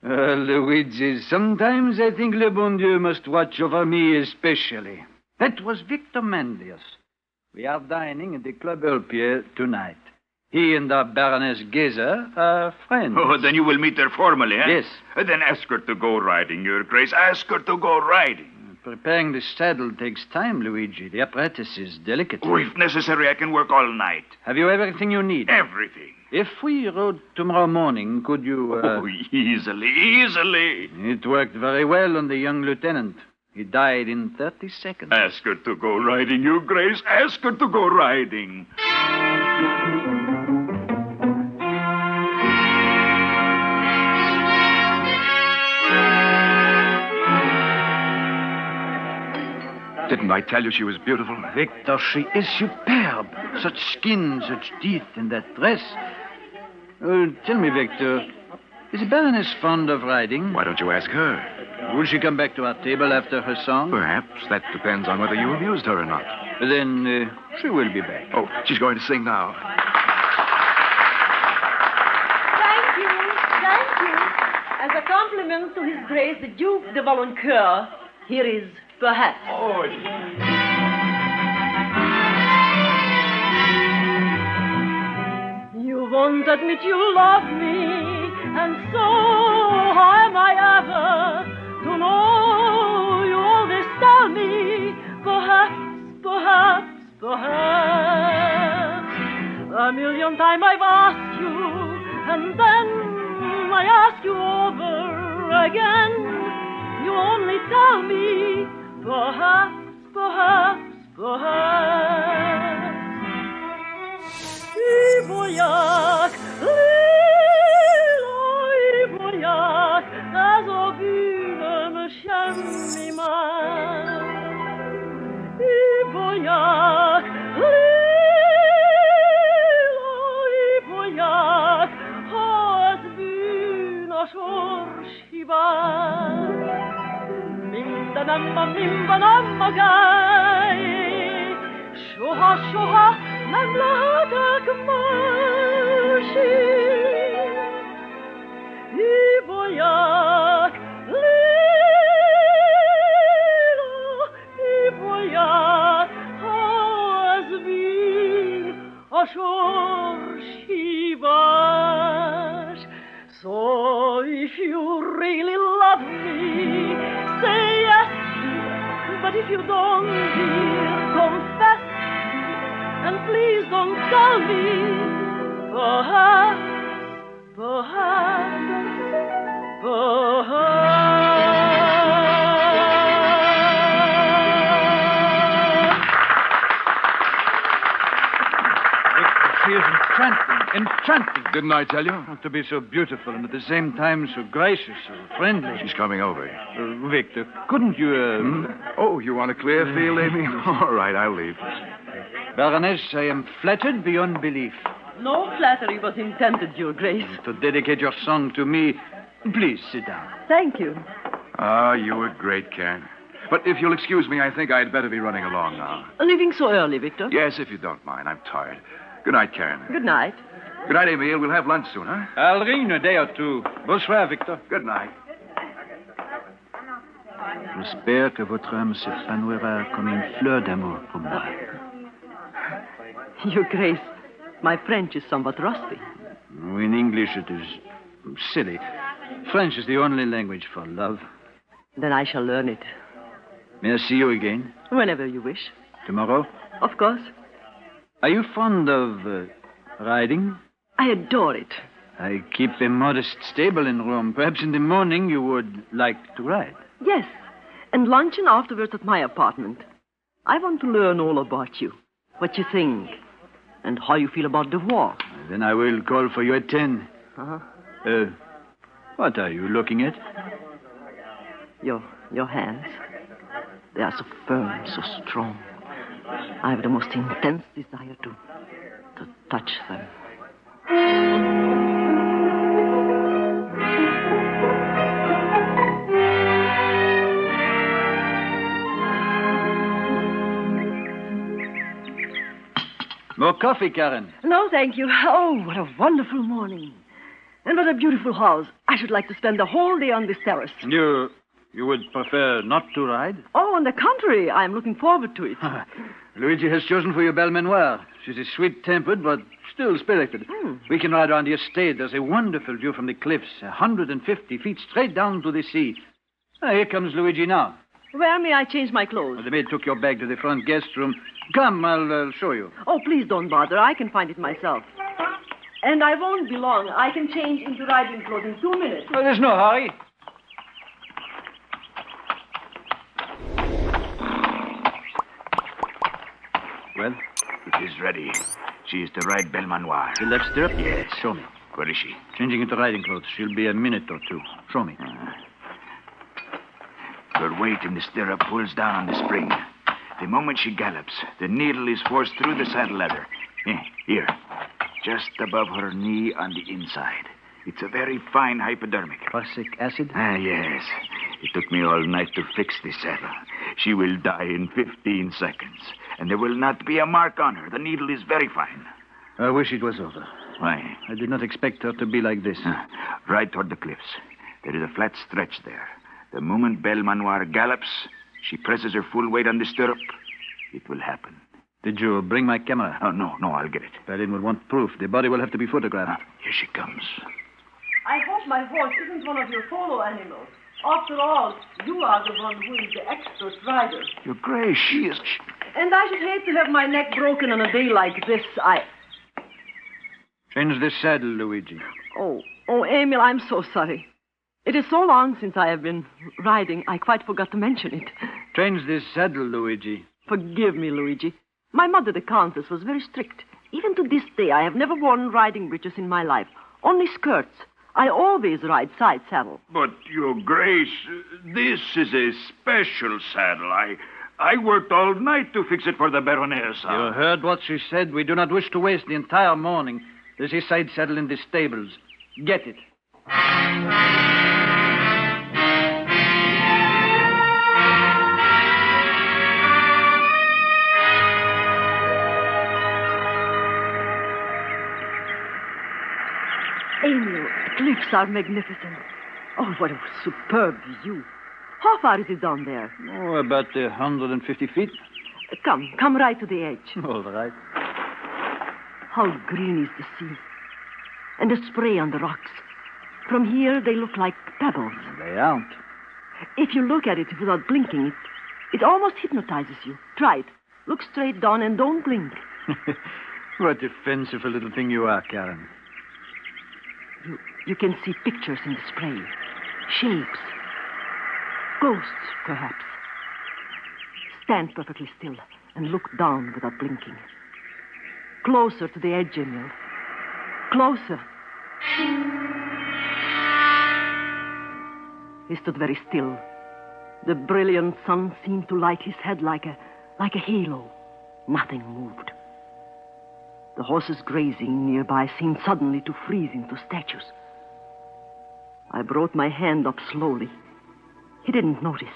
Luigi, sometimes I think le bon Dieu must watch over me especially. That was Victor Manlius. We are dining at the Club Ulpia tonight. He and the Baroness Geza are friends. Oh, then you will meet her formally, eh? Yes. Then ask her to go riding, Your Grace. Ask her to go riding. Preparing the saddle takes time, Luigi. The apparatus is delicate. Oh, if necessary, I can work all night. Have you everything you need? Everything. If we rode tomorrow morning, could you... Oh, easily. It worked very well on the young lieutenant. He died in 30 seconds. Ask her to go riding, Your Grace. Ask her to go riding. Didn't I tell you she was beautiful? Victor, she is superb. Such skin, such teeth in that dress. Tell me, Victor, is the Baroness fond of riding? Why don't you ask her? Will she come back to our table after her song? Perhaps. That depends on whether you amused her or not. Then she will be back. Oh, she's going to sing now. Thank you. Thank you. As a compliment to His Grace, the Duke de Valencoeur, here is Perhaps. Oh, You won't admit you love me, and so how am I ever to know? You always tell me, perhaps. A million times I've asked you, and then I ask you over again. You only tell me, perhaps. Ivoyak, Ivoyak, also bühne Schemmima. Ivoyak, Ivoyak, has bühne Schorschiba. Mimba namma gai, shoha, namlahadak mashi. Ivoyak, Ivoyak, has been a shorshibash. So if you really love me, say yes, but if you don't, dear, confess, and please don't tell me, perhaps. She is enchanting. Didn't I tell you? To be so beautiful and at the same time so gracious, so friendly. She's coming over. Victor, couldn't you... Oh, you want a clear field, Amy? All right, I'll leave. Baroness, I am flattered beyond belief. No flattery was intended, Your Grace. To dedicate your song to me, please sit down. Thank you. Ah, you were great, Karen. But if you'll excuse me, I think I'd better be running along now. Leaving so early, Victor? Yes, if you don't mind. I'm tired. Good night, Karen. Good night. Good night, Emile. We'll have lunch soon, huh? I'll ring in a day or two. Bonsoir, Victor. Good night. J'espère que votre âme s'épanouira comme une fleur d'amour pour moi. Your Grace, my French is somewhat rusty. In English, it is silly. French is the only language for love. Then I shall learn it. May I see you again? Whenever you wish. Tomorrow? Of course. Are you fond of riding? I adore it. I keep a modest stable in Rome. Perhaps in the morning you would like to ride. Yes, and luncheon afterwards at my apartment. I want to learn all about you, what you think, and how you feel about the war. Then I will call for you at 10. Uh-huh. What are you looking at? Your hands. They are so firm, so strong. I have the most intense desire to touch them. More coffee, Karen? No, thank you. Oh, what a wonderful morning. And what a beautiful house. I should like to spend the whole day on this terrace. You would prefer not to ride? Oh, on the contrary, I am looking forward to it. Luigi has chosen for you Belle Manoir. She's a sweet-tempered, but still spirited. We can ride around the estate. There's a wonderful view from the cliffs, 150 feet straight down to the sea. Here comes Luigi now. Where may I change my clothes? The maid took your bag to the front guest room. Come, I'll show you. Oh, please don't bother. I can find it myself. And I won't be long. I can change into riding clothes in 2 minutes. Well, there's no hurry. She's ready. She is to ride Belmanoir. The left stirrup? Yes. Show me. Where is she? Changing into riding clothes. She'll be a minute or two. Show me. Her weight in the stirrup pulls down on the spring. The moment she gallops, the needle is forced through the saddle leather. Here. Just above her knee on the inside. It's a very fine hypodermic. Prussic acid? Yes. It took me all night to fix the saddle. She will die in 15 seconds. And there will not be a mark on her. The needle is very fine. I wish it was over. Why? I did not expect her to be like this. Right toward the cliffs. There is a flat stretch there. The moment Belmanoir gallops, she presses her full weight on the stirrup. It will happen. Did you bring my camera? Oh, no, I'll get it. Berlin will want proof. The body will have to be photographed. Here she comes. I hope my horse isn't one of your polo animals. After all, you are the one who is the expert rider. Your Grace, she is... And I should hate to have my neck broken on a day like this. Change this saddle, Luigi. Oh, Emil, I'm so sorry. It is so long since I have been riding, I quite forgot to mention it. Change this saddle, Luigi. Forgive me, Luigi. My mother, the Countess, was very strict. Even to this day, I have never worn riding breeches in my life. Only skirts. I always ride side saddle. But, Your Grace, this is a special saddle. I worked all night to fix it for the Baroness. You heard what she said. We do not wish to waste the entire morning. There's a side saddle in the stables. Get it. Emil, the cliffs are magnificent. Oh, what a superb view. How far is it down there? Oh, about 150 feet. Come right to the edge. All right. How green is the sea. And the spray on the rocks. From here, they look like pebbles. They aren't. If you look at it without blinking, it almost hypnotizes you. Try it. Look straight down and don't blink. What a fanciful little thing you are, Karen. You can see pictures in the spray. Shapes. Ghosts, perhaps. Stand perfectly still and look down without blinking. Closer to the edge, Emil. Closer. He stood very still. The brilliant sun seemed to light his head like a halo. Nothing moved. The horses grazing nearby seemed suddenly to freeze into statues. I brought my hand up slowly. He didn't notice.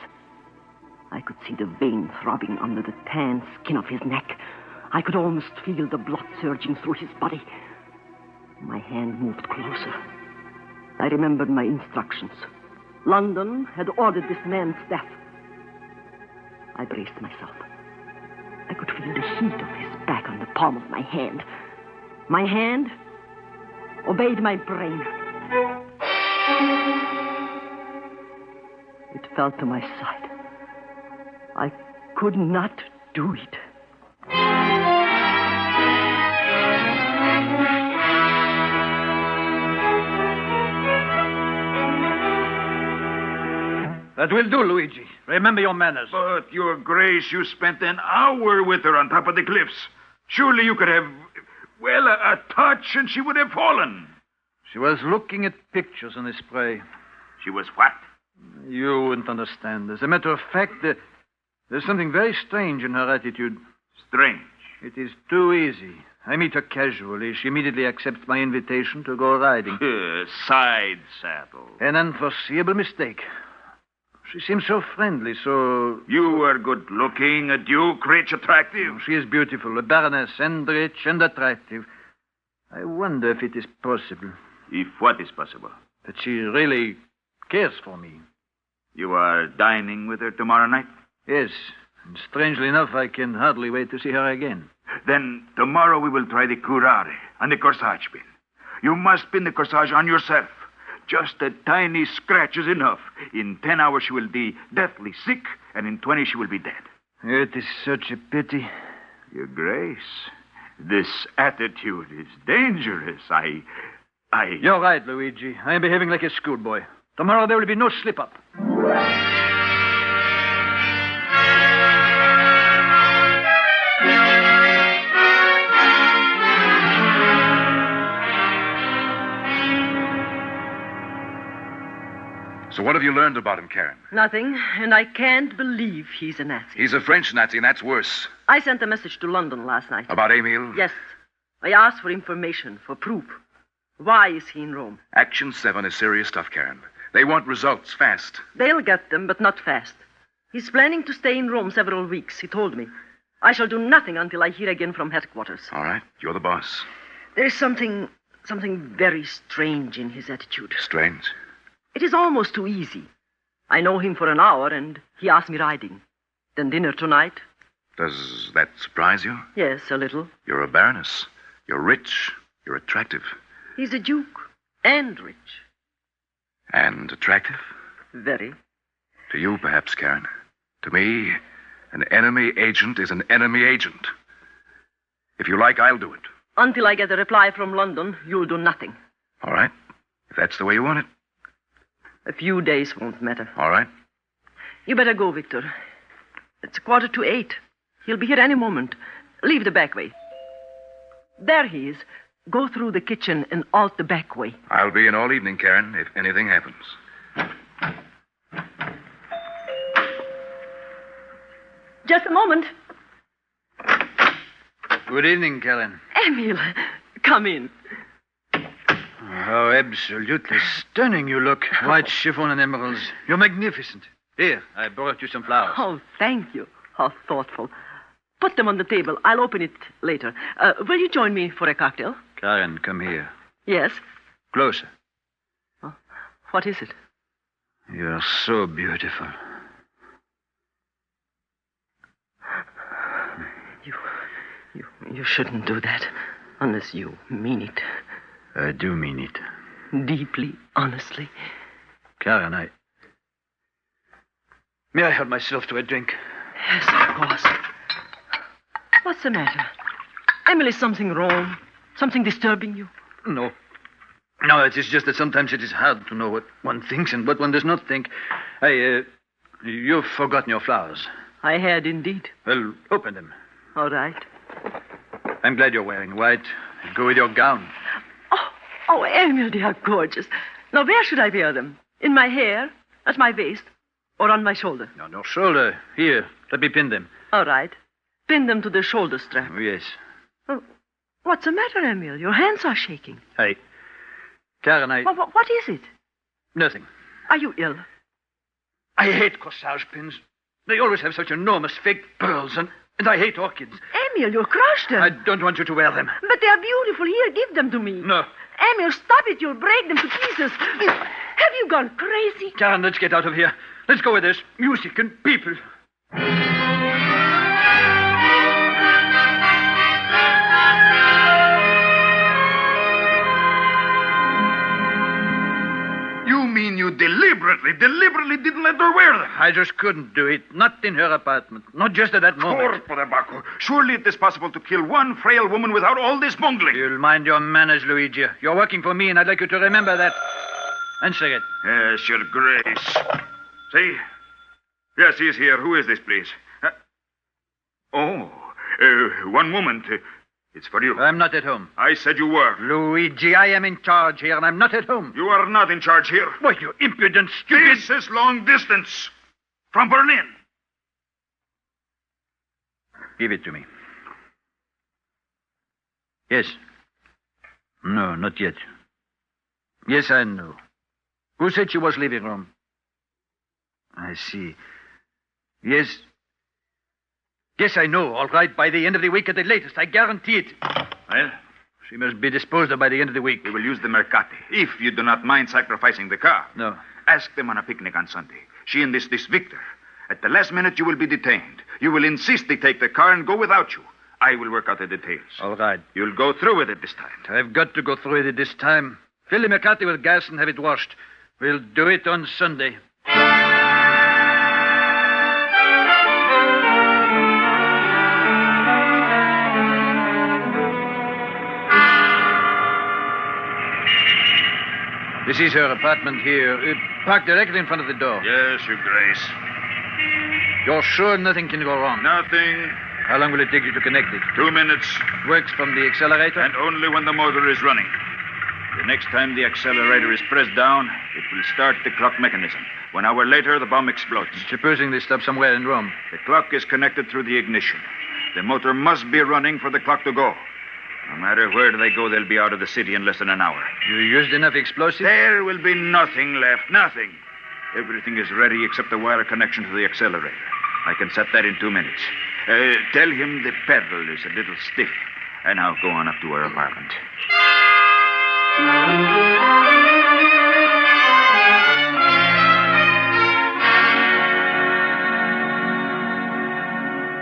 I could see the vein throbbing under the tan skin of his neck. I could almost feel the blood surging through his body. My hand moved closer. I remembered my instructions. London had ordered this man's death. I braced myself. I could feel the heat of his back on the palm of my hand. My hand obeyed my brain. It fell to my side. I could not do it. That will do, Luigi. Remember your manners. But, Your Grace, you spent an hour with her on top of the cliffs. Surely you could have, a touch and she would have fallen. She was looking at pictures in the spray. She was what? You wouldn't understand. As a matter of fact, there's something very strange in her attitude. Strange? It is too easy. I meet her casually. She immediately accepts my invitation to go riding. Side saddle. An unforeseeable mistake. She seems so friendly, so... You are good-looking, a duke, rich, attractive. She is beautiful, a baroness, and rich and attractive. I wonder if it is possible. If what is possible? That she really cares for me. You are dining with her tomorrow night? Yes. And strangely enough, I can hardly wait to see her again. Then tomorrow we will try the curare and the corsage pin. You must pin the corsage on yourself. Just a tiny scratch is enough. In 10 hours she will be deathly sick, and in 20 she will be dead. It is such a pity. Your Grace, this attitude is dangerous. You're right, Luigi. I am behaving like a schoolboy. Tomorrow there will be no slip-up. So what have you learned about him, Karen? Nothing, and I can't believe he's a Nazi. He's a French Nazi, and that's worse. I sent a message to London last night. About Emil? Yes. I asked for information, for proof. Why is he in Rome? Action 7 is serious stuff, Karen. They want results fast. They'll get them, but not fast. He's planning to stay in Rome several weeks, he told me. I shall do nothing until I hear again from headquarters. All right, you're the boss. There is something very strange in his attitude. Strange? It is almost too easy. I know him for an hour, and he asked me riding. Then dinner tonight. Does that surprise you? Yes, a little. You're a baroness. You're rich. You're attractive. He's a duke. And rich. And attractive? Very. To you, perhaps, Karen. To me, an enemy agent is an enemy agent. If you like, I'll do it. Until I get a reply from London, you'll do nothing. All right. If that's the way you want it. A few days won't matter. All right. You better go, Victor. It's 7:45. He'll be here any moment. Leave the back way. There he is. Go through the kitchen and out the back way. I'll be in all evening, Karen, if anything happens. Just a moment. Good evening, Karen. Emil, come in. How absolutely stunning you look. White chiffon and emeralds. You're magnificent. Here, I brought you some flowers. Oh, thank you. How thoughtful. Put them on the table. I'll open it later. Will you join me for a cocktail? Karen, come here. Yes. Closer. Oh, what is it? You're so beautiful. You shouldn't do that unless you mean it. I do mean it. Deeply, honestly. Karen, May I help myself to a drink? Yes, of course. What's the matter? Emily, is something wrong? Something disturbing you? No. No, it is just that sometimes it is hard to know what one thinks and what one does not think. You've forgotten your flowers. I had indeed. Well, open them. All right. I'm glad you're wearing white. Go with your gown. Oh, Emil, they are gorgeous. Now, where should I wear them? In my hair? At my waist? Or on my shoulder? On your shoulder. Here, let me pin them. All right. Pin them to the shoulder strap. Oh, yes. Oh, what's the matter, Emil? Your hands are shaking. Hey, Karen, What is it? Nothing. Are you ill? I hate corsage pins. They always have such enormous fake pearls, and I hate orchids. Emil, you'll crush them. I don't want you to wear them. But they are beautiful. Here, give them to me. No. Emil, stop it. You'll break them to pieces. Have you gone crazy? Karen, let's get out of here. Let's go where there's music and people. You mean you deliberately didn't let her wear them? I just couldn't do it. Not in her apartment. Not just at that moment. Corpo de Bacco. Surely it is possible to kill one frail woman without all this bungling. You'll mind your manners, Luigi. You're working for me, and I'd like you to remember that. Answer it. Yes, Your Grace. See? Yes, he is here. Who is this, please? One moment. It's for you. I'm not at home. I said you were. Luigi, I am in charge here, and I'm not at home. You are not in charge here. What, you impudent, stupid... This is long distance. From Berlin. Give it to me. Yes. No, not yet. Yes, I know. Who said she was leaving Rome? I see. Yes. Yes, I know. All right, by the end of the week at the latest. I guarantee it. Well? She must be disposed of by the end of the week. We will use the Mercati, if you do not mind sacrificing the car. No. Ask them on a picnic on Sunday. She and this Victor. At the last minute, you will be detained. You will insist they take the car and go without you. I will work out the details. All right. You'll go through with it this time. I've got to go through with it this time. Fill the Mercati with gas and have it washed. We'll do it on Sunday. This is her apartment here. Parked directly in front of the door. Yes, Your Grace. You're sure nothing can go wrong? Nothing. How long will it take you to connect it? 2 minutes. Works from the accelerator? And only when the motor is running. The next time the accelerator is pressed down, it will start the clock mechanism. 1 hour later, the bomb explodes. Supposing they stop somewhere in Rome. The clock is connected through the ignition. The motor must be running for the clock to go. No matter where they go, they'll be out of the city in less than an hour. You used enough explosives? There will be nothing left. Nothing. Everything is ready except the wire connection to the accelerator. I can set that in 2 minutes. Tell him the pedal is a little stiff. And now go on up to our apartment.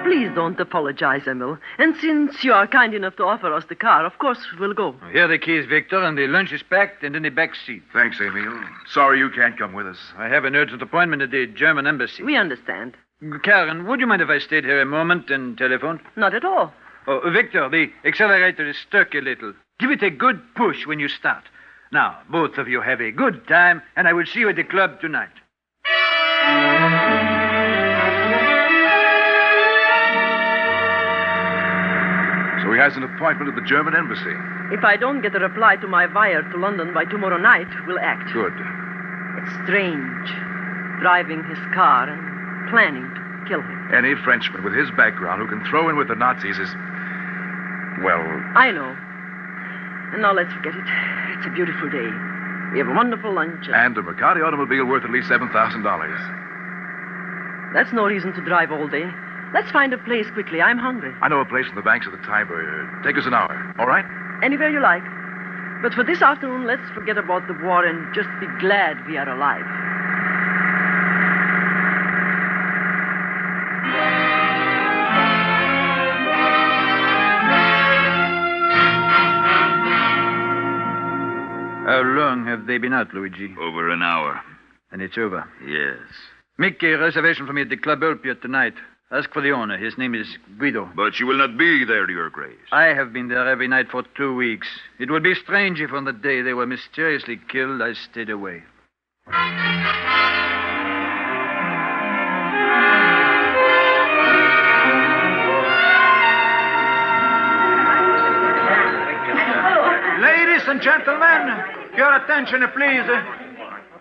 Please don't apologize, Emil. And since you are kind enough to offer us the car, of course we'll go. Here are the keys, Victor, and the lunch is packed and in the back seat. Thanks, Emil. Sorry you can't come with us. I have an urgent appointment at the German embassy. We understand. Karen, would you mind if I stayed here a moment and telephoned? Not at all. Oh, Victor, the accelerator is stuck a little. Give it a good push when you start. Now, both of you have a good time, and I will see you at the club tonight. So he has an appointment at the German embassy. If I don't get a reply to my wire to London by tomorrow night, we'll act. Good. It's strange. Driving his car and planning to kill him. Any Frenchman with his background who can throw in with the Nazis is... well... I know. And now let's forget it. It's a beautiful day. We have a wonderful lunch. And a Mercati automobile worth at least $7,000. That's no reason to drive all day. Let's find a place quickly. I'm hungry. I know a place on the banks of the Tiber. Take us an hour, all right? Anywhere you like. But for this afternoon, let's forget about the war and just be glad we are alive. How long have they been out, Luigi? Over an hour. And it's over? Yes. Make a reservation for me at the Club Ulpia tonight. Ask for the owner. His name is Guido. But you will not be there, Your Grace. I have been there every night for 2 weeks. It would be strange if on the day they were mysteriously killed, I stayed away. Ladies and gentlemen, your attention, please.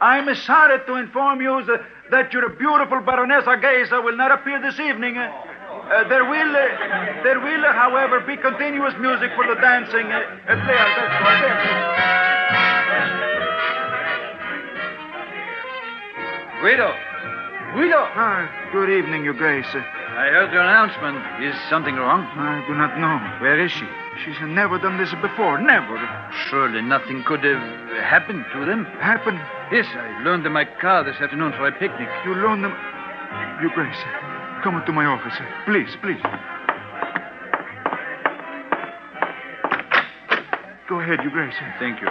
I'm sorry to inform you that your beautiful Baronessa Geyser will not appear this evening. There will, however, be continuous music for the dancing. Guido! Good evening, Your Grace. I heard your announcement. Is something wrong? I do not know. Where is she? She's never done this before. Never. Surely nothing could have happened to them. Happened? Yes, I loaned them my car this afternoon for a picnic. You loaned them... Your Grace, come into my office. Please, please. Go ahead, Your Grace. Thank you.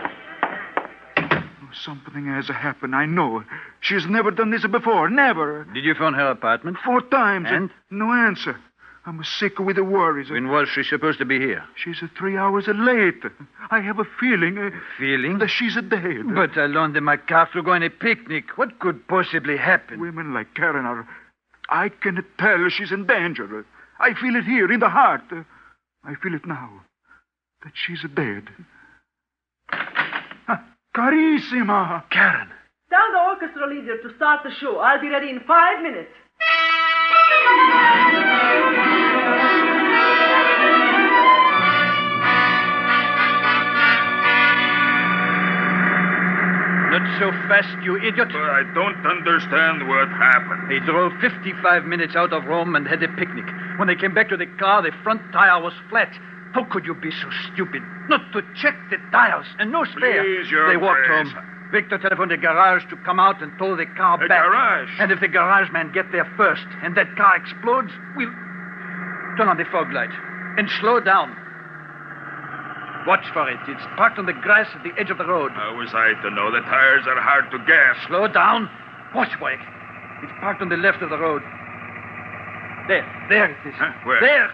Something has happened, I know. She's never done this before. Never. Did you phone her apartment? 4 times. And? No answer. I'm sick with the worries. When was she supposed to be here? She's 3 hours late. I have a feeling... Feeling? That she's dead. But I loaned them my car to go on a picnic. What could possibly happen? Women like Karen are... I can tell she's in danger. I feel it here, in the heart. I feel it now. That she's dead. Carissima! Karen! Tell the orchestra leader to start the show. I'll be ready in 5 minutes. Not so fast, you idiot. But I don't understand what happened. They drove 55 minutes out of Rome and had a picnic. When they came back to the car, the front tire was flat. How could you be so stupid? Not to check the tires and no spare. Please, Your They walked Grace. home. Victor telephoned the garage to come out and tow the car The back. garage? And if the garage man get there first and that car explodes, we'll turn on the fog light and slow down. Watch for it. It's parked on the grass at the edge of the road. How was I to know? The tires are hard to gas. Slow down. Watch for it. It's parked on the left of the road. There it is. Huh? Where? There.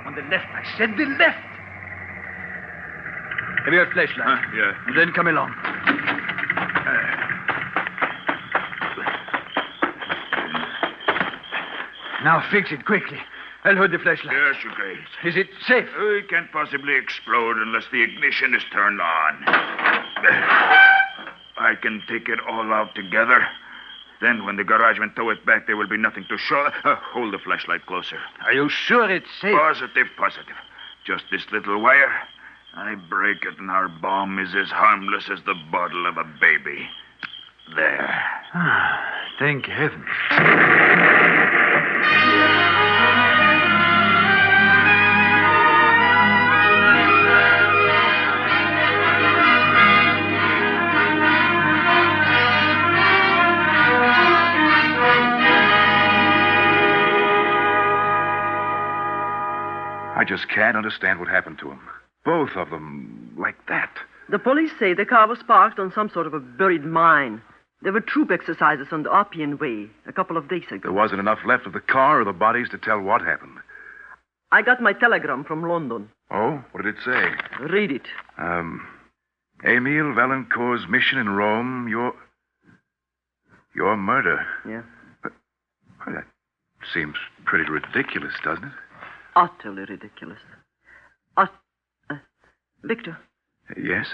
On the left. I said the left. Have you a flashlight? Yeah. Then come along. Now fix it quickly. I'll hold the flashlight. Yes, you guys. Is it safe? It can't possibly explode unless the ignition is turned on. I can take it all out together. Then when the garagemen tow it back, there will be nothing to show. Hold the flashlight closer. Are you sure it's safe? Positive. Just this little wire. I break it and our bomb is as harmless as the bottle of a baby. There. Thank heaven. I just can't understand what happened to him. Both of them, like that. The police say the car was parked on some sort of a buried mine. There were troop exercises on the Oppian Way a couple of days ago. There wasn't enough left of the car or the bodies to tell what happened. I got my telegram from London. Oh? What did it say? Read it. Emile Valancourt's mission in Rome, your murder. Yeah. Well, that seems pretty ridiculous, doesn't it? Utterly ridiculous. Victor? Yes?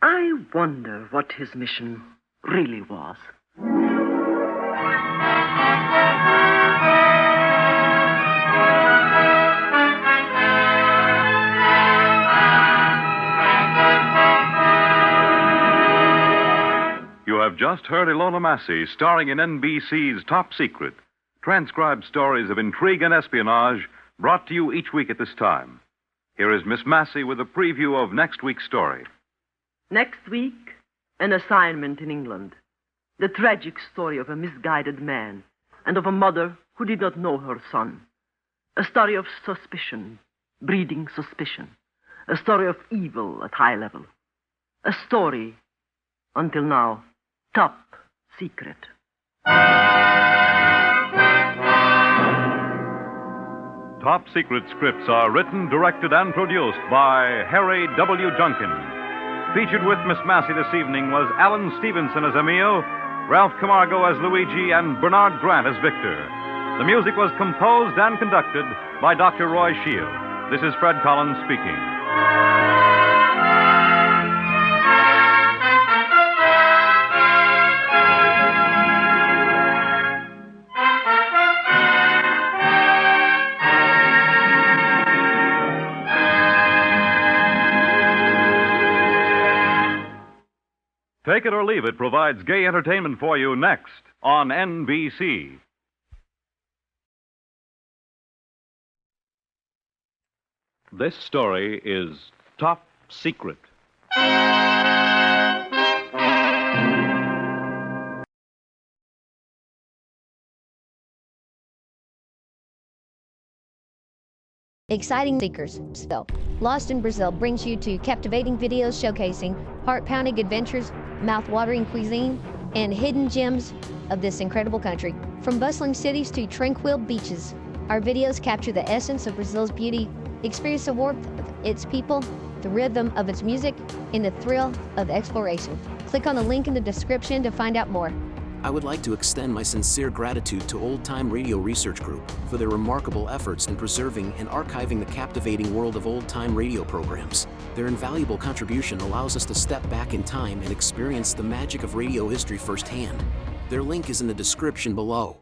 I wonder what his mission really was. You have just heard Ilona Massey starring in NBC's Top Secret, transcribed stories of intrigue and espionage brought to you each week at this time. Here is Miss Massey with a preview of next week's story. Next week, an assignment in England. The tragic story of a misguided man and of a mother who did not know her son. A story of suspicion, breeding suspicion. A story of evil at high level. A story, until now, top secret. Top Secret scripts are written, directed, and produced by Harry W. Junkin. Featured with Miss Massey this evening was Alan Stevenson as Emile, Ralph Camargo as Luigi, and Bernard Grant as Victor. The music was composed and conducted by Dr. Roy Shield. This is Fred Collins speaking. Take It or Leave It provides gay entertainment for you next on NBC. This story is Top Secret. Exciting Seekers. Lost in Brazil brings you to captivating videos showcasing heart-pounding adventures, mouth-watering cuisine, and hidden gems of this incredible country. From bustling cities to tranquil beaches, our videos capture the essence of Brazil's beauty, experience the warmth of its people, the rhythm of its music, and the thrill of exploration. Click on the link in the description to find out more. I would like to extend my sincere gratitude to Old Time Radio Research Group for their remarkable efforts in preserving and archiving the captivating world of old-time radio programs. Their invaluable contribution allows us to step back in time and experience the magic of radio history firsthand. Their link is in the description below.